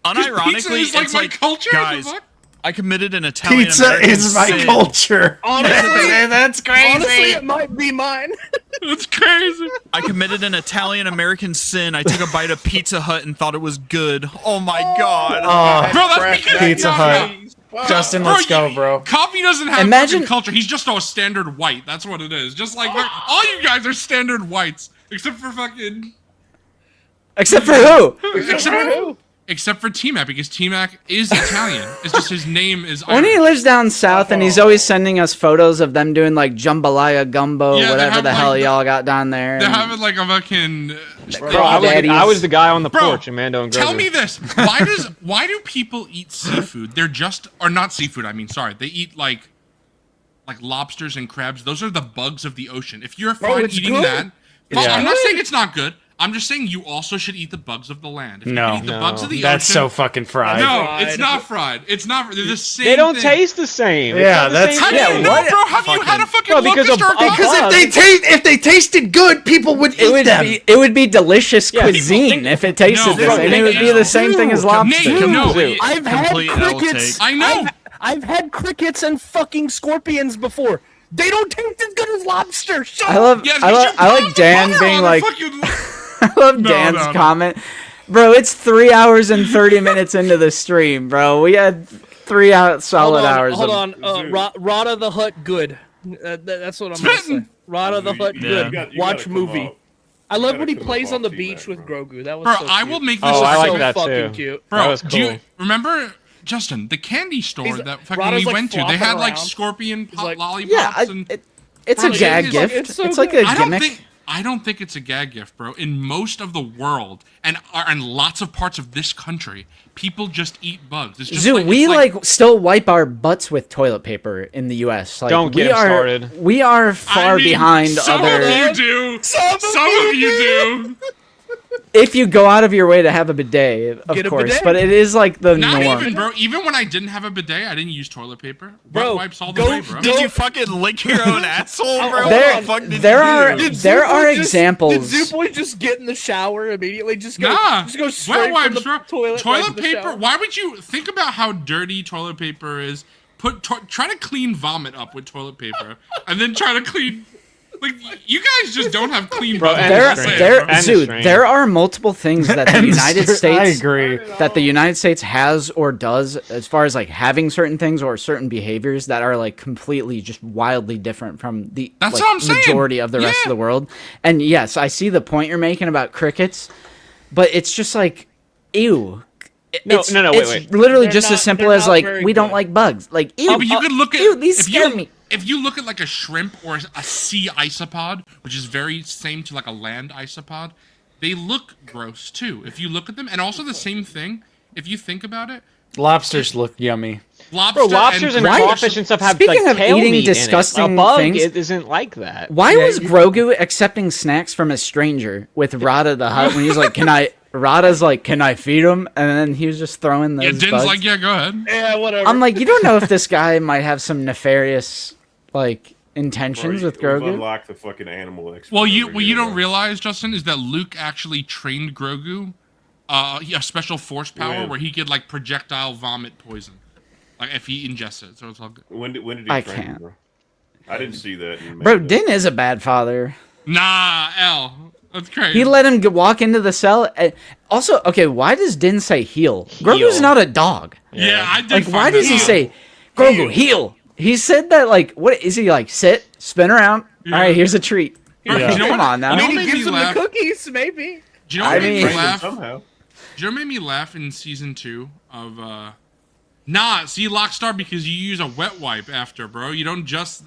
Unironically, it's like my culture, guys. I committed an Italian pizza is my culture. Honestly, that's crazy. Honestly, it might be mine. That's crazy. I committed an Italian American sin. I took a bite of Pizza Hut and thought it was good. Oh my god. Bro, that's because Pizza Hut. Justin, let's go, bro. Coffee doesn't have fucking culture. He's just a standard white. That's what it is. Just like all you guys are standard whites, except for fucking. Except for who? Except for T-Mac, because T-Mac is Italian. It's just his name is Irish. When he lives down south and he's always sending us photos of them doing like jambalaya gumbo, Yeah, they whatever have, the like, hell y'all got down there. They're and- having like a fucking. Bro, I was the guy on the porch in Mando and Grogu. Tell me this: why do people eat seafood? They're just or not seafood. I mean, sorry, they eat like lobsters and crabs. Those are the bugs of the ocean. If you're fine it's eating good. that, well, I'm not saying it's not good. I'm just saying you also should eat the bugs of the land. If you No. eat the bugs of the That's ocean, so fucking fried. No, fried. it's not fried. It's not. They're the same. They don't thing. taste the same. Yeah, It's not the that's- same How do thing. you know, bro? Have you had a fucking Bro, because locust of- or a because bug? If they tasted good, people would eat them. It would be delicious Yeah, cuisine if it tasted No, the same. It would be the same thing as lobster. Nate, no, I've had Complete L crickets. take. I know. I've had crickets and fucking scorpions before. They don't taste as good as lobster. Shut I love, Yes, I, because love, you I put like the Dan butter being on like, the fucking- I love No, Dan's no. comment. Bro, it's 3 hours and 30 minutes into the stream, bro. We had 3 solid hours. Hold of- on. Rada the Hut, good. That's what I'm gonna say. Rada the Hut, good. Watch movie. I love when he plays on the beach with Grogu. That was Bro, so I cute. will make this. Oh, I like so that fucking too. cute. Bro, That was do you cool. remember, Justin, the candy store He's- that fucking Rada's, we like, went to? They flopping had like around. scorpion pop like- lollipops yeah, and. it's Bro, a gag it's gift. it's so It's like good. a gimmick. I don't think it's a gag gift, bro. In most of the world and lots of parts of this country, people just eat bugs. It's just Zoo, we it's like still wipe our butts with toilet paper in the U.S. Like, Don't get we him are, started. We are far I mean, behind some other. of you do. Some of you do. If you go out of your way to have a bidet, of Get a course, bidet. but it is like the Not norm. even, bro. Even when I didn't have a bidet, I didn't use toilet paper. Bro, Wet wipes all the go- way, bro. Did you fucking lick your own asshole, bro? There- What the fuck did there you are- do? there are examples- Did Zoo Boy just get in the shower immediately? Just go, Nah, just go wet straight wipes, from bro. the toilet. right to Toilet the paper. shower. Why would you think about how dirty toilet paper is? Try to clean vomit up with toilet paper, and then try to clean. Like you guys just don't have clean Bro, vomit. and There, I'm saying, there, bro. And Zoo, strain. there are multiple things that the United I States agree. that the United States has or does as far as like having certain things or certain behaviors that are like completely just wildly different from the That's like, what I'm saying. majority of the rest of Yeah. the world. And yes, I see the point you're making about crickets, but it's just like ew. No, It's, no, it's wait. literally They're just not- as simple they're as not like very we don't good. like bugs. Like ew, Yeah, but you could look at ew, these if scare you me. if you look at like a shrimp or a sea isopod, which is very same to like a land isopod, they look gross too. If you look at them, and also the same thing. If you think about it, Lobsters look yummy. lobster Bro, lobsters and crayfish- crawfish and stuff have Speaking like of tail eating meat disgusting in it. A bug things- it isn't like that. Why was Grogu accepting snacks from a stranger with Rada the Hut when he's like, "Can I?" Rada's like, "Can I feed him?" And then he was just throwing those. Yeah, Din's bugs. like, yeah, go ahead. Yeah, whatever. I'm like, you don't know if this guy might have some nefarious like intentions with We've Grogu. unlocked the fucking animal expert. Well, you over what you here, don't bro. realize, Justin, is that Luke actually trained Grogu, a special force power When? where he could like projectile vomit poison, like if he ingested it. So it's all good. When did he I train, can't. bro? I didn't see that. in Bro, Mando. Din is a bad father. Nah, L. That's crazy. He let him walk into the cell. Also, okay, why does Din say heal? Grogu's Heal. not a dog. Yeah, I did. Like, find why that does he out. say, Grogu, heal? He said that, like, what is he like? Sit, spin around. Yeah. All right, here's a treat. Bro, Like, you know come what- on now. you know I mean, what he made gives me him laugh? the cookies, maybe. Do you know I what made mean- me laugh? Somehow. Do you know what made me laugh in season 2 of Nah, see Lockstar because you use a wet wipe after, bro. You don't just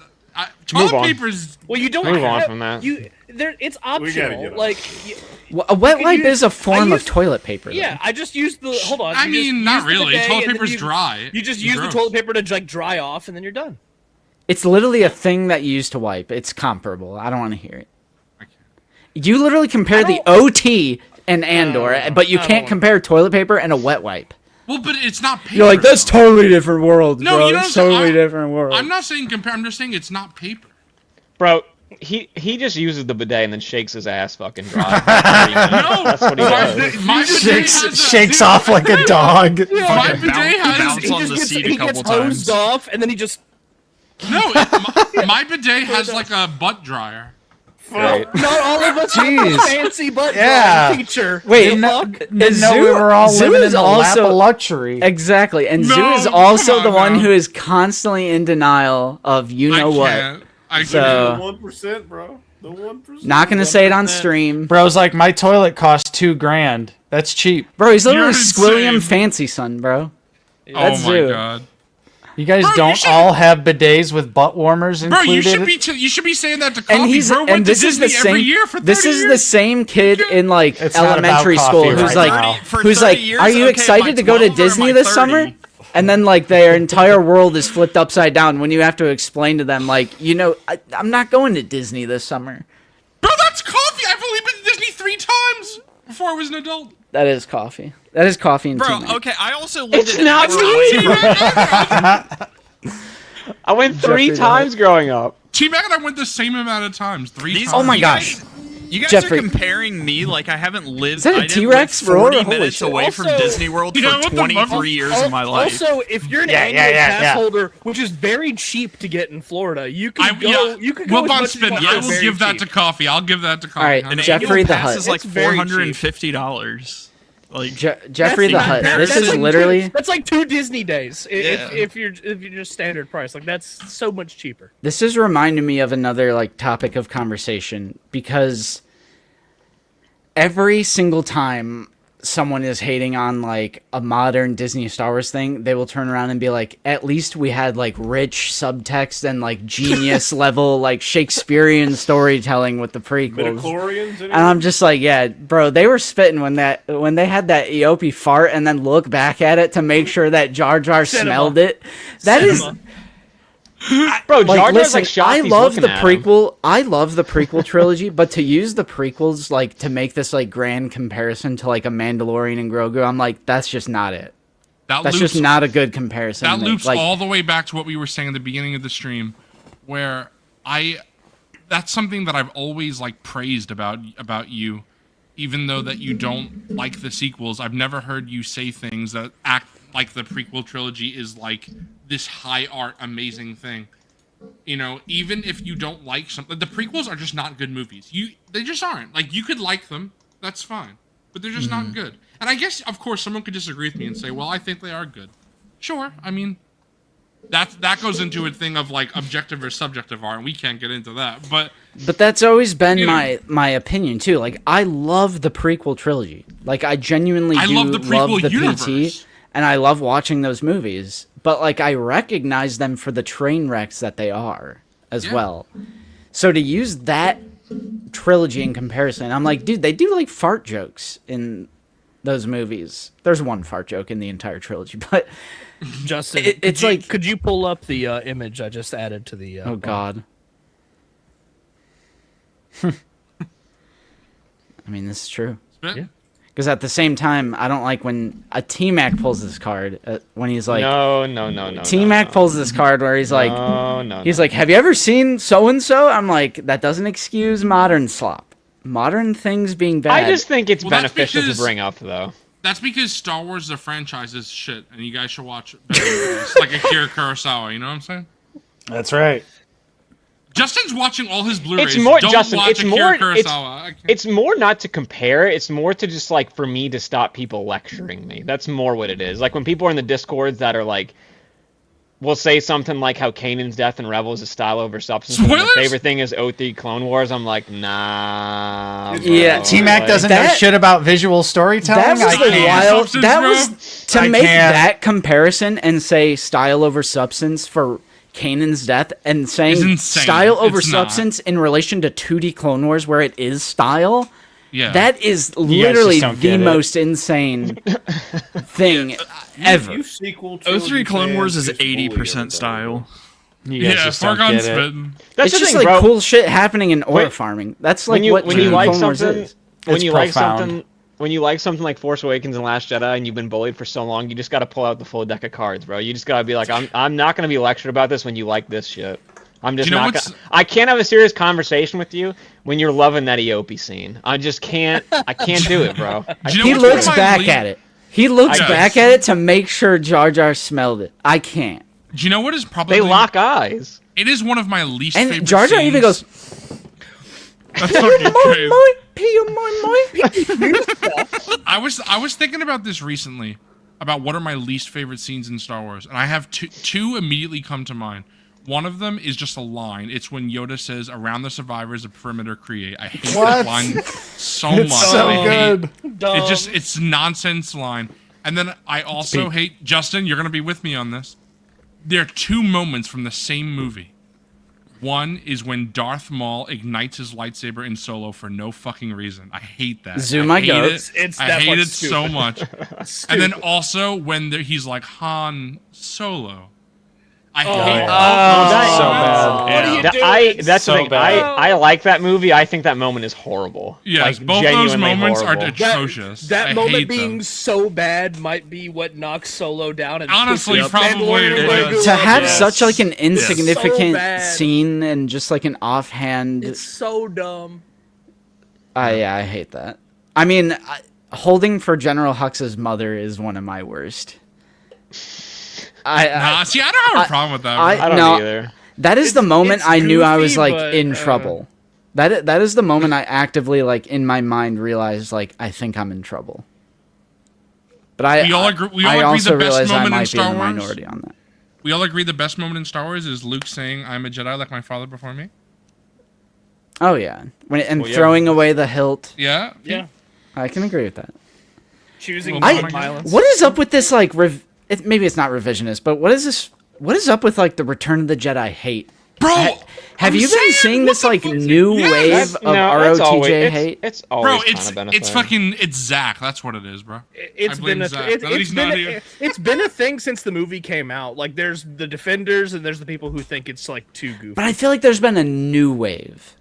toilet on. paper's Well, you don't Move on have- from that. It's gotta optional. get on. Like, A wet could wipe use- is a form I of used- toilet paper. yeah, I just used the. Hold on. I you just mean, not use the really. bidet Toilet and then paper's you- dry. You just It's use the gross. toilet paper to like dry off, and then you're done. It's literally a thing that you use to wipe. It's comparable. I don't want to hear it. I can't. You literally compare the OT and Andor, but you I don't can't wanna- compare toilet paper and a wet wipe. Well, but it's not paper. You're like, that's though. totally different worlds, No, bro. you know It's what I'm saying? totally different world. I'm not saying compare. I'm just saying it's not paper. Bro, he just uses the bidet and then shakes his ass fucking dry. No, That's what he does. My bidet has a- Shakes off like a dog. My bidet has bounce on the seat a couple times. hosed off, and then he just. no. My bidet has like a butt dryer. Right. Not all of us have Jeez. a fancy butt Yeah. drying feature. Wait, The no- fuck? Didn't know Zoo- we were all Zoo living is in the lap also- of luxury. Exactly, and Zoo No, is also come the on one now. who is constantly in denial of you know I what. can't. I So- The 1%, bro. The 1%. Not gonna say it on stream. Bro's like, my toilet cost $2,000. That's cheap. Bro, he's literally You're Squilliam insane. Fancy Son, bro. Oh That's my Zoo. god. You guys Bro, you don't should- all have bidets with butt warmers Bro, included. you should be saying that to Coffee. And he's Bro went and to this is the Disney every same. year for 30 This is years. the same kid in like It's not about elementary coffee school who's right like, now. For who's 30 like, years, are you okay, excited my to go to 12 or Disney my this 30? summer? And then like their entire world is flipped upside down when you have to explain to them like, I'm not going to Disney this summer. Bro, that's Coffee. I've only been to Disney 3 times before I was an adult. That is coffee. That is coffee and Bro, T-Mac. okay, I also lived It's in not Alabama. I went 3 Jeffrey times growing up. T-Mac and I went the same amount of times. 3 These- times. Oh my you gosh. guys- You guys Jeffrey. are comparing me like I haven't lived. Is that a I didn't T-Rex, live bro? 40 Holy minutes shit. away from Also- Disney World Yeah, for what the 23 years of my life. Also, if you're an Yeah, annual yeah, pass yeah. holder, which is very cheap to get in Florida, you can go. Yeah, You can go. Well, as Bon much as you Spin, want I for will very give that cheap. to Coffee. I'll give that to Coffee. All right, How much? Jeffrey the Pass Hutt. is like It's very cheap. $450. Like Jeffrey the That's Hutt. not- This that's is like literally. that's like 2 Disney days Yeah. if you're just standard price. Like that's so much cheaper. This is reminding me of another like topic of conversation because every single time someone is hating on like a modern Disney Star Wars thing, they will turn around and be like, at least we had like rich subtext and like genius level like Shakespearean storytelling with the prequels. Midichlorians And I'm just like, yeah, bro, they were spitting when they had that Eope fart and then look back at it to make sure that Jar Jar Cinema. smelled it. That is. Cinema. Bro, Like, Jar Jar's listen, like shocked I he's love looking the at him. prequel. I love the prequel trilogy, but to use the prequels like to make this like grand comparison to like a Mandalorian and Grogu, I'm like, that's just not it. That That's loops, just not a good comparison. that to make. loops Like, all the way back to what we were saying at the beginning of the stream, where that's something that I've always like praised about you, even though that you don't like the sequels. I've never heard you say things that act like the prequel trilogy is like this high art amazing thing. Even if you don't like something, the prequels are just not good movies. They just aren't. Like, you could like them, that's fine, but they're just not good. And I guess, of course, someone could disagree with me and say, well, I think they are good. Sure, I mean, that goes into a thing of like objective or subjective art, and we can't get into that. But that's always been You know. my opinion too. Like, I love the prequel trilogy. Like, I genuinely I do love the prequel the universe. PT, and I love watching those movies. But like, I recognize them for the train wrecks that they are as Yeah. well. So to use that trilogy in comparison, I'm like, dude, they do like fart jokes in those movies. There's one fart joke in the entire trilogy, but Justin, it's like- could you pull up the image I just added to the? oh god. I mean, this is true. yeah. Because at the same time, I don't like when a T-Mac pulls this card when he's like, No. T-Mac pulls this card where he's like, he's like, have you ever seen so-and-so? I'm like, that doesn't excuse modern slop. Modern things being bad. I just think it's Well, that's beneficial because- to bring up, though. That's because Star Wars, the franchise, is shit, and you guys should watch better movies, like Akira Kurosawa. You know what I'm saying? That's right. Justin's watching all his Blu-rays. It's more, Don't Justin. watch It's Akira more. Kurosawa. I can't- It's more not to compare. It's more to just like for me to stop people lecturing me. That's more what it is. Like when people are in the discords that are like, will say something like how Kanan's death in Rebels is style over substance. and Spoilers? My favorite thing is O3 Clone Wars. I'm like, nah. bro. Yeah, T-Mac Like, doesn't know that- shit about visual storytelling. That was I the can't. wild. Substance, That bro. was to I make can't. that comparison and say style over substance for Kanan's death and saying It's insane. style over It's not. substance in relation to 2D Clone Wars where it is style. Yeah. That is guys literally just don't the get it. most insane thing ever. You sequel O3 Clone fans Wars is just bully 80% everybody. style. You guys yeah, just don't Fargon's get it. spitting. That's It's the just thing, like bro. cool shit happening in ore When- farming. That's like when you what when you 2D like Clone Wars something is. when It's you like profound. something when you like something like Force Awakens and Last Jedi and you've been bullied for so long, you just got to pull out the full deck of cards, bro. You just got to be like, I'm not going to be lectured about this when you like this shit. I'm just You know not what's- gonna, I can't have a serious conversation with you when you're loving that Eope scene. I just can't. I can't do it, bro. Do you know He what's one looks of my back least- at it. He looks Yes. back at it to make sure Jar Jar smelled it. I can't. Do you know what is probably? They lock eyes. It is one of my least And favorite. Jar Jar even goes, That's fucking crazy. moi. I was thinking about this recently, about what are my least favorite scenes in Star Wars, and I have two immediately come to mind. One of them is just a line. It's when Yoda says, "Around the survivors, a perimeter create." I hate What? that line so much. so I hate- good. Dumb. it's nonsense line. And then I also hate, Justin, you're gonna be with me on this. There are two moments from the same movie. One is when Darth Maul ignites his lightsaber in Solo for no fucking reason. I hate that. Zoom, I hate go. it. I hate it so much. And then also when he's like Han Solo. I hate that's so bad. What are you That- doing? that's So the thing. bad. I like that movie. I think that moment is horrible. Yes, like, both those genuinely moments horrible. are atrocious. That I moment hate being them. so bad might be what knocks Solo down. And Honestly, pushes probably Mandalorian it Grogu is. To up. have Yes. such like an insignificant bad. scene and just like an offhand, It's so dumb. I hate that. I mean, holding for General Hux's mother is one of my worst. Nah, see, I don't have a problem with that. bro. I don't no, either. That is the moment it's I knew I goofy, was like but, in trouble. That is the moment I actively like in my mind realized like I think I'm in trouble. But We all agree- we all I agree also the best realize I moment in might be in Star the Wars? minority on that. We all agree the best moment in Star Wars is Luke saying, "I'm a Jedi like my father before me." Oh yeah, and yeah. throwing away the hilt. Yeah. Yeah. I can agree with that. Choosing I- violence. What is up with this like? Maybe it's not revisionist, but what is this? What is up with like the Return of the Jedi hate? Bro, Have I'm you been saying, seeing what this the like fuck? new Yes. wave of that's always, ROTJ hate? It's Bro, always kind it's of been a thing. fucking it's Zach. That's what it is, bro. It's I blame been a Zach. it, Now that it's he's been not a, here. it's been a thing since the movie came out. Like there's the defenders and there's the people who think it's like too goofy. But I feel like there's been a new wave.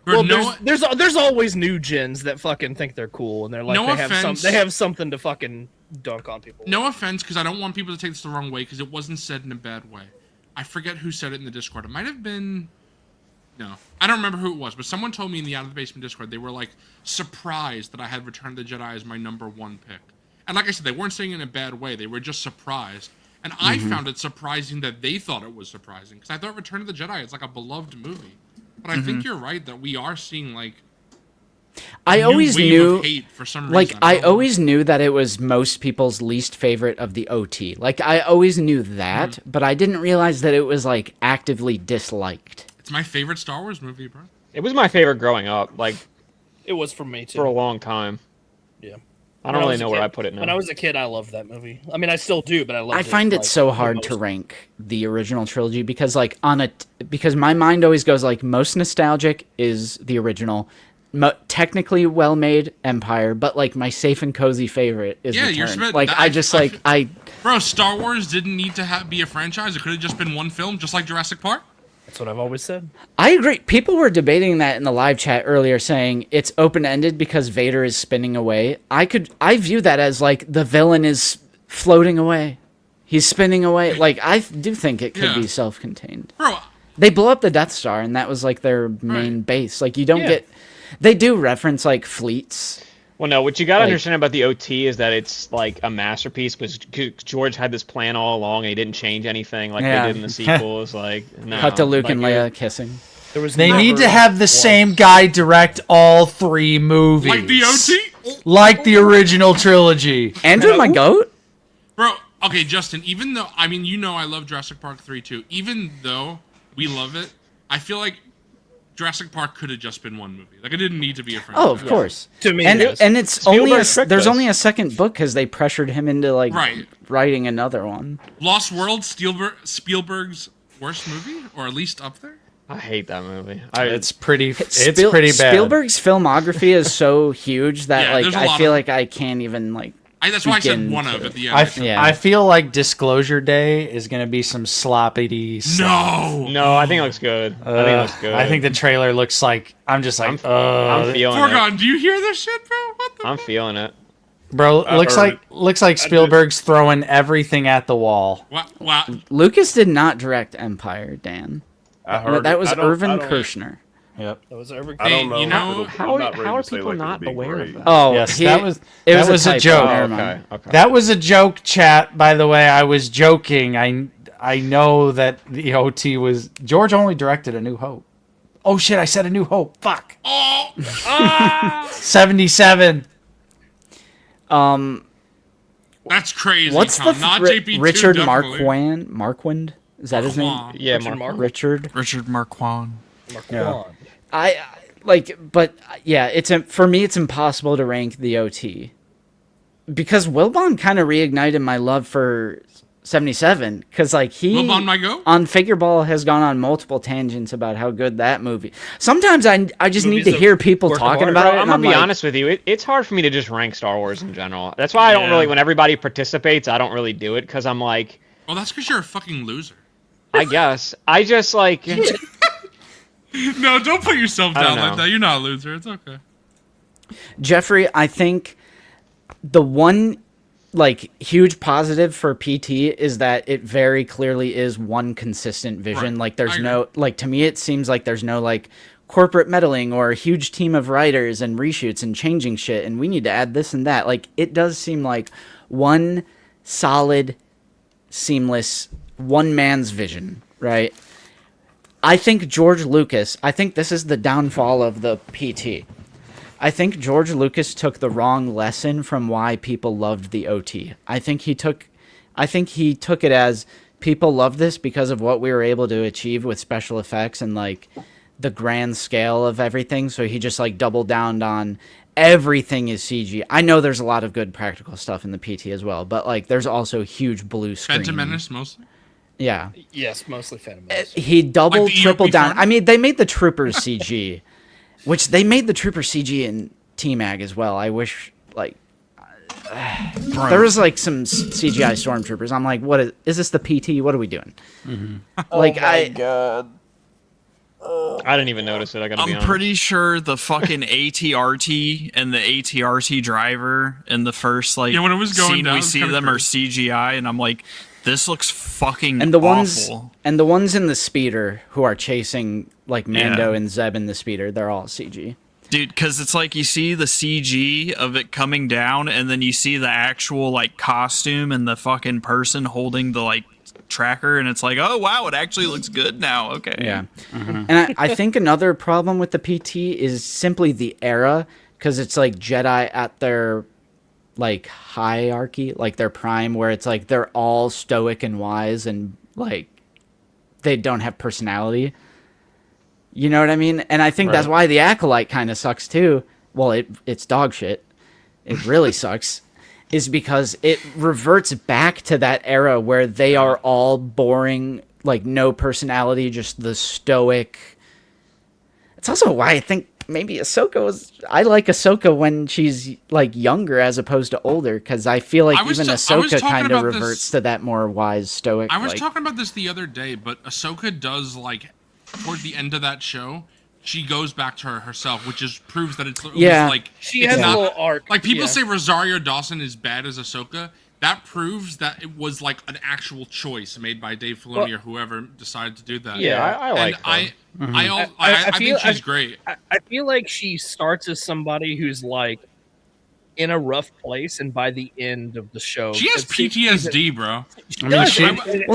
Bro, well, no, there's always new gens that fucking think they're cool and they're like No they offense. have something to fucking dunk on people. no offense, because I don't want people to take this the wrong way, because it wasn't said in a bad way. I forget who said it in the Discord. It might have been. No, I don't remember who it was, but someone told me in the Out of the Basement Discord they were like surprised that I had Return of the Jedi as my number one pick. And like I said, they weren't saying it in a bad way. They were just surprised. And I found it surprising that they thought it was surprising, because I thought Return of the Jedi is like a beloved movie. But I think you're right that we are seeing like I new always wave knew, of hate for some like reason. I don't know. always knew that it was most people's least favorite of the OT. Like I always knew that, but I didn't realize that it was like actively disliked. It's my favorite Star Wars movie, bro. It was my favorite growing up, like It was for me too. for a long time. Yeah. I don't really know where I put it now. When I was a kid, I loved that movie. I mean, I still do, but I love. I find it so hard to rank the original trilogy because like because my mind always goes like most nostalgic is the original, technically well made Empire, but like my safe and cozy favorite is Yeah, you're Return. spent- Like I just like I Bro, Star Wars didn't need to be a franchise. It could have just been one film, just like Jurassic Park. That's what I've always said. I agree. People were debating that in the live chat earlier, saying it's open-ended because Vader is spinning away. I view that as like the villain is floating away. He's spinning away. Like I do think it could Yeah. be self-contained. Bro, They blow up the Death Star, and that was like their main base. Like you don't Yeah. get. They do reference like fleets. Well, no, what you gotta Like- understand about the OT is that it's like a masterpiece, because George had this plan all along and he didn't change anything like Yeah. they did in the sequels. Like, no, Cut to Luke like, and Leia kissing. There was They need to never have the one. same guy direct all three movies. like the OT? Like the original trilogy. Andrew, my goat. Bro, okay, Justin, even though, I mean, you know I love Jurassic Park 3 too. Even though we love it, I feel like Jurassic Park could have just been one movie. Like, it didn't need to be a franchise. Oh, of course. To me, And it is. it's Spielberg only tricked there's us. only a second book because they pressured him into like Right. writing another one. Lost World, Spielberg's worst movie? Or at least up there? I hate that movie. It's pretty. It's Spiel- pretty bad. Spielberg's filmography is so huge that Yeah, like there's a I lot feel of- like I can't even like. That's why I said begin one to- of at the end. Yeah. feel like Disclosure Day is gonna be some sloppity. No! No, I think it looks good. I think it looks good. I think the trailer looks like I'm just like, I'm feeling it. Forgone, do you hear this shit, bro? What the I'm feeling it. bro. Looks heard like Spielberg's throwing everything at the wall. Wow. Lucas did not direct Empire, Dan. I heard That was I don't- Irvin I don't- Kirshner. Yep. That was every. I don't know. you know- I'm How not ready are to say, people like, it'll not be aware great. of that? Oh, Yes, he- that was it that was a typo, joke. never Okay, mind. okay. That was a joke, chat. By the way, I was joking. I know that the OT was George only directed A New Hope. Oh shit! I said A New Hope. Fuck. Oh! 77. That's crazy. What's Tom. the Not Richard JP2, definitely. Marquand? Is that his name? Marquand. Yeah, Richard Mark. Richard. Richard Marquand. Marquand. For me, it's impossible to rank the OT because Wilbon kind of reignited my love for 77 because like Wilbon my goat? on Figureball has gone on multiple tangents about how good that movie. Sometimes I just need to Movie's a hear people work of talking art. about it. I'm and gonna be like, honest with you. It's hard for me to just rank Star Wars in general. That's why I don't really. When everybody participates, I don't really do it because I'm like, Well, that's because you're a fucking loser. I guess I just like. No, don't put yourself I don't down like know. that. You're not a loser. It's okay. Jeffrey, I think the one like huge positive for PT is that it very clearly is one consistent vision. Right. Like there's I no like to me it seems like there's no like corporate meddling or a huge team of writers and reshoots and changing shit and we need to add this and that. Like it does seem like one solid, seamless one man's vision, right? I think George Lucas, I think this is the downfall of the PT. I think George Lucas took the wrong lesson from why people loved the OT. I think he took it as people love this because of what we were able to achieve with special effects and like the grand scale of everything. So he just like doubled down on everything is CG. I know there's a lot of good practical stuff in the PT as well, but like there's also huge blue screen. Phantom Menace mostly. Yeah. Yes, mostly Phantom Menace. He doubled, Like the tripled EOP down. font? I mean, they made the Troopers CG, which they made the Troopers CG in T-Mag as well. I wish, like, there was like some CGI stormtroopers. I'm like, what is this the PT? What are we doing? Like, God. I didn't even notice it. I gotta be I'm honest. pretty sure the fucking ATRT and the ATRT driver in the first like Yeah, when it was going scene down, we it was see kinda them are crazy. CGI, and I'm like, this looks fucking and the awful. ones in the speeder who are chasing like Mando Yeah. and Zeb in the speeder, they're all CG. Dude, because it's like you see the CG of it coming down, and then you see the actual like costume and the fucking person holding the like tracker, and it's like, oh wow, it actually looks good now. Okay. Yeah. And I think another problem with the PT is simply the era, because it's like Jedi at their like hierarchy, like their prime, where it's like they're all stoic and wise and like they don't have personality. You know what I mean? And I think that's why the Acolyte kind of sucks too. Well, it's dog shit. It really sucks. Is because it reverts back to that era where they are all boring, like no personality, just the stoic. It's also why I think maybe Ahsoka was. I like Ahsoka when she's like younger as opposed to older, because I feel like even Ahsoka kind of reverts to that more wise stoic. I was like, talking about this the other day, but Ahsoka does like toward the end of that show, she goes back to herself, which just proves that it was like She it's has not, a little arc. Like people yeah. say Rosario Dawson is bad as Ahsoka. That proves that it was like an actual choice made by Dave Filoni or whoever decided to do that. Yeah, I like and her. I think she's great. I feel like she starts as somebody who's like in a rough place, and by the end of the show, She has PTSD, bro.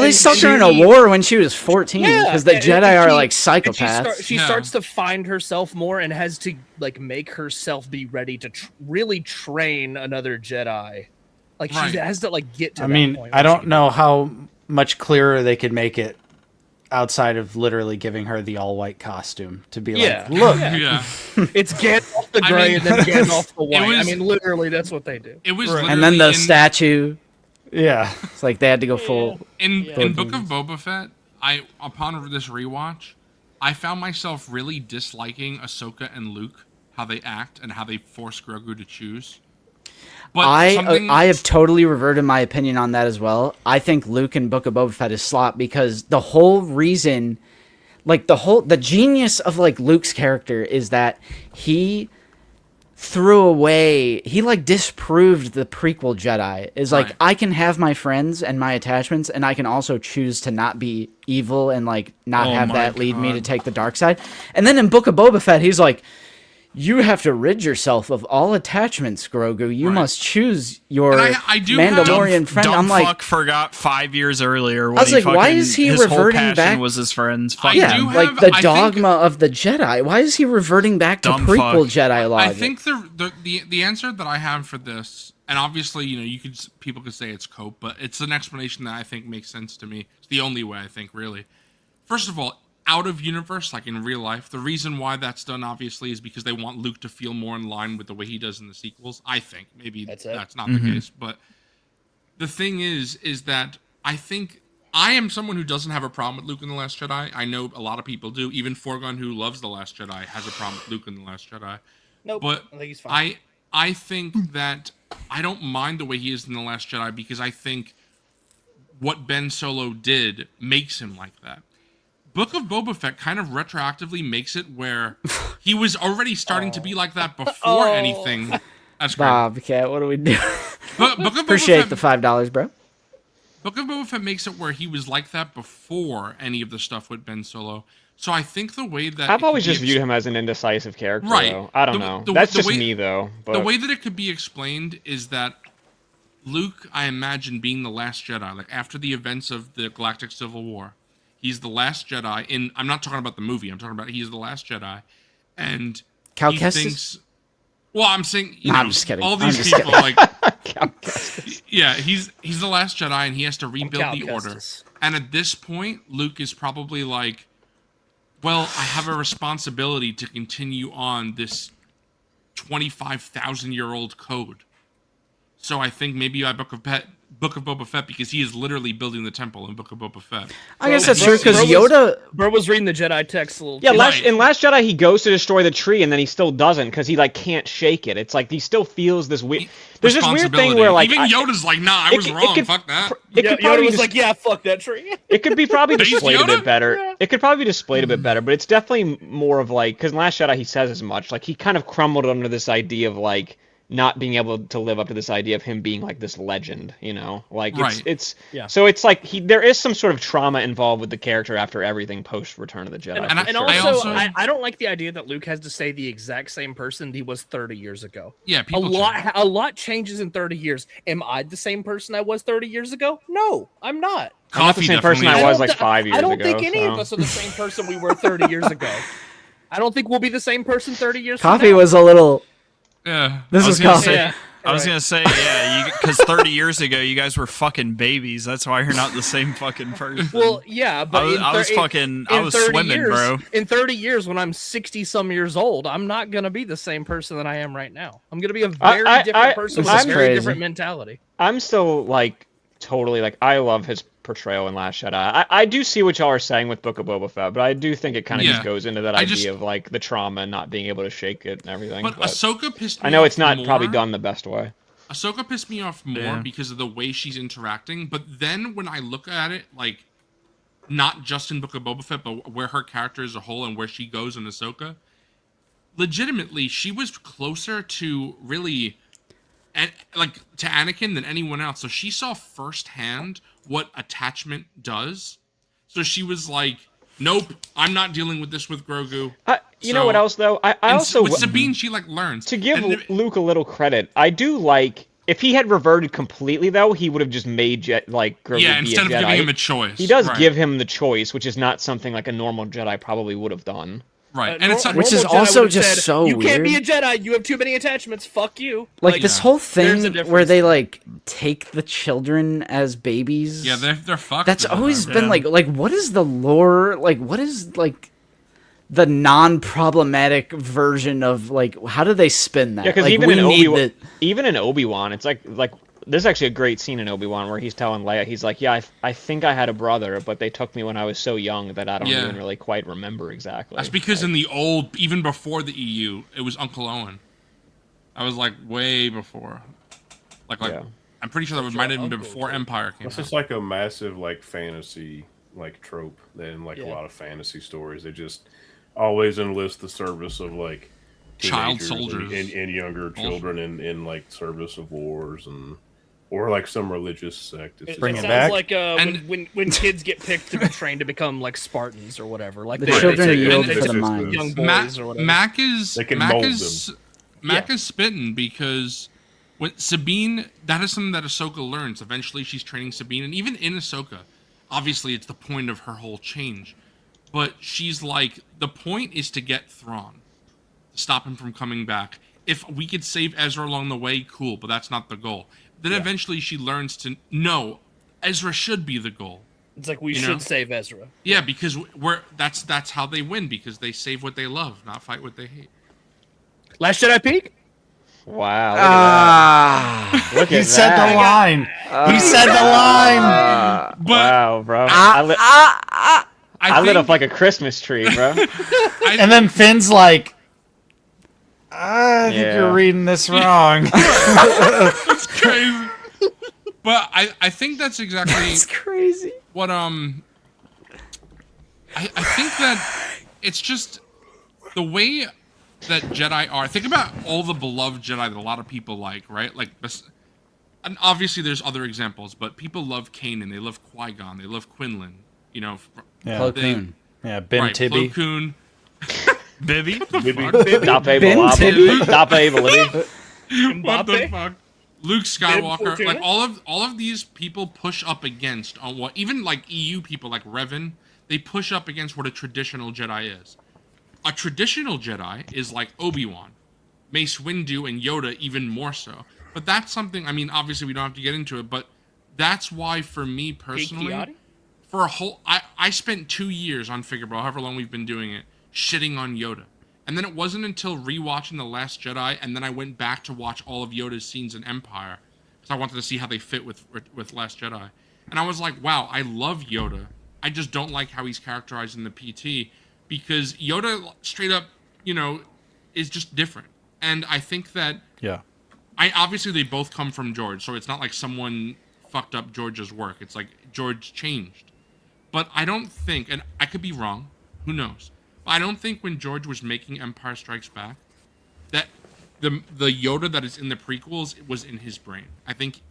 they stuck her in a war when she was 14 because the Jedi are like psychopaths. She starts to find herself more and has to like make herself be ready to really train another Jedi. Like she has to like get to. I that mean, point I don't know how much clearer they could make it outside of literally giving her the all-white costume to be like, look. Yeah. It's Gandalf the gray and then Gandalf the white. I mean, literally, that's what they do. It was, and then the statue. Yeah, it's like they had to go full. In Book of Boba Fett, upon this rewatch, I found myself really disliking Ahsoka and Luke, how they act and how they force Grogu to choose. But I have totally reverted my opinion on that as well. I think Luke in Book of Boba Fett is slop because the whole reason, like the genius of like Luke's character is that he threw away, he like disproved the prequel Jedi. Is like, I can have my friends and my attachments, and I can also choose to not be evil and like not have that lead me to take the dark side. And then in Book of Boba Fett, he's like, you have to rid yourself of all attachments, Grogu. You must choose your Mandalorian friend. Dumb I'm like, fuck forgot 5 years earlier. When I was like, why is he his reverting whole passion back? Was his friends? Like the dogma of the Jedi. Why is he reverting back to prequel Jedi logic? I think the answer that I have for this and obviously, people could say it's cope, but it's an explanation that I think makes sense to me. It's the only way I think, really. First of all, out of universe, like in real life, the reason why that's done obviously is because they want Luke to feel more in line with the way he does in the sequels. I think maybe that's not the case, but the thing is that I think I am someone who doesn't have a problem with Luke in The Last Jedi. I know a lot of people do. Even Forgon, who loves The Last Jedi, has a problem with Luke in The Last Jedi. Nope. But I think he's fine. I think that I don't mind the way he is in The Last Jedi because I think what Ben Solo did makes him like that. Book of Boba Fett kind of retroactively makes it where he was already starting to be like that before anything. That's great. Bobcat, what do we do? Book of Appreciate Boba the Fett, $5, bro. Book of Boba Fett makes it where he was like that before any of the stuff with Ben Solo. So I think the way that I've always just viewed him as an indecisive character. Right. Though. I don't know. That's just me, though. But... The way that it could be explained is that Luke, I imagine, being the last Jedi, like after the events of the Galactic Civil War, he's the last Jedi. I'm not talking about the movie. I'm talking about he's the last Jedi, and Cal he Kestis? thinks. Well, I'm saying, I'm just kidding. all these people, like, yeah, he's the last Jedi, and he has to rebuild the Order. And at this point, Luke is probably like, well, I have a responsibility to continue on this 25,000-year-old code. So I think maybe I Book of Boba Fett, because he is literally building the temple in Book of Boba Fett. I guess that's true, because Yoda... Bro was reading the Jedi text a little... Yeah, in Last Jedi, he goes to destroy the tree, and then he still doesn't, because he, like, can't shake it. It's like, he still feels this weird... There's this weird thing where, like... Even Yoda's like, nah, I was wrong, fuck that. Yoda was like, yeah, fuck that tree. It could be probably displayed a bit better. Yeah. It could probably be displayed a bit better, but it's definitely more of, like... Because in Last Jedi, he says as much. Like, he kind of crumbled under this idea of, like... not being able to live up to this idea of him being like this legend, like it's so it's like there is some sort of trauma involved with the character after everything post Return of the Jedi. And also, I don't like the idea that Luke has to stay the exact same person he was 30 years ago. Yeah, a lot changes in 30 years. Am I the same person I was 30 years ago? No, I'm not. I'm not the same person I was like 5 years ago. I don't think any of us are the same person we were 30 years ago. I don't think we'll be the same person 30 years from now. Coffee was a little... Yeah, this is coffee. I was gonna say, because 30 years ago you guys were fucking babies. That's why you're not the same fucking person. Well, yeah, but I was swimming, years, bro. In 30 years, when I'm 60-some years old, I'm not gonna be the same person that I am right now. I'm gonna be a very different person with a very different mentality. I'm still like totally like I love his portrayal in Last Jedi. I do see what y'all are saying with Book of Boba Fett, but I do think it kind of just goes into that idea of like the trauma and not being able to shake it and everything. But Ahsoka pissed me off. I know it's not probably done the best way. Ahsoka pissed me off more because of the way she's interacting, but then when I look at it, like, not just in Book of Boba Fett, but where her character as a whole and where she goes in Ahsoka, legitimately, she was closer to really... to Anakin than anyone else. So she saw firsthand what attachment does. So she was like, nope, I'm not dealing with this with Grogu. You know what else, though? I also... With Sabine, she, like, learns. To give Luke a little credit, I do like... If he had reverted completely, though, he would have just made Grogu be a Jedi. Instead of giving him a choice. He does give him the choice, which is not something like a normal Jedi probably would have done. Right, and which is also just so weird. You can't be a Jedi. You have too many attachments. Fuck you. Like this whole thing where they like take the children as babies. Yeah, they're fucked. That's always been like what is the lore? Like what is like the non-problematic version of like how do they spin that? Yeah, because like, even in Obi-Wan, it's like. There's actually a great scene in Obi-Wan where he's telling Leia, he's like, yeah, I think I had a brother, but they took me when I was so young that I don't even really quite remember exactly. That's because in the old, even before the EU, it was Uncle Owen. I was like way before. I'm pretty sure that might have been before Empire came out. It's just like a massive like fantasy like trope in like a lot of fantasy stories. They just always enlist the service of like child soldiers and younger children in like service of wars or like some religious sect. It sounds like when kids get picked to be trained to become like Spartans or whatever. Like the children are yield for the mind. Young boys or whatever. Mac is spitting because when Sabine, that is something that Ahsoka learns. Eventually, she's training Sabine, and even in Ahsoka, obviously, it's the point of her whole change. But she's like, the point is to get Thrawn, to stop him from coming back. if we could save Ezra along the way, cool, but that's not the goal. Then eventually she learns to no, Ezra should be the goal. It's like we should save Ezra. Yeah, because that's how they win, because they save what they love, not fight what they hate. Last Jedi peak? Wow. Look at He said the line. He said the line. But Wow, bro. I lit up like a Christmas tree, bro. And then Finn's like, I think you're reading this wrong. That's crazy. But I think that's exactly crazy. What I think that it's just the way that Jedi are. Think about all the beloved Jedi that a lot of people like, right? Like, and obviously there's other examples, but people love Kanan, they love Qui-Gon, they love Quinlan. You know, Plo Koon. Yeah, Ben right, Tibby. Plo Koon. Bibby. What the fuck? What the fuck? Luke Skywalker, like all of these people push up against on what even like EU people like Revan, they push up against what a traditional Jedi is. A traditional Jedi is like Obi-Wan, Mace Windu, and Yoda even more so. But that's something, I mean, obviously we don't have to get into it, but that's why for me personally, for a whole, I spent 2 years on Figure Bro, however long we've been doing it, shitting on Yoda. And then it wasn't until rewatching The Last Jedi, and then I went back to watch all of Yoda's scenes in Empire, because I wanted to see how they fit with Last Jedi. And I was like, wow, I love Yoda. I just don't like how he's characterized in the PT, because Yoda straight up, you know, is just different. And I think that obviously they both come from George, so it's not like someone fucked up George's work. It's like George changed. But I don't think, and I could be wrong, who knows? I don't think when George was making Empire Strikes Back, that the Yoda that is in the prequels was in his brain. I think.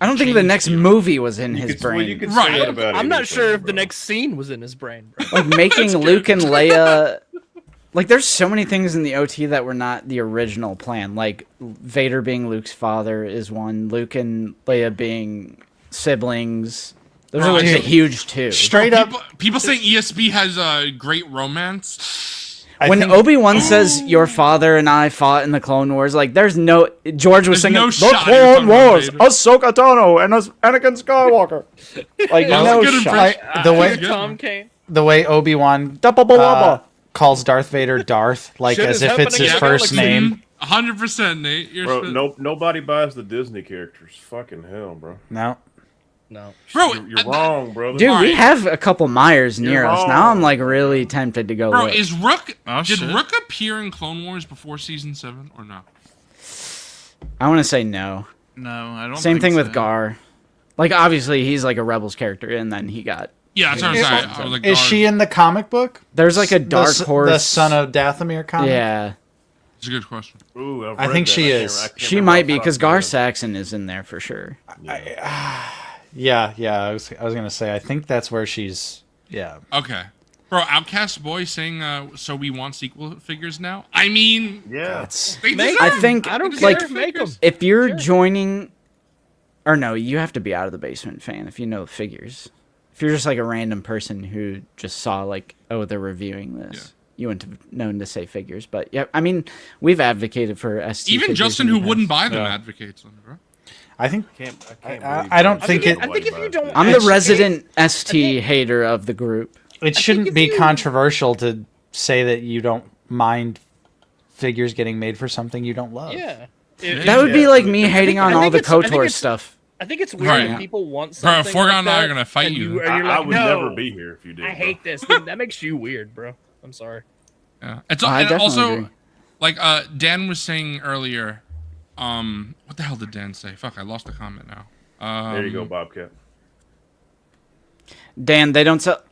I don't think the next movie was in his brain. Right. I'm not sure if the next scene was in his brain, bro. Like making Luke and Leia. Like there's so many things in the OT that were not the original plan. Like Vader being Luke's father is one. Luke and Leia being siblings. Those are like a huge two. Straight up. People saying ESB has a great romance. When Obi-Wan says your father and I fought in the Clone Wars, like there's no George was singing the Clone Wars, Ahsoka Tano and Anakin Skywalker. Like no shot. The way Obi-Wan calls Darth Vader Darth, like as if it's his first name. 100%, Nate. Bro, nobody buys the Disney characters. Fucking hell, bro. No. Bro, you're wrong, brother. Dude, we have a couple Myers near us. Now I'm like really tempted to go. Bro, look. is Rook? Did Rook appear in Clone Wars before season 7 or no? I want to say no. No, I don't. Same think thing so. with Gar. Like obviously he's like a Rebels character, and then he got. Yeah, that's what I'm saying. I was like, Is she in the comic book? There's like a Dark Horse. The Son of Dathomir comic. Yeah. It's a good question. Ooh, I think she is. She might be because Gar Saxon is in there for sure. Yeah. I was gonna say. I think that's where she's. Yeah. Okay. Bro, Outcast Boy saying, so we want sequel figures now? I mean, yeah. I think, I don't like, care. Make 'em. if you're joining, or no, you have to be out of the basement fan if you know figures. If you're just like a random person who just saw like, oh, they're reviewing this, you wouldn't have known to say figures. But yeah, I mean, we've advocated for ST. Even Justin, who wouldn't buy them, advocates them, bro. I think I don't think it. I think if you don't, I'm the resident ST hater of the group. It shouldn't be controversial to say that you don't mind figures getting made for something you don't love. Yeah. That would be like me hating on all the KOTOR stuff. I think it's weird when people want Bro, something. Forgon and I that, are gonna fight and you. and you're I like, would no, never be here if you did. I hate this. Dude, that makes you weird, bro. I'm sorry. Yeah. It's I and definitely also agree. like Dan was saying earlier. What the hell did Dan say? Fuck, I lost the comment now. There you go, Bobcat. Dan, they don't sell.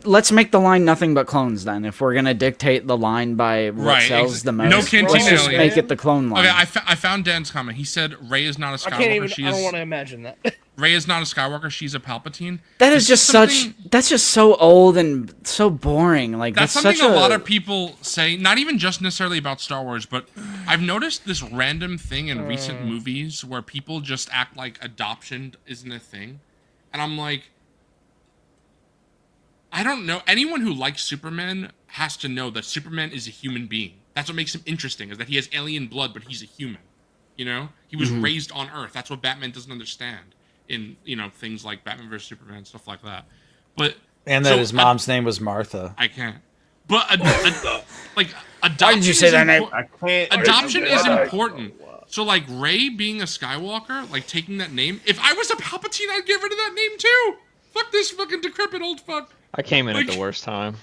Let's make the line nothing but clones then. If we're gonna dictate the line by what sells the most, No Cantina let's just Alien. make it the clone line. Okay, I found Dan's comment. He said Rey is not a I can't Skywalker. even. I don't want to imagine that. Rey is not a Skywalker. She's a Palpatine. That is This just something- such. That's just so old and so boring. Like That's that's something such a lot of people say, not even just necessarily about Star Wars, but I've noticed this random thing in recent movies where people just act like adoption isn't a thing. And I'm like, I don't know. Anyone who likes Superman has to know that Superman is a human being. That's what makes him interesting, is that he has alien blood, but he's a human. You know? He was raised on Earth. That's what Batman doesn't understand in, things like Batman vs. Superman, stuff like that. But And that his mom's name was Martha. I can't. But, like, adoption Why did you say that name? I can't. Adoption is important. So, like, Rey being a Skywalker, like, taking that name. If I was a Palpatine, I'd get rid of that name, too. Fuck this fucking decrepit old fuck. I came in at Like- the worst time.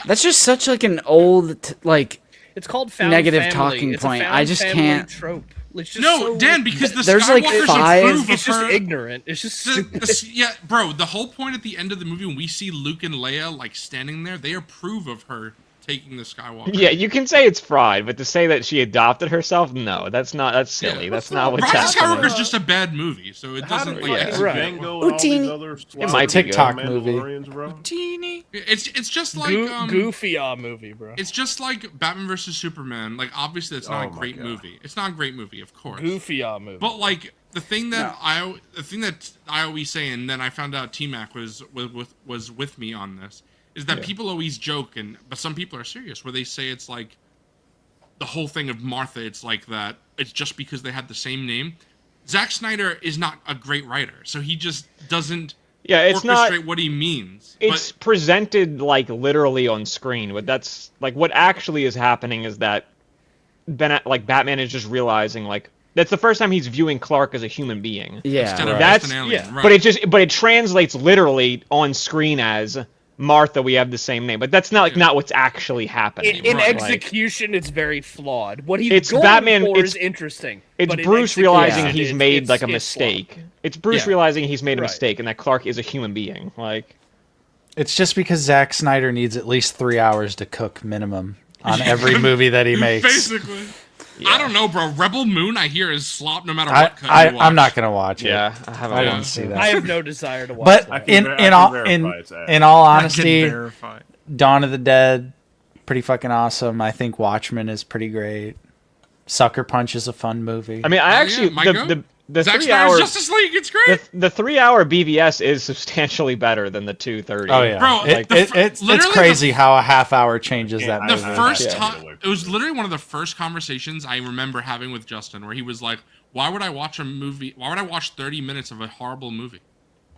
That's just such like an old like It's called found negative family. talking It's a point. found I just family can't. Trope. It's just No, so, Dan, because the There's, like, Skywalkers five- approve it's of just her. ignorant. It's just stupid. Yeah, bro, the whole point at the end of the movie when we see Luke and Leia, like, standing there, they approve of her taking the Skywalker. Yeah, you can say it's fried, but to say that she adopted herself, no, that's silly. Yeah. that's not what's Rise of happening. Skywalker is just a bad movie, so it doesn't, like... Yeah, Right. Django and all Utini. these other It might be TikTok good. movie. Mandalorians, bro. Teeny. It's just like, Goofy movie, bro. It's just like Batman vs. Superman. Like, obviously, it's not Oh a my great God. movie. It's not a great movie, of course. Goofy movie. But like the thing that I always say, and then I found out T-Mac was with me on this, is that people always joke, but some people are serious, where they say it's like the whole thing of Martha. It's like that. It's just because they had the same name. Zack Snyder is not a great writer, so he just doesn't. Yeah, it's not. Orchestrate what he means. It's presented like literally on screen, but that's like what actually is happening is that Batman is just realizing like that's the first time he's viewing Clark as a human being. Yeah, Instead of right. just That's an alien, yeah. right. But it translates literally on screen as Martha. We have the same name, but that's not not what's actually happening. In Right. execution, it's very flawed. What he's It's going Batman- for it's- is interesting. It's but in Bruce realizing execution, he's it's- made it's- like a it's mistake. flawed. It's Bruce Yeah. realizing he's made a Right. mistake and that Clark is a human being. Like It's just because Zack Snyder needs at least 3 hours to cook minimum on every movie that he makes. Basically. I don't know, bro. Rebel Moon, I hear, is slop no matter what cut you watch. I'm not gonna watch it. yeah, I haven't. I Yeah. didn't see that. I have no desire to watch But that. in I can all verify it's ass. in all I can honesty, verify. Dawn of the Dead, pretty fucking awesome. I think Watchmen is pretty great. Sucker Punch is a fun movie. I mean, I actually my the Zack 3 Snyder's hour Justice League, it's great. the 3 hour BVS is substantially better than the 2:30. oh yeah, Bro, it's literally crazy how a half hour changes that The movie. first Yeah. time, it was literally one of the first conversations I remember having with Justin, where he was like, "Why would I watch a movie? Why would I watch 30 minutes of a horrible movie,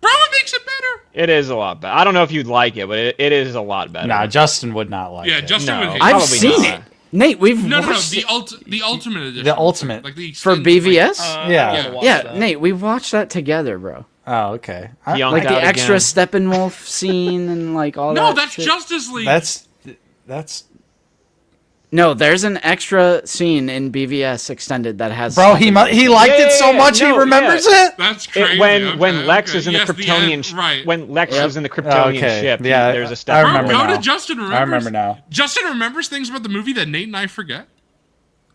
bro? It makes it better." It is a lot better. I don't know if you'd like it, but it is a lot better. Nah, Justin would not like Yeah, it. Justin No. would. Hate I've it. Probably seen not. it. Nate, we've No, watched the it. the ultimate edition. The ultimate. like the For extended, BVS? like- Yeah. I gotta watch Yeah, that. Nate, we watched that together, bro. Oh, okay. Young Like the out extra again. Steppenwolf scene and like all that. no, that's shit. Justice League. That's No, there's an extra scene in BVS extended that has. bro. He liked Yeah, it so yeah, much no, he remembers yeah. it. That's crazy. When Lex okay. is in the Yes, Kryptonian end, right. when Lex Yep. is in the Kryptonian Okay, ship, yeah, there's a I step. Bro, remember go now. to Justin remembers. I remember now. Justin remembers things about the movie that Nate and I forget.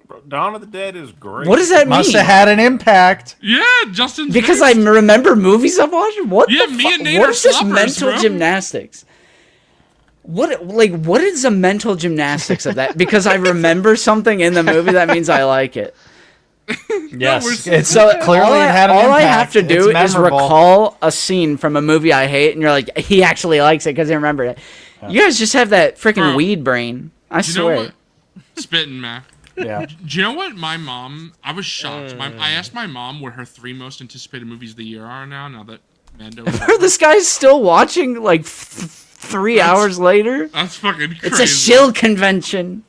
Bro, Dawn of the Dead is great. What does that Must mean? have had an impact. Yeah, Justin's Because I based. remember movies I've watched. What Yeah, the me fu- and Nate What are is this sloppers, mental bro. gymnastics? What is the mental gymnastics of that? Because I remember something in the movie that means I like it. Yes, we're- it's So clearly all I, it had an all I impact. have to do It's is memorable. recall a scene from a movie I hate, and you're like, he actually likes it because he remembered it. You guys just have that freaking Bro, weed brain. I Do you know swear. what? Spitting, man. Yeah. Do you know what my mom? I was shocked. I asked my mom what her 3 most anticipated movies of the year are now that Mando. Is over. This guy's still watching like 3 hours later. That's fucking crazy. It's a shill convention.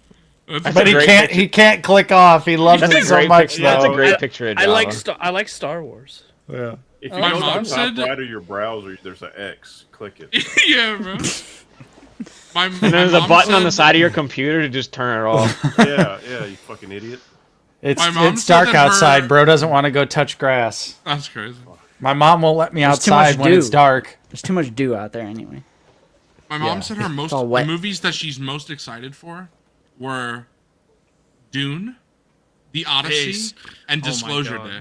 That's But great he can't click off. He loves That's it a so great much. picture. That's a though. great picture. Of I like Java. I like Star Wars. Yeah. If My you go mom to the top said- right of your browser, there's an X. Click it. yeah, bro. And then there's a button on the side of your computer to just turn it off. yeah, you fucking idiot. It's My mom it's said dark that outside. her- Bro doesn't want to go touch grass. That's crazy. My mom won't let me There's too much outside when it's dew. dark. There's too much dew out there anyway. My mom Yeah. said her most all the wet. movies that she's most excited for were Dune, The Odyssey, Ace. and Oh my Disclosure God. Day.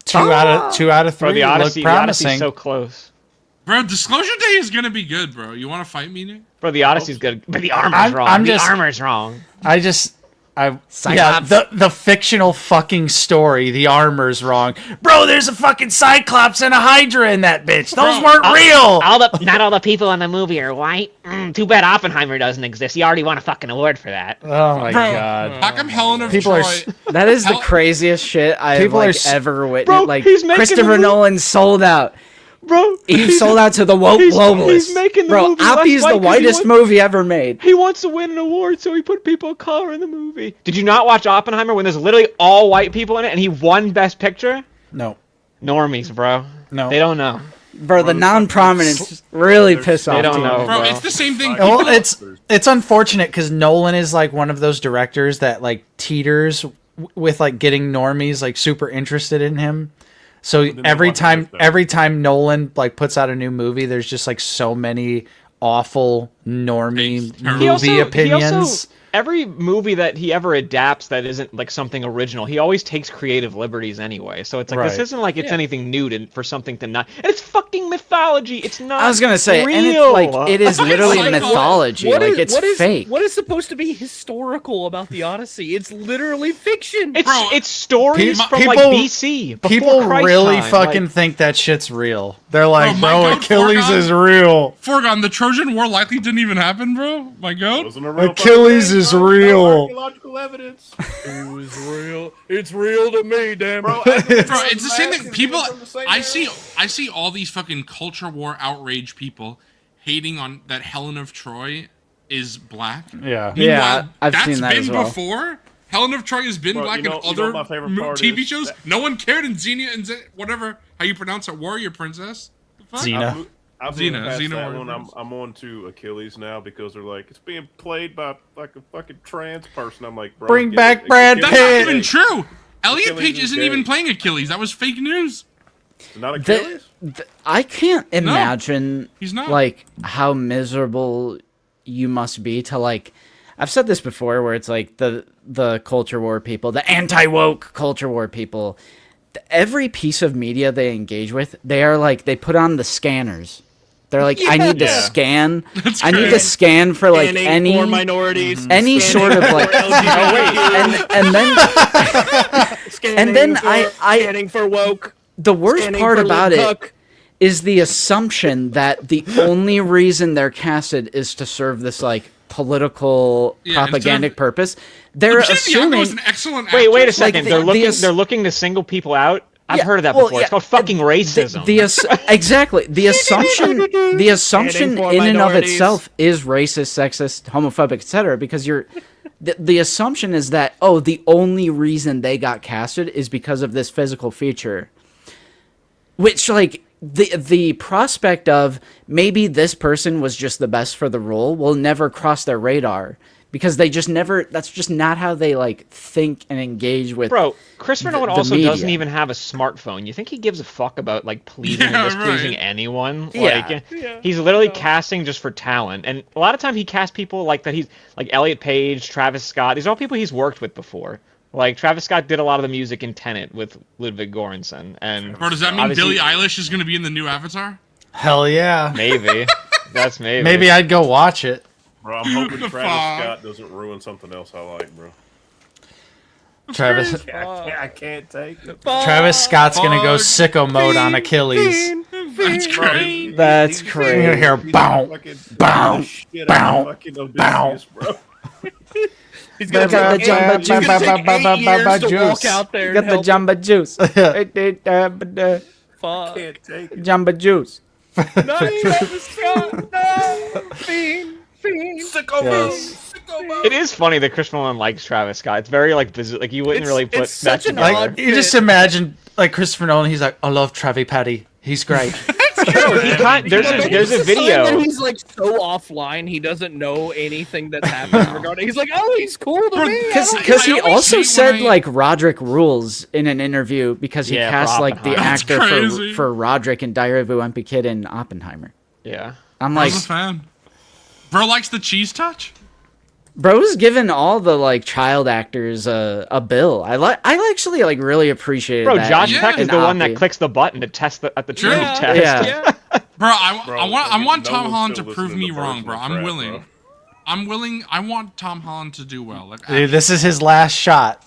Two out of Bro, three the look Odyssey's promising. so close. Bro, Disclosure Day is gonna be good, bro. You want to fight me, Nick? Bro, the Odyssey's good, but the armor's I'm wrong. just- the armor's wrong. I Yeah, Cyclops. the fictional fucking story. The armor's wrong, bro. There's a fucking Cyclops and a Hydra in that bitch. Those weren't real. Not all the people in the movie are white. Too bad Oppenheimer doesn't exist. He already won a fucking award for that. Oh my Bro, god. how come Helen of People are Troy? That is the Hel- craziest shit I've People are ever witnessed. Bro, Like he's making the Christopher movie- Nolan sold out. Bro, He sold out to the woke globalists. He's making the Bro, movie less Appy's white the 'cause he whitest movie ever made. He wants to win an award, so he put people of color in the movie. Did you not watch Oppenheimer when there's literally all white people in it and he won Best Picture? No. Normies, bro. No. They don't know. Bro, the non-prominence really piss off. They don't people. know, Bro, bro. it's the same thing. Well, people- it's unfortunate because Nolan is like one of those directors that like teeters with like getting normies like super interested in him. So then they every watch time other stuff. Nolan like puts out a new movie, there's just like so many awful normie Takes. movie opinions. Every movie that he ever adapts that isn't like something original, he always takes creative liberties anyway. So it's like this Right. isn't like it's anything new for something to not. And it's fucking mythology. It's not. I was gonna say, real. and it's like it is literally Cyclops. mythology. Like it's fake. What is supposed to be historical about the Odyssey? It's literally fiction. It's stories Pe- from like people- BC. Before People Christ really time. fucking Like, think that shit's real. They're like, Bro, my bro, goat Achilles Forgon- is real. Forgon, the Trojan War likely didn't even happen, bro. My goat. Wasn't a real Achilles fucking is thing, bro. No real. archaeological evidence. It was real. It's real to me, damn Bro, Bro, it's the same thing. People, I I see all these fucking culture war outrage people hating on that Helen of Troy is black. Yeah. Yeah, I've that's seen that been as well. before. Helen of Troy has been Bro, black you know in other my favorite part TV is shows. that- No one cared in Xena and whatever how you pronounce it, Warrior Princess. The fuck? Xena. I've Xena, moved past Xena that Warrior one. Princess. I'm on to Achilles now because they're like, it's being played by like a fucking trans person. I'm like, bro, Bring get back it. Brad Achilles That's not Pitt. is even gay. true. Elliot Achilles Page is isn't gay. even playing Achilles. That was fake news. Not Achilles. I can't imagine he's not. like how miserable you must be to like. I've said this before, where it's like the culture war people, the anti-woke culture war people. Every piece of media they engage with, they are like they put on the scanners. They're like, I need to Yeah. scan. That's I need to great. scan for like Scanning any for minorities. any sort of like. and then Scanning then for, I- scanning for woke. the worst Scanning part for about Luke it Cook. is the assumption that the only reason they're casted is to serve this like political Yeah, propagandic instead of- purpose. They're Lupita Nyong'o assuming is an excellent wait a actress. second. the- they're the looking. ass- They're looking to single people out. I've Yeah, heard of that well, before. yeah, It's called fucking racism. Exactly the assumption for in and of minorities. itself is racist, sexist, homophobic, etc. Because the assumption is that the only reason they got casted is because of this physical feature, which like the prospect of maybe this person was just the best for the role will never cross their radar because they just never. That's just not how they like think and engage with. Bro, Christopher Nolan the also media. doesn't even have a smartphone. You think he gives a fuck about like pleasing Yeah, or displeasing right. anyone? Yeah. Like, he's literally casting just for talent. And a lot of time he casts people like that. He's like Elliot Page, Travis Scott. These are all people he's worked with before. Like Travis Scott did a lot of the music in Tenet with Ludwig Göransson. And Bro, does that mean obviously- Billie Eilish is going to be in the new Avatar? Hell yeah. Maybe. That's maybe. Maybe I'd go watch it. Bro, I'm hoping The Travis fuck? Scott doesn't ruin something else I like, bro. Travis I can't take it. Travis Scott's gonna go Fuck. sicko mode on Achilles. That's great. That's You're crazy. gonna hear bow, bow, bow, bow. Bro. He's gonna Got the take jumbo eight- he's gonna take 8 years to juice. walk out there. You got and the help jumbo juice. Fuck. Can't take it. Jumbo juice. No, Travis Scott. No. Fiend. Yes. It is funny that Christopher Nolan likes Travis Scott. It's very like bizarre. Like you wouldn't really put it's that such an together. odd- Like you just imagine like Christopher Nolan. He's like, I love Travis Patty. He's great. There's a That video. he's like so offline, he doesn't know anything that's happening regarding. He's like, oh, he's cool to me. Because he I always also hate said when I- like Roderick rules in an interview because he Yeah, cast for like the Oppenheimer. actor That's crazy. for Roderick in Diary of a Wimpy Kid in Oppenheimer. Yeah. I'm I like, was a fan. Bro likes the cheese touch? bro's given all the like child actors a bill. I actually like really appreciated Bro, that. Josh Yeah. Peck is in the one Oppie. that clicks the button to test at the True. true Yeah. test. Yeah. Bro, I Bro, want fucking Tom no Holland to one's prove still me listening to wrong, bro. Virgin I'm Crap, willing. bro. I'm willing. I want Tom Holland to do well. Like, Dude, this is his last shot.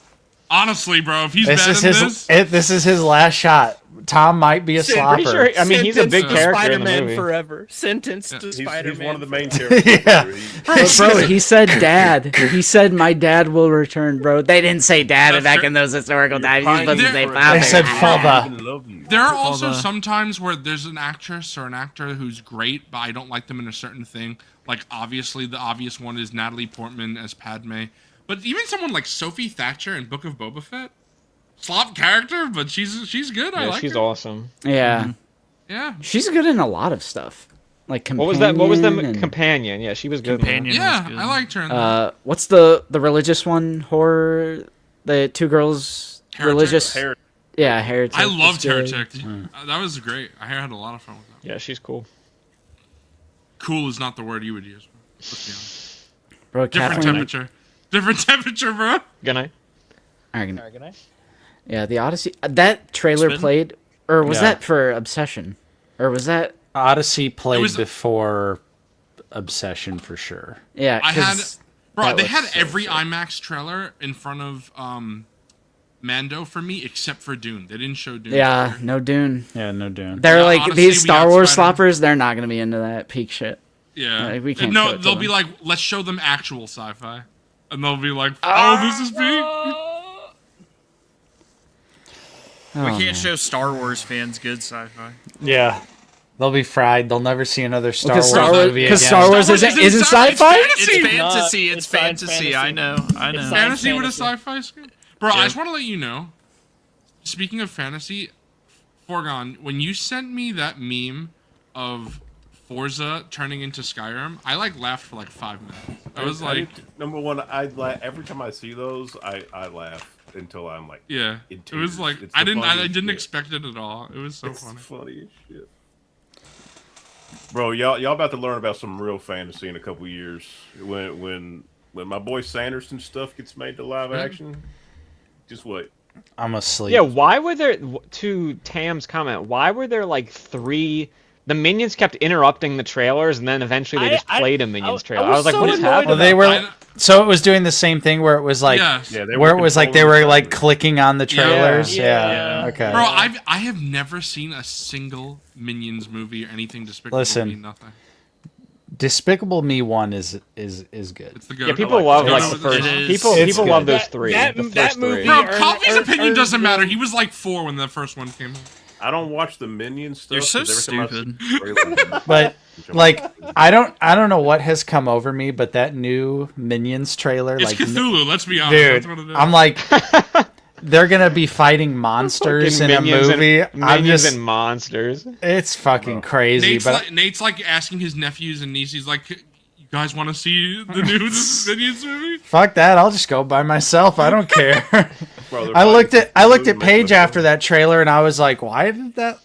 honestly, bro, if he's This bad is in his. this, This is his last shot. Tom might be a Sid, slopper. Pretty sure. I mean, he's a big Sentenced to character in the Spider-Man movie. forever. Sentenced to He's Spider-Man. one of the main forever. characters. Yeah. Bro, he said dad. He said my dad will return, bro. They didn't say dad That's back true. in those historical times. You're supposed to say They father. They said father. Love you. there are also the- sometimes where there's an actress or an actor who's great, but I don't like them in a certain thing. Like, obviously, the obvious one is Natalie Portman as Padme. But even someone like Sophie Thatcher in Book of Boba Fett, slop character, but she's good. I Yeah, like she's her. awesome. Yeah. Yeah. She's good in a lot of stuff. Like What was that? What was the Companion and- companion? Yeah, she was good. in that. Companion Yeah, was good. I liked her in that. What's the religious one? Horror. The two girls. Heretic? Religious. Heretic. Yeah, Heretic. I was loved good. Heretic. That was great. I had a lot of fun with that. Yeah, she's cool. Cool is not the word you would use. Let's be honest. Bro, Different Catherine. temperature. Different temperature, bro. Good night. Alright, Alright, good night. yeah, the Odyssey. That trailer Spin? played, or was Yeah. that for Obsession, or was that? Odyssey played was- before Obsession for sure. Yeah, I had, 'cause bro. that They was had so every sick. IMAX trailer in front of Mando for me, except for Dune. They didn't show Dune. Yeah, trailer. no Dune. Yeah, no Dune. They're Yeah, like honestly, these we Star got Wars Spider-Man. sloppers. They're not gonna be into that peak shit. Yeah. Like, we can't show no, it to they'll be them. like, let's show them actual sci-fi, and they'll be like, oh, this is big. We Oh, can't man. show Star Wars fans good sci-fi. Yeah. They'll be fried. They'll never see another Star Because Wars movie again. Star Wars isn't sci-fi, it's sci-fi. fantasy. It's fantasy. not. It's It's science fantasy. I fantasy. know. I know. It's Fantasy with a fantasy. sci-fi skin? Bro, I just want to let you know. Speaking of fantasy, Foregone, when you sent me that meme of Forza turning into Skyrim, I like laughed for like 5 minutes. I was like, number one, every time I see those, I laugh until I'm like, yeah. in It was tears. like It's I the didn't funniest shit. expect it at all. It was so It's funny. funny as shit. Bro, y'all about to learn about some real fantasy in a couple years. When my boy Sanderson stuff gets made to live action, just wait. I'm asleep. Yeah, why were there? To Tam's comment, why were there like 3? The Minions kept interrupting the trailers, and then eventually they just played a Minions trailer. I was like, so what is annoyed happening? Well, they were. I- So it was doing the same thing where it was like, Yes. Yeah, where it was like they were controlling like the clicking on the trailers. Yeah. Yeah. Okay. Bro, I have never seen a single Minions movie or anything Despicable Listen. Me, nothing. Despicable Me 1 is good. It's the go. Yeah, people I love like like it. the first. It is. People It's people good. love those That- 3. that- the that first movie- 3. Bro, earned- Coffee's earned- opinion earned doesn't the- matter. He was like 4 when the first one came out. I don't watch the Minions stuff. You're so 'cause every time I see stupid. the trailer, But like I don't know what has come over me, but that new Minions trailer, It's like Cthulhu, let's be honest. dude, That's what it is. I'm like they're gonna be fighting monsters in a Minions movie. And, I'm Minions just and monsters. it's fucking crazy. Nate's like asking his nephews and nieces, like, you guys want to see the new Minions movie? fuck that. I'll just go by myself. I don't care. Bro, they're I looked fighting at Cthulhu Paige making a after film. that trailer and I was like, why did that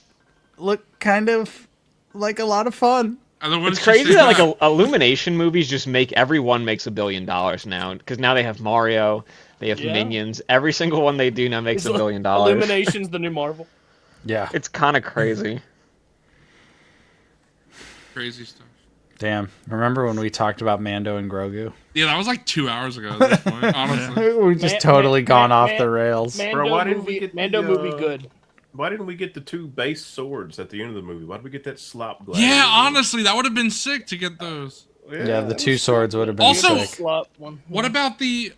look kind of like a lot of fun? And then what It's did she crazy say that like back? Illumination movies just make everyone makes $1 billion now because now they have Mario, they have Yeah. Minions. Every single one they do now makes $1 billion. Illumination's the new Marvel. Yeah. It's kind of crazy. Crazy stuff. Damn. Remember when we talked about Mando and Grogu? Yeah, that was like 2 hours ago at this point, honestly. We just Man- totally man- gone man- off man- the rails. Mando Bro, why didn't movie, we get Mando the, movie good. Why didn't we get the 2 base swords at the end of the movie? Why did we get that slop glass? Yeah, honestly, that would have been sick to get those. Yeah, the 2 swords would have been Also- sick. Slop one. What about the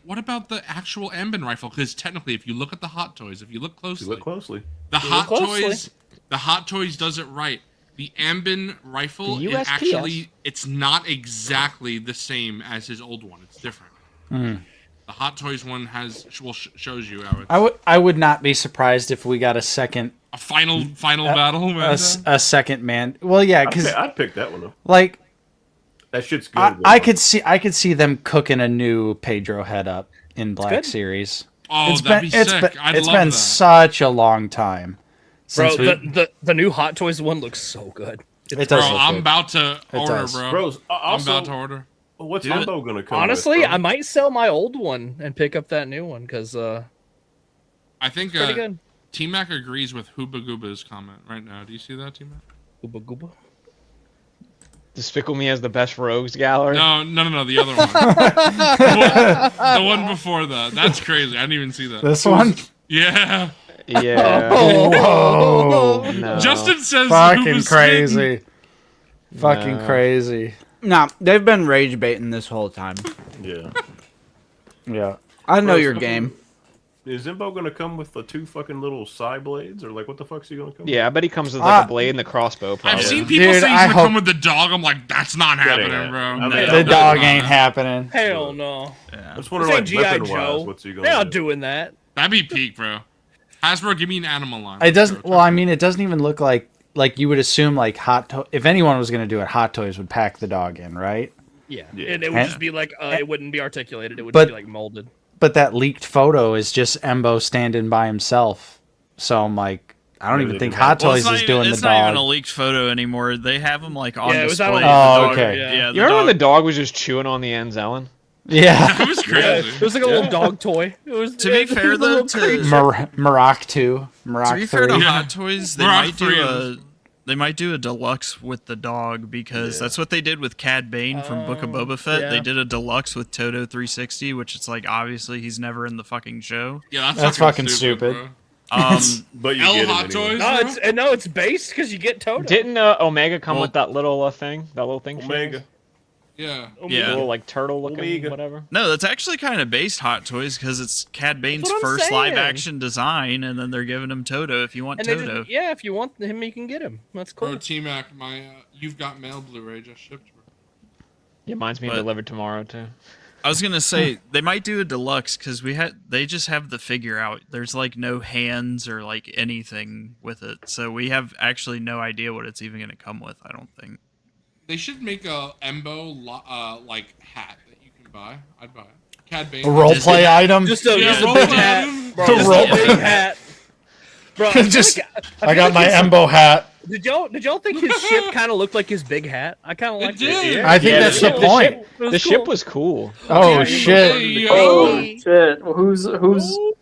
actual Ambin rifle? Because technically, if you look at the Hot Toys, if you look closely, Look closely. the look Hot closely. Toys, the Hot Toys does it right. The Ambin rifle The is USPS. actually it's not exactly the same as his old one. It's different. The Hot Toys one shows you how it's I would not be surprised if we got a second a final battle. Man. a second man. Well, yeah, because I'd pick that one up. like That shit's good. I could see them cooking a new Pedro head up in Black good. Series. Oh, It's that'd been be sick. I'd it's love been that. such a long time Bro, since we. the new Hot Toys one looks so good. It Bro, does look I'm good. about to order, does. bro. Bros, I'm also, about to order. what's Do it. Humbo gonna come Honestly, with, bro? I might sell my old one and pick up that new one because I think pretty good. T-Mac agrees with Hooba Gooba's comment right now. Do you see that, T-Mac? Gooba gooba. Despicable Me has the best rogues gallery. No, the other one. The one before that. That's crazy. I didn't even see that. This one? Yeah. Yeah. Whoa. No. Justin says Fucking crazy. Fucking No. crazy. Nah, they've been rage baiting this whole time. Yeah. Yeah. I know Bro, your so- game. Is Zimbo gonna come with the 2 fucking little side blades, or like what the fuck's he gonna come? Yeah, I bet he comes with like a blade and the crossbow. Probably. I've seen people Dude, say he's I gonna hope- come with the dog. I'm like, that's not happening, yeah. bro. I mean, No, the The that's dog not ain't happening. happening. Hell no. I just This wonder, ain't like, G.I. weapon-wise, Joe. what's he gonna They're not do? doing that. That'd be peak, bro. Hasbro, give me an animal line. It doesn't. Well, I mean, it doesn't even look like you would assume like if anyone was going to do it, Hot Toys would pack the dog in, right? Yeah. Yeah. And it would And- just be like, it wouldn't be articulated. It would But- just be like molded. But that leaked photo is just Embo standing by himself. So I'm like, I don't Maybe even they think didn't Hot Well, Toys is doing the it's not even a dog. leaked photo anymore. They have them like on Yeah, it was display. out on The the Oh, dog- okay. Yeah, Yeah. the You remember when the dog- dog was just chewing on the Aunt Ellen? Yeah. That was crazy. It was like a little dog toy. It was. To be it was fair, a though, little to- creature. Maroc 2, To Maroc be fair 3. to Yeah. Hot Toys, they We're on might do three a of they might do a deluxe with the dog because that's what they did with Cad Bane from Book of Boba Fett. yeah. They did a deluxe with Toto 360, which it's like obviously he's never in the fucking show. Yeah, That's fucking stupid. bro. But you L get Hot it anyway. Toys. No, it's based because you get Toto. Didn't Omega come Well- with that little thing? That little thing? she Omega. has? Yeah. The Yeah. little like turtle looking Omega. whatever. No, that's actually kind of based Hot Toys because it's Cad Bane's what I'm first live saying. action design, and then they're giving him Toto if you want And they Toto. just, yeah, if you want him, you can get him. That's cool. Bro, T-Mac, my You've Got Mail Blu-ray just shipped, bro. Yeah, mine's being But- delivered tomorrow too. I was gonna say they might do a deluxe because they just have the figure out. There's like no hands or like anything with it, so we have actually no idea what it's even gonna come with. I don't think. They should make a Embo like hat that you can buy. I'd buy it. Cad Bane. A role play item. Just Yeah, a roll big it. hat, bro. To Just roll a big it. hat, bro. I feel Just, like- I feel got like my his- Embo hat. Did y'all think his ship kind of looked like his big hat? I kind of It liked did. it. I think Yeah, that's the the ship- point. It was The cool. ship was cool. Oh Hey, shit! yo. Oh shit!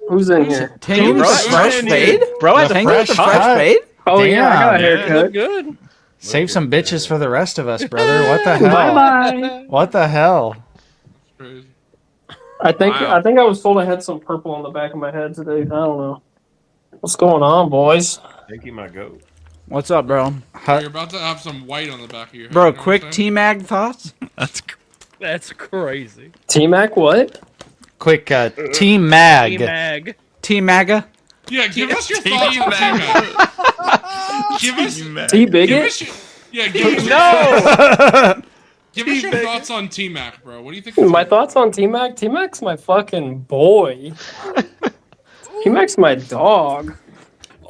Who's in here? Tangy with bro, a fresh fade? Bro has a Tangy fresh with a cut. fresh fade? Oh yeah, I got a Damn. haircut. Look good. Save some bitches for the rest of us, brother. What the hell? Bye bye. What the hell? Crazy. I think Wow. I was told I had some purple on the back of my head today. I don't know. What's going on, boys? Think he might go. What's up, bro? You're about to have some white on the back of your head. Bro, you know what quick I'm saying? T-Mag thoughts? That's crazy. T Mac, what? Quick Team Mag. Mag. T-Maga? Yeah, give us your thoughts on T-Mac. Give us. T Give Bigot? us your, yeah, give us, No. give us your thoughts on T-Mac, bro. What do you think? My thoughts on T Mac? T Mac's my fucking boy. T Mac's my dog.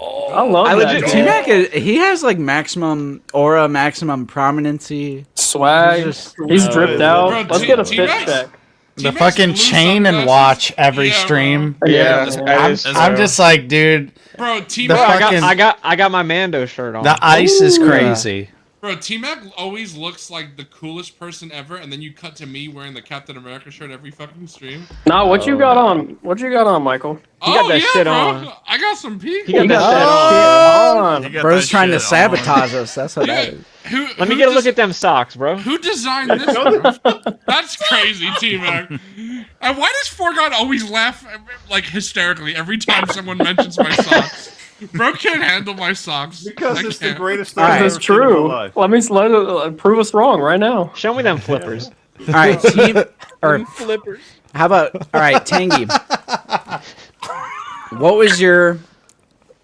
I love I that legit dog. T-Mac he has like maximum aura, maximum prominency. Swag. Just- He's dripped out. Bro, Let's get a fit T-Mac's- check. The T-Mac's fucking blue chain and sunglasses- watch every Yeah, bro. stream. Yeah, that's- man. that is I'm true. just like, dude, Bro, the T-Mac, fucking I got my Mando shirt on. the ice is Ooh. crazy. bro, T-Mac always looks like the coolest person ever, and then you cut to me wearing the Captain America shirt every fucking stream. Nah, what you got on? What you got on, Michael? Oh got that yeah, shit bro. on. I got some peak. He got You that got shit that on. shit on. Bro's trying to sabotage us. That's what that is. Who, Let me get a look at them socks, bro. Who designed this? Bro? That's crazy, T-Mac. And why does Forgot always laugh like hysterically every time someone mentions my socks? Bro can't handle my socks. Because I it's the can't. greatest thing Alright. I've That's ever seen in my true. life. Let me prove us wrong right now. Show me them flippers. All right, team. Or Flippers. how about all right, Tangy? What was your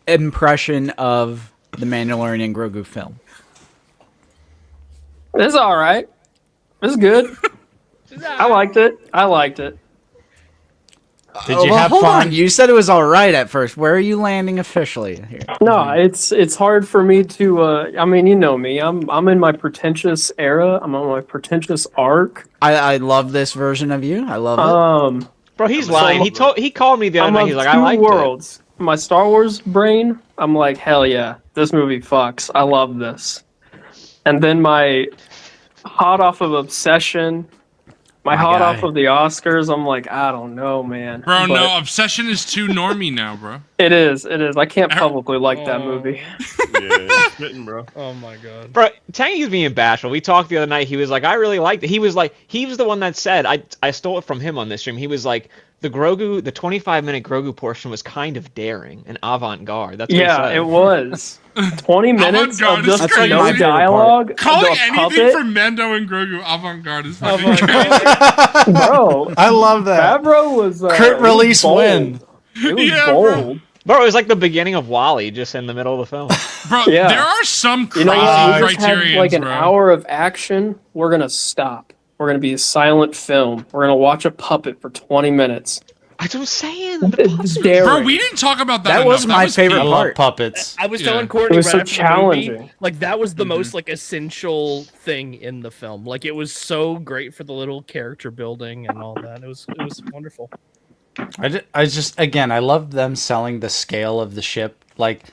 impression of the Mandalorian Grogu film? It's all right. It's good. I liked it. Did you well, have hold fun? on. You said it was all right at first. Where are you landing officially here? No, it's hard for me to. I mean, you know me. I'm in my pretentious era. I'm on my pretentious arc. I love this version of you. I love it. Bro, he's lying. He called me the other I'm night. of He's like, two I liked worlds. My Star Wars brain, I'm like, hell yeah, this movie fucks. I love this. And then my hot off of Obsession, my hot guy. off of the Oscars, I'm like, I don't know, man. Bro, But no, Obsession is too normie now, bro. It is. I can't publicly like that movie. Yeah. Yeah, spitting, bro. Oh my god. Bro, Tangy's being bashful. We talked the other night. He was like, I really liked it. He was the one that said, I stole it from him on this stream. He was like, the 25-minute Grogu portion was kind of daring and avant-garde. That's what he said. It was. 20 minutes Avant-garde of is just crazy. no My favorite dialogue. Calling the anything puppet. from Mando and Grogu avant-garde is fucking crazy. Bro, I love that. Favreau was Crit release win. It was Yeah, bold. Bro, it was like the beginning of Wall-E, just in the middle of the film. Bro, Yeah. there are some You crazy know what? We just had criterions, like an bro. hour of action. We're gonna stop. We're gonna be a silent film. We're gonna watch a puppet for 20 minutes. I was saying. Bro, we didn't talk about that. That was enough. my favorite I peak. love part. puppets. I was Yeah. telling Courtney It was right so after the movie, challenging. like that was the most like essential thing in the film. Like it was so great for the little character building and all that. It was wonderful. I just again, I love them selling the scale of the ship, like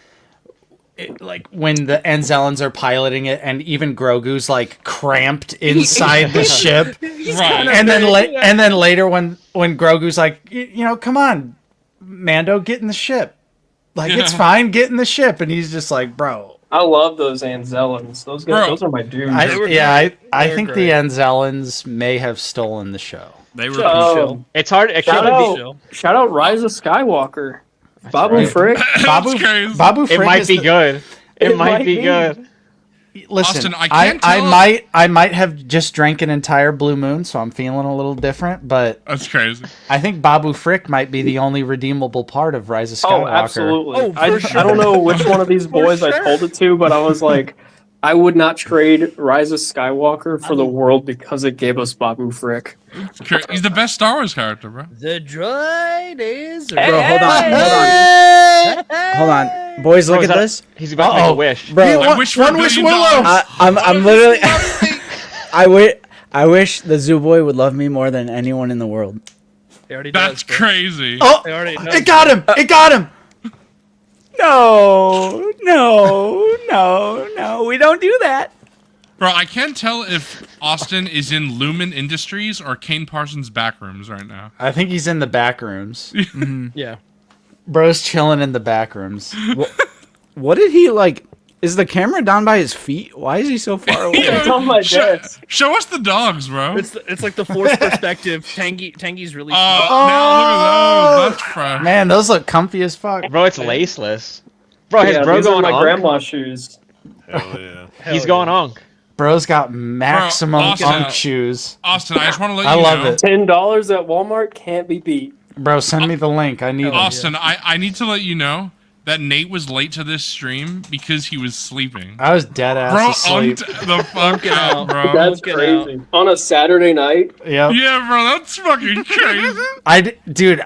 when the Anzellans are piloting it, and even Grogu's like cramped inside the ship, Right. and then later when Grogu's like, you know, come on, Mando, get in the ship, like it's fine, get in the ship, and he's just like, bro. I love those Anzellans. Those guys, Bro. those are my dudes. I were think great. the Anzellans may have stolen the show. They were. Oh, It's hard. It shout can't be. out, shout out, Rise of Skywalker. Babu right. Frick. Babu crazy. Frick It might is be the- good. It might be be. good. Listen, Austin, I can't tell- I might have just drank an entire Blue Moon, so I'm feeling a little different. But That's crazy. I think Babu Frick might be the only redeemable part of Rise of Skywalker. Oh, absolutely. Oh, I for don't know which one of these For boys I sure. told it to, but I was like, I would not trade Rise of Skywalker for the world because it gave us Babu Frick. He's the best Star Wars character, bro. The droid is Bro, hold on, boys. Look Bro, is at that- this, He's about to make a wish. bro. I wish for one $1 wish billion. Willow. I'm literally. I wish the Zoo Boy would love me more than anyone in the world. He already That's does. bro. crazy. Oh, He already knows. it got him! It got him! No, we don't do that. Bro, I can't tell if Austin is in Lumen Industries or Kane Parsons' back rooms right now. I think he's in the back rooms. Yeah. Bro's chilling in the back rooms. What did he like? Is the camera down by his feet? Why is he so far away? It's on my desk. Show us the dogs, bro. It's like the forced perspective. Tangy's really. Now look at those. That's fresh. Man, those look comfy as fuck. Bro, it's laceless. Bro, his Yeah, bro these are going my on. grandma's shoes. Hell yeah. He's going on. Bro's got maximum Austin. unk shoes. Austin, I just want to let I you love know. it. $10 at Walmart can't be beat. Bro, send me the link. I need it. Austin, I need to let you know that Nate was late to this stream because he was sleeping. I was dead ass Bro, asleep. the fuck out, bro. That's Look it crazy. On a Saturday night. Yep. Yeah, bro, that's fucking crazy. Dude,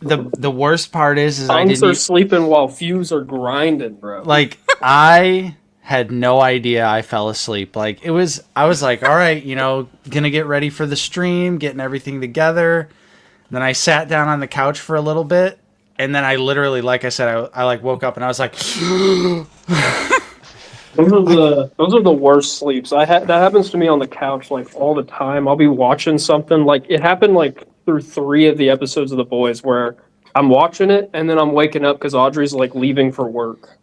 the worst part is I Punks didn't are sleeping while Fuse are grinding, bro. like I had no idea I fell asleep. Like I was like, all right, you know, gonna get ready for the stream, getting everything together. Then I sat down on the couch for a little bit, and then I literally, like I said, I like woke up and I was like, Those are the worst sleeps. That happens to me on the couch like all the time. I'll be watching something like it happened like through 3 of the episodes of The Boys where I'm watching it and then I'm waking up because Audrey's like leaving for work.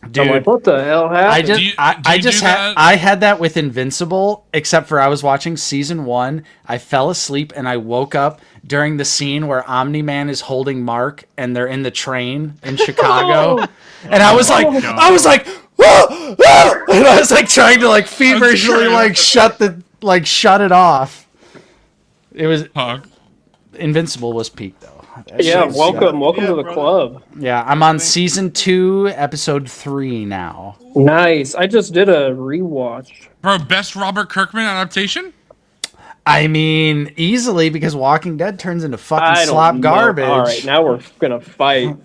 dude. I'm like, what the hell happened? I had that with Invincible, except for I was watching season 1. I fell asleep and I woke up during the scene where Omni-Man is holding Mark and they're in the train in Chicago. And I was like, "Whoa, whoa," and I was like trying to like feverishly like shut it off. It was Invincible was peak though. That Yeah, shit's welcome got- to the club. Yeah, I'm on season 2, episode 3 now. Nice. I just did a rewatch. Bro, best Robert Kirkman adaptation? I mean, easily because Walking Dead turns into fucking I don't slop know. garbage. All right, now we're gonna fight.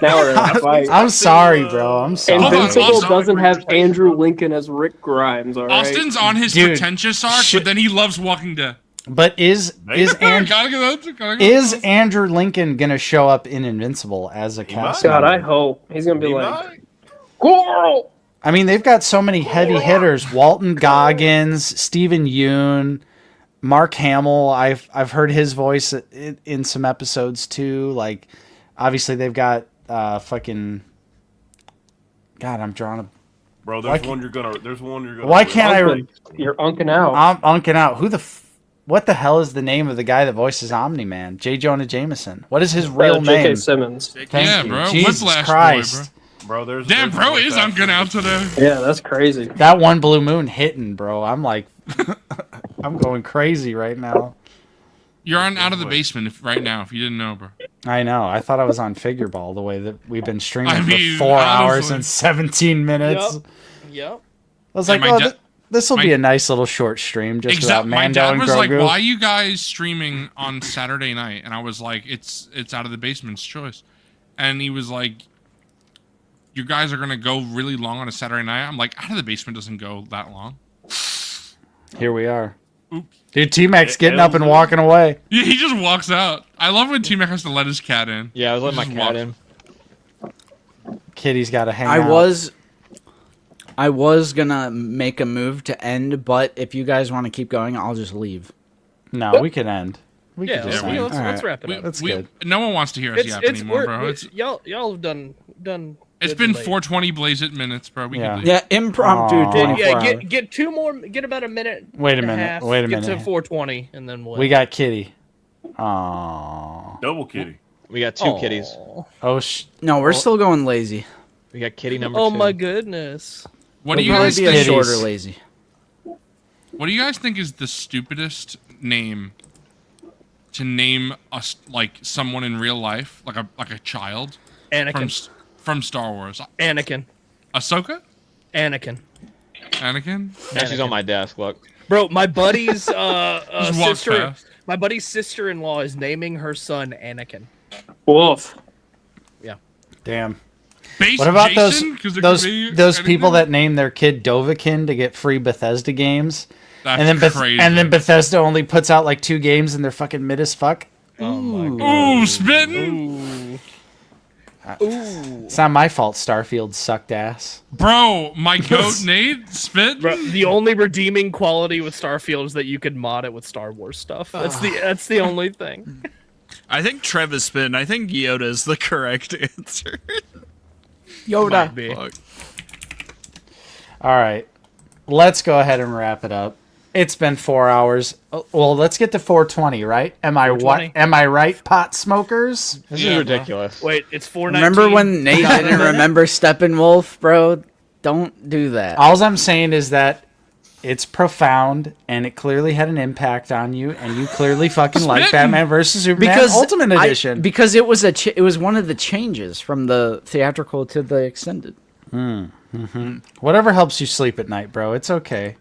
Now we're gonna fight. I'm sorry, bro. I'm sorry. Invincible doesn't have Andrew Lincoln as Rick Grimes. All right. Austin's on his Dude, pretentious arc, but then he loves Walking Dead. But is Andrew Lincoln gonna show up in Invincible as a cast God, member? I hope he's gonna be like, Coral. I mean, they've got so many heavy hitters: Walton Goggins, Stephen Yoon, Mark Hamill. I've heard his voice in some episodes too. Like, obviously they've got fucking God, I'm drawing a. Bro, Why there's one you're gonna. There's one you're gonna. Why can't I? You're unking out. I'm unking out. What the hell is the name of the guy that voices Omni-Man? J. Jonah Jameson. What is his real J.K. name? Simmons. Thank Yeah, you. bro. Jesus Whiplash Christ. boy, Bro, there's. Damn, there's bro one is that- unking out today. Yeah, that's crazy. That one blue moon hitting, bro. I'm like, I'm going crazy right now. You're on Out of the Basement right now, if you didn't know, bro. I know. I thought I was on Figure Ball the way that we've been streaming I mean, for 4 hours honestly. and 17 minutes. Yep. I was And like, my oh, da- this will my- be a nice little short stream just about My Mando dad and was Grogu. like, "Why are you guys streaming on Saturday night?" And I was like, "It's Out of the Basement's choice." And he was like, "You guys are gonna go really long on a Saturday night?" I'm like, "Out of the Basement doesn't go that long." Here we are. Dude, T-Mac's getting up and walking away. Yeah, he just walks out. I love when T-Mac has to let his cat in. Yeah, I was letting my Just cat walks. in. Kitty's got to hang I out. I was gonna make a move to end, but if you guys want to keep going, I'll just leave. No, we can end. We Yeah, can just let's, end. let's, let's wrap it up. That's good. No one wants to hear us yap anymore, bro. It's y'all have done. It's good been late. 420 Blaze It minutes, bro. We can leave. Yeah, impromptu Aw. 24 Yeah, hours. get two more. Get about a minute. Wait a and minute, half, wait a Get minute. to 420, and then we'll. We got Kitty. Aww. Double kitty. We got two kitties. Oh, No, we're still going lazy. We got kitty number Oh two. my goodness. What do you It'll guys probably be a think? shorter lazy. What do you guys think is the stupidest name to name us like someone in real life, like a child? Anakin. From Star Wars. Anakin. Ahsoka? Anakin. Anakin? Now she's on my desk. Look. Bro, my buddy's Just walk sister. fast. My buddy's sister-in-law is naming her son Anakin. Wolf. Yeah. damn. Base What about Jason? 'Cause it could be those people anything? that name their kid Dovahkiin to get free Bethesda games? That's and then crazy. and then Bethesda only puts out like 2 games and they're fucking mid as fuck. Oh my god. Ooh, spitting. It's not my fault. Starfield sucked ass. Bro, my goat Nate spit. Bro, the only redeeming quality with Starfield is that you can mod it with Star Wars stuff. That's the only thing. I think Trev is spin. I think Yoda is the correct answer. Yoda. Might be. Fuck. All right, let's go ahead and wrap it up. It's been 4 hours. Well, let's get to 420, right? Am I 420. Am I right, pot smokers? This Yeah, is bro. ridiculous. Wait, it's 419. Remember when Nate didn't remember Steppenwolf, bro? Don't do that. All I'm saying is that it's profound and it clearly had an impact on you, and you clearly fucking like Smitten. Batman versus Superman Ultimate Edition. Because it was it was one of the changes from the theatrical to the extended. Whatever helps you sleep at night, bro. It's okay.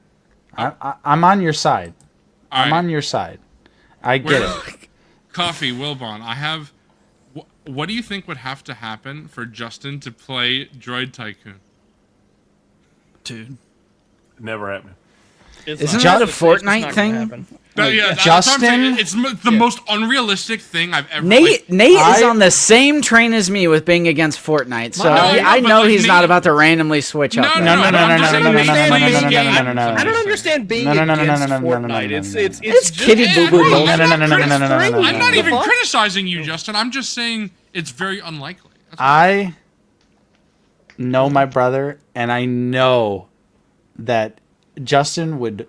I'm on your side. All I'm right. on your side. I get Where- it. Coffee, Wilbon, I have. What do you think would have to happen for Justin to play Droid Tycoon? Dude. Never happened. Isn't that a Fortnite thing? That's what I'm saying. Justin? It's the most unrealistic thing I've ever. Nate is I- on the same train as me with being against Fortnite, so No, I but know like he's Nate- not about to randomly switch up. No, there. I'm just saying Nate plays games. I don't understand being No, no, no, no, against no, no, no, no, no, Fortnite. no, It's no, it's no. it's It's kitty just- boo boo. I'm No, no, no, no, no, no, no, no, no, no, I'm no. not even fuck? criticizing you, Justin. I'm just saying it's very unlikely. That's all. I know my brother, and I know that Justin would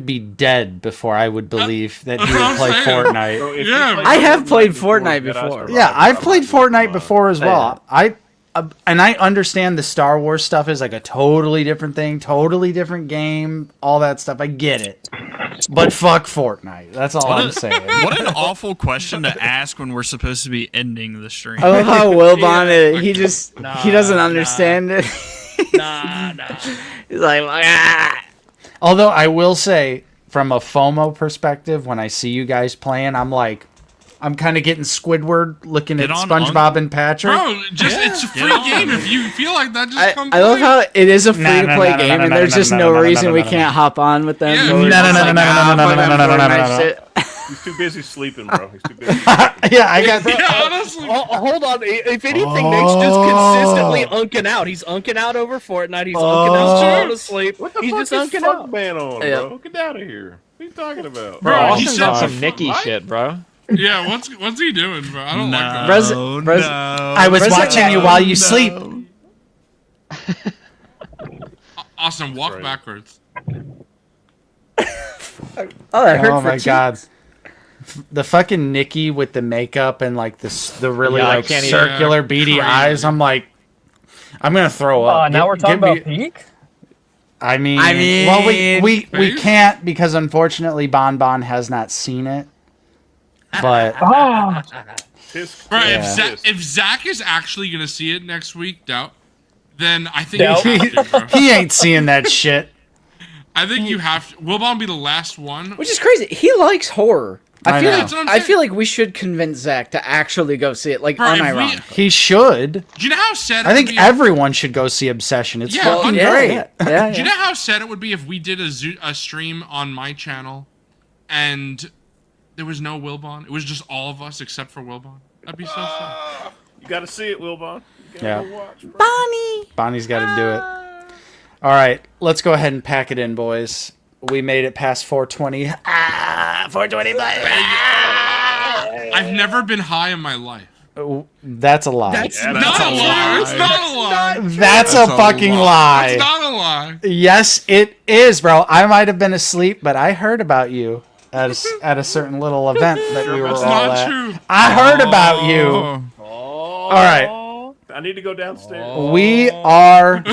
be dead before I would believe that he That's what would play I'm saying. Fortnite. Bro, if Yeah, you played I have played before Fortnite Jedi before. Survivor, Yeah, I've played probably Fortnite would. before as well. Yeah. And I understand the Star Wars stuff is like a totally different thing, totally different game, all that stuff. I get it. But fuck Fortnite. That's all I'm saying. What an awful question to ask when we're supposed to be ending the stream. I love how Wilbon Yeah. he doesn't understand it. Nah. He's like, ah. Although I will say, from a FOMO perspective, when I see you guys playing, I'm kind of getting Squidward looking Get at on SpongeBob and Patrick. Bro, it's a free game. If you feel like that, just come I love play. how it is a free to play no, game, no, and no, there's no, just no, no no, no, reason no, we no, can't hop on with them. Yeah, We're no, just no, no, like, no, no, ah, no, no, fuck no, them no, no, no, Fortnite no, no. shit. He's too busy sleeping, bro. He's too busy. Yeah, I got. Yeah, honestly. Hold on. If anything, Nate's just consistently unking out. He's unking out over Fortnite. He's unking out going to sleep. What the He's fuck just is unking fuck out. man on, Yeah. bro? Get out of here. What are you talking about? Bro, he Austin's said on some some Nicky shit, bro. Yeah, what's he doing, bro? I don't like that. Res- I was Resident watching you while you sleep. Austin, walk right. backwards. Oh, that hurt Oh for my cheeks. god. The fucking Nikki with the makeup and like the really Yeah, I like can't even- circular beady Crazy. eyes. I'm like, I'm gonna throw up. Now we're talking Give about me- peak. I mean, I well, we Face? can't because unfortunately Bon Bon has not seen it. But Oh, Tisk, Bro, Yeah. if Zach is actually gonna see it next week, then I think Doubt. you have to, bro. he ain't seeing that shit. I think you have to. Will Bond be the last one? Which is crazy. He likes horror. I know. That's what I'm I saying. feel like we should convince Zach to actually go see it, like Bro, if we- unironically. He should. Do you know how sad? I it think would be everyone should go see Obsession. It's Yeah, fucking yeah, great. Yeah, Do you know how sad it would be if we did a stream on my channel, and there was no Wilbon? It was just all of us except for Wilbon. That'd be so sad. You got to see it, Wilbon. You gotta Yeah. go watch, bro. Bonnie. Bonnie's got to do it. All right, let's go ahead and pack it in, boys. We made it past 420. 420. I've never been high in my life. That's a lie. Not a lie. It's not a lie. That's a fucking lie. It's not a lie. Yes, it is, bro. I might have been asleep, but I heard about you at a certain little event that we were That's all not at. true. I heard about you. All right, I need to go downstairs. we are.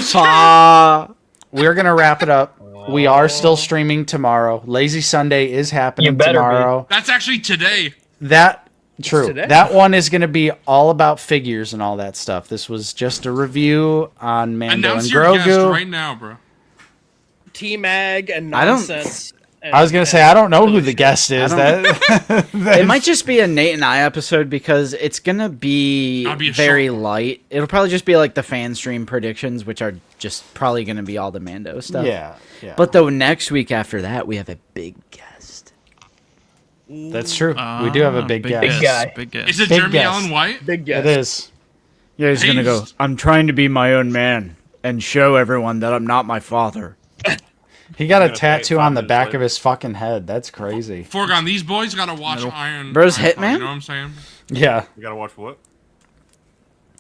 We're gonna wrap it up. We are still streaming tomorrow. Lazy Sunday is happening You better be. tomorrow. That's actually today. True. today. That one is going to be all about figures and all that stuff. This was just a review on Mando Announce and your guest Grogu. right now, bro. T-Mag and I don't- nonsense. I was going to say I don't know who the guest is. That It might just be a Nate and I episode because it's gonna be That'll be a very short one. light. It'll probably just be like the fan stream predictions, which are just probably gonna be all the Mando stuff. yeah. But the next week after that, we have a big guest. That's true. We do have a big guest. Big guy. Big guess. Is it Big Jeremy guest. Allen White? Big guess. It is. Yeah, he's gonna go, I'm trying to be my own man and show everyone that I'm not my father. He got a gonna tattoo pay on the 5 back minutes of his fucking head. That's crazy. Foregone. These boys gotta watch Iron. Bro's Iron Hitman? You know what I'm saying? Yeah. You gotta watch what?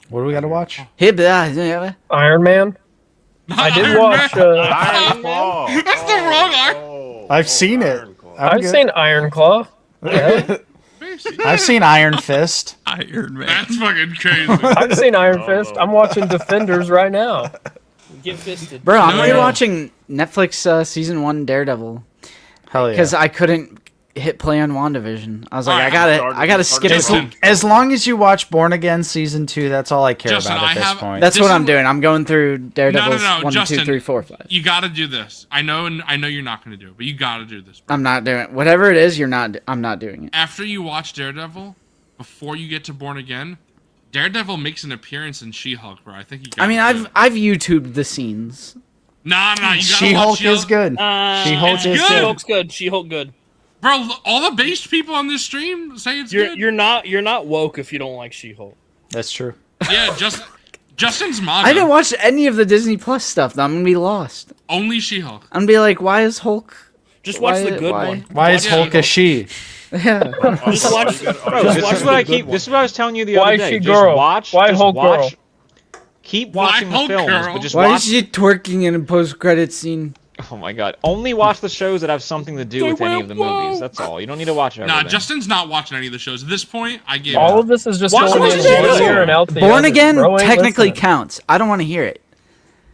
What do we got to watch? Hey, blah. Iron Man. I did Iron watch. Man. Iron Claw. That's the wrong Iron. Oh, I've seen it. Iron Claw. I'm I've good. seen Iron Claw. Yeah. I've seen Iron Fist. Iron Man. That's fucking crazy. I've seen Iron Fist. I'm watching Defenders right now. Get fisted. Bro, I'm No, rewatching Netflix season 1 Daredevil Hell yeah. because I couldn't hit play on WandaVision. I was like, Alright, I gotta skip Justin. it. As long as you watch Born Again season 2, that's all I care Justin, about I at this have- point. That's This what I'm is- doing. I'm going through Daredevils No, 1, Justin. 2, 3, 4, 5. You gotta do this. I know you're not gonna do it, but you gotta do this. Bro. I'm not doing it. Whatever it is, I'm not doing it. After you watch Daredevil, before you get to Born Again, Daredevil makes an appearance in She-Hulk, bro. I think you. I mean, I've YouTubed the scenes. Nah. You gotta watch She-Hulk is good. She-Hulk It's is good. good. She-Hulk's good. She-Hulk good. Bro, all the based people on this stream say it's good. You're not woke if you don't like She-Hulk. That's true. Yeah, Justin's manga. I didn't watch any of the Disney Plus stuff. Though. I'm gonna be lost. Only She-Hulk. I'm gonna be like, why is Hulk? Just watch Why- the good why? one. Why is Yeah. Hulk a she? Yeah. Just watch. Bro, this is what I keep. This is what I was telling you the Why other day. she Just girl? watch. Why just Hulk watch. girl? Keep Why watching the Hulk films, girl? but just Why watch. is she twerking in a post-credit scene? Oh my god! Only watch the shows that have something to do with any of the movies. That's all. You don't need to watch everything. Nah, Justin's not watching any of the shows. At this point, I gave All up. of this is just Watch going what in you said. one ear and out the Born other. Again Bro ain't technically listening. counts. I don't want to hear it.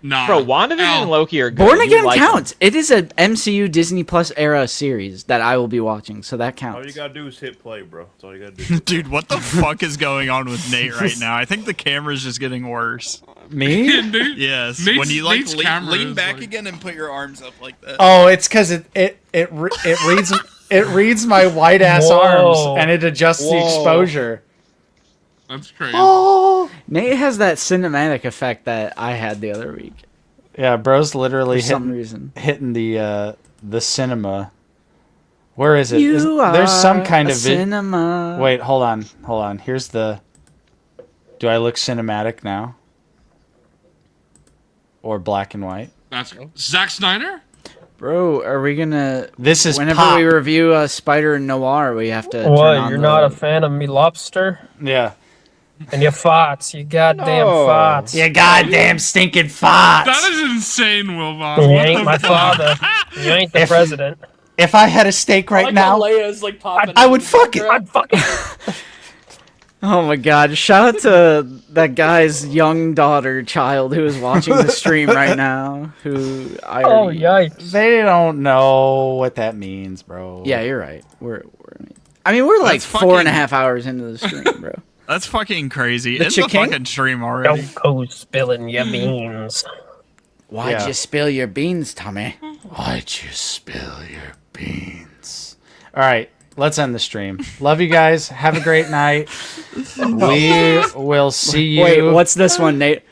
Nah. Bro, WandaVision Al, and Loki are good. Born You Again like them. counts. It is a MCU Disney Plus era series that I will be watching, so that All you counts. gotta do is hit play, bro. That's all you gotta do. Dude, what the fuck is going on with Nate right now? I think the camera's just getting worse. Me? Nate- Yes, Nate's- when you like Nate's camera lean is back like- again and put your arms up like that. Oh, it's because it reads my white ass Whoa. arms and it adjusts the Whoa. exposure. That's crazy. Oh. Nate has that cinematic effect that I had the other week Yeah, bro's literally for some hitting, reason. hitting the cinema. Where is it? You There's some are kind a of cinema. Wait, hold on. Here's the. Do I look cinematic now? Or black and white? That's Zack Snyder. Bro, are we gonna? This is Whenever pop. we review Spider Noir, we have to. turn What? on You're the- not a fan of me lobster? Yeah. And your farts, you goddamn farts. You goddamn stinking farts. That is insane, Wilbon. You What ain't the my fuck? father. You ain't the president. If I had a steak right now, Leia's like popping. I would fuck it. I'd fucking. Oh my god, shout out to that guy's young child who is watching the stream right now. Who I Oh, already... yikes. They don't know what that means, bro. Yeah, you're right. We're like That's 4.5 hours into the stream, bro. That's fucking crazy. The It's a chicken? fucking stream already. Don't go spilling your beans. Why'd Yeah. you spill your beans, Tommy? Why'd you spill your beans? All right, let's end the stream. Love you guys. Have a great night. We will see you. Wait, what's this one, Nate?